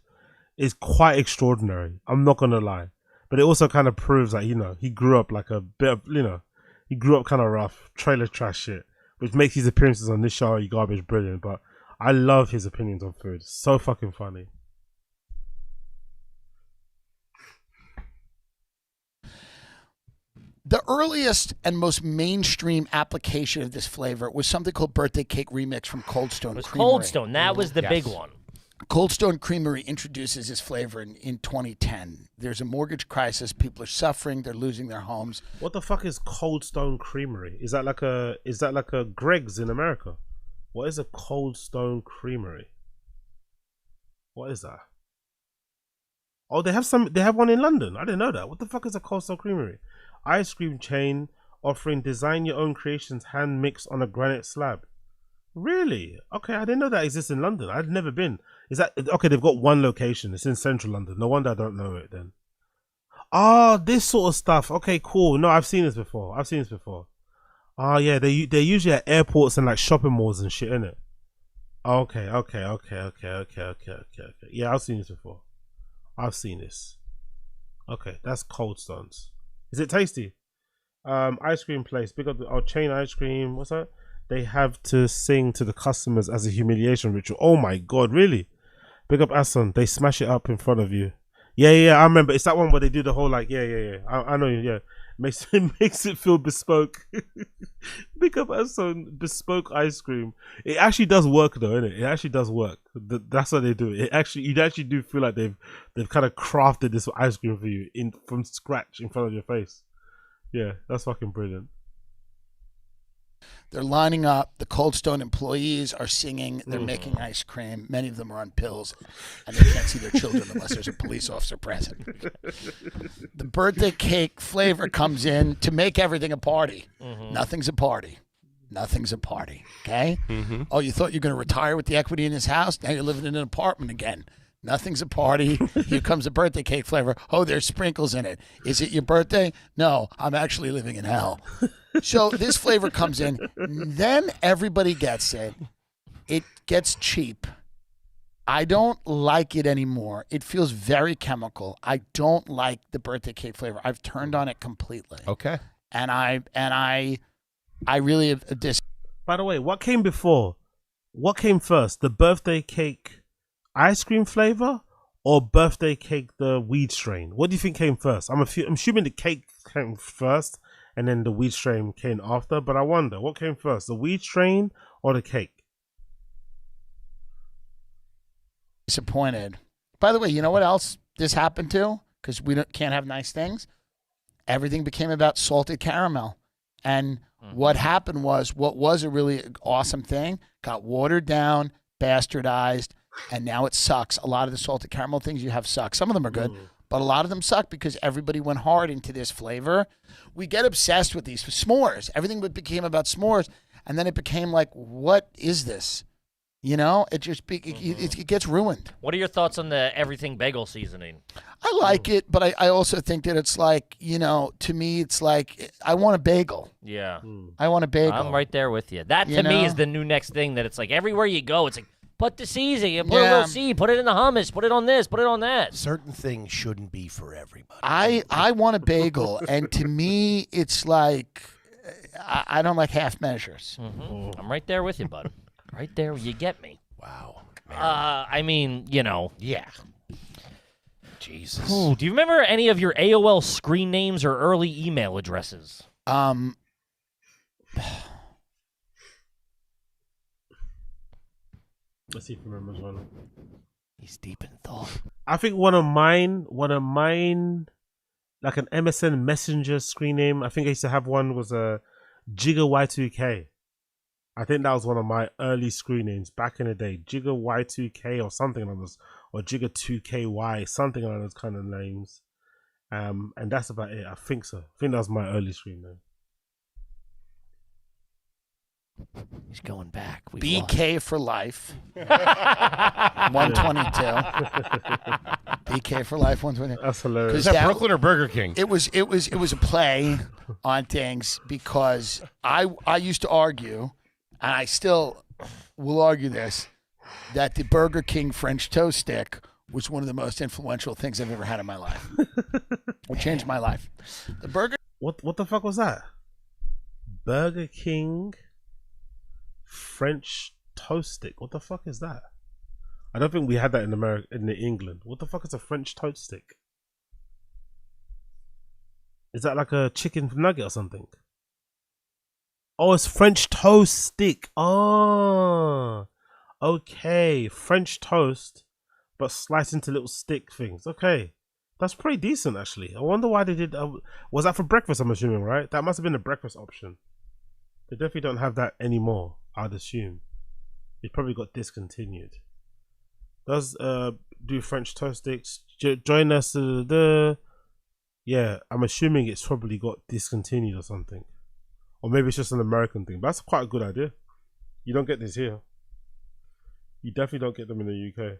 is quite extraordinary. I'm not gonna lie, but it also kind of proves that, you know, he grew up like a bit of, you know, he grew up kind of rough, trailer trash shit, which makes his appearances on this show, Are You Garbage, brilliant. But I love his opinions on food. So fucking funny. The earliest and most mainstream application of this flavor was something called Birthday Cake Remix from Cold Stone. It was Cold Stone. That was the big one. Cold Stone Creamery introduces this flavor in 2010. There's a mortgage crisis. People are suffering. They're losing their homes. What the fuck is Cold Stone Creamery? Is that like a Greg's in America? What is a Cold Stone Creamery? What is that? Oh, they have one in London. I didn't know that. What the fuck is a Cold Stone Creamery? Ice cream chain offering design your own creations hand mixed on a granite slab. Really? Okay, I didn't know that exists in London. I'd never been. Is that okay? They've got one location. It's in central London. No wonder I don't know it then. Oh, this sort of stuff. Okay, cool. No, I've seen this before. Oh yeah, they're usually at airports and like shopping malls and shit, innit? Okay. Yeah, I've seen this before. I've seen this. Okay, that's Cold Stones. Is it tasty? Ice cream place. Big up the chain ice cream. What's that? They have to sing to the customers as a humiliation ritual. Oh my god, really? Big up Asson. They smash it up in front of you. Yeah, I remember. It's that one where they do the whole like, yeah. I know, yeah. Makes it feel bespoke. Big up Asson. Bespoke ice cream. It actually does work though, innit? It actually does work. That's how they do it. You actually do feel like they've kind of crafted this ice cream for you from scratch in front of your face. Yeah, that's fucking brilliant. They're lining up. The Cold Stone employees are singing. They're making ice cream. Many of them are on pills, and they can't see their children unless there's a police officer present. The birthday cake flavor comes in to make everything a party. Nothing's a party. Nothing's a party. Okay? Oh, you thought you're going to retire with the equity in this house? Now you're living in an apartment again. Nothing's a party. Here comes a birthday cake flavor. Oh, there's sprinkles in it. Is it your birthday? No, I'm actually living in hell. So this flavor comes in. Then everybody gets it. It gets cheap. I don't like it anymore. It feels very chemical. I don't like the birthday cake flavor. I've turned on it completely. Okay. And I really have By the way, what came before? What came first? The birthday cake ice cream flavor or birthday cake the weed strain? What do you think came first? I'm assuming the cake came first and then the weed strain came after, but I wonder what came first, the weed strain or the cake? disappointed. By the way, you know what else this happened to? Because we can't have nice things. Everything became about salted caramel. And what happened was, what was a really awesome thing got watered down, bastardized, and now it sucks. A lot of the salted caramel things you have suck. Some of them are good, but a lot of them suck because everybody went hard into this flavor. We get obsessed with these s'mores. Everything became about s'mores, and then it became like, what is this? You know, it just it gets ruined. What are your thoughts on the everything bagel seasoning? I like it, but I also think that it's like, you know, to me, it's like, I want a bagel. Yeah. I want a bagel. I'm right there with you. That, to me, is the new next thing that it's like everywhere you go, it's like, put the seasoning, put a little seed, put it in the hummus, put it on this, put it on that. Certain things shouldn't be for everybody. I want a bagel, and to me, it's like, I don't like half measures. I'm right there with you, bud. Right there, you get me. Wow. I mean, you know. Yeah. Jesus. Ooh, do you remember any of your AOL screen names or early email addresses? Let's see if he remembers one. He's deep in thought. I think one of mine, like an MSN Messenger screen name. I think I used to have one was a Jigga Y2K. I think that was one of my early screen names back in the day. Jigga Y2K or something like this, or Jigga 2KY, something like those kind of names. And that's about it. I think so. I think that was my early screen name. He's going back. BK for life. 122. BK for life. 122. That's hilarious. Is that Brooklyn or Burger King? It was a play on things because I used to argue, and I still will argue this, that the Burger King French toast stick was one of the most influential things I've ever had in my life. It changed my life. The burger. What the fuck was that? Burger King French toast stick. What the fuck is that? I don't think we had that in America, in England. What the fuck is a French toast stick? Is that like a chicken nugget or something? Oh, it's French toast stick. Oh, okay. French toast but sliced into little stick things. Okay, that's pretty decent actually. I wonder why they did. Was that for breakfast? I'm assuming, right? That must have been a breakfast option. They definitely don't have that anymore, I'd assume. It probably got discontinued. Does do French toast sticks? Join us. Yeah, I'm assuming it's probably got discontinued or something, or maybe it's just an American thing. But that's quite a good idea. You don't get this here. You definitely don't get them in the UK.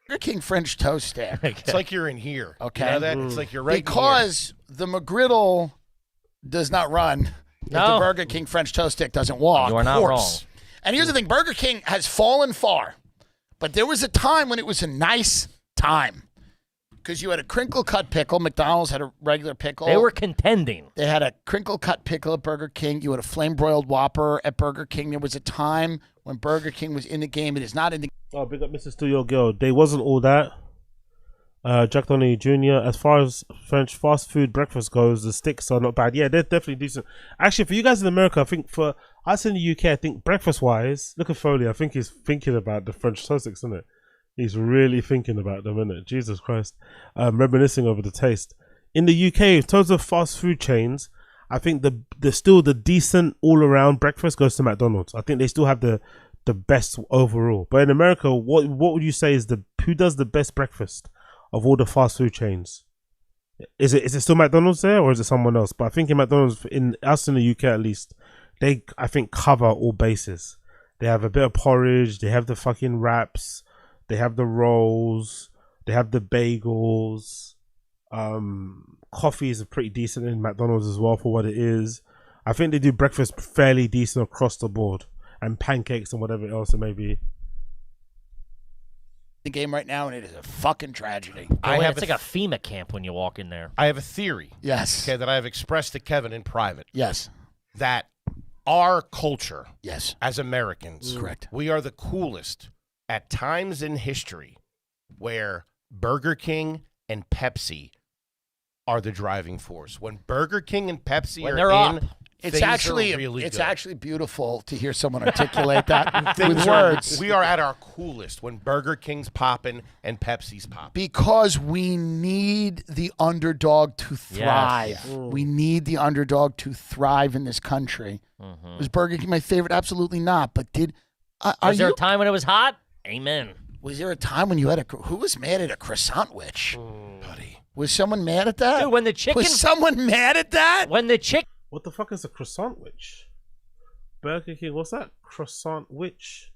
Burger King French toast stick. It's like you're in here. Okay, You know that? It's like you're right in because the McGriddle does not run. If the Burger King French toast stick doesn't walk. You are not wrong. And here's the thing: Burger King has fallen far, but there was a time when it was a nice time because you had a crinkle cut pickle. McDonald's had a regular pickle. They were contending. They had a crinkle cut pickle at Burger King. You had a flame broiled Whopper at Burger King. There was a time when Burger King was in the game. It is not in the. Oh, big up Mr. Studio Girl. They wasn't all that. Jack Donny Jr. As far as French fast food breakfast goes, the sticks are not bad. Yeah, they're definitely decent. Actually, for you guys in America, I think for us in the UK, I think breakfast wise, look at Foley. I think he's thinking about the French toast sticks, isn't it? He's really thinking about them, isn't it? Jesus Christ. Reminiscing over the taste. In the UK, in terms of fast food chains, I think the decent all around breakfast goes to McDonald's. I think they still have the best overall. But in America, what would you say is who does the best breakfast of all the fast food chains? Is it still McDonald's there, or is it someone else? But I think in McDonald's, in the UK at least, they I think cover all bases. They have a bit of porridge, they have the fucking wraps, they have the rolls, they have the bagels. Coffee is pretty decent in McDonald's as well for what it is. I think they do breakfast fairly decent across the board, and pancakes and whatever else it may be. The game right now, and it is a fucking tragedy. It's like a FEMA camp when you walk in there. I have a theory. Yes. Okay, that I have expressed to Kevin in private. Yes. That our culture, yes, as Americans, correct, we are the coolest at times in history where Burger King and Pepsi are the driving force. When Burger King and Pepsi are in, it's actually actually beautiful to hear someone articulate that with words. We are at our coolest when Burger King's popping and Pepsi's popping. Because we need the underdog to thrive. Yes. We need the underdog to thrive in this country. Was Burger King my favorite? Absolutely not. But was there a time when it was hot? Amen. Was there a time when you had who was mad at a croissant witch? Buddy. Was someone mad at that? Dude, when the chicken... Was someone mad at that? When the chicken... What the fuck is a croissant witch? Burger King, what's that? Croissant witch?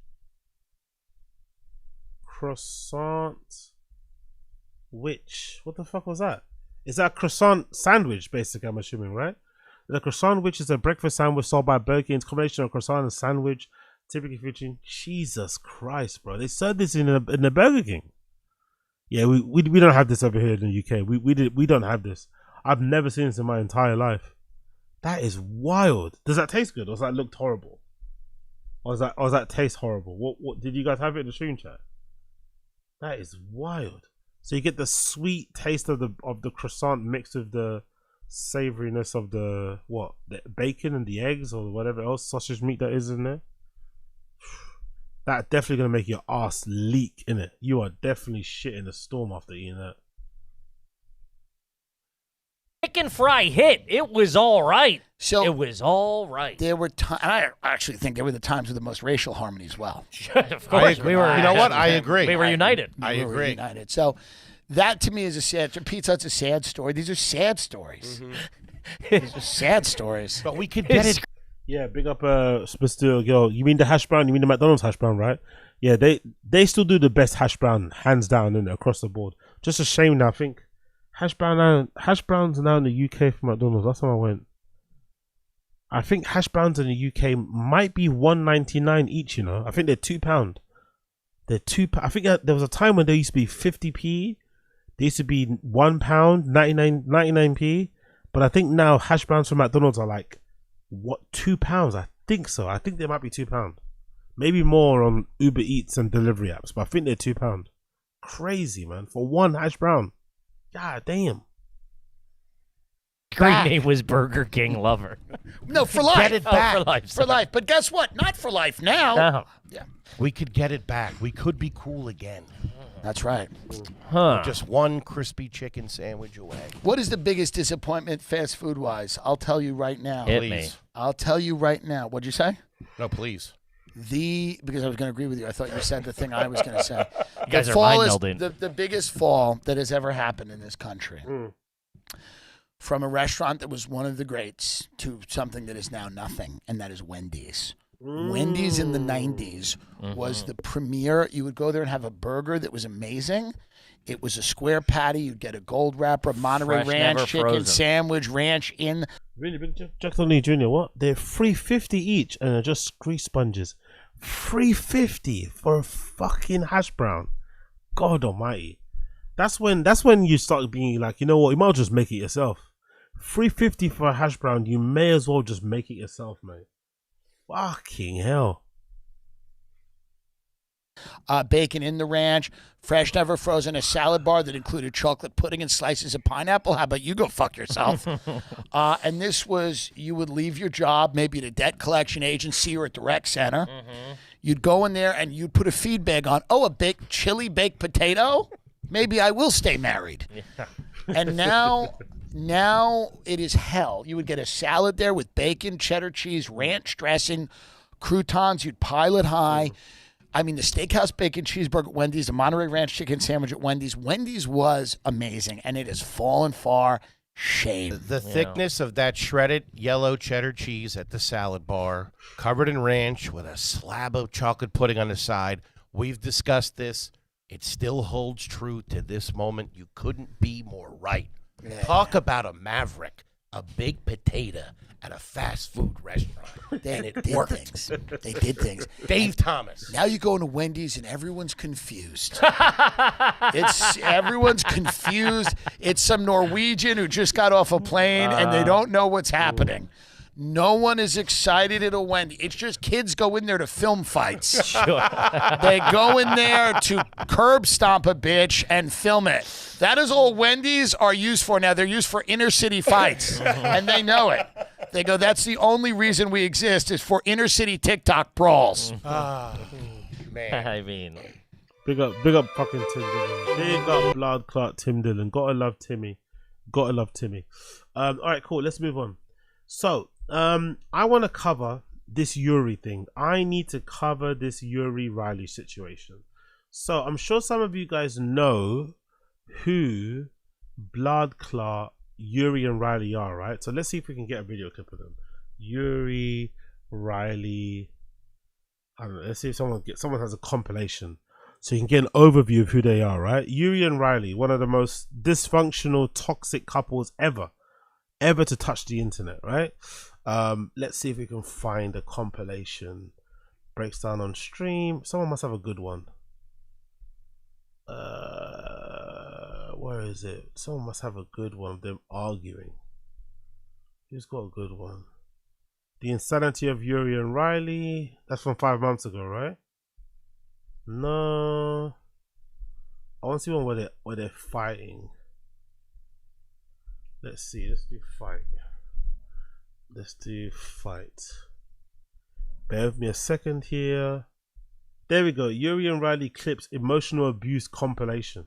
Croissant witch. What the fuck was that? Is that a croissant sandwich, basically, I'm assuming, right? The croissant witch is a breakfast sandwich sold by Burger King. It's a combination of croissant and sandwich, typically featuring... Jesus Christ, bro. They served this in the Burger King. Yeah, we don't have this over here in the UK. We don't have this. I've never seen this in my entire life. That is wild. Does that taste good, or does that look horrible? Or does that taste horrible? What did you guys have it in the stream chat? That is wild. So you get the sweet taste of the croissant mixed with the savoriness of the bacon and the eggs or whatever else sausage meat that is in there. That definitely gonna make your ass leak, innit? You are definitely shitting a storm after eating that. Chicken fry hit. It was all right. So it was all right. There were times, I actually think there were the times with the most racial harmony as well. Of course, we were. You know what? I agree. We were united. I We were agree. united. So that to me is a sad. Pizza Hut's a sad story. These are sad stories. These are sad stories. But we could get it. Yeah, big up Mr. Girl. You mean the hash brown? You mean the McDonald's hash brown, right? Yeah, they still do the best hash brown, hands down, in across the board. Just a shame now. I think hash browns now in the UK for McDonald's. Last time I went, I think hash browns in the UK might be $1.99 each. You know, I think they're £2. They're £2. I think there was a time when they used to be 50p. They used to be £1, 99p. But I think now hash browns from McDonald's are like £2? I think so. I think they might be £2. Maybe more on Uber Eats and delivery apps, but I think they're £2. Crazy, man, for one hash brown. God damn. Screen back. name was Burger King Lover. No, for life. Get it back. for life. For life. But guess what? Not for life now. No. Yeah. We could get it back. We could be cool again. That's right. Huh. Just one crispy chicken sandwich away. What is the biggest disappointment fast food wise? I'll tell you right now. Hit me. Please. I'll tell you right now. What'd you say? No, please. Because I was going to agree with you. I thought you said the thing I was going to say. You guys The are fall mind is melding. the biggest fall that has ever happened in this country. From a restaurant that was one of the greats to something that is now nothing, and that is Wendy's. Wendy's in the 90s was the premier. You would go there and have a burger that was amazing. It was a square patty. You'd get a gold wrapper, Monterey Fresh, Ranch never chicken frozen. sandwich, ranch in. Really big Jackson Lee Jr. What? They're $3.50 each, and they're just grease sponges. $3.50 for a fucking hash brown. God Almighty. That's when you start being like, you know what? You might as well just make it yourself. $3.50 for a hash brown. You may as well just make it yourself, mate. Fucking hell. Bacon in the ranch, fresh, never frozen, a salad bar that included chocolate pudding and slices of pineapple. How about you go fuck yourself? And this was, you would leave your job, maybe at a debt collection agency or at the rec center. You'd go in there and you'd put a feed bag on. Oh, a chili baked potato? Maybe I will stay married. Yeah. And now it is hell. You would get a salad there with bacon, cheddar cheese, ranch dressing, croutons. You'd pile it high. I mean, the steakhouse bacon cheeseburger at Wendy's, the Monterey Ranch chicken sandwich at Wendy's. Wendy's was amazing, and it has fallen far. Shame. The thickness of that shredded yellow cheddar cheese at the salad bar, covered in ranch with a slab of chocolate pudding on the side. We've discussed this. It still holds true to this moment. You couldn't be more right. Yeah. Talk about a maverick, a big potato at a fast food restaurant. They did things. They did things. Dave Thomas. Now you go into Wendy's and everyone's confused. Everyone's confused. It's some Norwegian who just got off a plane and they don't know what's happening. No one is excited at a Wendy's. It's just kids go in there to film fights. Sure. They go in there to curb stomp a bitch and film it. That is all Wendy's are used for now. They're used for inner city fights, and they know it. They go, that's the only reason we exist is for inner city TikTok brawls. Man. I mean, Big up fucking Tim Dillon. Big up blood clot Tim Dillon. Gotta love Timmy. All right, cool. Let's move on. So, I want to cover this YURY thing. I need to cover this YURY situation. So, I'm sure some of you guys know who blood clot YURY and RYLEE are, right? So let's see if we can get a video clip of them. YURY, RYLEE. I don't know. Let's see if someone has a compilation, so you can get an overview of who they are, right? YURY and RYLEE, one of the most dysfunctional, toxic couples ever to touch the internet, right? Let's see if we can find a compilation. Breaks down on stream. Someone must have a good one. Where is it? Someone must have a good one of them arguing. Who's got a good one? The Insanity of YURY and RYLEE. That's from 5 months ago, right? No. I want to see one where they're fighting. Let's see. Let's do fight. Bear with me a second here. There we go. YURY and RYLEE clips emotional abuse compilation.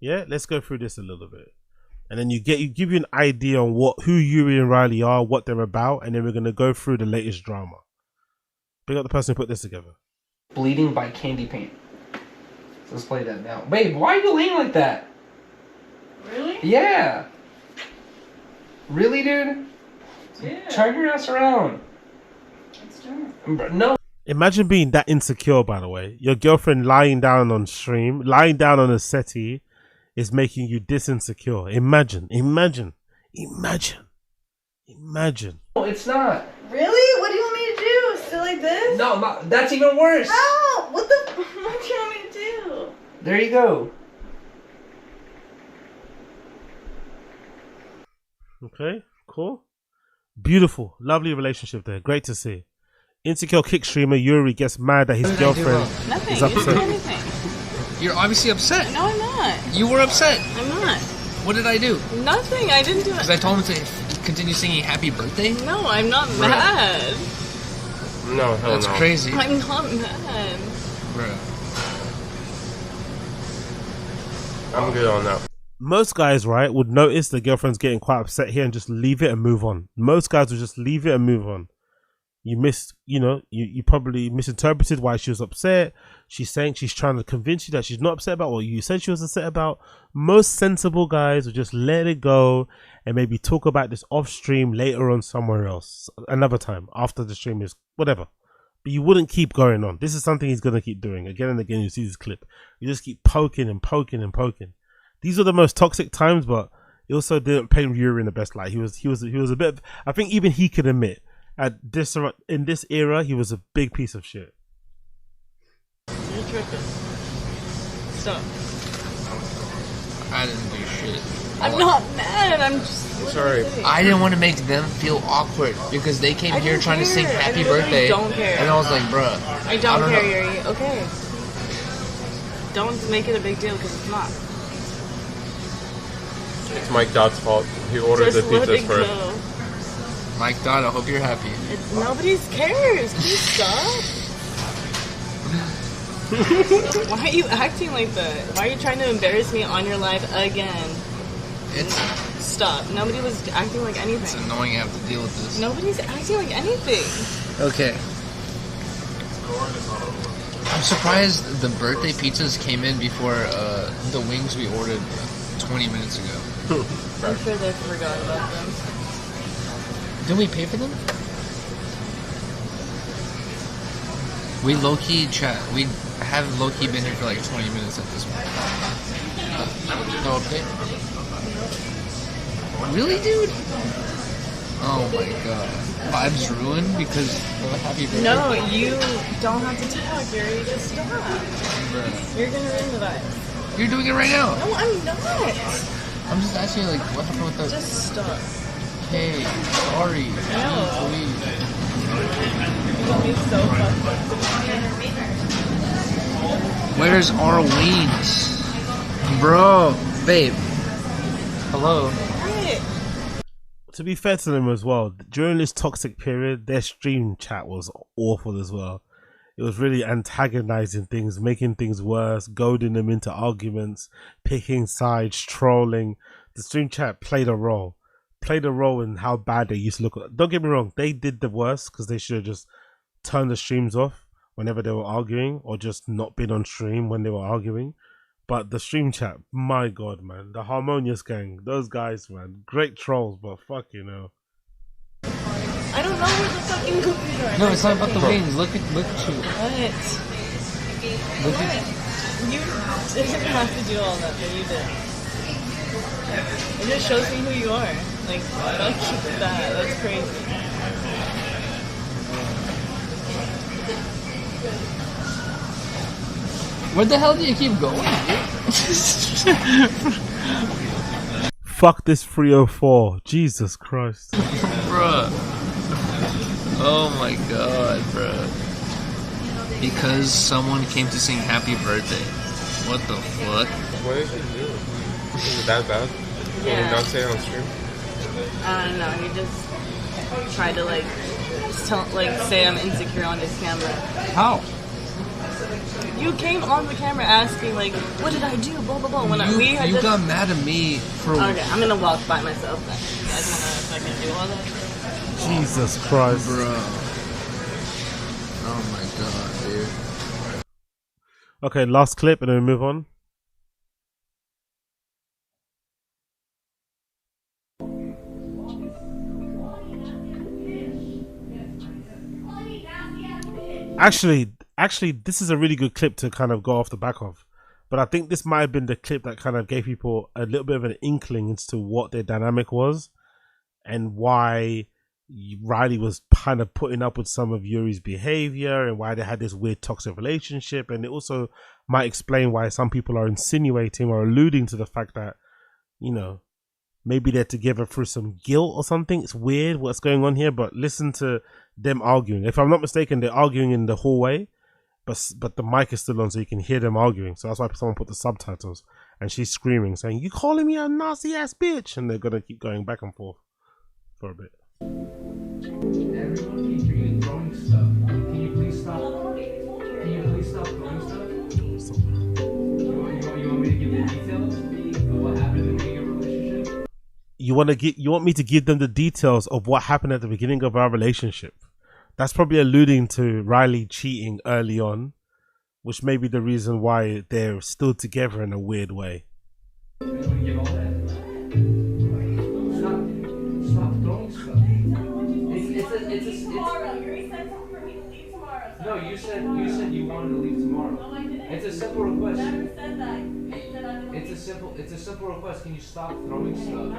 Yeah, let's go through this a little bit, and then give you an idea on who YURY and RYLEE are, what they're about, and then we're gonna go through the latest drama. Big up the person who put this together. Bleeding by candy paint. So let's play that now. Babe, why are you laying like that? Really? Yeah. Really, dude? Yeah. Turn your ass around. Let's turn. No. Imagine being that insecure, by the way. Your girlfriend lying down on stream, lying down on a settee, is making you this insecure. Imagine. No, it's not. Really? What do you want me to do? Still like this? No, that's even worse. How? What do you want me to do? There you go. Okay, cool. Beautiful. Lovely relationship there. Great to see. Insecure kick streamer YURY gets mad that his girlfriend is upset. Nothing. You're obviously upset. No, I'm not. You were upset. I'm not. What did I do? Nothing. I didn't do it. Because I told him to continue singing Happy Birthday? No, I'm not mad. No, hell That's no. crazy. I'm not mad. Bro. I'm good on that. Most guys, right, would notice the girlfriend's getting quite upset here and just leave it and move on. Most guys would just leave it and move on. You probably misinterpreted why she was upset. She's saying she's trying to convince you that she's not upset about what you said she was upset about. Most sensible guys would just let it go and maybe talk about this off stream later on somewhere else, another time after the stream is whatever. But you wouldn't keep going on. This is something he's gonna keep doing again and again. You see this clip, you just keep poking and poking and poking. These are the most toxic times, but he also didn't paint Yuri in the best light. He was a bit. I think even he could admit in this era he was a big piece of shit. You're tripping. Stop. I didn't do shit. I'm not mad. I'm just. Sorry. I didn't want to make them feel awkward because they came here trying to sing Happy Birthday. I don't care. And I was like, bruh. I don't care, Yuri. Okay. Don't make it a big deal because it's not. It's Mike Dodd's fault. He ordered the pizzas first. Go. Mike Dodd, I hope you're happy. Nobody cares. Please stop. Why are you acting like that? Why are you trying to embarrass me on your live again? Stop. Nobody was acting like anything. It's annoying you have to deal with this. Nobody's acting like anything. Okay. I'm surprised the birthday pizzas came in before the wings we ordered 20 minutes ago. I'm sure they forgot about them. Didn't we pay for them? We low-key chat. We have low-key been here for like 20 minutes at this point. No update? Really, dude? Oh my god. Vibes ruined because of a happy birthday? No, you don't have to talk, Yuri. Just stop. Bruh. You're gonna ruin the vibes. You're doing it right now. No, I'm not. I'm just asking you, like, what happened with the... Just stop. Hey, sorry. No. Please. You're gonna be so fucked up. Where's Arlene's? Bro, babe. Hello. To be fair to them as well, during this toxic period, their stream chat was awful as well. It was really antagonizing things, making things worse, goading them into arguments, picking sides, trolling. The stream chat played a role in how bad they used to look. Don't get me wrong, they did the worst because they should have just turned the streams off whenever they were arguing or just not been on stream when they were arguing. But the stream chat, my god, man, the Harmonious Gang, those guys, man, great trolls, but fuck you know. I don't know where the fucking cookies are. No, it's not about the wings. Look at you. What? Look at You didn't have to do all that, but you did. It just shows me who you are. Like, fuck that. That's crazy. Where the hell do you keep going, Fuck this 304. Jesus Christ. Bruh. Oh my god, bruh. Because someone came to sing happy birthday. What the fuck? What did she do? Is it that bad? Can Yeah. you not say it on stream? I don't know. He just tried to say I'm insecure on his camera. How? You came on the camera asking like, what did I do? Blah blah blah. When You got mad at me for. Okay, I'm gonna walk by myself then. You guys wanna fucking do all that? Jesus Christ. Bro. Oh my god, dude. Okay, last clip and then we move on. Actually, this is a really good clip to kind of go off the back of. But I think this might have been the clip that kind of gave people a little bit of an inkling into what their dynamic was and why RYLEE was kind of putting up with some of Yuri's behavior and why they had this weird toxic relationship. And it also might explain why some people are insinuating or alluding to the fact that, you know, maybe they're together through some guilt or something. It's weird what's going on here, but listen to them arguing. If I'm not mistaken, they're arguing in the hallway, but the mic is still on so you can hear them arguing. So that's why someone put the subtitles. and she's screaming, saying, "You calling me a nasty ass bitch?" And they're gonna keep going back and forth for a bit. Everyone keeps you throwing stuff. Can you please stop? Can you please stop throwing stuff? You want me to give the details of what happened in the beginning of a relationship? You want me to give them the details of what happened at the beginning of our relationship? That's probably alluding to RYLEE cheating early on, which may be the reason why they're still together in a weird way. You want to give all that? Stop throwing stuff. No, you said you wanted to leave tomorrow. No, I didn't. It's a simple request. I never said that. I said I it's a simple request. Can you stop throwing stuff?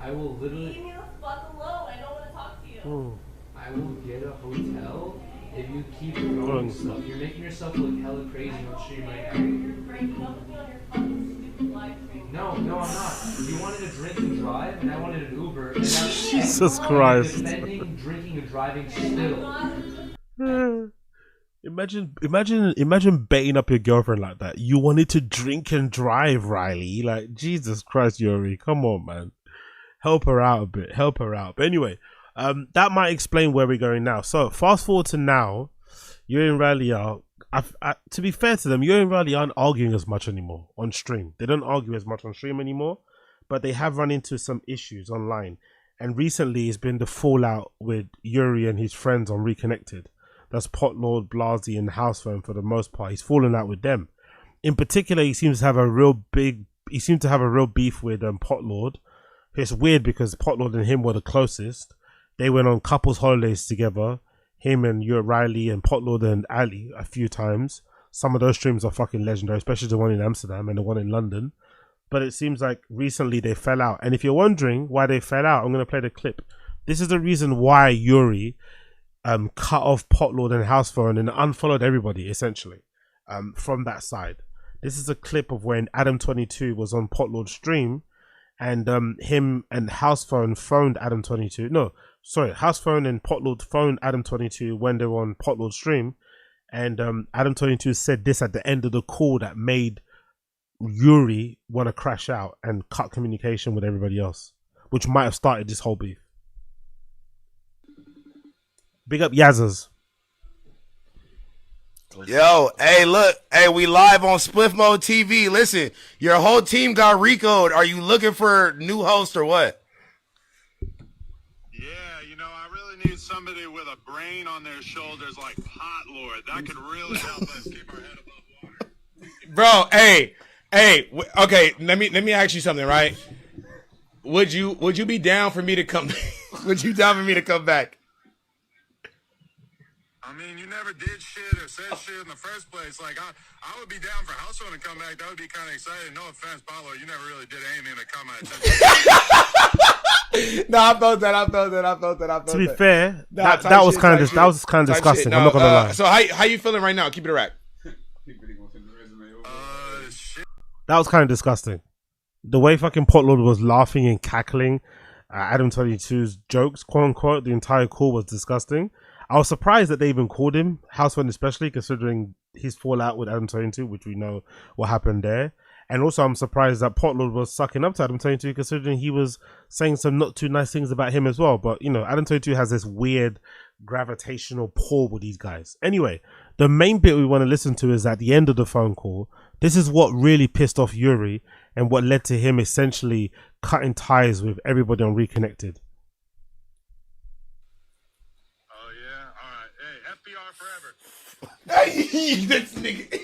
I will literally. Leave me the fuck alone. I don't want to talk to you. I will get a hotel if you keep throwing stuff. You're making yourself look hella crazy on stream right now. You're breaking up with me on your fucking stupid live stream. No, I'm not. You wanted to drink and drive, and I wanted an Uber. And Jesus Christ. Defending drinking and driving still. Imagine baiting up your girlfriend like that. You wanted to drink and drive, RYLEE. Like, Jesus Christ, Yuri, come on, man. Help her out a bit. Help her out. But anyway, that might explain where we're going now. So fast forward to now. Yuri and RYLEE are, to be fair to them, Yuri and RYLEE aren't arguing as much anymore on stream. They don't argue as much on stream anymore, but they have run into some issues online. And recently it's been the fallout with Yuri and his friends on Reconnected. That's POTLORD, Blasey, and Housephone for the most part. He's fallen out with them. In particular, he seems to have a real beef with POTLORD. It's weird because POTLORD and him were the closest. They went on couples holidays together. Him and RYLEE and POTLORD and Ali a few times. Some of those streams are fucking legendary, especially the one in Amsterdam and the one in London. But it seems like recently they fell out. And if you're wondering why they fell out, I'm going to play the clip. This is the reason why Yuri cut off POTLORD and Housephone and unfollowed everybody, essentially, from that side. This is a clip of when Adam22 was on POTLORD's stream, and him and Housephone phoned Adam22. No, sorry, Housephone and POTLORD phoned Adam22 when they were on POTLORD's stream, and Adam22 said this at the end of the call that made Yuri want to crash out and cut communication with everybody else, which might have started this whole beef. Big up Yazzers. Yo, hey, look, hey, we live on Spliff Mode TV. Listen, your whole team got Rico'd. Are you looking for a new host or what? Yeah, you know, I really need somebody with a brain on their shoulders like POTLORD. That could really help us keep our head above water. Bro, okay, let me ask you something, right? Would you be down for me to come? Would you down for me to come back? I mean, you never did shit or said shit in the first place. Like, I would be down for Housephone to come back. That would be kind of exciting. No offense, POTLORD. You never really did anything to come at. No, I felt that. To be fair, that was kind of disgusting. I'm not gonna lie. So how you feeling right now? Keep it a rack. That was kind of disgusting. The way fucking POTLORD was laughing and cackling at Adam22's jokes, quote unquote, the entire call was disgusting. I was surprised that they even called him, Housephone especially, considering his fallout with Adam22, which we know what happened there. And also I'm surprised that POTLORD was sucking up to Adam22, considering he was saying some not too nice things about him as well. But, you know, Adam22 has this weird gravitational pull with these guys. Anyway, the main bit we want to listen to is at the end of the phone call. This is what really pissed off Yuri and what led to him essentially cutting ties with everybody on Reconnected. Hey, this nigga.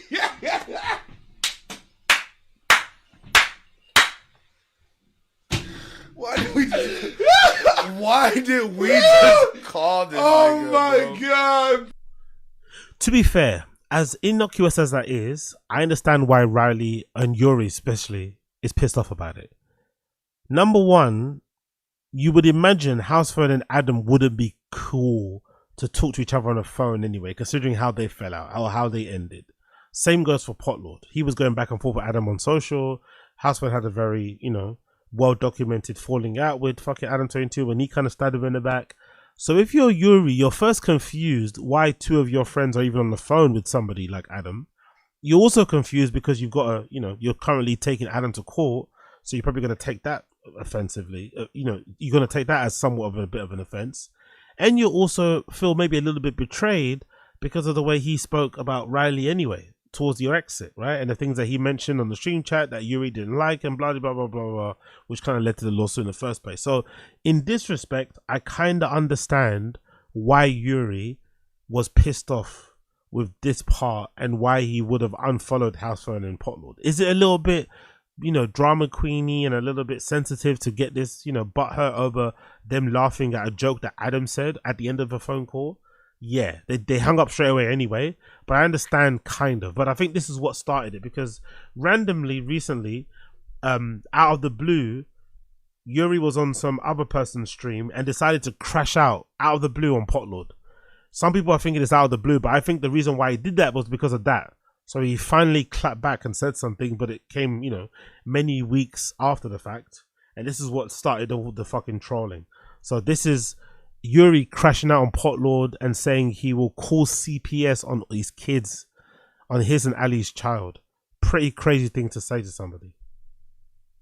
Why did we just call this? Oh nigga, my god. To be fair, as innocuous as that is, I understand why RYLEE and Yuri especially is pissed off about it. Number one, you would imagine Housephone and Adam wouldn't be cool to talk to each other on the phone anyway, considering how they fell out or how they ended. Same goes for POTLORD. He was going back and forth with Adam on social. Housephone had a very, you know, well-documented falling out with fucking Adam22 when he kind of stabbed him in the back. So if you're Yuri, you're first confused why two of your friends are even on the phone with somebody like Adam. you're also confused because you've got you're currently taking Adam to court, so you're probably going to take that offensively. You're going to take that as somewhat of a bit of an offense, and you also feel maybe a little bit betrayed because of the way he spoke about RYLEE anyway towards your exit, right? And the things that he mentioned on the stream chat that YURY didn't like and blah blah blah blah blah, which kind of led to the lawsuit in the first place. So in this respect, I kind of understand why YURY was pissed off with this part and why he would have unfollowed House Phone and POTLORD. Is it a little bit, drama queeny and a little bit sensitive to get this, butthurt over them laughing at a joke that Adam said at the end of a phone call? Yeah, they hung up straight away anyway, but I understand kind of. But I think this is what started it, because randomly recently, out of the blue, YURY was on some other person's stream and decided to crash out of the blue on POTLORD. Some people are thinking it's out of the blue, but I think the reason why he did that was because of that. So he finally clapped back and said something, but it came, many weeks after the fact. And this is what started all the fucking trolling. So this is YURY crashing out on POTLORD and saying he will call CPS on his kids, on his and Ali's child. Pretty crazy thing to say to somebody.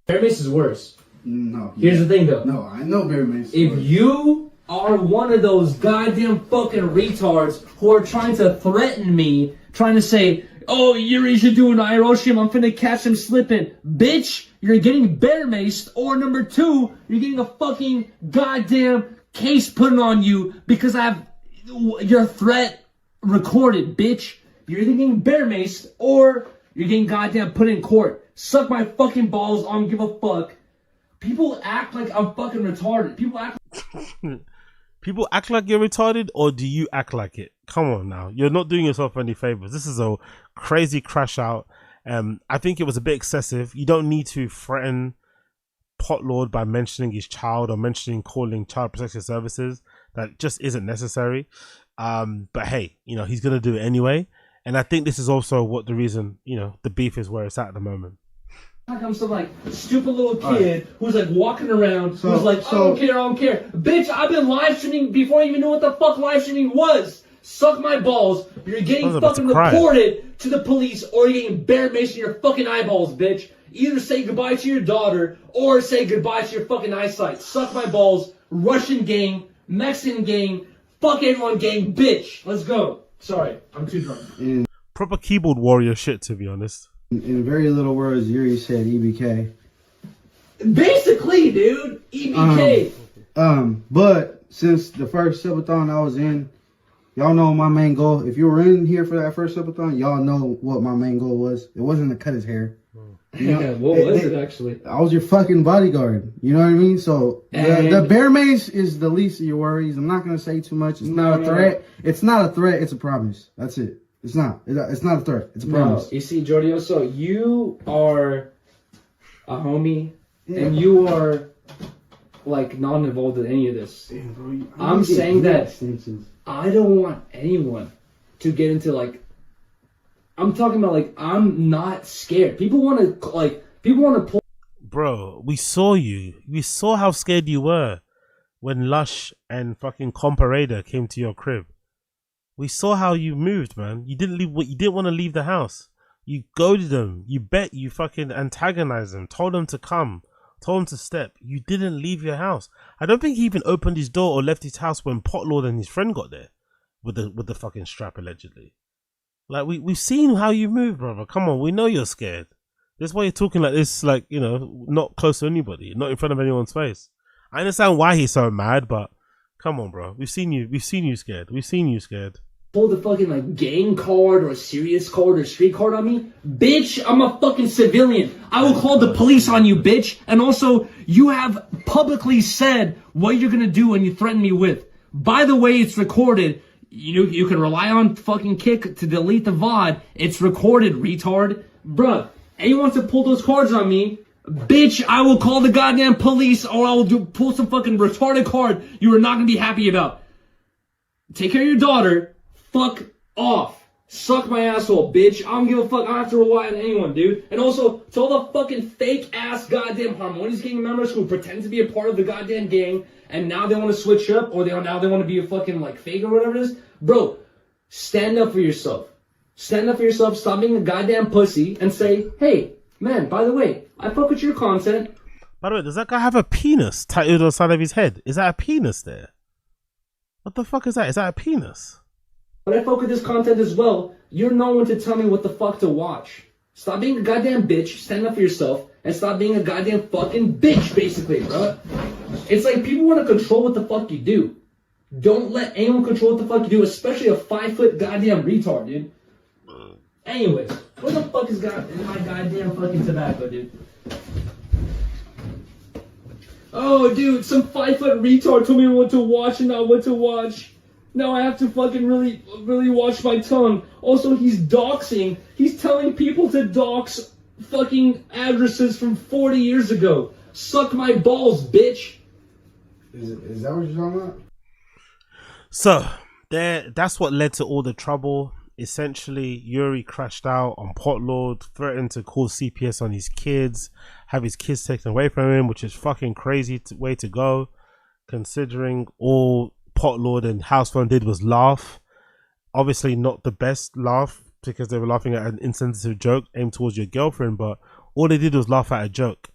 Bear Mace is worse. No. Here's the thing though. No, I know Bear Mace. If you are one of those goddamn fucking retards who are trying to threaten me, trying to say, oh, YURY should do an Hiroshima, I'm finna catch him slipping. Bitch, you're getting bear maced, or number two, you're getting a fucking goddamn case put on you because I have your threat recorded, bitch. You're either getting bear maced or you're getting goddamn put in court. Suck my fucking balls, I don't give a fuck. People act like I'm fucking retarded. People act like you're retarded, or do you act like it? Come on now. You're not doing yourself any favors. This is a crazy crash out. I think it was a bit excessive. You don't need to threaten POTLORD by mentioning his child or calling Child Protective Services. That just isn't necessary. But hey, he's going to do it anyway. And I think this is also what the reason, the beef is where it's at the moment. Like I'm some stupid little kid who's walking around who's I don't care. Bitch, I've been live streaming before I even knew what the fuck live streaming was. Suck my balls. You're getting fucking reported to the police, or you're getting bear maced in your fucking eyeballs, bitch. Either say goodbye to your daughter or say goodbye to your fucking eyesight. Suck my balls. Russian gang, Mexican gang, fuck everyone gang, bitch. Let's go. Sorry, I'm too drunk. Proper keyboard warrior shit, to be honest. In very little words, YURY said EBK. Basically, dude, EBK. But since the first subathon I was in, y'all know my main goal. If you were in here for that first subathon, y'all know what my main goal was. It wasn't to cut his hair. What was it actually? I was your fucking bodyguard. You know what I mean? So the bear mace is the least of your worries. I'm not gonna say too much. It's not a threat. It's not a threat. It's a promise. That's it. It's not. It's not a threat. It's a promise. No, you see, Jordioso, you are a homie, and you are not involved in any of this. I'm saying that I don't want anyone to get into I'm talking about I'm not scared. People want to pull. Bro, we saw you. We saw how scared you were when Lush and fucking Comparada came to your crib. We saw how you moved, man. You didn't leave. You didn't want to leave the house. You goaded them. You bet. You fucking antagonized them. Told them to come. Told them to step. You didn't leave your house. I don't think he even opened his door or left his house when POTLORD and his friend got there, with the fucking strap allegedly. We've seen how you move, brother. Come on, we know you're scared. That's why you're talking like this, not close to anybody, not in front of anyone's face. I understand why he's so mad, but come on, bro. We've seen you scared. We've seen you scared. Pull the fucking gang card or serious card or street card on me. Bitch, I'm a fucking civilian. I will call the police on you, bitch. And also, you have publicly said what you're gonna do and you threaten me with. By the way, it's recorded. You can rely on fucking Kick to delete the VOD. It's recorded, retard. Bruh, anyone to pull those cards on me, bitch, I will call the goddamn police, or I will pull some fucking retarded card you are not gonna be happy about. Take care of your daughter. Fuck off. Suck my asshole, bitch. I don't give a fuck. I don't have to rely on anyone, dude. And also, to all the fucking fake ass goddamn Harmonious gang members who pretend to be a part of the goddamn gang, and now they want to switch up, or now they want to be a fucking fake or whatever it is. Bro, stand up for yourself. stand up for yourself, stop being a goddamn pussy, and say, hey, man, by the way, I fuck with your content. By the way, does that guy have a penis tattooed on the side of his head? Is that a penis there? What the fuck is that? Is that a penis? But I fuck with this content as well. You're no one to tell me what the fuck to watch. Stop being a goddamn bitch, stand up for yourself, and stop being a goddamn fucking bitch, basically, bro. It's like people want to control what the fuck you do. Don't let anyone control what the fuck you do, especially a 5-foot goddamn retard, dude. Anyways, what the fuck is my goddamn fucking tobacco, dude? Oh, dude, some 5-foot retard told me what to watch and not what to watch. Now I have to fucking really watch my tongue. Also, he's doxing. He's telling people to dox fucking addresses from 40 years ago. Suck my balls, bitch. Is that what you're talking about? So, that's what led to all the trouble. Essentially, Yuri crashed out on POTLORD, threatened to call CPS on his kids, have his kids taken away from him, which is fucking crazy way to go, considering all POTLORD and House Phone did was laugh. Obviously not the best laugh, because they were laughing at an insensitive joke aimed towards your girlfriend, but all they did was laugh at a joke.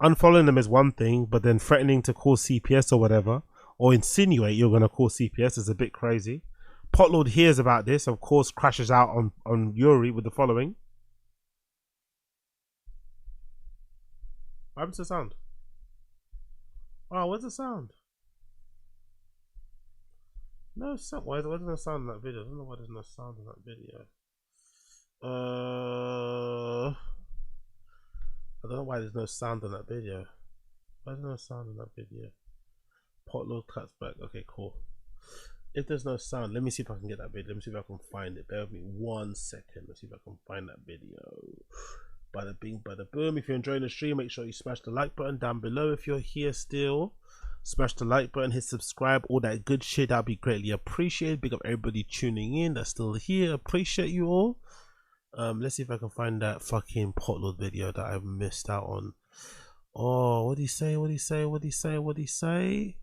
Unfollowing them is one thing, but then threatening to call CPS or whatever, or insinuate you're going to call CPS is a bit crazy. POTLORD hears about this, of course, crashes out on Yuri with the following. What happens to the sound? Oh, where's the sound? No sound. Why there's no sound in that video? I don't know why there's no sound in that video. I don't know why there's no sound in that video. Why is there no sound in that video? POTLORD cuts back. Okay, cool. If there's no sound, let me see if I can get that video. Let me see if I can find it. Bear with me 1 second. Let's see if I can find that video. Bada bing, bada boom. If you're enjoying the stream, make sure you smash the like button down below. If you're here still, smash the like button, hit subscribe, all that good shit. That'll be greatly appreciated. Big up everybody tuning in that's still here. Appreciate you all. Let's see if I can find that fucking POTLORD video that I've missed out on. Oh, what'd he say? What'd he say? What'd he say? What'd he say?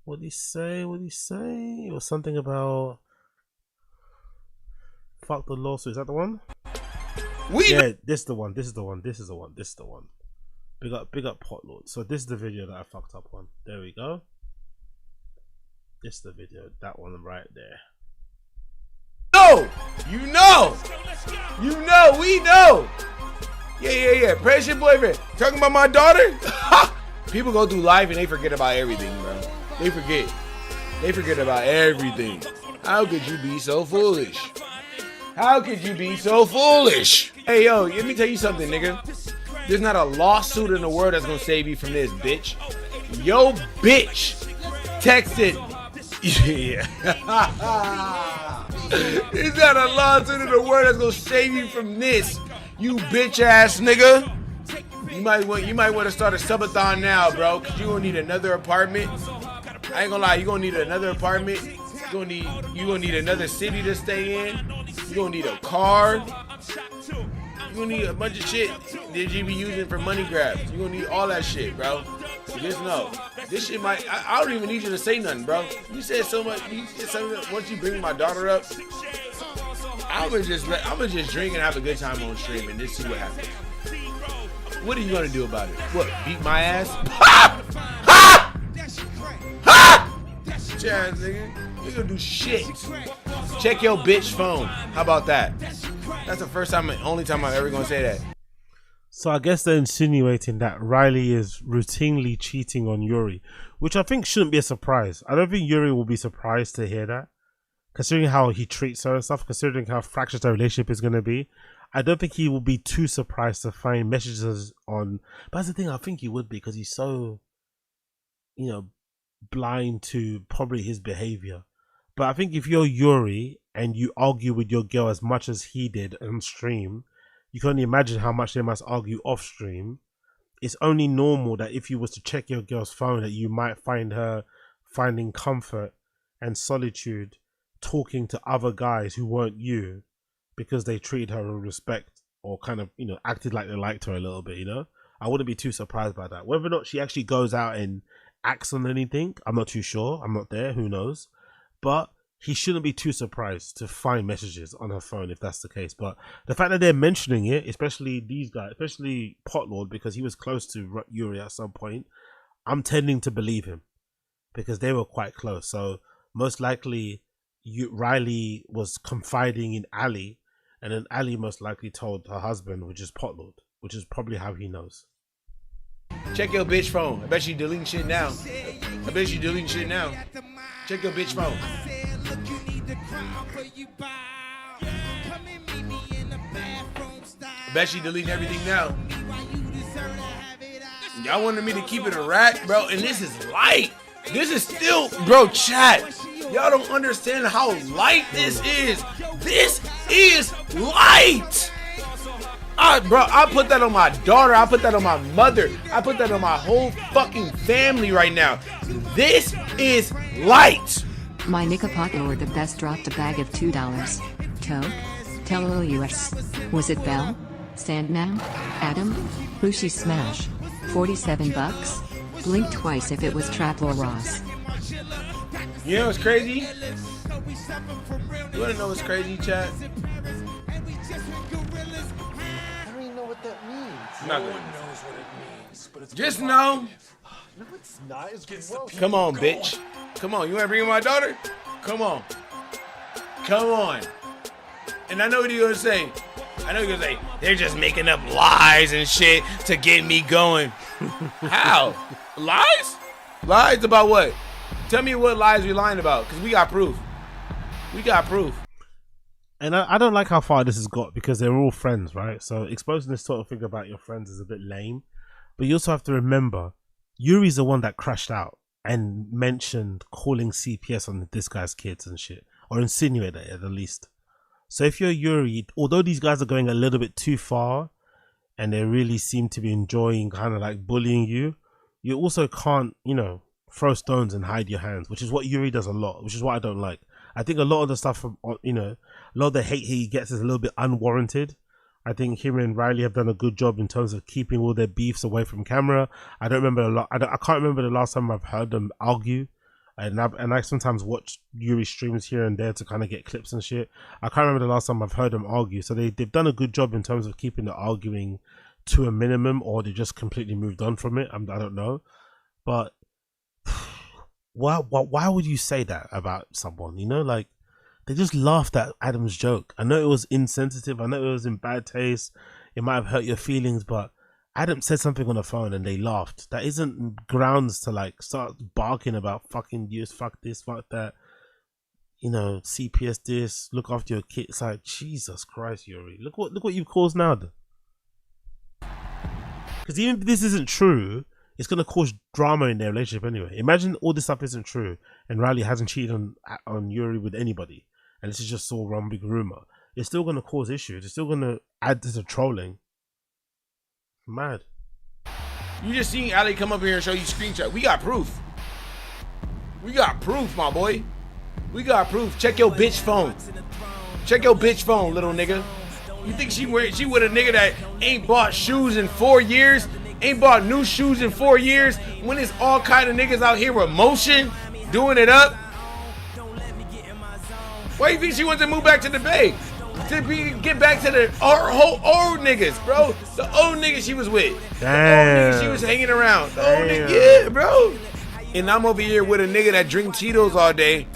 What'd he say? What'd he say? It was something about fuck the lawsuit. Is that the one? Yeah, this is the one. This is the one. This is the one. This is the one. Big up POTLORD. So this is the video that I fucked up on. There we go. This is the video. That one right there. No! You know! You know! We know! Yeah. Praise your boyfriend. Talking about my daughter? People go through life and they forget about everything, bro. They forget. They forget about everything. How could you be so foolish? How could you be so foolish? Hey, yo, let me tell you something, nigga. There's not a lawsuit in the world that's gonna save you from this, bitch. Yo, bitch texted. Yeah. There's not a lawsuit in the world that's gonna save you from this, you bitch ass nigga. You might want to start a subathon now, bro, cause you gonna need another apartment. I ain't gonna lie, you gonna need another apartment. You gonna need another city to stay in. You gonna need a car. You gonna need a bunch of shit that you be using for money grabs. You gonna need all that shit, bro. So just know, this shit might. I don't even need you to say nothing, bro. You said so much. You said something. Once you bring my daughter up, I'ma just drink and have a good time on stream and just see what happens. What are you gonna do about it? What? Beat my ass? Ha! Ha! Ha! Chaz, nigga. You gonna do shit. Check your bitch phone. How about that? That's the first time and only time I'm ever gonna say that. So I guess they're insinuating that RYLEE is routinely cheating on Yuri, which I think shouldn't be a surprise. I don't think Yuri will be surprised to hear that, considering how he treats her and stuff, considering how fractious their relationship is going to be. I don't think he will be too surprised to find messages on. But that's the thing, I think he would be, because he's so, you know, blind to probably his behavior. But I think if you're Yuri and you argue with your girl as much as he did on stream, you can only imagine how much they must argue off stream. It's only normal that if you was to check your girl's phone, that you might find her finding comfort and solitude talking to other guys who weren't you, because they treated her with respect or kind of, you know, acted like they liked her a little bit, you know? I wouldn't be too surprised by that. Whether or not she actually goes out and acts on anything, I'm not too sure. I'm not there, who knows? But he shouldn't be too surprised to find messages on her phone if that's the case. But the fact that they're mentioning it, especially these guys, especially POTLORD, because he was close to Yuri at some point, I'm tending to believe him because they were quite close. So most likely RYLEE was confiding in Ali, and then Ali most likely told her husband, which is POTLORD, which is probably how he knows. Check your bitch phone. I bet she deleting shit now. I bet she deleting shit now. Check your bitch phone. I bet she deleting everything now. Y'all wanted me to keep it a rat, bro, and this is light. This is still, bro, chat. Y'all don't understand how light this is. This is light. Bro, I put that on my daughter. I put that on my mother. I put that on my whole fucking family right now. This is light. My nigga POTLORD the best dropped a bag of $2. Toke? Tell LUSH. Was it Bell? Sandman? Adam? Who she smash? 47 bucks? Blink twice if it was Traplo Ross. You know what's crazy? You wanna know what's crazy, chat? No one knows what it means, but it's just know. No, it's not. It's gross. Come on, bitch. Come on. You wanna bring in my daughter? Come on. Come on. And I know what you're gonna say. I know you're gonna say, they're just making up lies and shit to get me going. How? Lies? Lies about what? Tell me what lies we're lying about, because we got proof. We got proof. And I don't like how far this has got because they're all friends, right? So exposing this sort of thing about your friends is a bit lame. But you also have to remember, Yuri's the one that crashed out and mentioned calling CPS on this guy's kids and shit. Or insinuated it at the least. So if you're Yuri, although these guys are going a little bit too far and they really seem to be enjoying kind of like bullying you, you also can't, you know, throw stones and hide your hands, which is what Yuri does a lot, which is what I don't like. I think a lot of the stuff from, you know, a lot of the hate he gets is a little bit unwarranted. I think him and RYLEE have done a good job in terms of keeping all their beefs away from camera. I don't remember a lot. I can't remember the last time I've heard them argue. And I sometimes watch Yuri streams here and there to kind of get clips and shit. I can't remember the last time I've heard them argue. So they've done a good job in terms of keeping the arguing to a minimum, or they just completely moved on from it. I don't know. But why would you say that about someone? You know, like, they just laughed at Adam's joke. I know it was insensitive. I know it was in bad taste. It might have hurt your feelings, but Adam said something on the phone and they laughed. That isn't grounds to like start barking about fucking use, fuck this, fuck that. You know, CPS this, look after your kid. It's like, Jesus Christ, Yuri. Look what you've caused now. Because even if this isn't true, it's going to cause drama in their relationship anyway. Imagine all this stuff isn't true and RYLEE hasn't cheated on Yuri with anybody. And this is just all one big rumor. It's still going to cause issues. It's still going to add to the trolling. Mad. You just seen Ali come up here and show you screenshot. We got proof. We got proof, my boy. We got proof. Check your bitch phone. Check your bitch phone, little nigga. You think she with a nigga that ain't bought shoes in 4 years? Ain't bought new shoes in 4 years? When there's all kind of niggas out here with motion, doing it up? Why do you think she wants to move back to the Bay? To get back to the whole old niggas, bro. The old niggas she was with. Damn. The old niggas she was hanging around. The old nigga, yeah, bro. And I'm over here with a nigga that drink Cheetos all day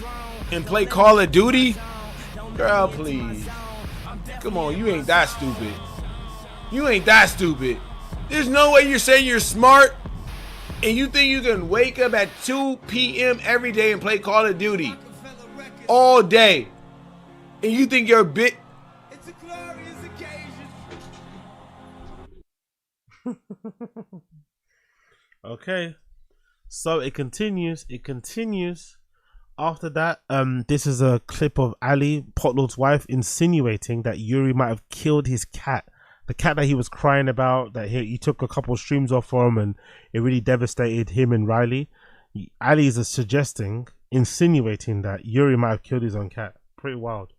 and play Call of Duty. Girl, please. Come on, you ain't that stupid. You ain't that stupid. There's no way you're saying you're smart and you think you can wake up at 2 p.m. every day and play Call of Duty all day. And you think you're a bit... Okay, so it continues. After that, this is a clip of Ali, POTLORD's wife, insinuating that Yuri might have killed his cat, the cat that he was crying about, that he took a couple of streams off for him and it really devastated him and RYLEE. Ali is insinuating that Yuri might have killed his own cat. Pretty wild.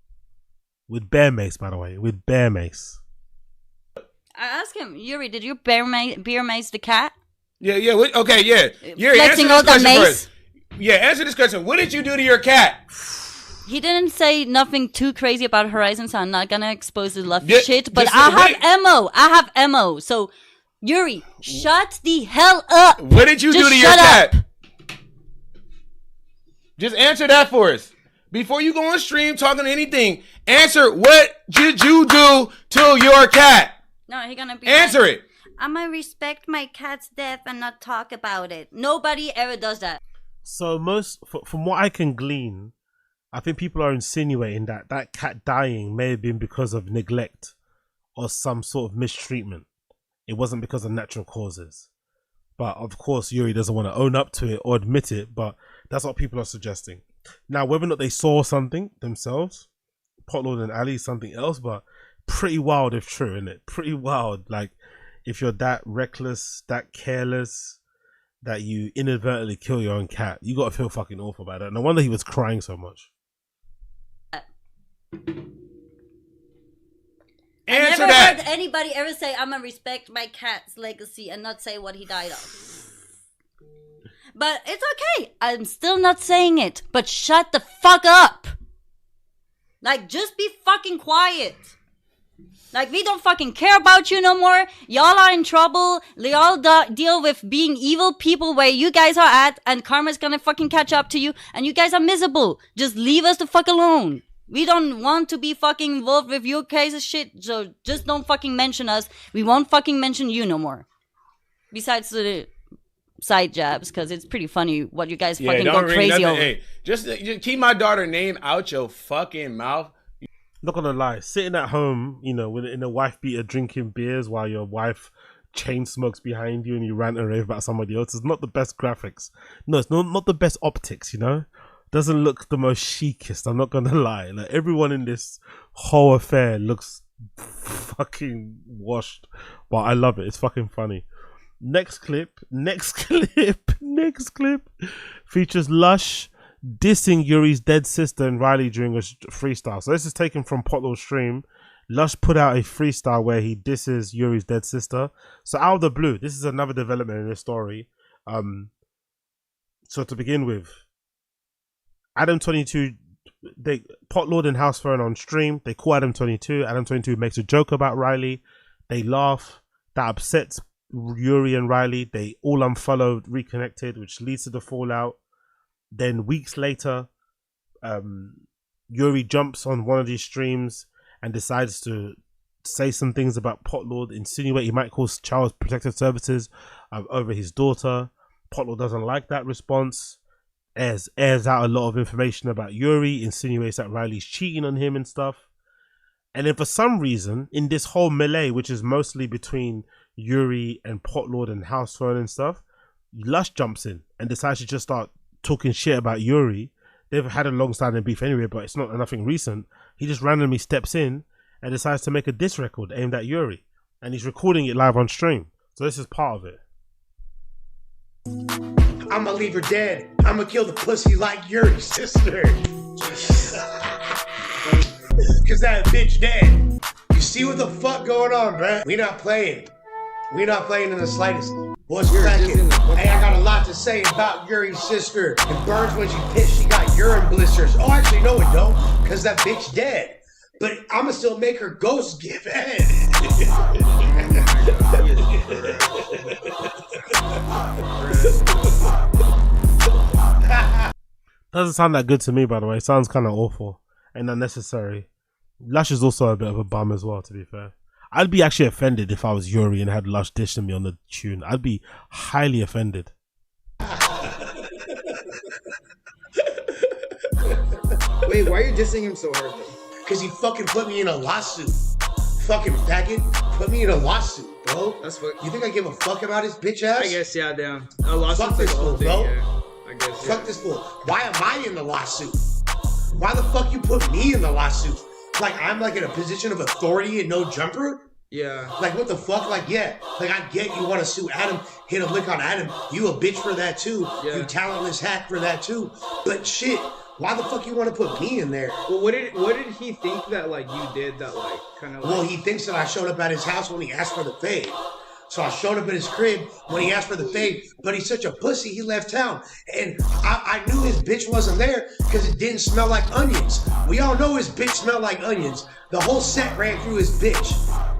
With bear mace, by the way, with bear mace. I asked him, Yuri, did you bear mace the cat? Yeah. Okay, yeah. Yuri, Flexing answer this all the question mace? first. Yeah, answer this question. What did you do to your cat? He didn't say nothing too crazy about Horizon, so I'm not gonna expose the love Yeah, shit. But just- I have wait. ammo. I have ammo. So, Yuri, shut the hell up. What did you do Just to your shut up. cat? Just answer that for us. Before you go on stream talking anything, answer what did you do to your cat? No, he gonna be Answer like, it. I'm gonna respect my cat's death and not talk about it. Nobody ever does that. So from what I can glean, I think people are insinuating that that cat dying may have been because of neglect or some sort of mistreatment. It wasn't because of natural causes. But of course, Yuri doesn't want to own up to it or admit it, but that's what people are suggesting. Now, whether or not they saw something themselves, Potlord and Ali, something else, but pretty wild if true, isn't it? Pretty wild. Like, if you're that reckless, that careless, that you inadvertently kill your own cat, you gotta feel fucking awful about it. No wonder he was crying so much. I Answer never that. heard anybody ever say, I'm gonna respect my cat's legacy and not say what he died of. But it's okay. I'm still not saying it. But shut the fuck up. Like, just be fucking quiet. Like, we don't fucking care about you no more. Y'all are in trouble. Y'all deal with being evil people where you guys are at, and karma's gonna fucking catch up to you, and you guys are miserable. Just leave us the fuck alone. We don't want to be fucking involved with your case of shit, so just don't fucking mention us. We won't fucking mention you no more. Besides the side jabs, because it's pretty funny what you guys fucking go crazy over. Hey, just keep my daughter's name out your fucking mouth. Not gonna lie, sitting at home, you know, in a wife beater drinking beers while your wife chain smokes behind you and you rant and rave about somebody else is not the best graphics. No, it's not the best optics, you know? Doesn't look the most chicest, I'm not gonna lie. Like, everyone in this whole affair looks fucking washed, but I love it. It's fucking funny. Next clip features Lush dissing Yuri's dead sister and RYLEE during a freestyle. So this is taken from Potlord's stream. Lush put out a freestyle where he disses Yuri's dead sister. So out of the blue, this is another development in this story. So to begin with, Adam22, Potlord and Housephone on stream, they call Adam22. Adam22 makes a joke about RYLEE. They laugh. That upsets Yuri and RYLEE. They all unfollowed, reconnected, which leads to the fallout. Then weeks later, Yuri jumps on one of these streams and decides to say some things about Potlord, insinuate he might call Child Protective Services over his daughter. Potlord doesn't like that response, airs out a lot of information about Yuri, insinuates that RYLEE's cheating on him and stuff. And then for some reason, in this whole melee, which is mostly between Yuri and Potlord and Housephone and stuff, Lush jumps in and decides to just start talking shit about Yuri. They've had a long-standing beef anyway, but it's not nothing recent. He just randomly steps in and decides to make a diss record aimed at Yuri, and he's recording it live on stream. So this is part of it. I'ma leave her dead. I'ma kill the pussy like Yuri's sister. Cause that bitch dead. You see what the fuck going on, bruh? We not playing. We not playing in the slightest. What's cracking? Hey, I got a lot to say about Yuri's sister. It burns when she pissed, she got urine blisters. Oh, actually, no, it don't, cause that bitch dead. But I'ma still make her ghost give head. Doesn't sound that good to me, by the way. It sounds kind of awful and unnecessary. Lush is also a bit of a bum as well, to be fair. I'd be actually offended if I was Yuri and had Lush dishing me on the tune. I'd be highly offended. Wait, why are you dissing him so hard, though? Cause he fucking put me in a lawsuit. Fucking faggot, put me in a lawsuit, bro. That's what. You think I give a fuck about his bitch ass? I guess, yeah, damn. A lawsuit. Fuck this fool, bro. Yeah. I guess, yeah. Fuck this fool. Why am I in the lawsuit? Why the fuck you put me in the lawsuit? Like I'm like in a position of authority and no jumper? Yeah. Like what the fuck? Like yeah. Like I get you want to sue Adam, hit a lick on Adam. You a bitch for that too. Yeah. You talentless hack for that too. But shit, why the fuck you want to put me in there? Well, what did he think that like you did that like kind of? Well, he thinks that I showed up at his house when he asked for the fade. So I showed up at his crib when he asked for the fade, but he's such a pussy, he left town. And I knew his bitch wasn't there because it didn't smell like onions. We all know his bitch smelled like onions. The whole set ran through his bitch.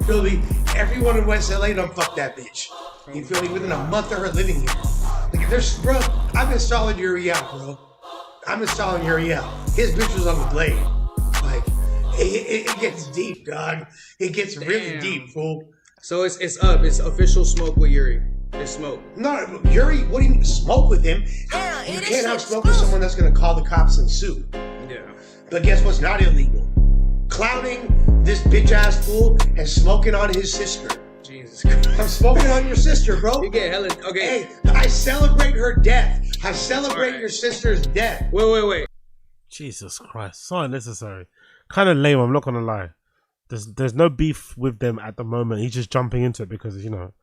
Feel me? Everyone in West LA don't fuck that bitch. You feel me? Within a month of her living here. Like, there's, bro, I've been stalling Yuri out, bro. I've been stalling Yuri out. His bitch was on the blade. Like, it gets deep, dog. It gets really deep, fool. So it's up. It's official smoke with Yuri. It's smoke. No, Yuri, what do you mean smoke with him? You can't have smoke with someone that's gonna call the cops and sue. Yeah. But guess what's not illegal? Clowning this bitch ass fool and smoking on his sister. Jesus Christ. I'm smoking on your sister, bro. You get hella. Okay. Hey, I celebrate her death. I celebrate your sister's death. Wait. Jesus Christ, so unnecessary. Kind of lame. I'm not gonna lie. There's no beef with them at the moment. He's just jumping into it because, you know,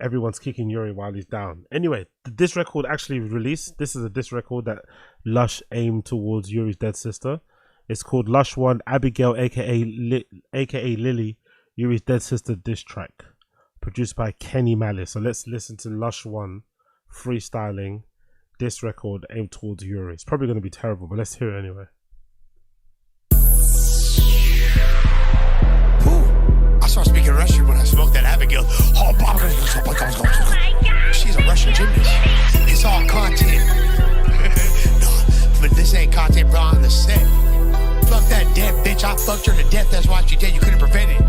everyone's kicking Yuri while he's down. Anyway, this record actually released. This is a diss record that Lush aimed towards Yuri's dead sister. It's called Lush 1 Abigail, aka Lily, Yuri's dead sister diss track, produced by Kenny Malice. So let's listen to Lush 1 freestyling this record aimed towards Yuri. It's probably going to be terrible, but let's hear it anyway. I started speaking Russian when I smoked that Abigail. She's a Russian gymnast. It's all content. No, but this ain't content, bro, on the set. Fuck that dead bitch. I fucked her to death. That's why she dead. You couldn't prevent it.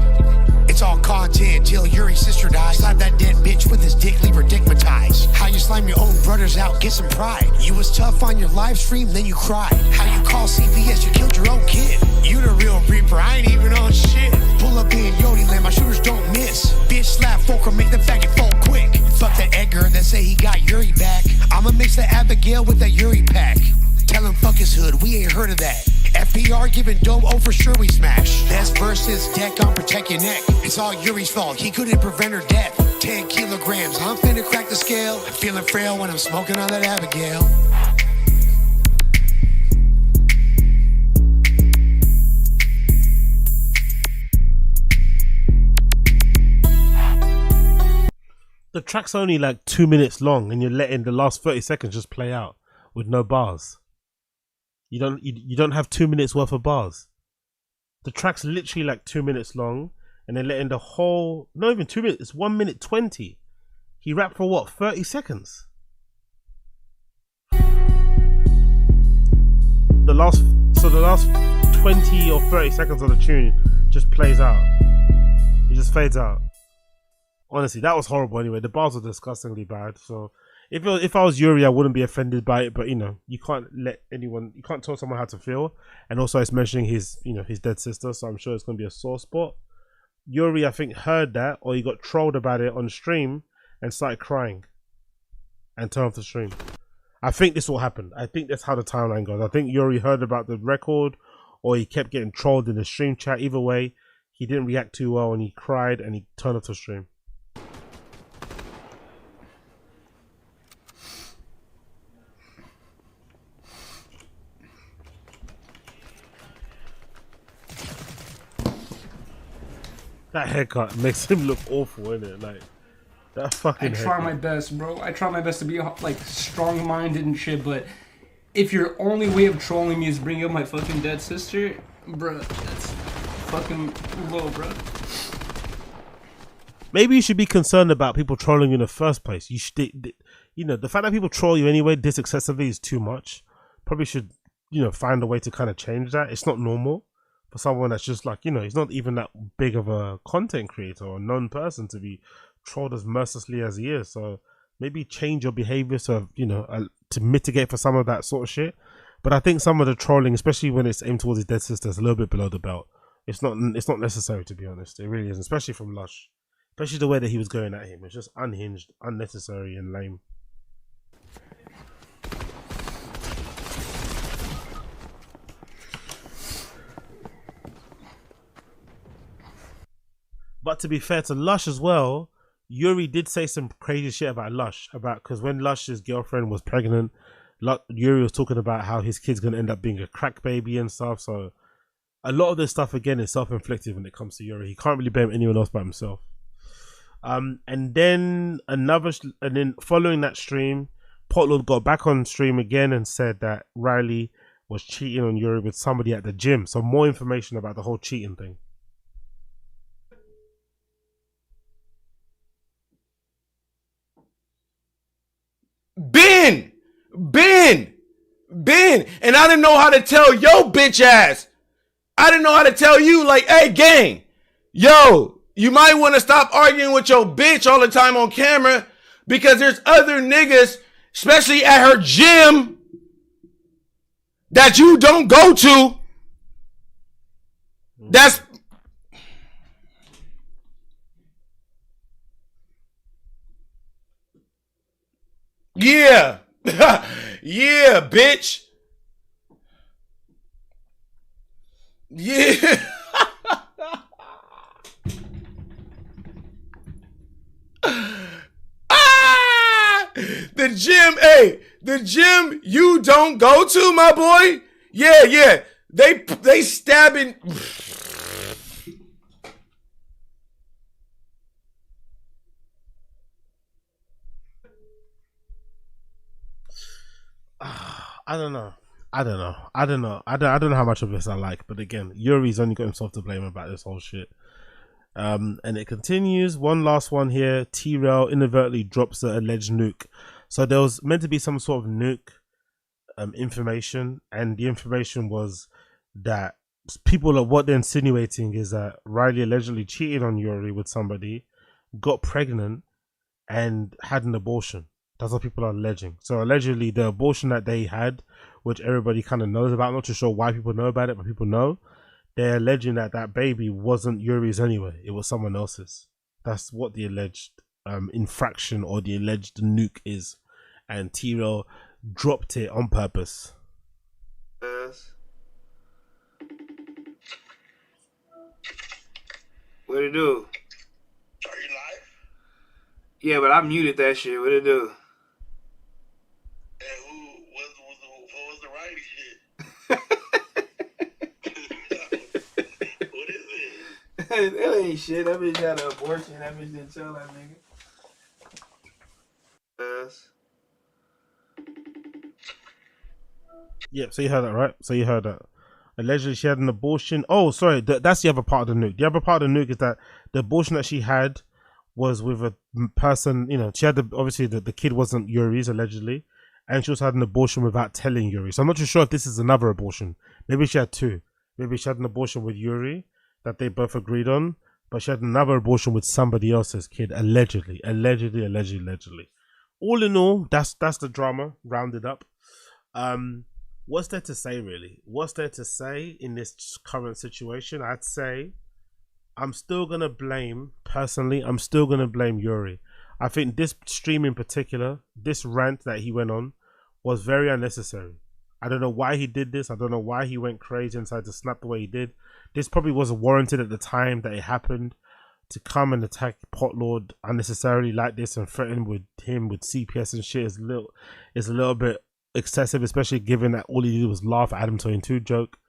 It's all content till Yuri's sister dies. Slap that dead bitch with his dick, leave her dickmatized. How you slime your own brothers out, get some pride. You was tough on your live stream, then you cried. How you call CPS, you killed your own kid. You the real reaper, I ain't even on shit. Pull up in Yodi land, my shooters don't miss. Bitch slap folk or make the faggot fall quick. Fuck the Edgar that say he got Yuri back. I'ma mix the Abigail with that Yuri pack. Tell him fuck his hood, we ain't heard of that. FPR giving dope, oh for sure we smash. Best versus deck on protect your neck. It's all Yuri's fault, he couldn't prevent her death. 10 kilograms, I'm finna crack the scale. I'm feeling frail when I'm smoking on that Abigail. The track's only like 2 minutes long and you're letting the last 30 seconds just play out with no bars. You don't have 2 minutes worth of bars. The track's literally like 2 minutes long and they're letting the whole, not even 2 minutes, it's 1 minute 20. He rapped for what, 30 seconds? The last 20 or 30 seconds of the tune just plays out. It just fades out. Honestly, that was horrible anyway. The bars were disgustingly bad. So if I was Yuri, I wouldn't be offended by it. But, you know, you can't tell someone how to feel. And also it's mentioning his dead sister. So I'm sure it's going to be a sore spot. Yuri, I think, heard that, or he got trolled about it on stream and started crying and turned off the stream. I think this will happen. I think that's how the timeline goes. I think Yuri heard about the record, or he kept getting trolled in the stream chat. Either way, he didn't react too well and he cried and he turned off the stream. That haircut makes him look awful, innit? Like, that fucking haircut. I try my best, bro. I try my best to be, like, strong-minded and shit, but if your only way of trolling me is bringing up my fucking dead sister, bro, that's fucking low, bro. Maybe you should be concerned about people trolling you in the first place. You should, you know, the fact that people troll you anyway this excessively is too much. Probably should, you know, find a way to kind of change that. It's not normal for someone that's just like, you know, he's not even that big of a content creator or known person to be trolled as mercilessly as he is. So maybe change your behavior so, you know, to mitigate for some of that sort of shit. But I think some of the trolling, especially when it's aimed towards his dead sister, is a little bit below the belt. It's not necessary, to be honest. It really isn't, especially from Lush. Especially the way that he was going at him. It's just unhinged, unnecessary and lame. But to be fair to Lush as well, Yuri did say some crazy shit about Lush. Because when Lush's girlfriend was pregnant, Yuri was talking about how his kid's going to end up being a crack baby and stuff. So a lot of this stuff, again, is self-inflicted when it comes to Yuri. He can't really blame anyone else but himself. And then and then following that stream, POTLORD got back on stream again and said that RYLEE was cheating on YURY with somebody at the gym. So more information about the whole cheating thing. Ben, and I didn't know how to tell yo bitch ass. I didn't know how to tell you, like, hey gang, yo, you might want to stop arguing with your bitch all the time on camera, because there's other niggas, especially at her gym, that you don't go to. That's yeah. Yeah, bitch. Yeah. The gym, hey, the gym you don't go to, my boy. Yeah. They stabbing. I don't know how much of this I like, but again, Yuri's only got himself to blame about this whole shit. And it continues. One last one here. T-Rail inadvertently drops the alleged nuke. So there was meant to be some sort of nuke information, and the information was that what they're insinuating is that RYLEE allegedly cheated on YURY with somebody, got pregnant, and had an abortion. That's what people are alleging. So allegedly the abortion that they had, which everybody kind of knows about, I'm not too sure why people know about it, but people know, they're alleging that that baby wasn't Yuri's anyway. It was someone else's. That's what the alleged infraction or the alleged nuke is. And T-Rail dropped it on purpose. What it do? Are you live? Yeah, but I muted that shit. What it do? What was the RYLEE shit? What is it? That ain't shit. That bitch had an abortion. That bitch didn't tell that nigga. Yep, so you heard that, right? So you heard that. Allegedly she had an abortion. Oh, sorry, that's the other part of the nuke. The other part of the nuke is that the abortion that she had was with a person, you know, she had obviously the kid wasn't Yuri's allegedly, and she also had an abortion without telling YURY. So I'm not too sure if this is another abortion. Maybe she had two. Maybe she had an abortion with YURY that they both agreed on, but she had another abortion with somebody else's kid, allegedly. All in all, that's the drama rounded up. What's there to say, really? What's there to say in this current situation? I'd say I'm still gonna blame YURY. I think this stream in particular, this rant that he went on, was very unnecessary. I don't know why he did this. I don't know why he went crazy and decided to snap the way he did. This probably wasn't warranted at the time that it happened. To come and attack POTLORD unnecessarily like this and threaten with him with CPS and shit is a little bit excessive, especially given that all he did was laugh at Adam22 joke.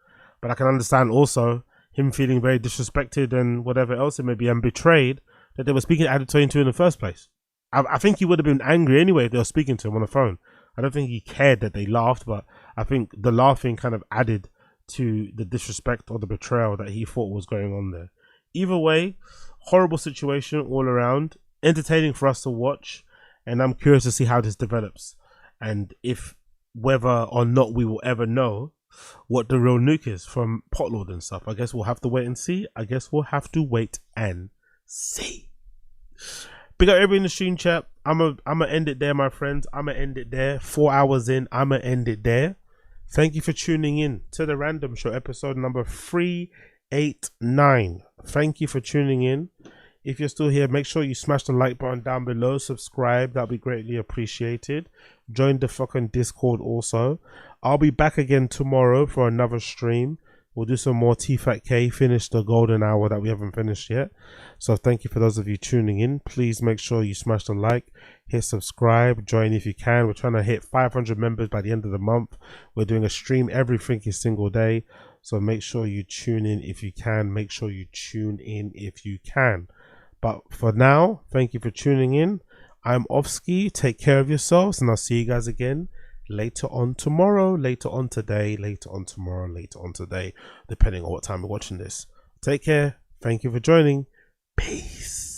But I can understand also him feeling very disrespected and whatever else it may be, and betrayed that they were speaking to Adam22 in the first place. I think he would have been angry anyway if they were speaking to him on the phone. I don't think he cared that they laughed, but I think the laughing kind of added to the disrespect or the betrayal that he thought was going on there. Either way, horrible situation all around, entertaining for us to watch, and I'm curious to see how this develops, and whether or not we will ever know what the real nuke is from POTLORD and stuff. I guess we'll have to wait and see. Big up everybody in the stream chat. I'm gonna end it there, my friends. I'm gonna end it there. 4 hours in, I'm gonna end it there. Thank you for tuning in to the Random Show, episode number 389. Thank you for tuning in. If you're still here, make sure you smash the like button down below, subscribe, that'll be greatly appreciated. Join the fucking Discord also. I'll be back again tomorrow for another stream. We'll do some more Tfatk, finish the golden hour that we haven't finished yet. So thank you for those of you tuning in. Please make sure you smash the like, hit subscribe, join if you can. We're trying to hit 500 members by the end of the month. We're doing a stream every freaking single day. So make sure you tune in if you can. But for now, thank you for tuning in. I'm Ofsky. Take care of yourselves, and I'll see you guys again later on tomorrow, later on today, later on tomorrow, later on today, depending on what time you're watching this. Take care. Thank you for joining. Peace.